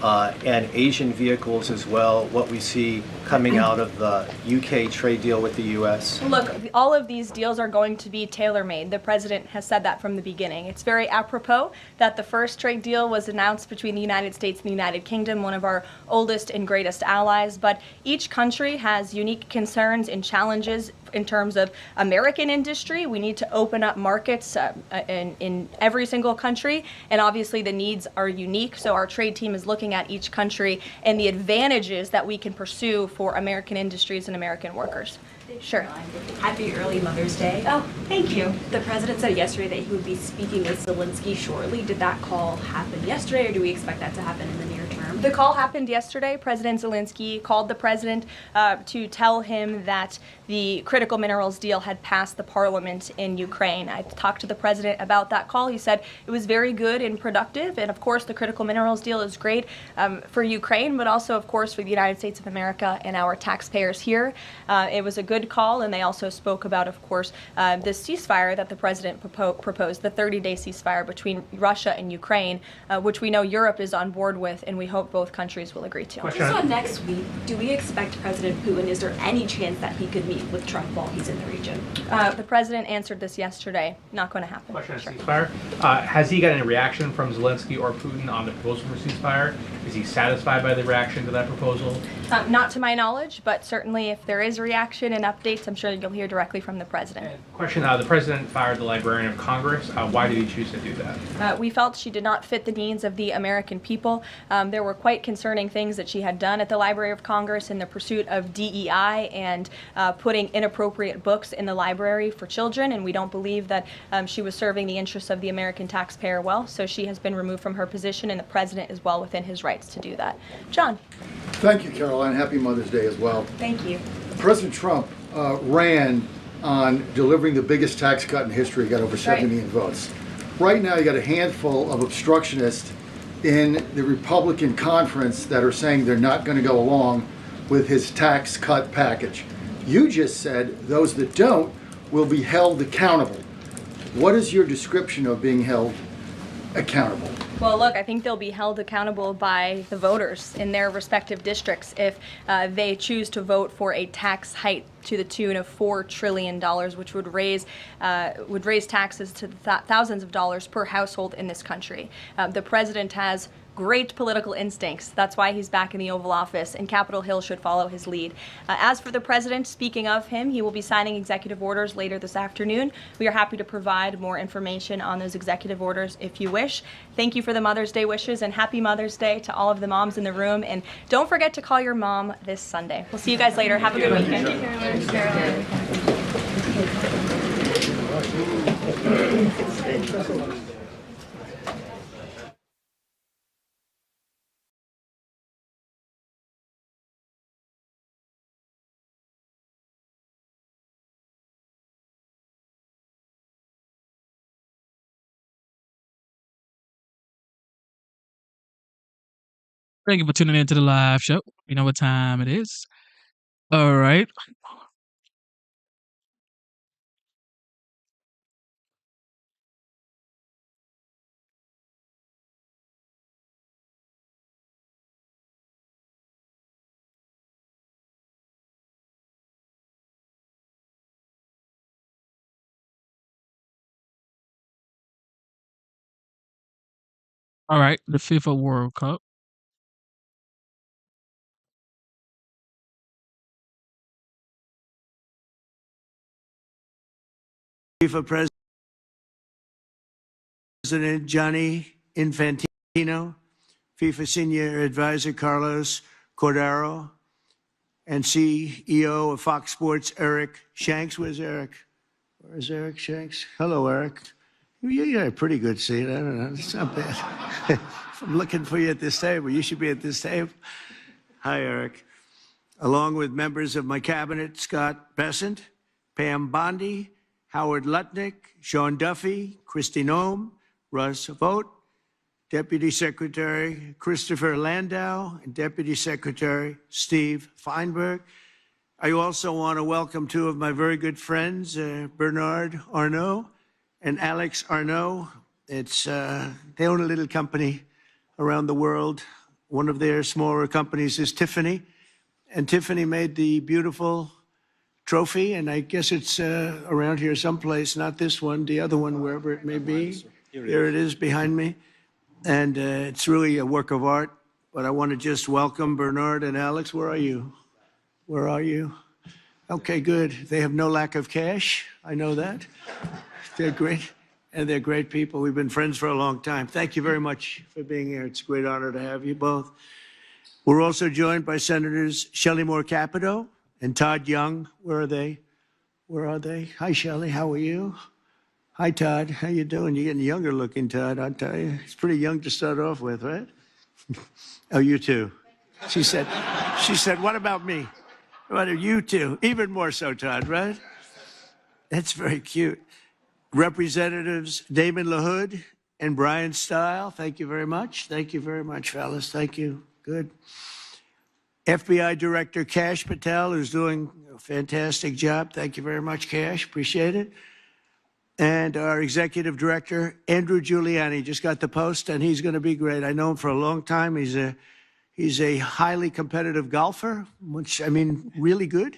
[SPEAKER 10] and Asian vehicles as well, what we see coming out of the UK trade deal with the US?
[SPEAKER 14] Look, all of these deals are going to be tailor-made. The President has said that from the beginning. It's very apropos that the first trade deal was announced between the United States and the United Kingdom, one of our oldest and greatest allies, but each country has unique concerns and challenges in terms of American industry. We need to open up markets in every single country, and obviously the needs are unique, so our trade team is looking at each country and the advantages that we can pursue for American industries and American workers. Sure.
[SPEAKER 19] Happy early Mother's Day.
[SPEAKER 14] Oh, thank you.
[SPEAKER 19] The President said yesterday that he would be speaking with Zelensky shortly. Did that call happen yesterday, or do we expect that to happen in the near term?
[SPEAKER 14] The call happened yesterday. President Zelensky called the President to tell him that the critical minerals deal had passed the parliament in Ukraine. I talked to the President about that call. He said it was very good and productive, and of course the critical minerals deal is great for Ukraine, but also of course for the United States of America and our taxpayers here. It was a good call, and they also spoke about, of course, this ceasefire that the President proposed, the 30-day ceasefire between Russia and Ukraine, which we know Europe is on board with, and we hope both countries will agree to.
[SPEAKER 19] Just on next week, do we expect President Putin, is there any chance that he could meet with Trump while he's in the region?
[SPEAKER 14] The President answered this yesterday. Not going to happen.
[SPEAKER 20] Question on ceasefire. Has he got any reaction from Zelensky or Putin on the proposal for ceasefire? Is he satisfied by the reaction to that proposal?
[SPEAKER 14] Not to my knowledge, but certainly if there is a reaction and updates, I'm sure you'll hear directly from the president.
[SPEAKER 20] Question, the president fired the Librarian of Congress. Why did he choose to do that?
[SPEAKER 14] We felt she did not fit the needs of the American people. There were quite concerning things that she had done at the Library of Congress in the pursuit of DEI and putting inappropriate books in the library for children, and we don't believe that she was serving the interests of the American taxpayer well, so she has been removed from her position, and the president is well within his rights to do that. John.
[SPEAKER 1] Thank you, Caroline. Happy Mother's Day as well.
[SPEAKER 14] Thank you.
[SPEAKER 1] President Trump ran on delivering the biggest tax cut in history, got over 70 million votes. Right now, you got a handful of obstructionists in the Republican conference that are saying they're not going to go along with his tax cut package. You just said those that don't will be held accountable. What is your description of being held accountable?
[SPEAKER 14] Well, look, I think they'll be held accountable by the voters in their respective districts if they choose to vote for a tax hike to the tune of $4 trillion, which would raise taxes to thousands of dollars per household in this country. The president has great political instincts. That's why he's back in the Oval Office, and Capitol Hill should follow his lead. As for the president, speaking of him, he will be signing executive orders later this afternoon. We are happy to provide more information on those executive orders if you wish. Thank you for the Mother's Day wishes, and happy Mother's Day to all of the moms in the room. And don't forget to call your mom this Sunday. We'll see you guys later. Have a good weekend.
[SPEAKER 19] Thank you, Caroline.
[SPEAKER 4] Thank you for tuning in to the live show. You know what time it is. All right. All right. The FIFA World Cup.
[SPEAKER 12] FIFA President Gianni Infantino, FIFA Senior Advisor Carlos Cordero, and CEO of Fox Sports, Eric Shanks. Where's Eric? Where's Eric Shanks? Hello, Eric. You got a pretty good seat. I don't know. It's not bad. If I'm looking for you at this table, you should be at this table. Hi, Eric. Along with members of my cabinet, Scott Bessent, Pam Bondi, Howard Lutnick, Sean Duffy, Kristi Noem, Russ Vogt, Deputy Secretary Christopher Landau, and Deputy Secretary Steve Feinberg. I also want to welcome two of my very good friends, Bernard Arnault and Alex Arnault. They own a little company around the world. One of their smaller companies is Tiffany, and Tiffany made the beautiful trophy, and I guess it's around here someplace, not this one, the other one, wherever it may be. There it is behind me. And it's really a work of art, but I want to just welcome Bernard and Alex. Where are you? Where are you? Okay, good. They have no lack of cash. I know that. They're great, and they're great people. We've been friends for a long time. Thank you very much for being here. It's a great honor to have you both. We're also joined by Senators Shelley Moore Capito and Todd Young. Where are they? Where are they? Hi, Shelley. How are you? Hi, Todd. How you doing? You're getting younger looking, Todd, I'll tell you. It's pretty young to start off with, right? Oh, you too. She said, what about me? What are you two? Even more so, Todd, right? That's very cute. Representatives Damon LaHood and Brian Stile, thank you very much. Thank you very much, fellas. Thank you. Good. FBI Director Kash Patel, who's doing a fantastic job. Thank you very much, Kash. Appreciate it. And our Executive Director, Andrew Giuliani, just got the post, and he's going to be great. I know him for a long time. He's a highly competitive golfer, which, I mean, really good.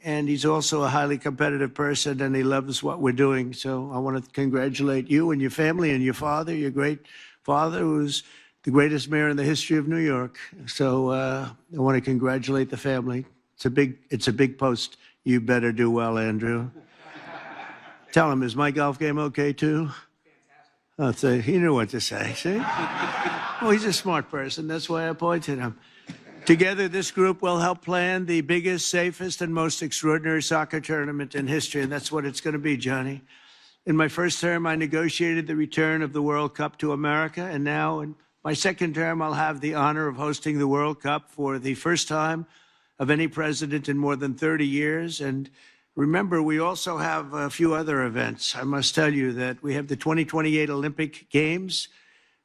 [SPEAKER 12] And he's also a highly competitive person, and he loves what we're doing. So I want to congratulate you and your family and your father, your great father, who's the greatest mayor in the history of New York. So I want to congratulate the family. It's a big post. You better do well, Andrew. Tell him, is my golf game okay too? I'll say, he knew what to say, see? Oh, he's a smart person. That's why I appointed him. Together, this group will help plan the biggest, safest, and most extraordinary soccer tournament in history, and that's what it's going to be, Johnny. In my first term, I negotiated the return of the World Cup to America, and now in my second term, I'll have the honor of hosting the World Cup for the first time of any president in more than 30 years. And remember, we also have a few other events. I must tell you that we have the 2028 Olympic Games.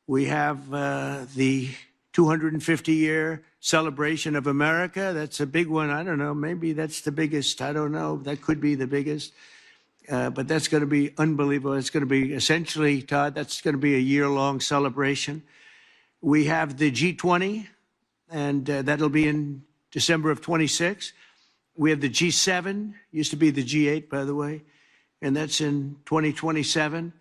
[SPEAKER 12] We have the 250-year celebration of America. That's a big one. I don't know. Maybe that's the biggest. I don't know. That could be the biggest. But that's going to be unbelievable. It's going to be essentially, Todd, that's going to be a year-long celebration. We have the G20, and that'll be in December of 26. We have the G7, used to be the G8, by the way, and that's in 2027.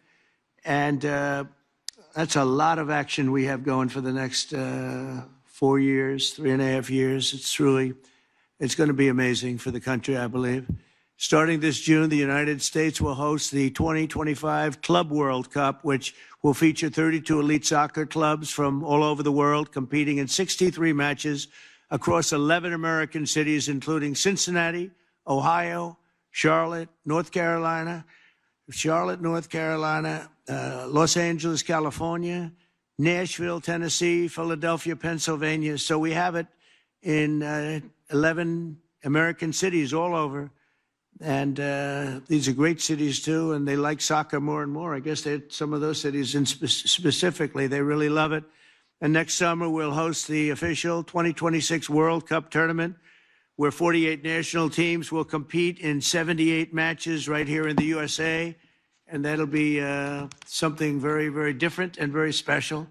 [SPEAKER 12] And that's a lot of action we have going for the next 4 years, 3.5 years. It's going to be amazing for the country, I believe. Starting this June, the United States will host the 2025 Club World Cup, which will feature 32 elite soccer clubs from all over the world competing in 63 matches across 11 American cities, including Cincinnati, Ohio, Charlotte, North Carolina, Los Angeles, California, Nashville, Tennessee, Philadelphia, Pennsylvania. So we have it in 11 American cities all over. And these are great cities, too, and they like soccer more and more. I guess some of those cities specifically, they really love it. And next summer, we'll host the official 2026 World Cup tournament, where 48 national teams will compete in 78 matches right here in the USA. And that'll be something very, very different and very special.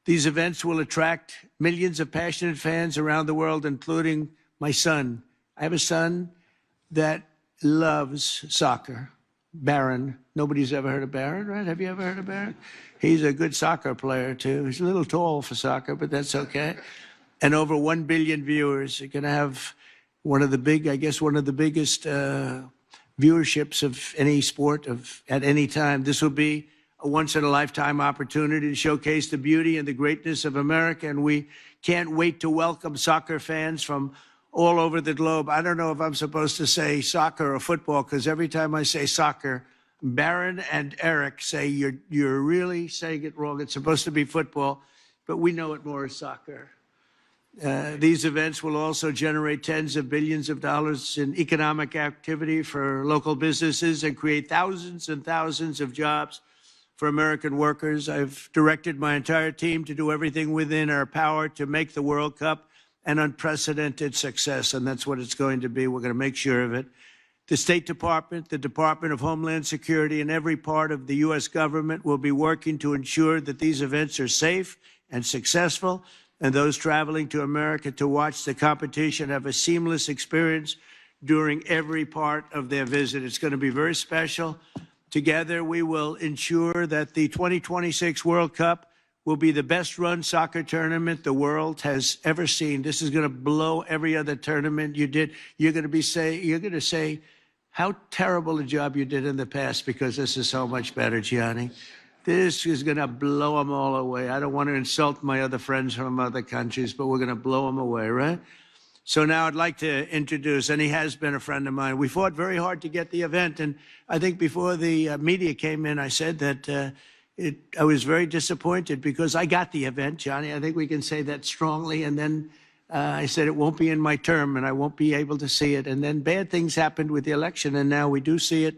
[SPEAKER 12] These events will attract millions of passionate fans around the world, including my son. I have a son that loves soccer. Barron. Nobody's ever heard of Barron, right? Have you ever heard of Barron? He's a good soccer player, too. He's a little tall for soccer, but that's okay. And over 1 billion viewers. You're going to have one of the biggest viewerships of any sport at any time. This will be a once-in-a-lifetime opportunity to showcase the beauty and the greatness of America, and we can't wait to welcome soccer fans from all over the globe. I don't know if I'm supposed to say soccer or football, because every time I say soccer, Barron and Eric say you're really saying it wrong. It's supposed to be football, but we know it more as soccer. These events will also generate tens of billions of dollars in economic activity for local businesses and create thousands and thousands of jobs for American workers. I've directed my entire team to do everything within our power to make the World Cup an unprecedented success, and that's what it's going to be. We're going to make sure of it. The State Department, the Department of Homeland Security, and every part of the U.S. government will be working to ensure that these events are safe and successful, and those traveling to America to watch the competition have a seamless experience during every part of their visit. It's going to be very special. Together, we will ensure that the 2026 World Cup will be the best-run soccer tournament the world has ever seen. This is going to blow every other tournament you did. You're going to say how terrible a job you did in the past, because this is so much better, Gianni. This is going to blow them all away. I don't want to insult my other friends from other countries, but we're going to blow them away, right? So now I'd like to introduce, and he has been a friend of mine. We fought very hard to get the event, and I think before the media came in, I said that I was very disappointed because I got the event, Johnny. I think we can say that strongly. And then I said it won't be in my term and I won't be able to see it. And then bad things happened with the election, and now we do see it.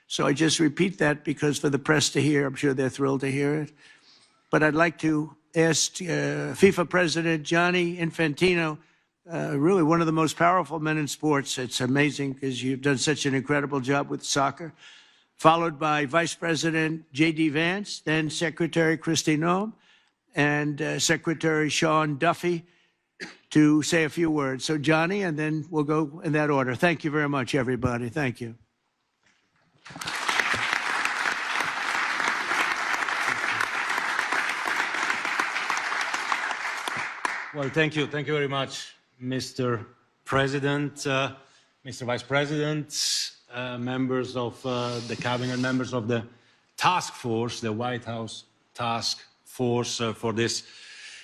[SPEAKER 12] So I just repeat that because for the press to hear, I'm sure they're thrilled to hear it. But I'd like to ask FIFA President Gianni Infantino, really one of the most powerful men in sports. It's amazing because you've done such an incredible job with soccer. Followed by Vice President J.D. Vance, then Secretary Kristi Noem, and Secretary Sean Duffy to say a few words. So Johnny, and then we'll go in that order. Thank you very much, everybody. Thank you.
[SPEAKER 2] Well, thank you. Thank you very much, Mr. President, Mr. Vice President, members of the cabinet, members of the task force, the White House task force for this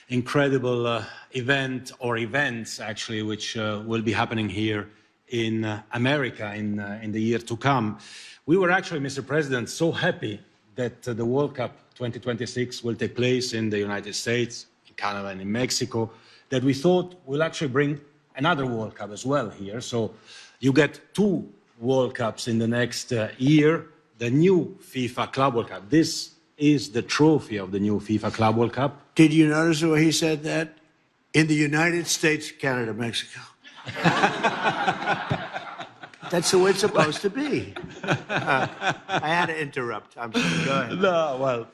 [SPEAKER 2] incredible event, or events actually, which will be happening here in America in the year to come. We were actually, Mr. President, so happy that the World Cup 2026 will take place in the United States, in Canada and in Mexico, that we thought we'll actually bring another World Cup as well here. So you get 2 World Cups in the next year, the new FIFA Club World Cup. This is the trophy of the new FIFA Club World Cup.
[SPEAKER 12] Did you notice the way he said that? In the United States, Canada, Mexico. That's the way it's supposed to be. I had to interrupt. I'm sorry. Go ahead.
[SPEAKER 2] No, well,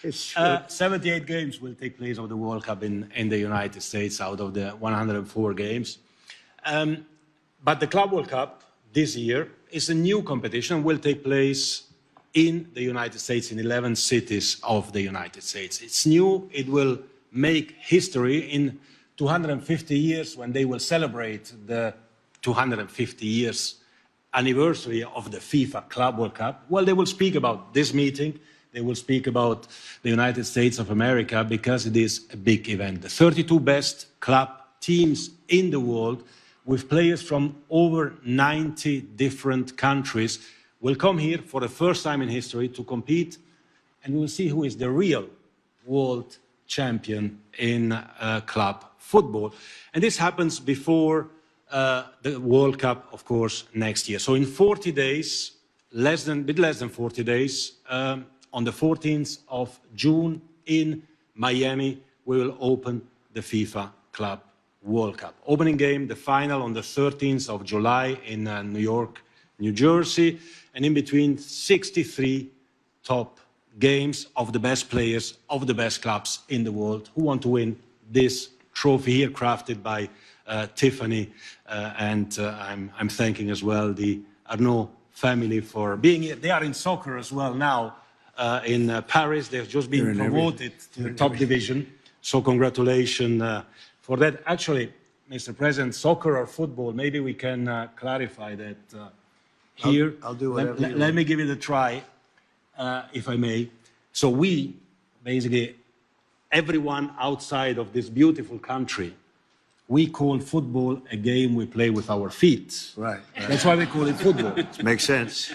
[SPEAKER 12] it's true.
[SPEAKER 2] 78 games will take place of the World Cup in the United States out of the 104 games. But the Club World Cup this year is a new competition, will take place in the United States, in 11 cities of the United States. It's new. It will make history in 250 years when they will celebrate the 250 years anniversary of the FIFA Club World Cup. Well, they will speak about this meeting. They will speak about the United States of America because it is a big event. The 32 best club teams in the world, with players from over 90 different countries, will come here for the first time in history to compete, and we'll see who is the real world champion in club football. And this happens before the World Cup, of course, next year. So in 40 days, bit less than 40 days, on the 14th of June in Miami, we will open the FIFA Club World Cup. Opening game, the final on the 13th of July in New York, New Jersey, and in between 63 top games of the best players, of the best clubs in the world who want to win this trophy here, crafted by Tiffany, and I'm thanking as well the Arnaud family for being here. They are in soccer as well now in Paris. They've just been promoted to the top division. So congratulations for that. Actually, Mr. President, soccer or football, maybe we can clarify that here.
[SPEAKER 12] I'll do whatever
[SPEAKER 2] Let me give it a try, if I may. So we, basically, everyone outside of this beautiful country, we call football a game we play with our feet.
[SPEAKER 12] Right.
[SPEAKER 2] That's why we call it football.
[SPEAKER 12] Makes sense.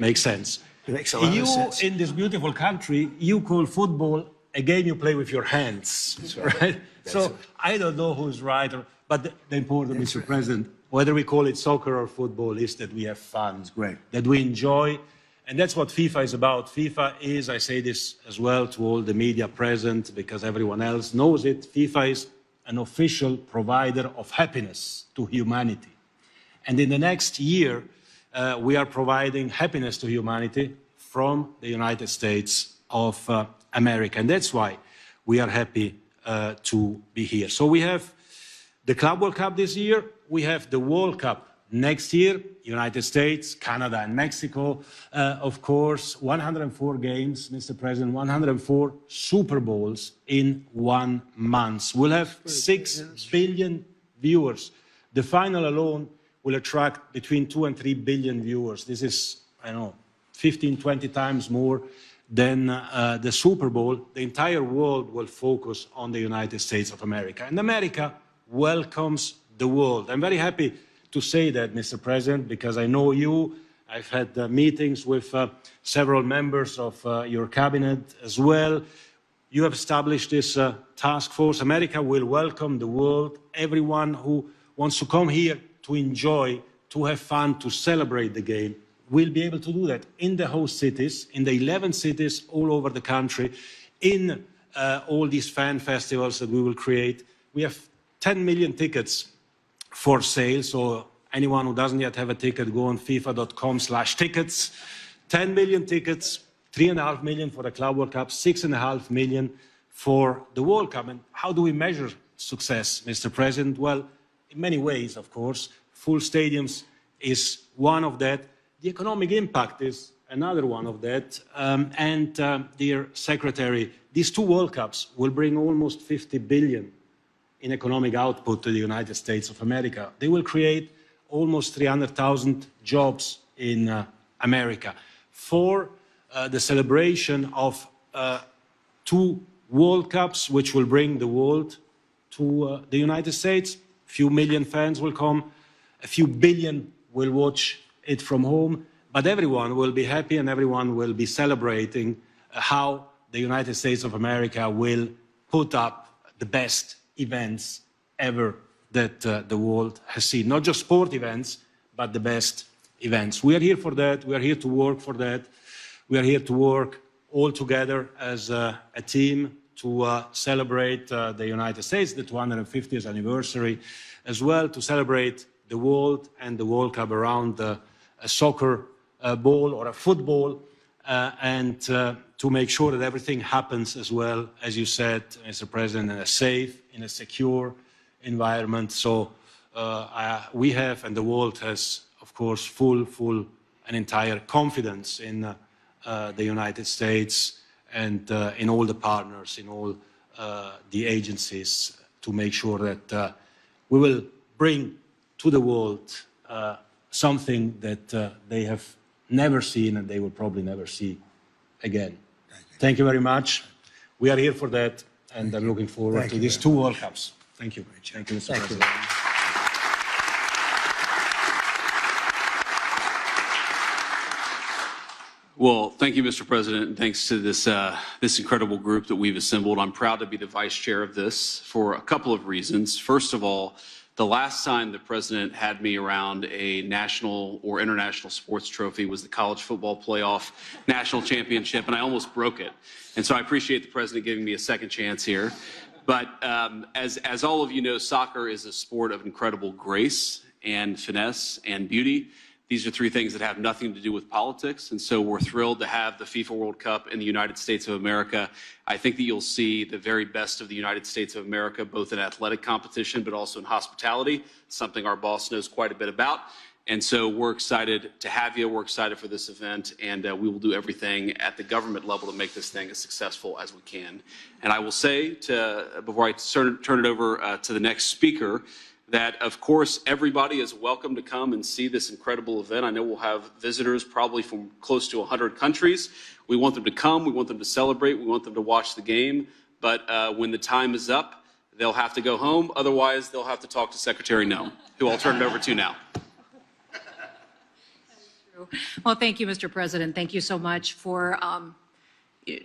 [SPEAKER 2] Makes sense.
[SPEAKER 12] It makes a lot of sense.
[SPEAKER 2] You, in this beautiful country, you call football a game you play with your hands, right? So I don't know who's right, but the important, Mr. President, whether we call it soccer or football, is that we have fun, that we enjoy, and that's what FIFA is about. FIFA is, I say this as well to all the media present, because everyone else knows it, FIFA is an official provider of happiness to humanity. And in the next year, we are providing happiness to humanity from the United States of America. And that's why we are happy to be here. So we have the Club World Cup this year. We have the World Cup next year, United States, Canada, and Mexico. Of course, 104 games, Mr. President, 104 Super Bowls in 1 month. We'll have 6 billion viewers. The final alone will attract between 2 and 3 billion viewers. This is, I don't know, 15, 20 times more than the Super Bowl. The entire world will focus on the United States of America. And America welcomes the world. I'm very happy to say that, Mr. President, because I know you. I've had meetings with several members of your cabinet as well. You have established this task force. America will welcome the world, everyone who wants to come here to enjoy, to have fun, to celebrate the game, will be able to do that in the host cities, in the 11 cities all over the country, in all these fan festivals that we will create. We have 10 million tickets for sale, so anyone who doesn't yet have a ticket, go on FIFA.com/tickets. 10 million tickets, 3.5 million for the Club World Cup, 6.5 million for the World Cup. And how do we measure success, Mr. President? Well, in many ways, of course. Full stadiums is one of that. The economic impact is another one of that. Dear Secretary, these 2 World Cups will bring almost 50 billion in economic output to the United States of America. They will create almost 300,000 jobs in America for the celebration of 2 World Cups, which will bring the world to the United States. A few million fans will come, a few billion will watch it from home, but everyone will be happy and everyone will be celebrating how the United States of America will put up the best events ever that the world has seen. Not just sport events, but the best events. We are here for that. We are here to work for that. We are here to work all together as a team to celebrate the United States, the 250th anniversary, as well to celebrate the world and the World Cup around a soccer ball or a football, and to make sure that everything happens as well, as you said, Mr. President, in a safe, in a secure environment. So we have, and the world has, of course, full and entire confidence in the United States and in all the partners, in all the agencies, to make sure that we will bring to the world something that they have never seen and they will probably never see again. Thank you very much. We are here for that, and I'm looking forward to these 2 World Cups. Thank you. Thank you, Mr. President.
[SPEAKER 7] Well, thank you, Mr. President, and thanks to this incredible group that we've assembled. I'm proud to be the vice chair of this for a couple of reasons. First of all, the last time the president had me around a national or international sports trophy was the college football playoff national championship, and I almost broke it. And so I appreciate the president giving me a second chance here. But as all of you know, soccer is a sport of incredible grace and finesse and beauty. These are 3 things that have nothing to do with politics, and so we're thrilled to have the FIFA World Cup in the United States of America. I think that you'll see the very best of the United States of America, both in athletic competition, but also in hospitality, something our boss knows quite a bit about. And so we're excited to have you. We're excited for this event, and we will do everything at the government level to make this thing as successful as we can. And I will say, before I turn it over to the next speaker, that, of course, everybody is welcome to come and see this incredible event. I know we'll have visitors probably from close to 100 countries. We want them to come. We want them to celebrate. We want them to watch the game. But when the time is up, they'll have to go home. Otherwise, they'll have to talk to Secretary Noem, who I'll turn it over to now.
[SPEAKER 9] Well, thank you, Mr. President. Thank you so much for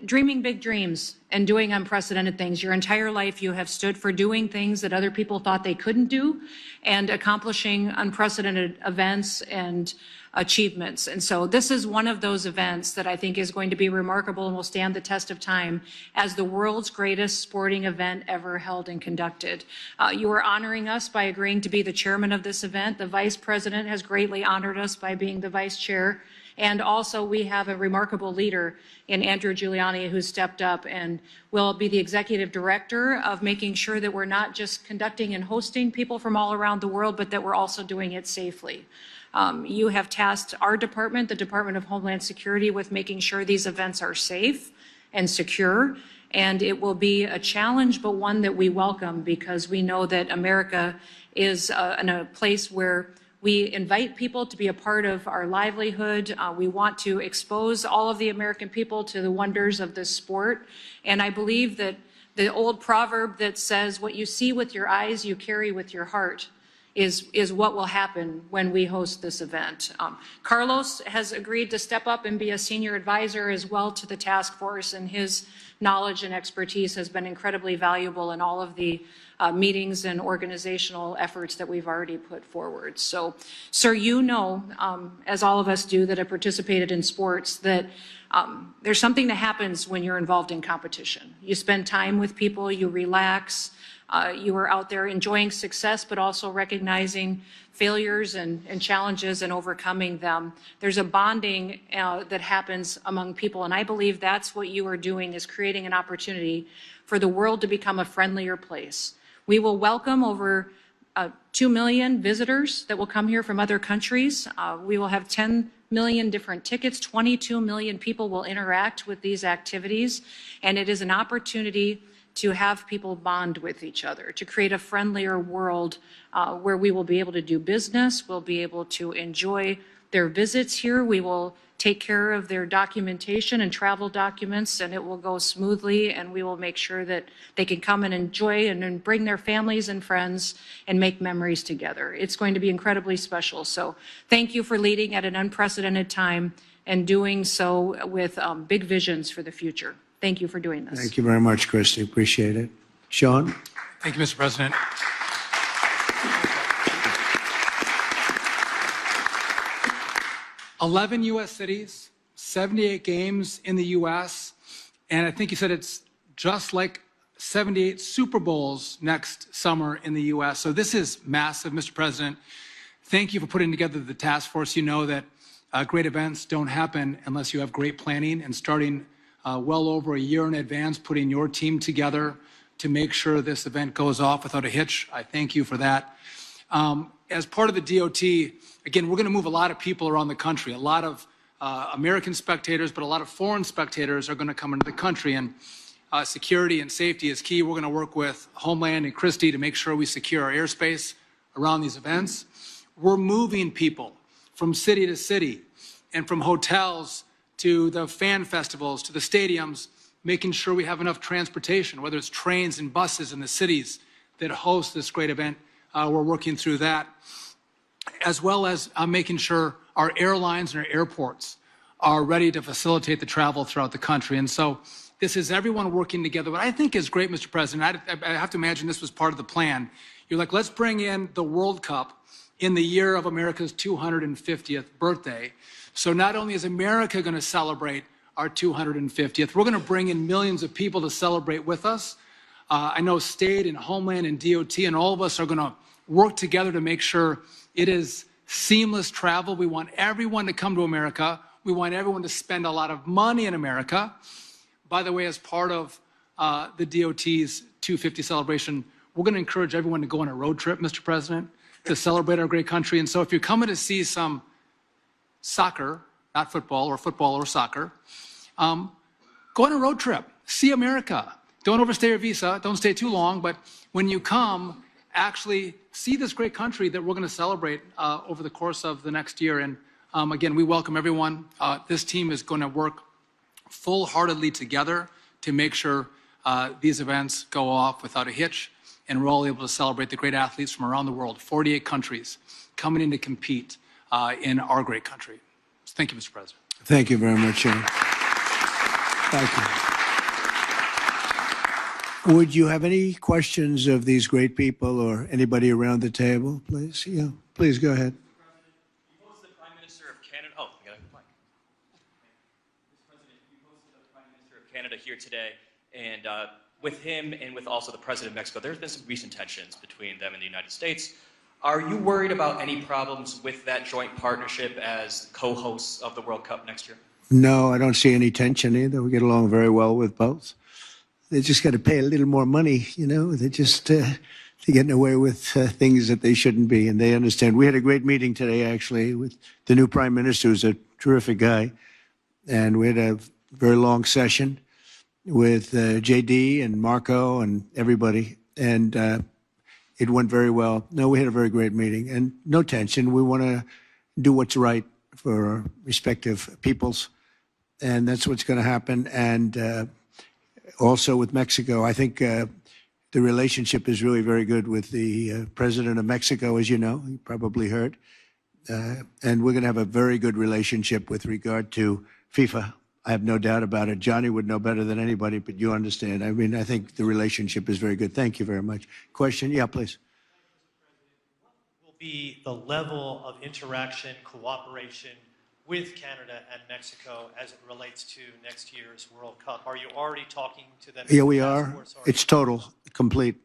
[SPEAKER 9] dreaming big dreams and doing unprecedented things. Your entire life you have stood for doing things that other people thought they couldn't do and accomplishing unprecedented events and achievements. And so this is one of those events that I think is going to be remarkable and will stand the test of time as the world's greatest sporting event ever held and conducted. You are honoring us by agreeing to be the chairman of this event. The vice president has greatly honored us by being the vice chair. And also we have a remarkable leader in Andrew Giuliani who stepped up and will be the executive director of making sure that we're not just conducting and hosting people from all around the world, but that we're also doing it safely. You have tasked our department, the Department of Homeland Security, with making sure these events are safe and secure. And it will be a challenge, but one that we welcome because we know that America is in a place where we invite people to be a part of our livelihood. We want to expose all of the American people to the wonders of this sport. And I believe that the old proverb that says, what you see with your eyes, you carry with your heart, is what will happen when we host this event. Carlos has agreed to step up and be a senior advisor as well to the task force, and his knowledge and expertise has been incredibly valuable in all of the meetings and organizational efforts that we've already put forward. So, sir, you know, as all of us do that have participated in sports, that there's something that happens when you're involved in competition. You spend time with people, you relax, you are out there enjoying success, but also recognizing failures and challenges and overcoming them. There's a bonding that happens among people, and I believe that's what you are doing, is creating an opportunity for the world to become a friendlier place. We will welcome over 2 million visitors that will come here from other countries. We will have 10 million different tickets. 22 million people will interact with these activities, and it is an opportunity to have people bond with each other, to create a friendlier world where we will be able to do business, we'll be able to enjoy their visits here, we will take care of their documentation and travel documents, and it will go smoothly, and we will make sure that they can come and enjoy and bring their families and friends and make memories together. It's going to be incredibly special. So thank you for leading at an unprecedented time and doing so with big visions for the future. Thank you for doing this.
[SPEAKER 12] Thank you very much, Christy. Appreciate it. Sean?
[SPEAKER 13] Thank you, Mr. President. "11 U.S. cities, 78 games in the U.S., and I think you said it's just like 78 Super Bowls next summer in the U.S. So this is massive, Mr. President. Thank you for putting together the task force. You know that great events don't happen unless you have great planning, and starting well over a year in advance, putting your team together to make sure this event goes off without a hitch. I thank you for that. As part of the DOT, again, we're going to move a lot of people around the country. A lot of American spectators, but a lot of foreign spectators are going to come into the country, and security and safety is key. We're going to work with Homeland and Christie to make sure we secure our airspace around these events. We're moving people from city to city and from hotels to the fan festivals, to the stadiums, making sure we have enough transportation, whether it's trains and buses in the cities that host this great event. We're working through that, as well as making sure our airlines and our airports are ready to facilitate the travel throughout the country. And so this is everyone working together. What I think is great, Mr. President, I have to imagine this was part of the plan. You're like, let's bring in the World Cup in the year of America's 250th birthday. So not only is America going to celebrate our 250th, we're going to bring in millions of people to celebrate with us. I know State and Homeland and DOT and all of us are going to work together to make sure it is seamless travel. We want everyone to come to America. We want everyone to spend a lot of money in America. By the way, as part of the DOT's 250 celebration, we're going to encourage everyone to go on a road trip, Mr. President, to celebrate our great country. And so if you're coming to see some soccer, not football or soccer, go on a road trip, see America. Don't overstay your visa, don't stay too long, but when you come, actually see this great country that we're going to celebrate over the course of the next year. And again, we welcome everyone. This team is going to work full-heartedly together to make sure these events go off without a hitch, and we're all able to celebrate the great athletes from around the world, 48 countries coming in to compete in our great country. So thank you, Mr. President.
[SPEAKER 12] Thank you very much, Sean. Thank you. Would you have any questions of these great people or anybody around the table, please? Yeah, please go ahead.
[SPEAKER 15] You hosted the Prime Minister of Canada. Oh, I got a mic. Mr. President, you hosted the Prime Minister of Canada here today, and with him and with also the President of Mexico, there's been some recent tensions between them and the United States. Are you worried about any problems with that joint partnership as co-hosts of the World Cup next year?
[SPEAKER 12] No, I don't see any tension either. We get along very well with both. They just got to pay a little more money, you know. They're just they're getting away with things that they shouldn't be, and they understand. We had a great meeting today, actually, with the new Prime Minister, who's a terrific guy, and we had a very long session with JD and Marco and everybody, and it went very well. No, we had a very great meeting, and no tension. We want to do what's right for our respective peoples, and that's what's going to happen. And also with Mexico, I think the relationship is really very good with the president of Mexico, as you know, you probably heard. And we're going to have a very good relationship with regard to FIFA. I have no doubt about it. Johnny would know better than anybody, but you understand. I mean, I think the relationship is very good. Thank you very much. Question? Yeah, please.
[SPEAKER 16] What will be the level of interaction, cooperation with Canada and Mexico as it relates to next year's World Cup? Are you already talking to them?
[SPEAKER 12] Yeah, we are. It's total, complete.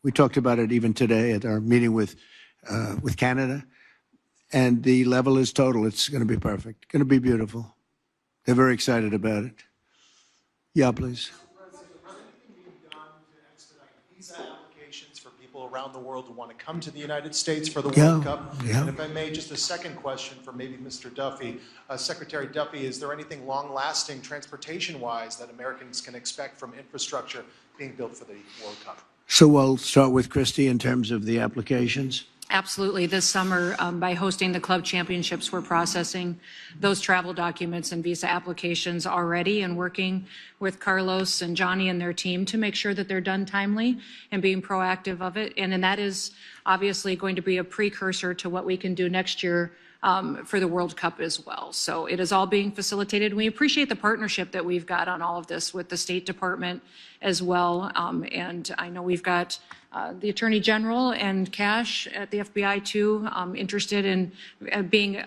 [SPEAKER 12] We talked about it even today at our meeting with Canada, and the level is total. It's going to be perfect. Going to be beautiful. They're very excited about it. Yeah, please.
[SPEAKER 18] Around the world who want to come to the United States for the World Cup.
[SPEAKER 12] Yeah.
[SPEAKER 18] And if I may, just a second question for maybe Mr. Duffy. Secretary Duffy, is there anything long-lasting transportation-wise that Americans can expect from infrastructure
[SPEAKER 5] being built for the World Cup.
[SPEAKER 12] So we'll start with Christy in terms of the applications.
[SPEAKER 9] Absolutely. This summer, by hosting the club championships, we're processing those travel documents and visa applications already and working with Carlos and Johnny and their team to make sure that they're done timely and being proactive of it. And that is obviously going to be a precursor to what we can do next year for the World Cup as well. So it is all being facilitated. We appreciate the partnership that we've got on all of this with the State Department as well. And I know we've got the Attorney General and Cash at the FBI too, interested in being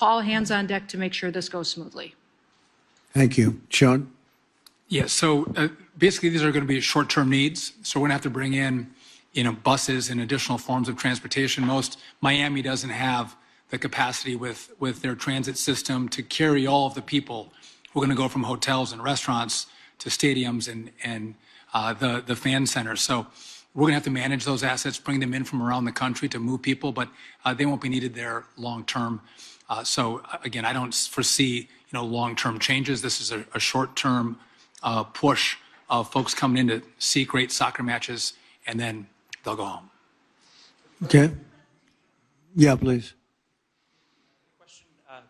[SPEAKER 9] all hands on deck to make sure this goes smoothly.
[SPEAKER 12] Thank you. Sean?
[SPEAKER 13] Yeah, so basically these are going to be short-term needs. So we're going to have to bring in, buses and additional forms of transportation. Miami doesn't have the capacity with their transit system to carry all of the people who are going to go from hotels and restaurants to stadiums and the fan centers. So we're going to have to manage those assets, bring them in from around the country to move people, but they won't be needed there long term. So again, I don't foresee long-term changes. This is a short-term push of folks coming in to see great soccer matches, and then they'll go home.
[SPEAKER 12] Okay. Yeah, please.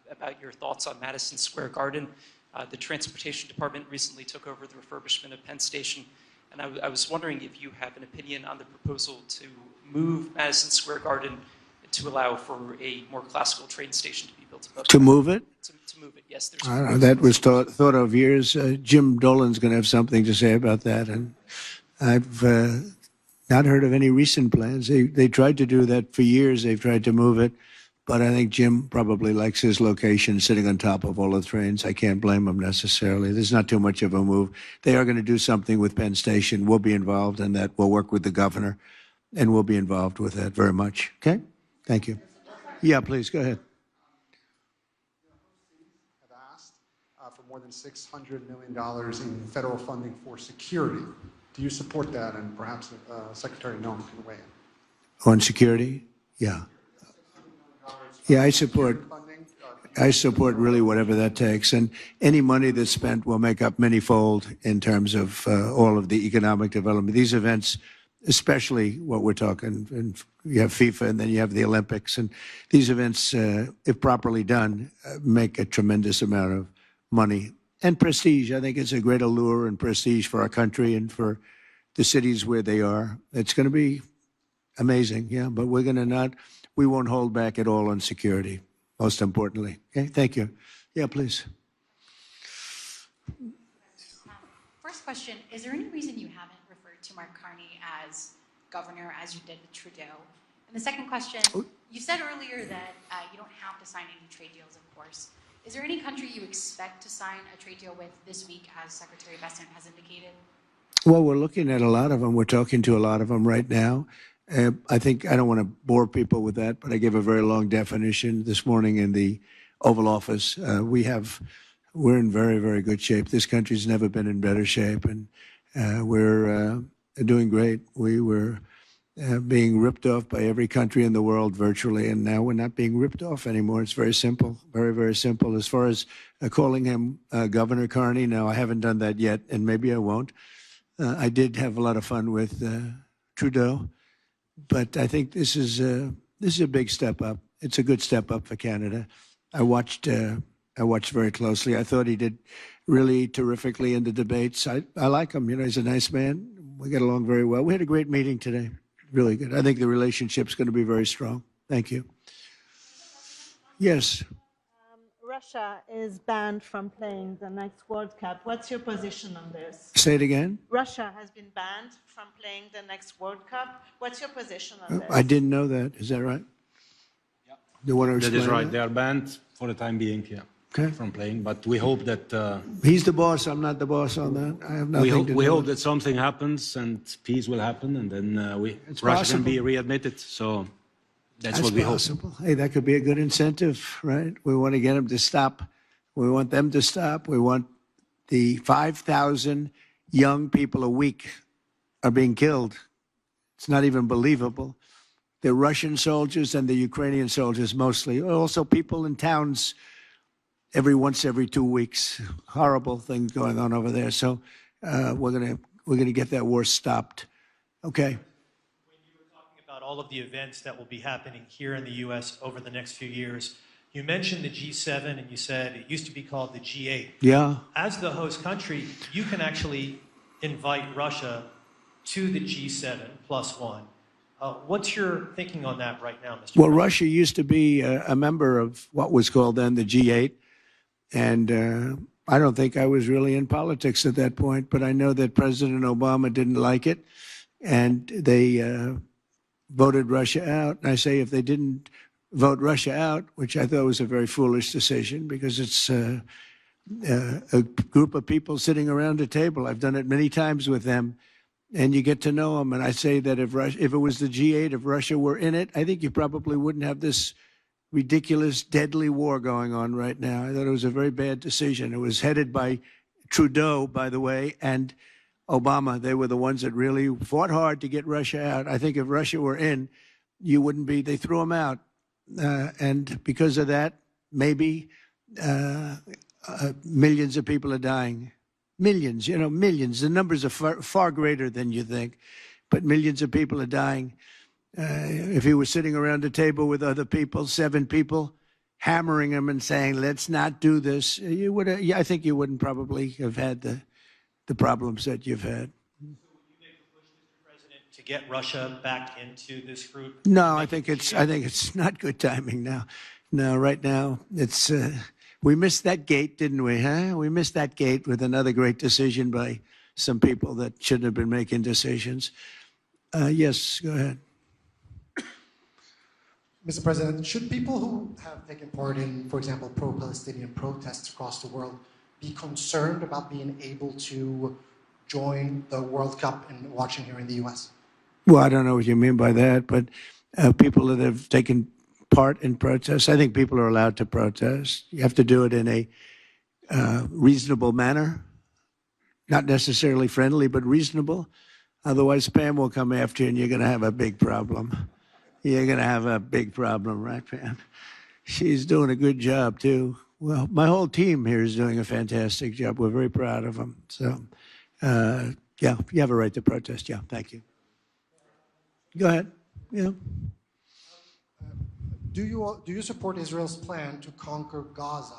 [SPEAKER 15] About your thoughts on Madison Square Garden. The Transportation Department recently took over the refurbishment of Penn Station, and I was wondering if you have an opinion on the proposal to move Madison Square Garden to allow for a more classical train station to be built above.
[SPEAKER 12] To move it?
[SPEAKER 15] To move it, yes.
[SPEAKER 12] I don't know, that was thought of years. Jim Dolan's going to have something to say about that, and I've not heard of any recent plans. They tried to do that for years. They've tried to move it. But I think Jim probably likes his location sitting on top of all the trains. I can't blame him necessarily. There's not too much of a move. They are going to do something with Penn Station. We'll be involved in that. We'll work with the governor, and we'll be involved with that very much. Okay? Thank you. Yeah, please, go ahead.
[SPEAKER 5] Have asked for more than $600 million in federal funding for security. Do you support that? And perhaps Secretary Noem can weigh in.
[SPEAKER 12] On security? Yeah. Yeah, I support really whatever that takes. And any money that's spent will make up manyfold in terms of all of the economic development. These events, especially what we're talking, and you have FIFA and then you have the Olympics. And these events, if properly done, make a tremendous amount of money and prestige. I think it's a great allure and prestige for our country and for the cities where they are. It's going to be amazing, yeah, but we won't hold back at all on security, most importantly. Okay, thank you. Yeah, please.
[SPEAKER 6] First question, is there any reason you haven't referred to Mark Carney as governor as you did with Trudeau? And the second question, you said earlier that you don't have to sign any trade deals, of course. Is there any country you expect to sign a trade deal with this week, as Secretary Bessent has indicated?
[SPEAKER 12] Well, we're looking at a lot of them. We're talking to a lot of them right now. I think I don't want to bore people with that, but I gave a very long definition this morning in the Oval Office. We're in very, very good shape. This country's never been in better shape, and we're doing great. We were being ripped off by every country in the world virtually, and now we're not being ripped off anymore. It's very simple, very, very simple. As far as calling him Governor Carney, no, I haven't done that yet, and maybe I won't. I did have a lot of fun with Trudeau. But I think this is a big step up. It's a good step up for Canada. I watched very closely. I thought he did really terrifically in the debates. I like him. He's a nice man. We get along very well. We had a great meeting today. Really good. I think the relationship's going to be very strong. Thank you. Yes.
[SPEAKER 11] Russia is banned from playing the next World Cup. What's your position on this?
[SPEAKER 12] Say it again.
[SPEAKER 11] Russia has been banned from playing the next World Cup. What's your position on this?
[SPEAKER 12] I didn't know that. Is that right?
[SPEAKER 2] Yeah.
[SPEAKER 12] You want to explain
[SPEAKER 2] that is right.
[SPEAKER 12] that?
[SPEAKER 2] They are banned for the time being, yeah,
[SPEAKER 12] okay,
[SPEAKER 2] from playing. But we hope that...
[SPEAKER 12] He's the boss. I'm not the boss on that. I have nothing to do.
[SPEAKER 2] We hope that something happens and peace will happen, and then Russia can be readmitted. So... That's what we
[SPEAKER 12] possible. Hope. Hey, that could be a good incentive, right? We want to get them to stop. We want them to stop. We want the 5,000 young people a week are being killed. It's not even believable. The Russian soldiers and the Ukrainian soldiers mostly. Also people in towns once every 2 weeks. Horrible things going on over there. So we're going to we're going to get that war stopped. Okay.
[SPEAKER 16] About all of the events that will be happening here in the U.S. over the next few years. You mentioned the G7 and you said it used to be called the G8.
[SPEAKER 12] Yeah.
[SPEAKER 16] As the host country, you can actually invite Russia to the G7 plus one. What's your thinking on that right now, Mr.
[SPEAKER 12] Well,
[SPEAKER 16] President?
[SPEAKER 12] Russia used to be a member of what was called then the G8. And I don't think I was really in politics at that point, but I know that President Obama didn't like it. And they voted Russia out. And I say if they didn't vote Russia out, which I thought was a very foolish decision because it's a group of people sitting around a table. I've done it many times with them. And you get to know them. And I say that if it was the G8, if Russia were in it, I think you probably wouldn't have this ridiculous, deadly war going on right now. I thought it was a very bad decision. It was headed by Trudeau, by the way, and Obama. They were the ones that really fought hard to get Russia out. I think if Russia were in, you wouldn't be. They threw them out. And because of that, maybe millions of people are dying. Millions, millions. The numbers are far greater than you think, but millions of people are dying. If he was sitting around a table with other people, 7 people, hammering him and saying, let's not do this, you would. I think you wouldn't probably have had the problems that you've had.
[SPEAKER 16] So would you make a push, Mr. President, to get Russia back into this group?
[SPEAKER 12] No, I think it's not good timing now. No, right now it's we missed that gate, didn't we? Huh? We missed that gate with another great decision by some people that shouldn't have been making decisions. Yes, go ahead.
[SPEAKER 5] Mr. President, should people who have taken part in, for example, pro-Palestinian protests across the world be concerned about being able to join the World Cup and watching here in the U.S.?
[SPEAKER 12] Well, I don't know what you mean by that, but people that have taken part in protests, I think people are allowed to protest. You have to do it in a reasonable manner, not necessarily friendly, but reasonable. Otherwise, Pam will come after you and you're going to have a big problem. You're going to have a big problem, right, Pam? She's doing a good job, too. Well, my whole team here is doing a fantastic job. We're very proud of them. So, yeah, you have a right to protest. Yeah, thank you. Go ahead. Yeah.
[SPEAKER 5] Do you support Israel's plan to conquer Gaza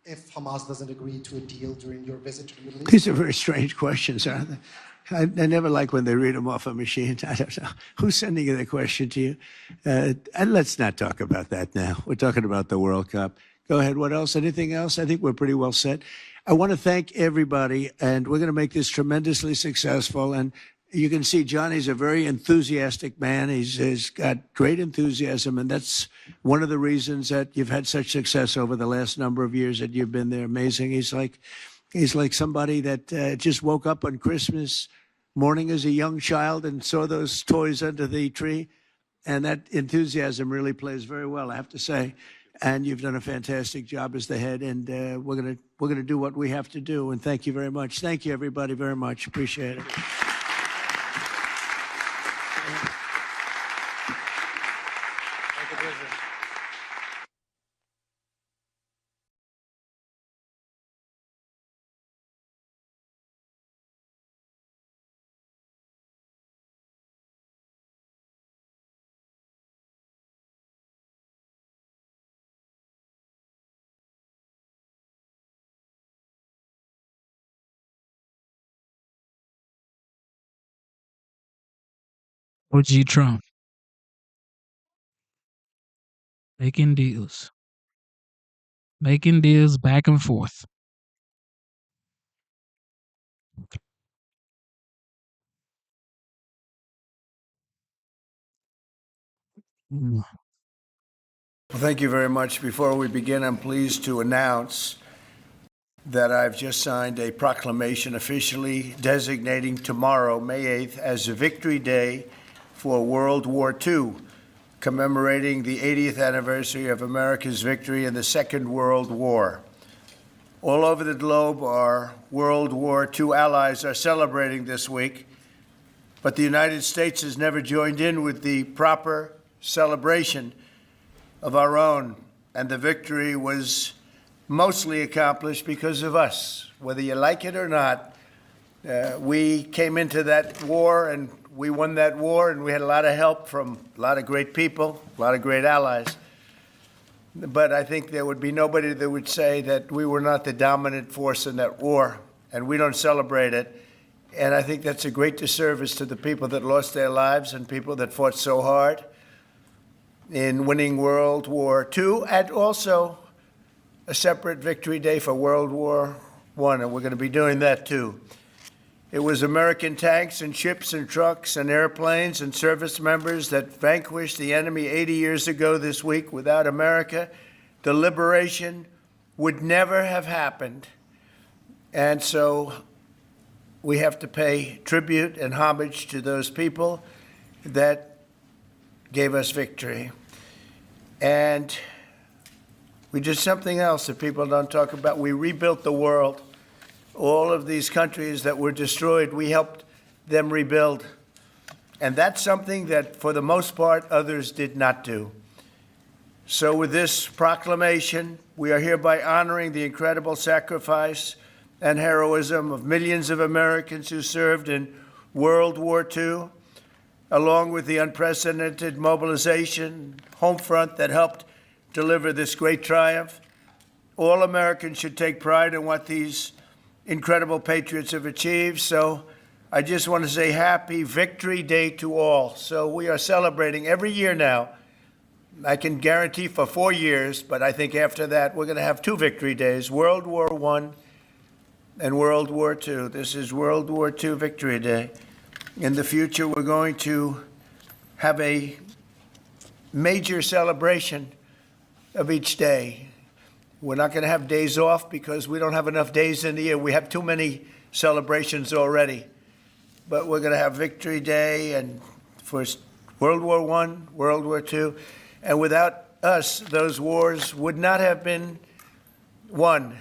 [SPEAKER 5] if Hamas doesn't agree to a deal during your visit to the Middle East?
[SPEAKER 12] These are very strange questions, aren't they? I never like when they read them off a machine. I don't know. Who's sending the question to you? And let's not talk about that now. We're talking about the World Cup. Go ahead. What else? Anything else? I think we're pretty well set. I want to thank everybody, and we're going to make this tremendously successful. And you can see Johnny's a very enthusiastic man. He's got great enthusiasm, and that's one of the reasons that you've had such success over the last number of years that you've been there. Amazing. He's like somebody that just woke up on Christmas morning as a young child and saw those toys under the tree, and that enthusiasm really plays very well, I have to say. And you've done a fantastic job as the head, and we're gonna do what we have to do. And thank you very much. Thank you, everybody, very much. Appreciate it.
[SPEAKER 4] OG Trump. Making deals. Making deals back and forth.
[SPEAKER 12] Well, thank you very much. Before we begin, I'm pleased to announce that I've just signed a proclamation officially designating tomorrow, May 8th, as a Victory Day for World War II, commemorating the 80th anniversary of America's victory in the Second World War. All over the globe, our World War II allies are celebrating this week, but the United States has never joined in with the proper celebration of our own, and the victory was mostly accomplished because of us. Whether you like it or not, We came into that war and we won that war, and we had a lot of help from a lot of great people, a lot of great allies. But I think there would be nobody that would say that we were not the dominant force in that war, and we don't celebrate it. And I think that's a great disservice to the people that lost their lives and people that fought so hard in winning World War II, and also a separate Victory Day for World War I, and we're going to be doing that too. It was American tanks and ships and trucks and airplanes and service members that vanquished the enemy 80 years ago this week. Without America, the liberation would never have happened. And so we have to pay tribute and homage to those people that gave us victory. And we did something else that people don't talk about. We rebuilt the world. All of these countries that were destroyed, we helped them rebuild. And that's something that, for the most part, others did not do. So with this proclamation, we are hereby honoring the incredible sacrifice and heroism of millions of Americans who served in World War II, along with the unprecedented mobilization, home front that helped deliver this great triumph. All Americans should take pride in what these incredible patriots have achieved. So I just want to say happy Victory Day to all. So we are celebrating every year now. I can guarantee for 4 years, but I think after that we're going to have 2 Victory Days, World War I and World War II. This is World War II Victory Day. In the future, we're going to have a major celebration of each day. We're not going to have days off because we don't have enough days in the year. We have too many celebrations already. But we're going to have Victory Day and for World War I, World War II. And without us, those wars would not have been won.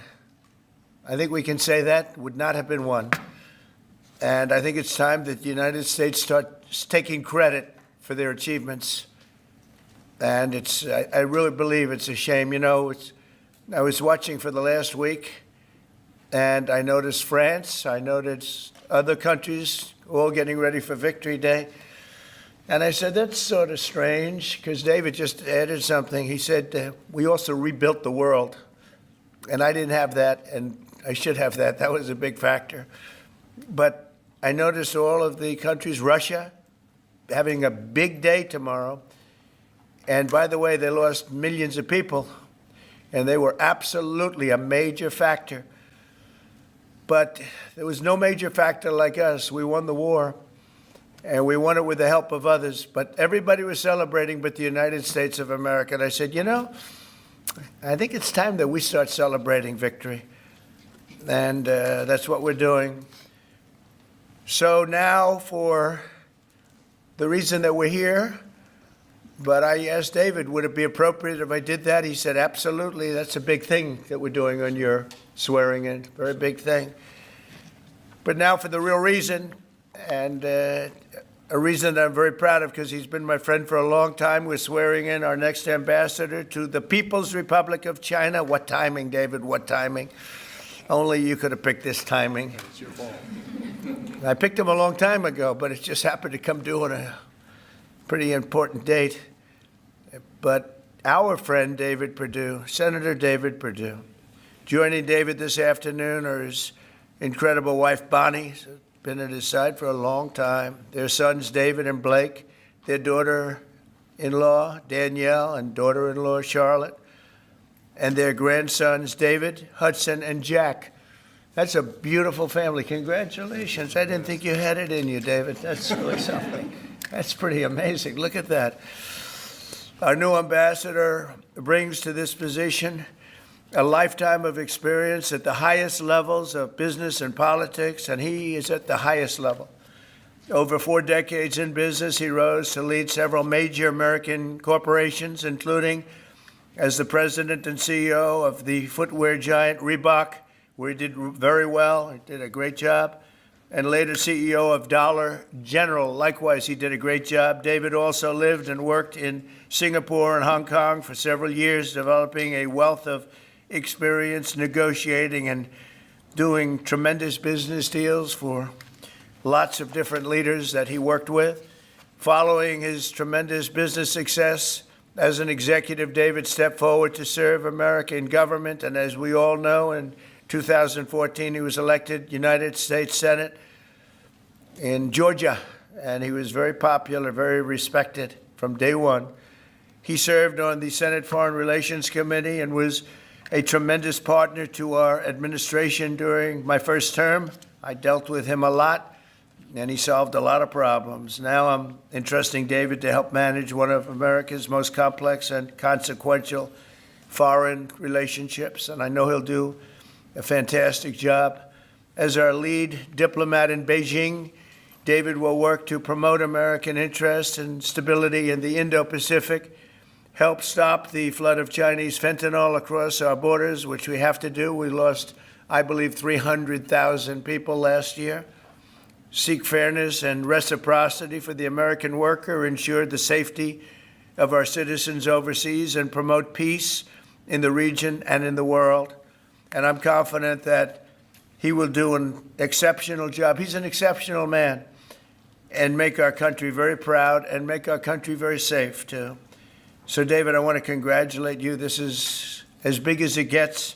[SPEAKER 12] I think we can say that, would not have been won. And I think it's time that the United States starts taking credit for their achievements. And I really believe it's a shame. You know, I was watching for the last week, and I noticed France, I noticed other countries all getting ready for Victory Day. And I said, that's sort of strange, because David just added something. He said, we also rebuilt the world. And I didn't have that, and I should have that. That was a big factor. But I noticed all of the countries, Russia, having a big day tomorrow. And by the way, they lost millions of people. And they were absolutely a major factor. But there was no major factor like us. We won the war, and we won it with the help of others. But everybody was celebrating but the United States of America. And I said, you know, I think it's time that we start celebrating victory. And that's what we're doing. So now for the reason that we're here, but I asked David, would it be appropriate if I did that? He said, absolutely. That's a big thing that we're doing on your swearing in. Very big thing. But now for the real reason, and a reason that I'm very proud of because he's been my friend for a long time. We're swearing in our next ambassador to the People's Republic of China. What timing, David? What timing? Only you could have picked this timing. It's your fault. I picked him a long time ago, but it just happened to come due on a pretty important date. But our friend David Perdue, Senator David Perdue, joining David this afternoon are his incredible wife Bonnie, been at his side for a long time. Their sons David and Blake, their daughter-in-law Danielle and daughter-in-law Charlotte, and their grandsons David, Hudson, and Jack. That's a beautiful family. Congratulations. I didn't think you had it in you, David. That's really something. That's pretty amazing. Look at that. Our new ambassador brings to this position a lifetime of experience at the highest levels of business and politics, and he is at the highest level. Over 4 decades in business, he rose to lead several major American corporations, including as the president and CEO of the footwear giant Reebok, where he did very well. He did a great job. And later CEO of Dollar General. Likewise, he did a great job. David also lived and worked in Singapore and Hong Kong for several years, developing a wealth of experience negotiating and doing tremendous business deals for lots of different leaders that he worked with. Following his tremendous business success as an executive, David stepped forward to serve American government. And as we all know, in 2014, he was elected United States Senate in Georgia. And he was very popular, very respected from day one. He served on the Senate Foreign Relations Committee and was a tremendous partner to our administration during my first term. I dealt with him a lot, and he solved a lot of problems. Now I'm entrusting David to help manage one of America's most complex and consequential foreign relationships, and I know he'll do a fantastic job. As our lead diplomat in Beijing, David will work to promote American interests and stability in the Indo-Pacific, help stop the flood of Chinese fentanyl across our borders, which we have to do. We lost, I believe, 300,000 people last year. Seek fairness and reciprocity for the American worker, ensure the safety of our citizens overseas, and promote peace in the region and in the world. And I'm confident that he will do an exceptional job. He's an exceptional man, and make our country very proud and make our country very safe, too. So, David, I want to congratulate you. This is as big as it gets,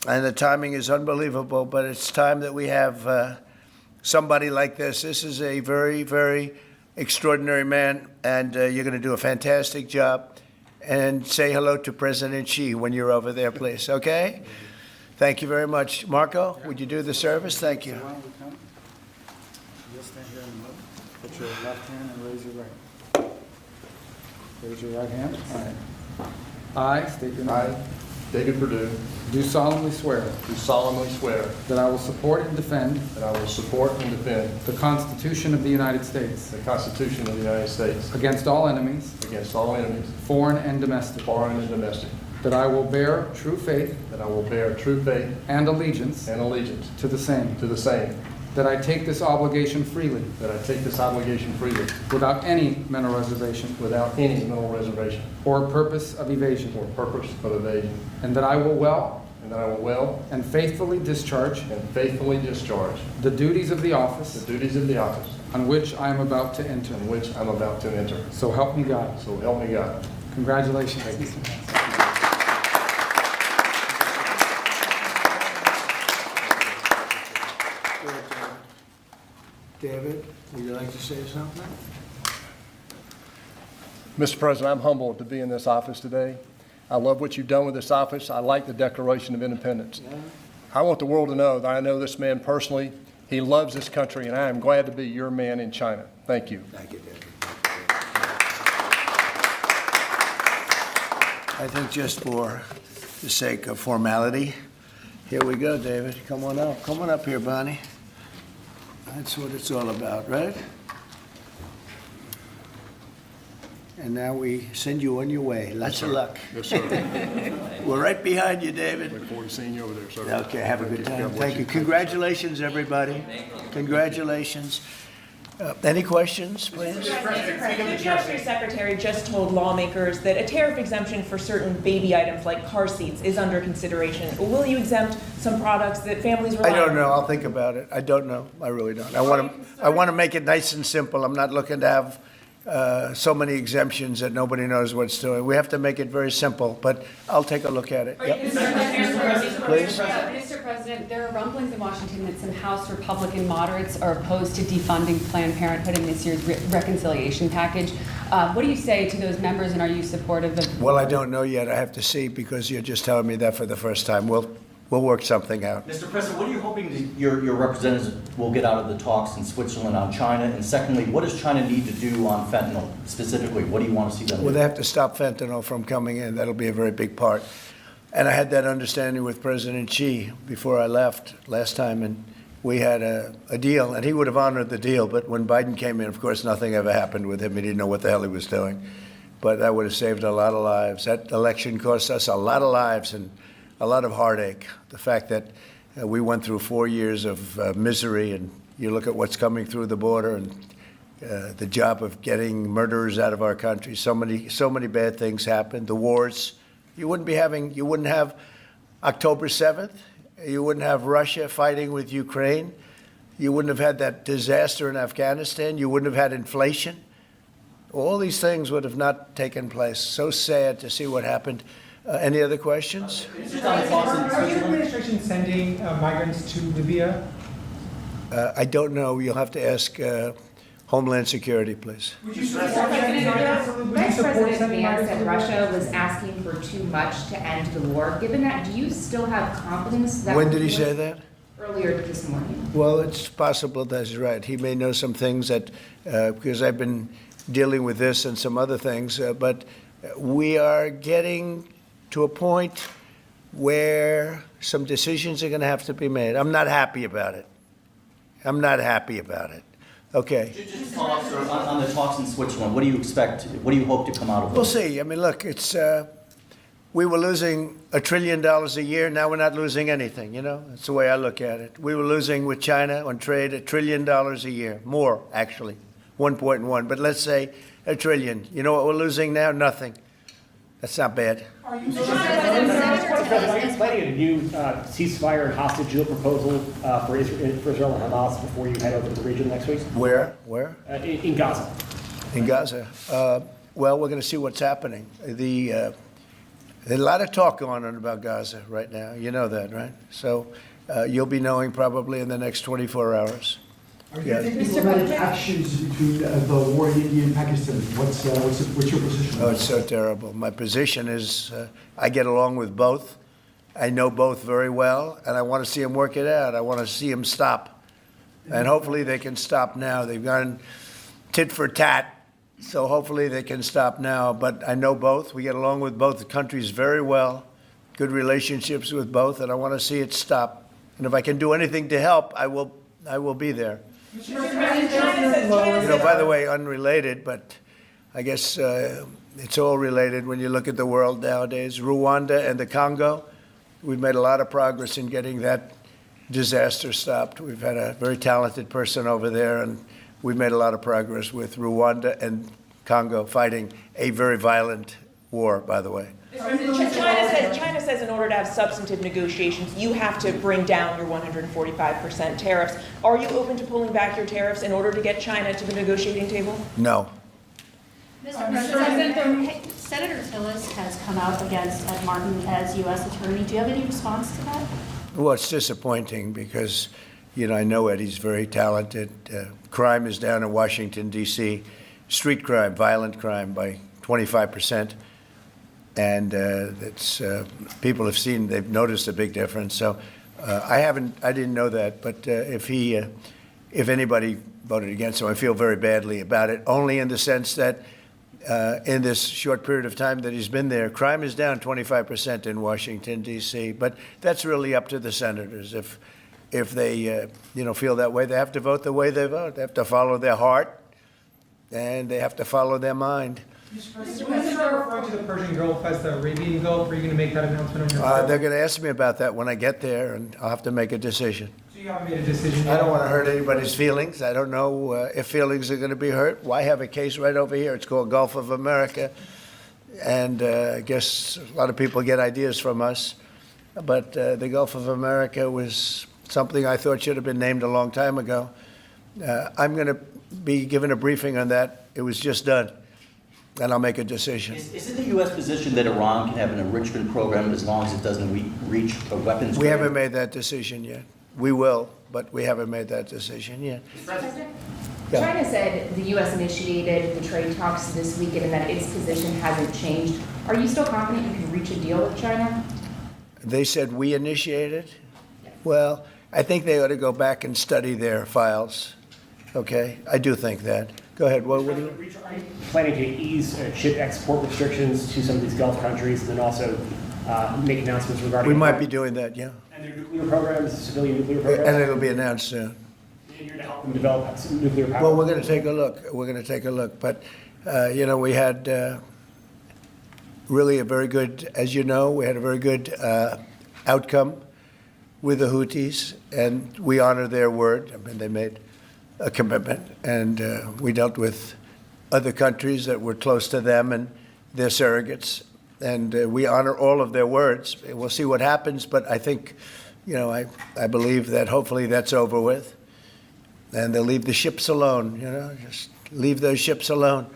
[SPEAKER 12] and the timing is unbelievable, but it's time that we have somebody like this. This is a very, very extraordinary man, and you're going to do a fantastic job. And say hello to President Xi when you're over there, please, okay? Thank you very much. Marco, would you do the service? Thank you.
[SPEAKER 8] Just stand here in the middle. Put your left hand and raise your right. Raise your right hand. All right. I state your name.
[SPEAKER 17] I, David Perdue,
[SPEAKER 8] Do solemnly swear
[SPEAKER 17] do solemnly swear
[SPEAKER 8] that I will support and defend
[SPEAKER 17] that I will support and defend
[SPEAKER 8] the Constitution of the United States
[SPEAKER 17] the Constitution of the United States
[SPEAKER 8] against all enemies,
[SPEAKER 17] against all enemies,
[SPEAKER 8] foreign and domestic,
[SPEAKER 17] foreign and domestic,
[SPEAKER 8] that I will bear true faith
[SPEAKER 17] that I will bear true faith
[SPEAKER 8] and allegiance
[SPEAKER 17] and allegiance
[SPEAKER 8] to the same,
[SPEAKER 17] to the same,
[SPEAKER 8] that I take this obligation freely
[SPEAKER 17] that I take this obligation freely
[SPEAKER 8] without any mental reservation
[SPEAKER 17] without any mental reservation
[SPEAKER 8] or purpose of evasion,
[SPEAKER 17] or purpose of evasion,
[SPEAKER 8] and that I will well
[SPEAKER 17] and that I will well
[SPEAKER 8] and faithfully discharge
[SPEAKER 17] and faithfully discharge
[SPEAKER 8] the duties of the
[SPEAKER 17] the
[SPEAKER 8] office
[SPEAKER 17] duties of the office
[SPEAKER 8] on which I am about to enter.
[SPEAKER 17] in which I'm about to enter.
[SPEAKER 8] So help me God.
[SPEAKER 17] So help me God.
[SPEAKER 8] Congratulations.
[SPEAKER 12] David, would you like to say something?
[SPEAKER 17] Mr. President, I'm humbled to be in this office today. I love what you've done with this office. I like the Declaration of Independence. I want the world to know that I know this man personally. He loves this country, and I am glad to be your man in China. Thank you.
[SPEAKER 12] Thank you, David. I think just for the sake of formality, here we go, David. Come on up. Come on up here, Bonnie. That's what it's all about, right? And now we send you on your way. Lots of luck.
[SPEAKER 17] Yes, sir.
[SPEAKER 12] We're right behind you, David.
[SPEAKER 17] Look forward to seeing you over there, sir.
[SPEAKER 12] Okay, have a good time. Thank you. Congratulations, everybody. Congratulations. Any questions, please?
[SPEAKER 21] Mr. President, the Treasury Secretary just told lawmakers that a tariff exemption for certain baby items like car seats is under consideration. Will you exempt some products that families rely
[SPEAKER 12] I
[SPEAKER 21] on?
[SPEAKER 12] don't know. I'll think about it. I don't know. I really don't. I want to make it nice and simple. I'm not looking to have so many exemptions that nobody knows what it's doing. We have to make it very simple, but I'll take a look at it. Yep. Please.
[SPEAKER 22] Mr. President, there are rumblings in Washington that some House Republican moderates are opposed to defunding Planned Parenthood in this year's reconciliation package. What do you say to those members, and are you supportive of?
[SPEAKER 12] Well, I don't know yet. I have to see, because you're just telling me that for the first time. We'll work something out.
[SPEAKER 23] Mr. President, what are you hoping your representatives will get out of the talks in Switzerland on China? And secondly, what does China need to do on fentanyl specifically? What do you want to see them do?
[SPEAKER 12] Well, they have to stop fentanyl from coming in. That'll be a very big part. And I had that understanding with President Xi before I left last time, and we had a deal, and he would have honored the deal. But when Biden came in, of course, nothing ever happened with him. He didn't know what the hell he was doing. But that would have saved a lot of lives. That election cost us a lot of lives and a lot of heartache. The fact that we went through 4 years of misery, and you look at what's coming through the border, and the job of getting murderers out of our country. So many bad things happened. The wars. You wouldn't have October 7th You wouldn't have Russia fighting with Ukraine. You wouldn't have had that disaster in Afghanistan. You wouldn't have had inflation. All these things would have not taken place. So sad to see what happened. Any other questions?
[SPEAKER 3] Are your administration sending migrants to Libya?
[SPEAKER 12] I don't know. You'll have to ask Homeland Security, please.
[SPEAKER 3] Would you
[SPEAKER 10] Vice
[SPEAKER 3] support
[SPEAKER 10] President
[SPEAKER 3] sending
[SPEAKER 10] Vance
[SPEAKER 3] migrants
[SPEAKER 10] said
[SPEAKER 3] to
[SPEAKER 10] Russia was asking for too much to end the war. Given that, do you still have confidence that...
[SPEAKER 12] When did he say that?
[SPEAKER 10] Earlier this morning.
[SPEAKER 12] Well, it's possible that he's right. He may know some things that, because I've been dealing with this and some other things, but we are getting to a point where some decisions are going to have to be made. I'm not happy about it. I'm not happy about it. Okay.
[SPEAKER 23] Just follow up, sir, on the talks in Switzerland. What do you expect? What do you hope to come out of
[SPEAKER 12] We'll
[SPEAKER 23] those?
[SPEAKER 12] see. I mean, look, it's we were losing $1 trillion a year. Now we're not losing anything. You know, that's the way I look at it. We were losing with China on trade $1 trillion a year, more actually, 1.1. But let's say $1 trillion. You know what we're losing now? Nothing. That's not bad.
[SPEAKER 20] Are you planning a new ceasefire and hostage deal proposal for Israel and Hamas before you head over to the region next week?
[SPEAKER 12] Where? Where?
[SPEAKER 20] In Gaza.
[SPEAKER 12] In Gaza. Well, we're going to see what's happening. There's a lot of talk going on about Gaza right now. You know that, right? So you'll be knowing probably in the next 24 hours.
[SPEAKER 24] Are you taking diplomatic actions between the war in India and Pakistan? What's your position?
[SPEAKER 12] Oh, it's so terrible. My position is I get along with both. I know both very well, and I want to see them work it out. I want to see them stop. And hopefully they can stop now. They've gone tit for tat, so hopefully they can stop now. But I know both. We get along with both countries very well, good relationships with both, and I want to see it stop. And if I can do anything to help, I will be there. You know, by the way, unrelated, but I guess it's all related when you look at the world nowadays. Rwanda and the Congo, we've made a lot of progress in getting that disaster stopped. We've had a very talented person over there, and we've made a lot of progress with Rwanda and Congo fighting a very violent war, by the way.
[SPEAKER 21] China says in order to have substantive negotiations, you have to bring down your 145% tariffs. Are you open to pulling back your tariffs in order to get China to the negotiating table?
[SPEAKER 12] No.
[SPEAKER 25] Mr. President, Senator Tillis has come out against Ed Martin as U.S. Attorney. Do you have any response to that?
[SPEAKER 12] Well, it's disappointing because, you know, I know Eddie's very talented. Crime is down in Washington, D.C. Street crime, violent crime by 25%. And it's people have seen, they've noticed a big difference. So I didn't know that. But if anybody voted against him, I feel very badly about it. Only in the sense that in this short period of time that he's been there, crime is down 25% in Washington D.C. But that's really up to the senators. If they feel that way, they have to vote the way they vote. They have to follow their heart, and they have to follow their mind.
[SPEAKER 3] Mr. President, when you are referring to the Persian Gulf as the Arabian Gulf, are you going to make that announcement on your part?
[SPEAKER 12] They're going to ask me about that when I get there, and I'll have to make a decision.
[SPEAKER 3] So you haven't made a decision yet?
[SPEAKER 12] I don't want to hurt anybody's feelings. I don't know if feelings are going to be hurt. Why have a case right over here? It's called Gulf of America. And I guess a lot of people get ideas from us. But the Gulf of America was something I thought should have been named a long time ago. I'm going to be given a briefing on that. It was just done. And I'll make a decision.
[SPEAKER 23] Is it the U.S. position that Iran can have an enrichment program as long as it doesn't reach a weapons?
[SPEAKER 12] We haven't made that decision yet. We will, but we haven't made that decision yet.
[SPEAKER 10] President?
[SPEAKER 12] Yeah.
[SPEAKER 10] China said the U.S. initiated the trade talks this weekend and that its position hasn't changed. Are you still confident you can reach a deal with China?
[SPEAKER 12] They said we initiated? Well, I think they ought to go back and study their files. Okay? I do think that. Go ahead. What do you?
[SPEAKER 20] Are you planning to ease chip export restrictions to some of these Gulf countries and then also make announcements regarding...
[SPEAKER 12] We might be doing that, yeah.
[SPEAKER 20] And their nuclear programs, civilian nuclear programs?
[SPEAKER 12] And it'll be announced soon.
[SPEAKER 20] And you're to help them develop some nuclear power?
[SPEAKER 12] Well, we're going to take a look. We're going to take a look. But, we had really a very good, as you know, we had a very good outcome with the Houthis, and we honor their word. I mean, they made a commitment, and we dealt with other countries that were close to them and their surrogates, and we honor all of their words. We'll see what happens, but I think, I believe that hopefully that's over with. And they'll leave the ships alone, just leave those ships alone.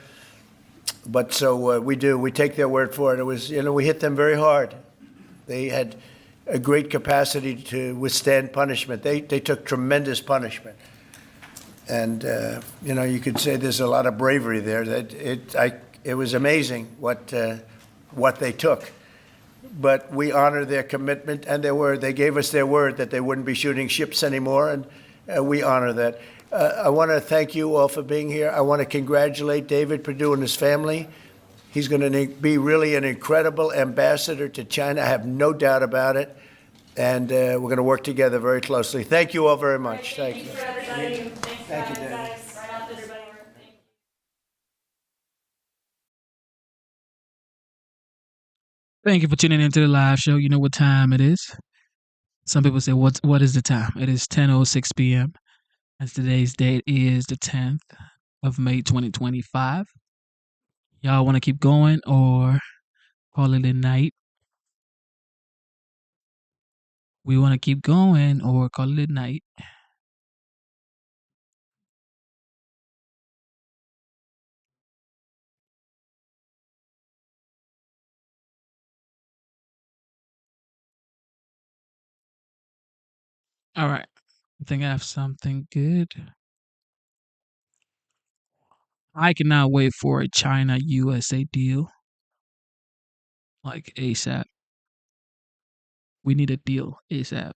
[SPEAKER 12] But so we do. We take their word for it. It was, we hit them very hard. They had a great capacity to withstand punishment. They took tremendous punishment. And, you could say there's a lot of bravery there. It was amazing what they took. But we honor their commitment and their word. They gave us their word that they wouldn't be shooting ships anymore, and we honor that. I want to thank you all for being here. I want to congratulate David Perdue and his family. He's going to be really an incredible ambassador to China. I have no doubt about it. And we're going to work together very closely. Thank you all very much. Thank you. Thank you, David.
[SPEAKER 4] Thank you for tuning into the live show. You know what time it is. Some people say, what is the time? It is 10:06 p.m. As today's date is the 10th of May, 2025. Y'all want to keep going or call it a night? We want to keep going or call it a night. All right. I think I have something good. I cannot wait for a China-USA deal. Like ASAP. We need a deal ASAP.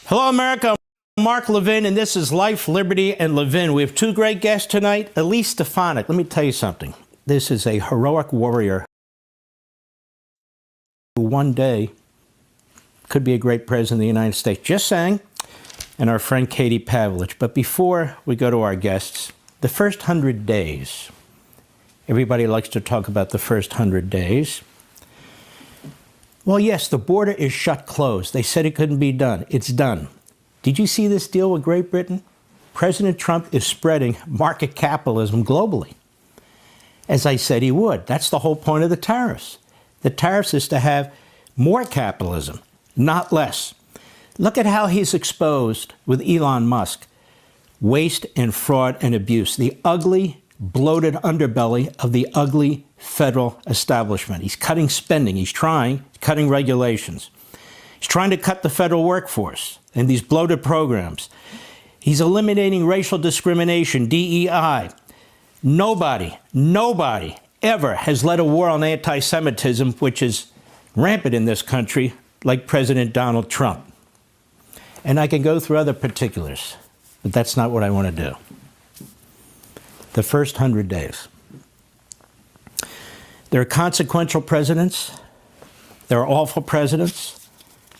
[SPEAKER 1] Hello, America. I'm Mark Levin, and this is Life, Liberty, and Levin. We have two great guests tonight. Elise Stefanik. Let me tell you something. This is a heroic warrior who one day could be a great president of the United States. Just saying. And our friend Katie Pavlich. But before we go to our guests, the first 100 days. Everybody likes to talk about the first 100 days. Well, yes, the border is shut closed. They said it couldn't be done. It's done. Did you see this deal with Great Britain? President Trump is spreading market capitalism globally. As I said he would. That's the whole point of the tariffs. The tariffs is to have more capitalism, not less. Look at how he's exposed with Elon Musk. Waste and fraud and abuse. The ugly, bloated underbelly of the ugly federal establishment. He's cutting spending. He's cutting regulations. He's trying to cut the federal workforce and these bloated programs. He's eliminating racial discrimination, DEI. Nobody ever has led a war on anti-Semitism, which is rampant in this country, like President Donald Trump. And I can go through other particulars, but that's not what I want to do. The first 100 days. There are consequential presidents. There are awful presidents.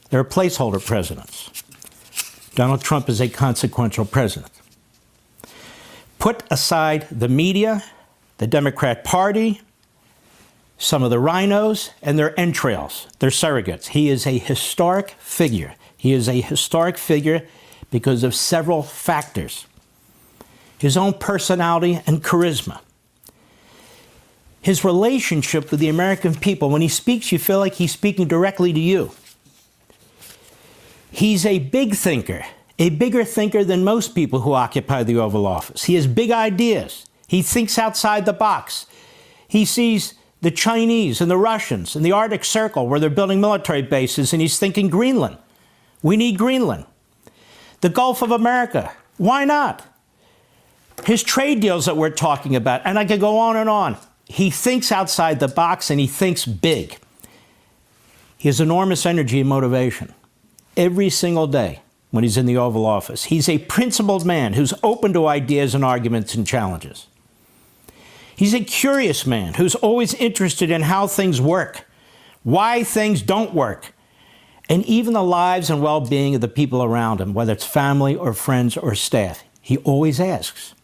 [SPEAKER 1] There are placeholder presidents. Donald Trump is a consequential president. Put aside the media, the Democrat Party, some of the rhinos, and their entrails, their surrogates. He is a historic figure. He is a historic figure because of several factors. His own personality and charisma. His relationship with the American people. When he speaks, you feel like he's speaking directly to you. He's a big thinker, a bigger thinker than most people who occupy the Oval Office. He has big ideas. He thinks outside the box. He sees the Chinese and the Russians in the Arctic Circle where they're building military bases, and he's thinking Greenland. We need Greenland. The Gulf of America. Why not? His trade deals that we're talking about, and I could go on and on. He thinks outside the box and he thinks big. He has enormous energy and motivation every single day when he's in the Oval Office. He's a principled man who's open to ideas and arguments and challenges. He's a curious man who's always interested in how things work, why things don't work, and even the lives and well-being of the people around him, whether it's family or friends or staff. He always asks.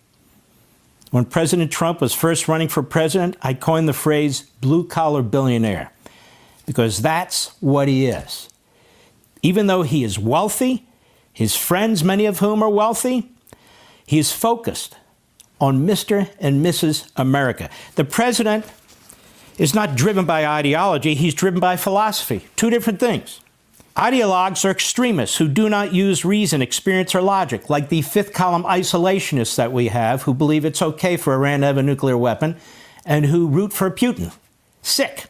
[SPEAKER 1] When President Trump was first running for president, I coined the phrase blue-collar billionaire, because that's what he is. Even though he is wealthy, his friends, many of whom are wealthy, he is focused on Mr. and Mrs. America. The president is not driven by ideology, he's driven by philosophy. Two different things. Ideologues are extremists who do not use reason, experience, or logic, like the fifth column isolationists that we have, who believe it's okay for Iran to have a nuclear weapon and who root for Putin. Sick.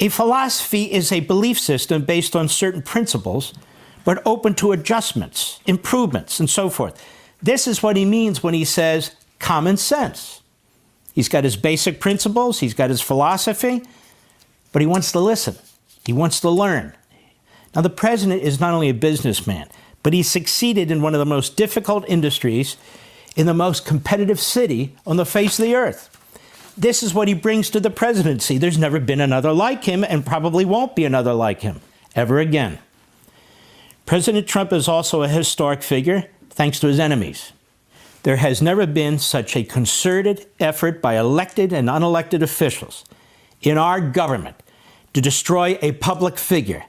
[SPEAKER 1] A philosophy is a belief system based on certain principles, but open to adjustments, improvements, and so forth. This is what he means when he says common sense. He's got his basic principles, he's got his philosophy, but he wants to listen. He wants to learn. Now, the president is not only a businessman, but he succeeded in one of the most difficult industries in the most competitive city on the face of the earth. This is what he brings to the presidency. There's never been another like him and probably won't be another like him ever again. President Trump is also a historic figure thanks to his enemies. There has never been such a concerted effort by elected and unelected officials in our government to destroy a public figure,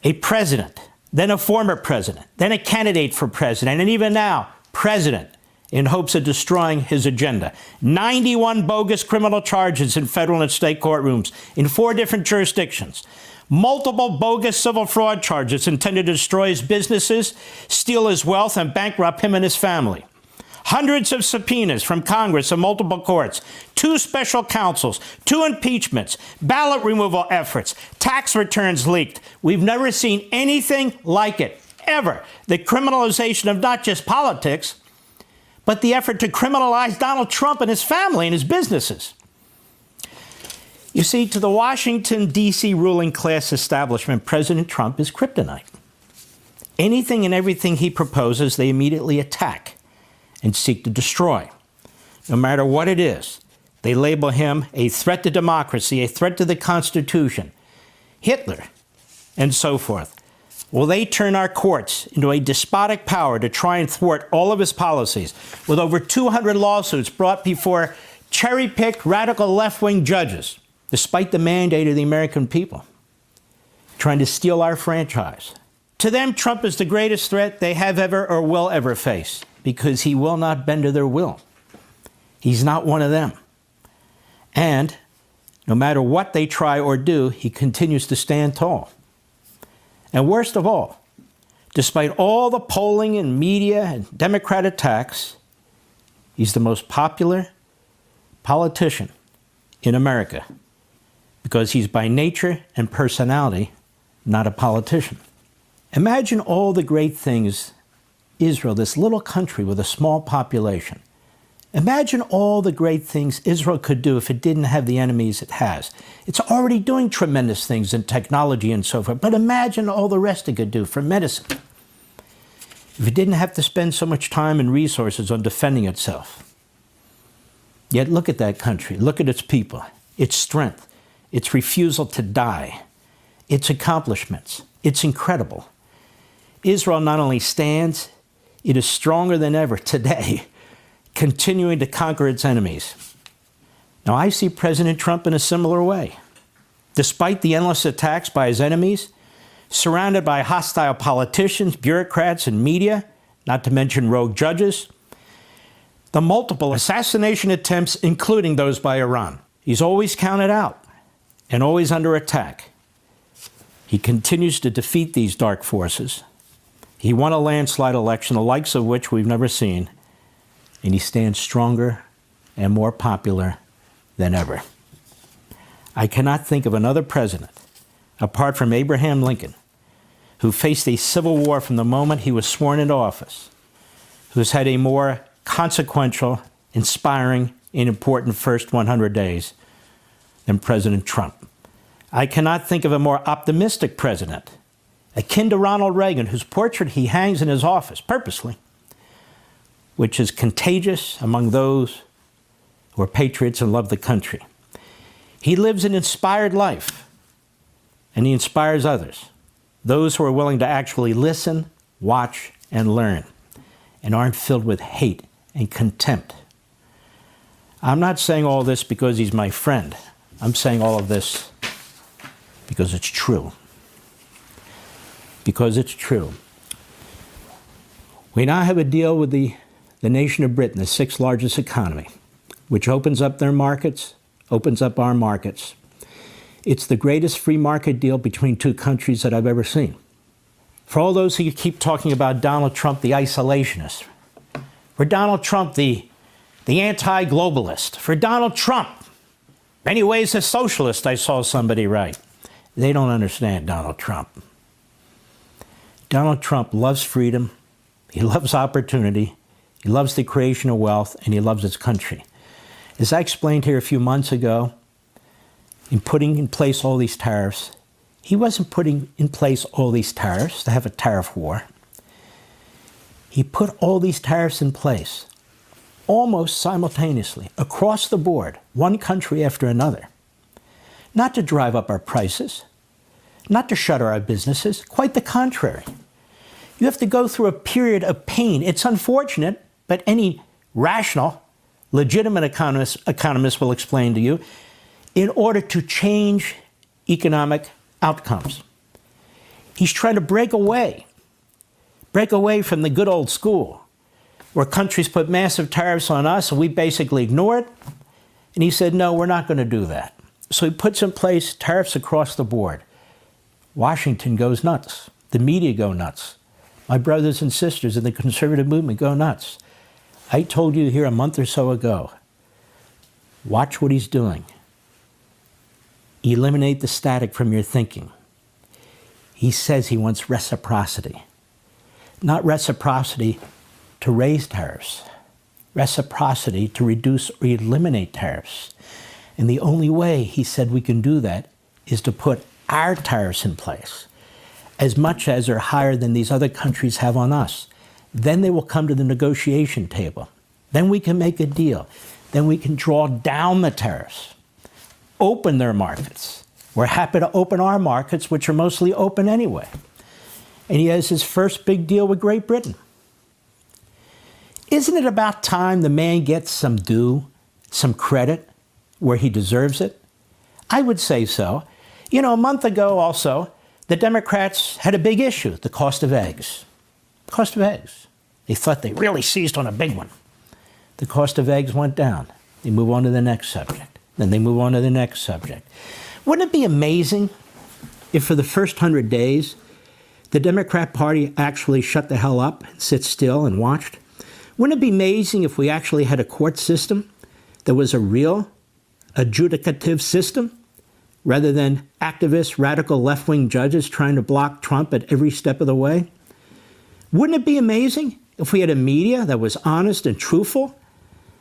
[SPEAKER 1] a president, then a former president, then a candidate for president, and even now, president, in hopes of destroying his agenda. 91 bogus criminal charges in federal and state courtrooms in 4 different jurisdictions. Multiple bogus civil fraud charges intended to destroy his businesses, steal his wealth, and bankrupt him and his family. Hundreds of subpoenas from Congress and multiple courts, 2 special counsels, 2 impeachments, ballot removal efforts, tax returns leaked. We've never seen anything like it, ever. The criminalization of not just politics, but the effort to criminalize Donald Trump and his family and his businesses. You see, to the Washington, D.C. ruling class establishment, President Trump is kryptonite. Anything and everything he proposes, they immediately attack and seek to destroy. No matter what it is, they label him a threat to democracy, a threat to the Constitution, Hitler, and so forth. Will they turn our courts into a despotic power to try and thwart all of his policies, with over 200 lawsuits brought before cherry-picked radical left-wing judges, despite the mandate of the American people, trying to steal our franchise? To them, Trump is the greatest threat they have ever or will ever face, because he will not bend to their will. He's not one of them. And no matter what they try or do, he continues to stand tall. And worst of all, despite all the polling and media and Democrat attacks, he's the most popular politician in America, because he's by nature and personality not a politician. Imagine all the great things Israel, this little country with a small population, imagine all the great things Israel could do if it didn't have the enemies it has. It's already doing tremendous things in technology and so forth, but imagine all the rest it could do for medicine if it didn't have to spend so much time and resources on defending itself. Yet look at that country, look at its people, its strength, its refusal to die, its accomplishments. It's incredible. Israel not only stands, it is stronger than ever today, continuing to conquer its enemies. Now, I see President Trump in a similar way. Despite the endless attacks by his enemies, surrounded by hostile politicians, bureaucrats, and media, not to mention rogue judges, the multiple assassination attempts, including those by Iran, he's always counted out and always under attack. He continues to defeat these dark forces. He won a landslide election, the likes of which we've never seen, and he stands stronger and more popular than ever. I cannot think of another president, apart from Abraham Lincoln, who faced a civil war from the moment he was sworn into office, who's had a more consequential, inspiring, and important first 100 days than President Trump. I cannot think of a more optimistic president, akin to Ronald Reagan, whose portrait he hangs in his office purposely, which is contagious among those who are patriots and love the country. He lives an inspired life, and he inspires others, those who are willing to actually listen, watch, and learn, and aren't filled with hate and contempt. I'm not saying all this because he's my friend. I'm saying all of this because it's true. Because it's true. We now have a deal with the the nation of Britain, the sixth largest economy, which opens up their markets, opens up our markets. It's the greatest free market deal between two countries that I've ever seen. For all those who keep talking about Donald Trump, the isolationist, for Donald Trump, the anti-globalist, for Donald Trump, many ways a socialist, I saw somebody write. They don't understand Donald Trump. Donald Trump loves freedom, he loves opportunity, he loves the creation of wealth, and he loves his country. As I explained here a few months ago, in putting in place all these tariffs, he wasn't putting in place all these tariffs to have a tariff war. He put all these tariffs in place almost simultaneously, across the board, one country after another. Not to drive up our prices, not to shutter our businesses, quite the contrary. You have to go through a period of pain. It's unfortunate, but any rational, legitimate economist will explain to you, in order to change economic outcomes. He's trying to break away from the good old school, where countries put massive tariffs on us and we basically ignore it. And he said, no, we're not going to do that. So he puts in place tariffs across the board. Washington goes nuts. The media go nuts. My brothers and sisters in the conservative movement go nuts. I told you here a month or so ago, watch what he's doing. Eliminate the static from your thinking. He says he wants reciprocity. Not reciprocity to raise tariffs. Reciprocity to reduce or eliminate tariffs. And the only way he said we can do that is to put our tariffs in place, as much as are higher than these other countries have on us. Then they will come to the negotiation table. Then we can make a deal. Then we can draw down the tariffs, open their markets. We're happy to open our markets, which are mostly open anyway. And he has his first big deal with Great Britain. Isn't it about time the man gets some due, some credit where he deserves it? I would say so. You know, a month ago also, the Democrats had a big issue, the cost of eggs. Cost of eggs. They thought they really seized on a big one. The cost of eggs went down. They move on to the next subject. Then they move on to the next subject. Wouldn't it be amazing if for the first 100 days, the Democrat Party actually shut the hell up, sit still and watched? Wouldn't it be amazing if we actually had a court system that was a real adjudicative system, rather than activist, radical left-wing judges trying to block Trump at every step of the way? Wouldn't it be amazing if we had a media that was honest and truthful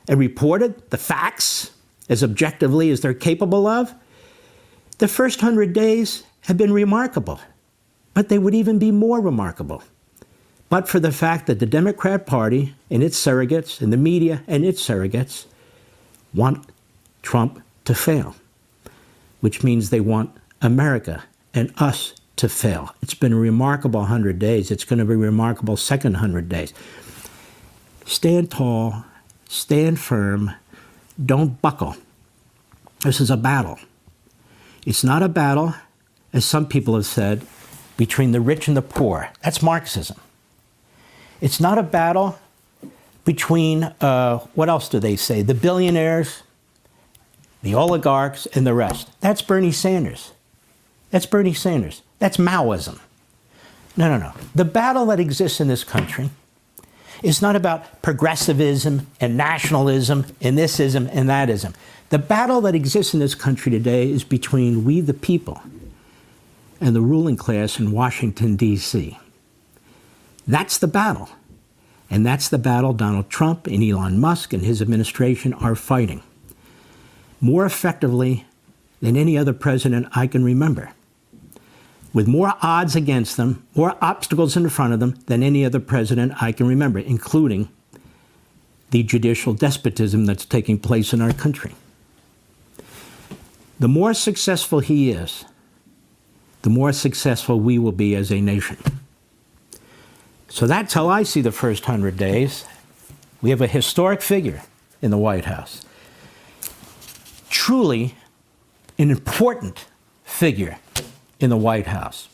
[SPEAKER 1] and reported the facts as objectively as they're capable of? The first 100 days have been remarkable, but they would even be more remarkable. But for the fact that the Democrat Party and its surrogates and the media and its surrogates want Trump to fail, which means they want America and us to fail. It's been a remarkable 100 days. It's going to be a remarkable second 100 days. Stand tall, stand firm, don't buckle. This is a battle. It's not a battle, as some people have said, between the rich and the poor. That's Marxism. It's not a battle between, what else do they say, the billionaires, the oligarchs, and the rest. That's Bernie Sanders. That's Bernie Sanders. That's Maoism. No. The battle that exists in this country is not about progressivism and nationalism and thisism and thatism. The battle that exists in this country today is between we the people and the ruling class in Washington, D.C. That's the battle. And that's the battle Donald Trump and Elon Musk and his administration are fighting more effectively than any other president I can remember, with more odds against them, more obstacles in front of them than any other president I can remember, including the judicial despotism that's taking place in our country. The more successful he is, the more successful we will be as a nation. So that's how I see the first 100 days. We have a historic figure in the White House. Truly an important figure in the White House.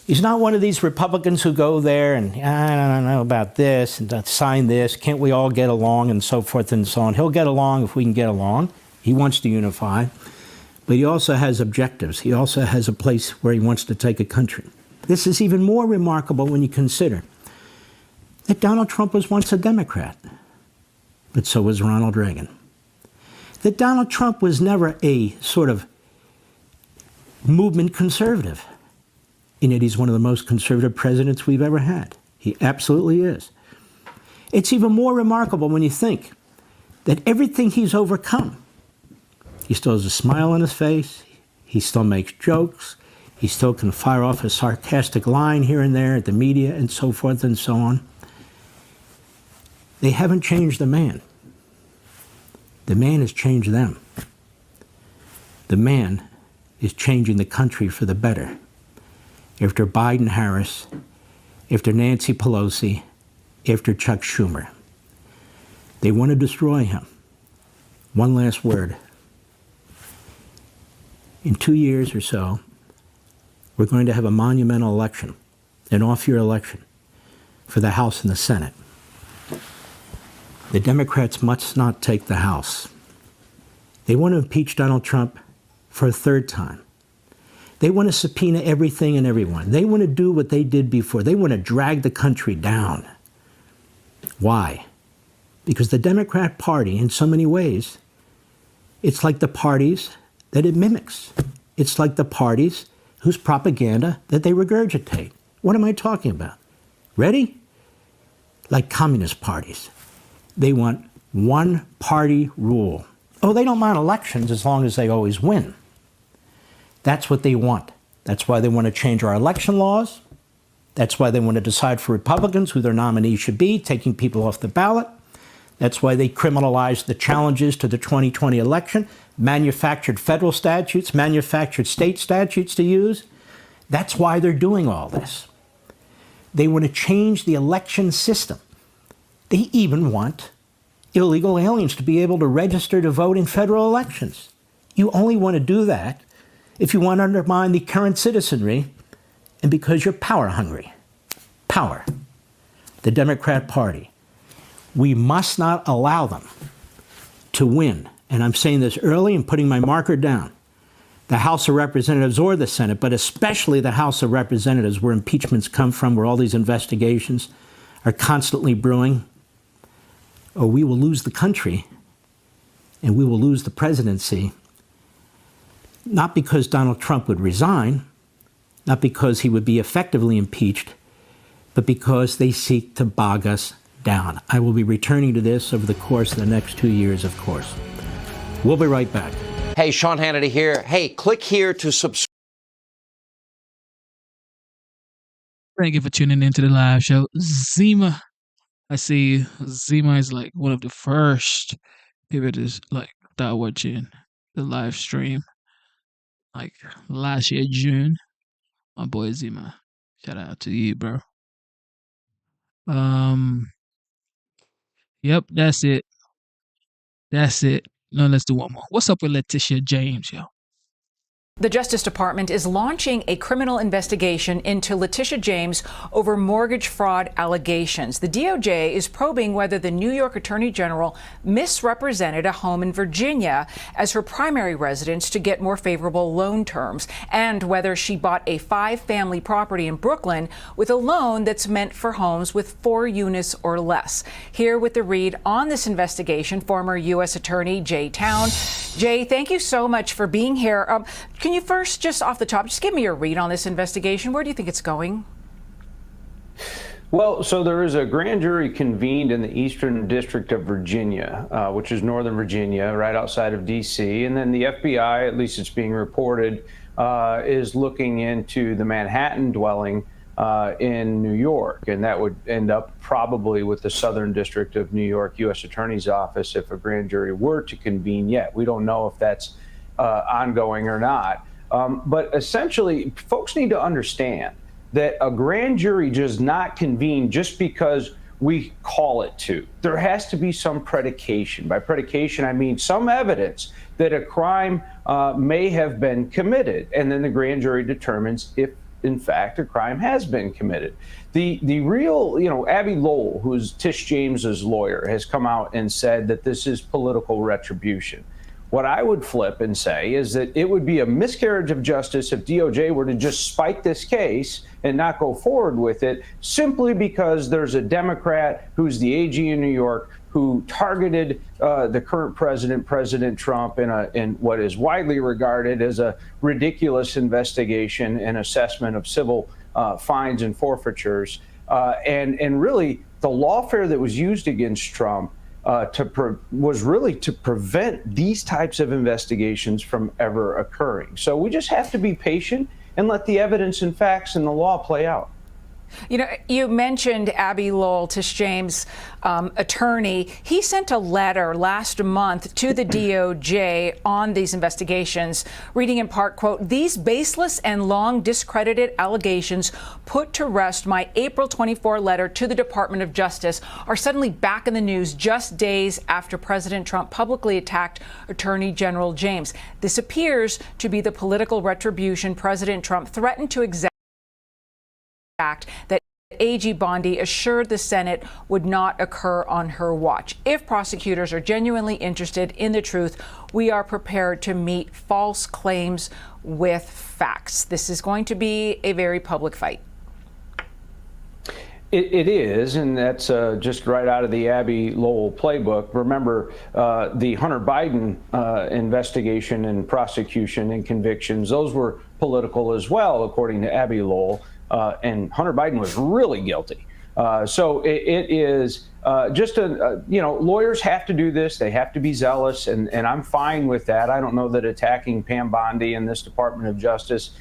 [SPEAKER 1] He's not one of these Republicans who go there and, I don't know about this, and sign this, can't we all get along, and so forth and so on. He'll get along if we can get along. He wants to unify. But he also has objectives. He also has a place where he wants to take a country. This is even more remarkable when you consider that Donald Trump was once a Democrat, but so was Ronald Reagan. That Donald Trump was never a sort of movement conservative, and yet he's one of the most conservative presidents we've ever had. He absolutely is. It's even more remarkable when you think that everything he's overcome, he still has a smile on his face, he still makes jokes, he still can fire off a sarcastic line here and there at the media and so forth and so on. They haven't changed the man. The man has changed them. The man is changing the country for the better. After Biden-Harris, after Nancy Pelosi, after Chuck Schumer. They want to destroy him. One last word. In 2 years or so, we're going to have a monumental election, an off-year election for the House and the Senate. The Democrats must not take the House. They want to impeach Donald Trump for a third time. They want to subpoena everything and everyone. They want to do what they did before. They want to drag the country down. Why? Because the Democrat Party, in so many ways, it's like the parties that it mimics. It's like the parties whose propaganda that they regurgitate. What am I talking about? Ready? Like communist parties. They want one-party rule. Oh, they don't mind elections as long as they always win. That's what they want. That's why they want to change our election laws. That's why they want to decide for Republicans who their nominee should be, taking people off the ballot. That's why they criminalized the challenges to the 2020 election, manufactured federal statutes, manufactured state statutes to use. That's why they're doing all this. They want to change the election system. They even want illegal aliens to be able to register to vote in federal elections. You only want to do that if you want to undermine the current citizenry and because you're power hungry. Power. The Democrat Party. We must not allow them to win. And I'm saying this early and putting my marker down. The House of Representatives or the Senate, but especially the House of Representatives, where impeachments come from, where all these investigations are constantly brewing, or we will lose the country and we will lose the presidency, not because Donald Trump would resign, not because he would be effectively impeached, but because they seek to bog us down. I will be returning to this over the course of the next 2 years, of course. We'll be right back.
[SPEAKER 7] Hey, Sean Hannity here. Hey, click here to subscribe.
[SPEAKER 4] Thank you for tuning into the live show. Zima, I see Zima is like one of the first people to like start watching the live stream. Like last year, June. My boy Zima. Shout out to you, bro. Yep, that's it. That's it. No, let's do one more. What's up with Letitia James, yo?
[SPEAKER 9] The Justice Department is launching a criminal investigation into Letitia James over mortgage fraud allegations. The DOJ is probing whether the New York Attorney General misrepresented a home in Virginia as her primary residence to get more favorable loan terms, and whether she bought a 5-family property in Brooklyn with a loan that's meant for homes with 4 units or less. Here with the read on this investigation, former U.S. Attorney Jay Town. Jay, thank you so much for being here. Can you first, just off the top, just give me your read on this investigation? Where do you think it's going?
[SPEAKER 14] Well, so there is a grand jury convened in the Eastern District of Virginia, which is Northern Virginia, right outside of D.C. And then the FBI, at least it's being reported, is looking into the Manhattan dwelling in New York. And that would end up probably with the Southern District of New York U.S. Attorney's Office if a grand jury were to convene yet. We don't know if that's ongoing or not. But essentially, folks need to understand that a grand jury does not convene just because we call it to. There has to be some predication. By predication, I mean some evidence that a crime may have been committed. And then the grand jury determines if in fact, a crime has been committed. The real, Abby Lowell, who's Tish James's lawyer, has come out and said that this is political retribution. What I would flip and say is that it would be a miscarriage of justice if DOJ were to just spike this case and not go forward with it simply because there's a Democrat who's the AG in New York who targeted the current president, President Trump, in what is widely regarded as a ridiculous investigation and assessment of civil fines and forfeitures. And really, the lawfare that was used against Trump was really to prevent these types of investigations from ever occurring. So we just have to be patient and let the evidence and facts and the law play out.
[SPEAKER 9] You mentioned Abby Lowell, Tish James' attorney. He sent a letter last month to the DOJ on these investigations, reading in part, quote, "These baseless and long discredited allegations put to rest my April 24 letter to the Department of Justice are suddenly back in the news just days after President Trump publicly attacked Attorney General James. This appears to be the political retribution President Trump threatened to exact that AG Bondi assured the Senate would not occur on her watch. If prosecutors are genuinely interested in the truth, we are prepared to meet false claims with facts." This is going to be a very public fight.
[SPEAKER 14] It is, and that's just right out of the Abby Lowell playbook. Remember, the Hunter Biden investigation and prosecution and convictions, those were political as well, according to Abby Lowell. And Hunter Biden was really guilty. So it is just lawyers have to do this. They have to be zealous, and I'm fine with that. I don't know that attacking Pam Bondi in this Department of Justice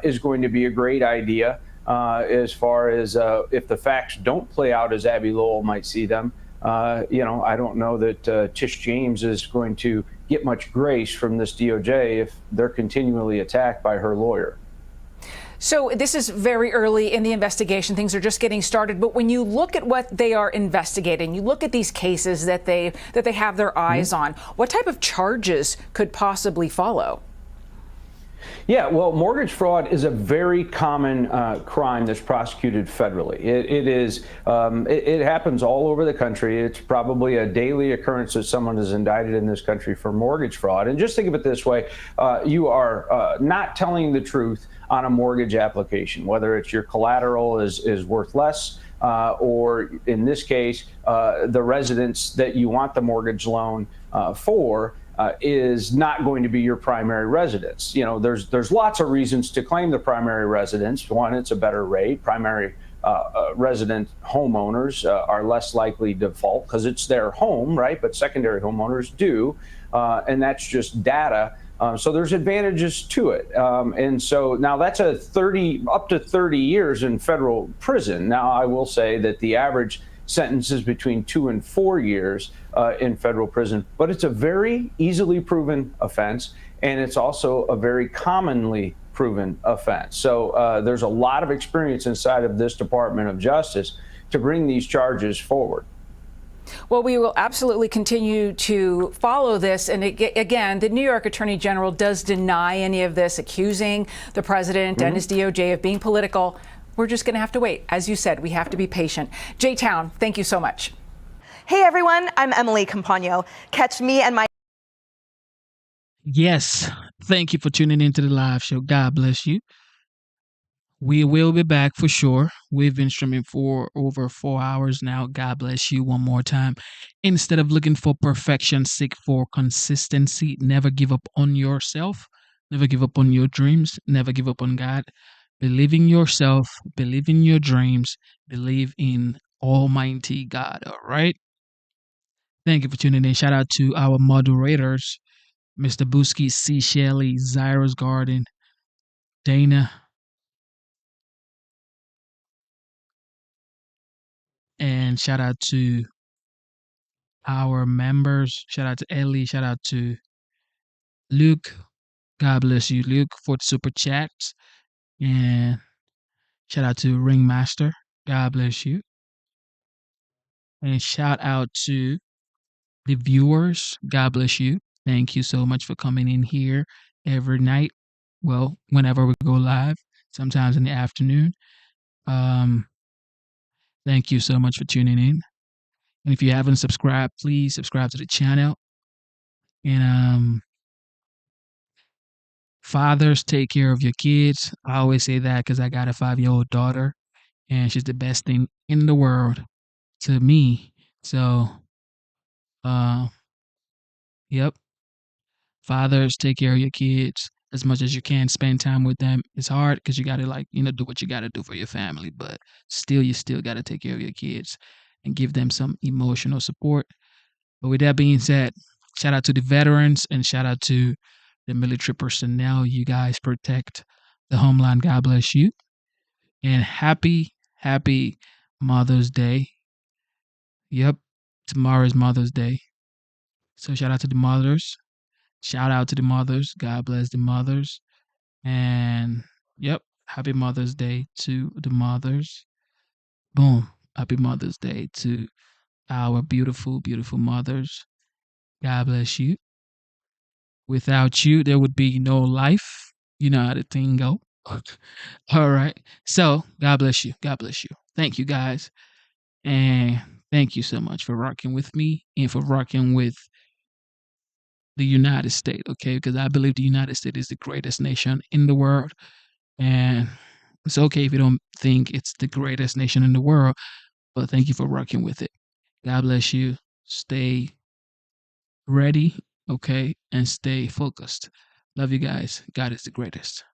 [SPEAKER 14] is going to be a great idea as far as if the facts don't play out as Abby Lowell might see them. I don't know that Tish James is going to get much grace from this DOJ if they're continually attacked by her lawyer.
[SPEAKER 9] So this is very early in the investigation. Things are just getting started. But when you look at what they are investigating, you look at these cases that they have their eyes on, what type of charges could possibly follow?
[SPEAKER 14] Yeah, well, mortgage fraud is a very common crime that's prosecuted federally. It happens all over the country. It's probably a daily occurrence that someone is indicted in this country for mortgage fraud. And just think of it this way. You are not telling the truth on a mortgage application, whether it's your collateral is worth less, or in this case, the residence that you want the mortgage loan for is not going to be your primary residence. There's lots of reasons to claim the primary residence. One, it's a better rate. Primary resident homeowners are less likely to default because it's their home, right? But secondary homeowners do, and that's just data. So there's advantages to it. And so now that's up to 30 years in federal prison. Now, I will say that the average sentence is between 2 and 4 years in federal prison, but it's a very easily proven offense, and it's also a very commonly proven offense. So there's a lot of experience inside of this Department of Justice to bring these charges forward.
[SPEAKER 9] Well, we will absolutely continue to follow this. And again, the New York Attorney General does deny any of this, accusing the president and his DOJ of being political. We're just going to have to wait. As you said, we have to be patient. J-Town, thank you so much.
[SPEAKER 6] Hey, everyone. I'm Emily Campagno. Catch me and my...
[SPEAKER 4] Yes. Thank you for tuning into the live show. God bless you. We will be back for sure. We've been streaming for over 4 hours now. God bless you one more time. Instead of looking for perfection, seek for consistency. Never give up on yourself. Never give up on your dreams. Never give up on God. Believe in yourself. Believe in your dreams. Believe in Almighty God. All right? Thank you for tuning in. Shout out to our moderators, Mr. Busky, C. Shelley, Zyra's Garden, Dana, and shout out to our members. Shout out to Ellie. Shout out to Luke. God bless you, Luke, for the super chats. And shout out to Ringmaster. God bless you. And shout out to the viewers. God bless you. Thank you so much for coming in here every night. Well, whenever we go live. sometimes in the afternoon. Thank you so much for tuning in. And if you haven't subscribed, please subscribe to the channel. And fathers, take care of your kids. I always say that because I got a 5-year-old daughter, and she's the best thing in the world to me. So, yep. Fathers, take care of your kids as much as you can. Spend time with them. It's hard because you got to do what you got to do for your family, but you still got to take care of your kids and give them some emotional support. But with that being said, shout out to the veterans and shout out to the military personnel. You guys protect the homeland. God bless you. And happy Mother's Day. Yep. Tomorrow is Mother's Day. So shout out to the mothers. Shout out to the mothers. God bless the mothers. And yep, happy Mother's Day to the mothers. Boom. Happy Mother's Day to our beautiful, beautiful mothers. God bless you. Without you, there would be no life. You know how the thing go. All right. So God bless you. God bless you. Thank you guys. And thank you so much for rocking with me and for rocking with the United States, okay? Because I believe the United States is the greatest nation in the world. And it's okay if you don't think it's the greatest nation in the world, but thank you for rocking with it. God bless you. Stay ready, okay? And stay focused. Love you guys. God is the greatest.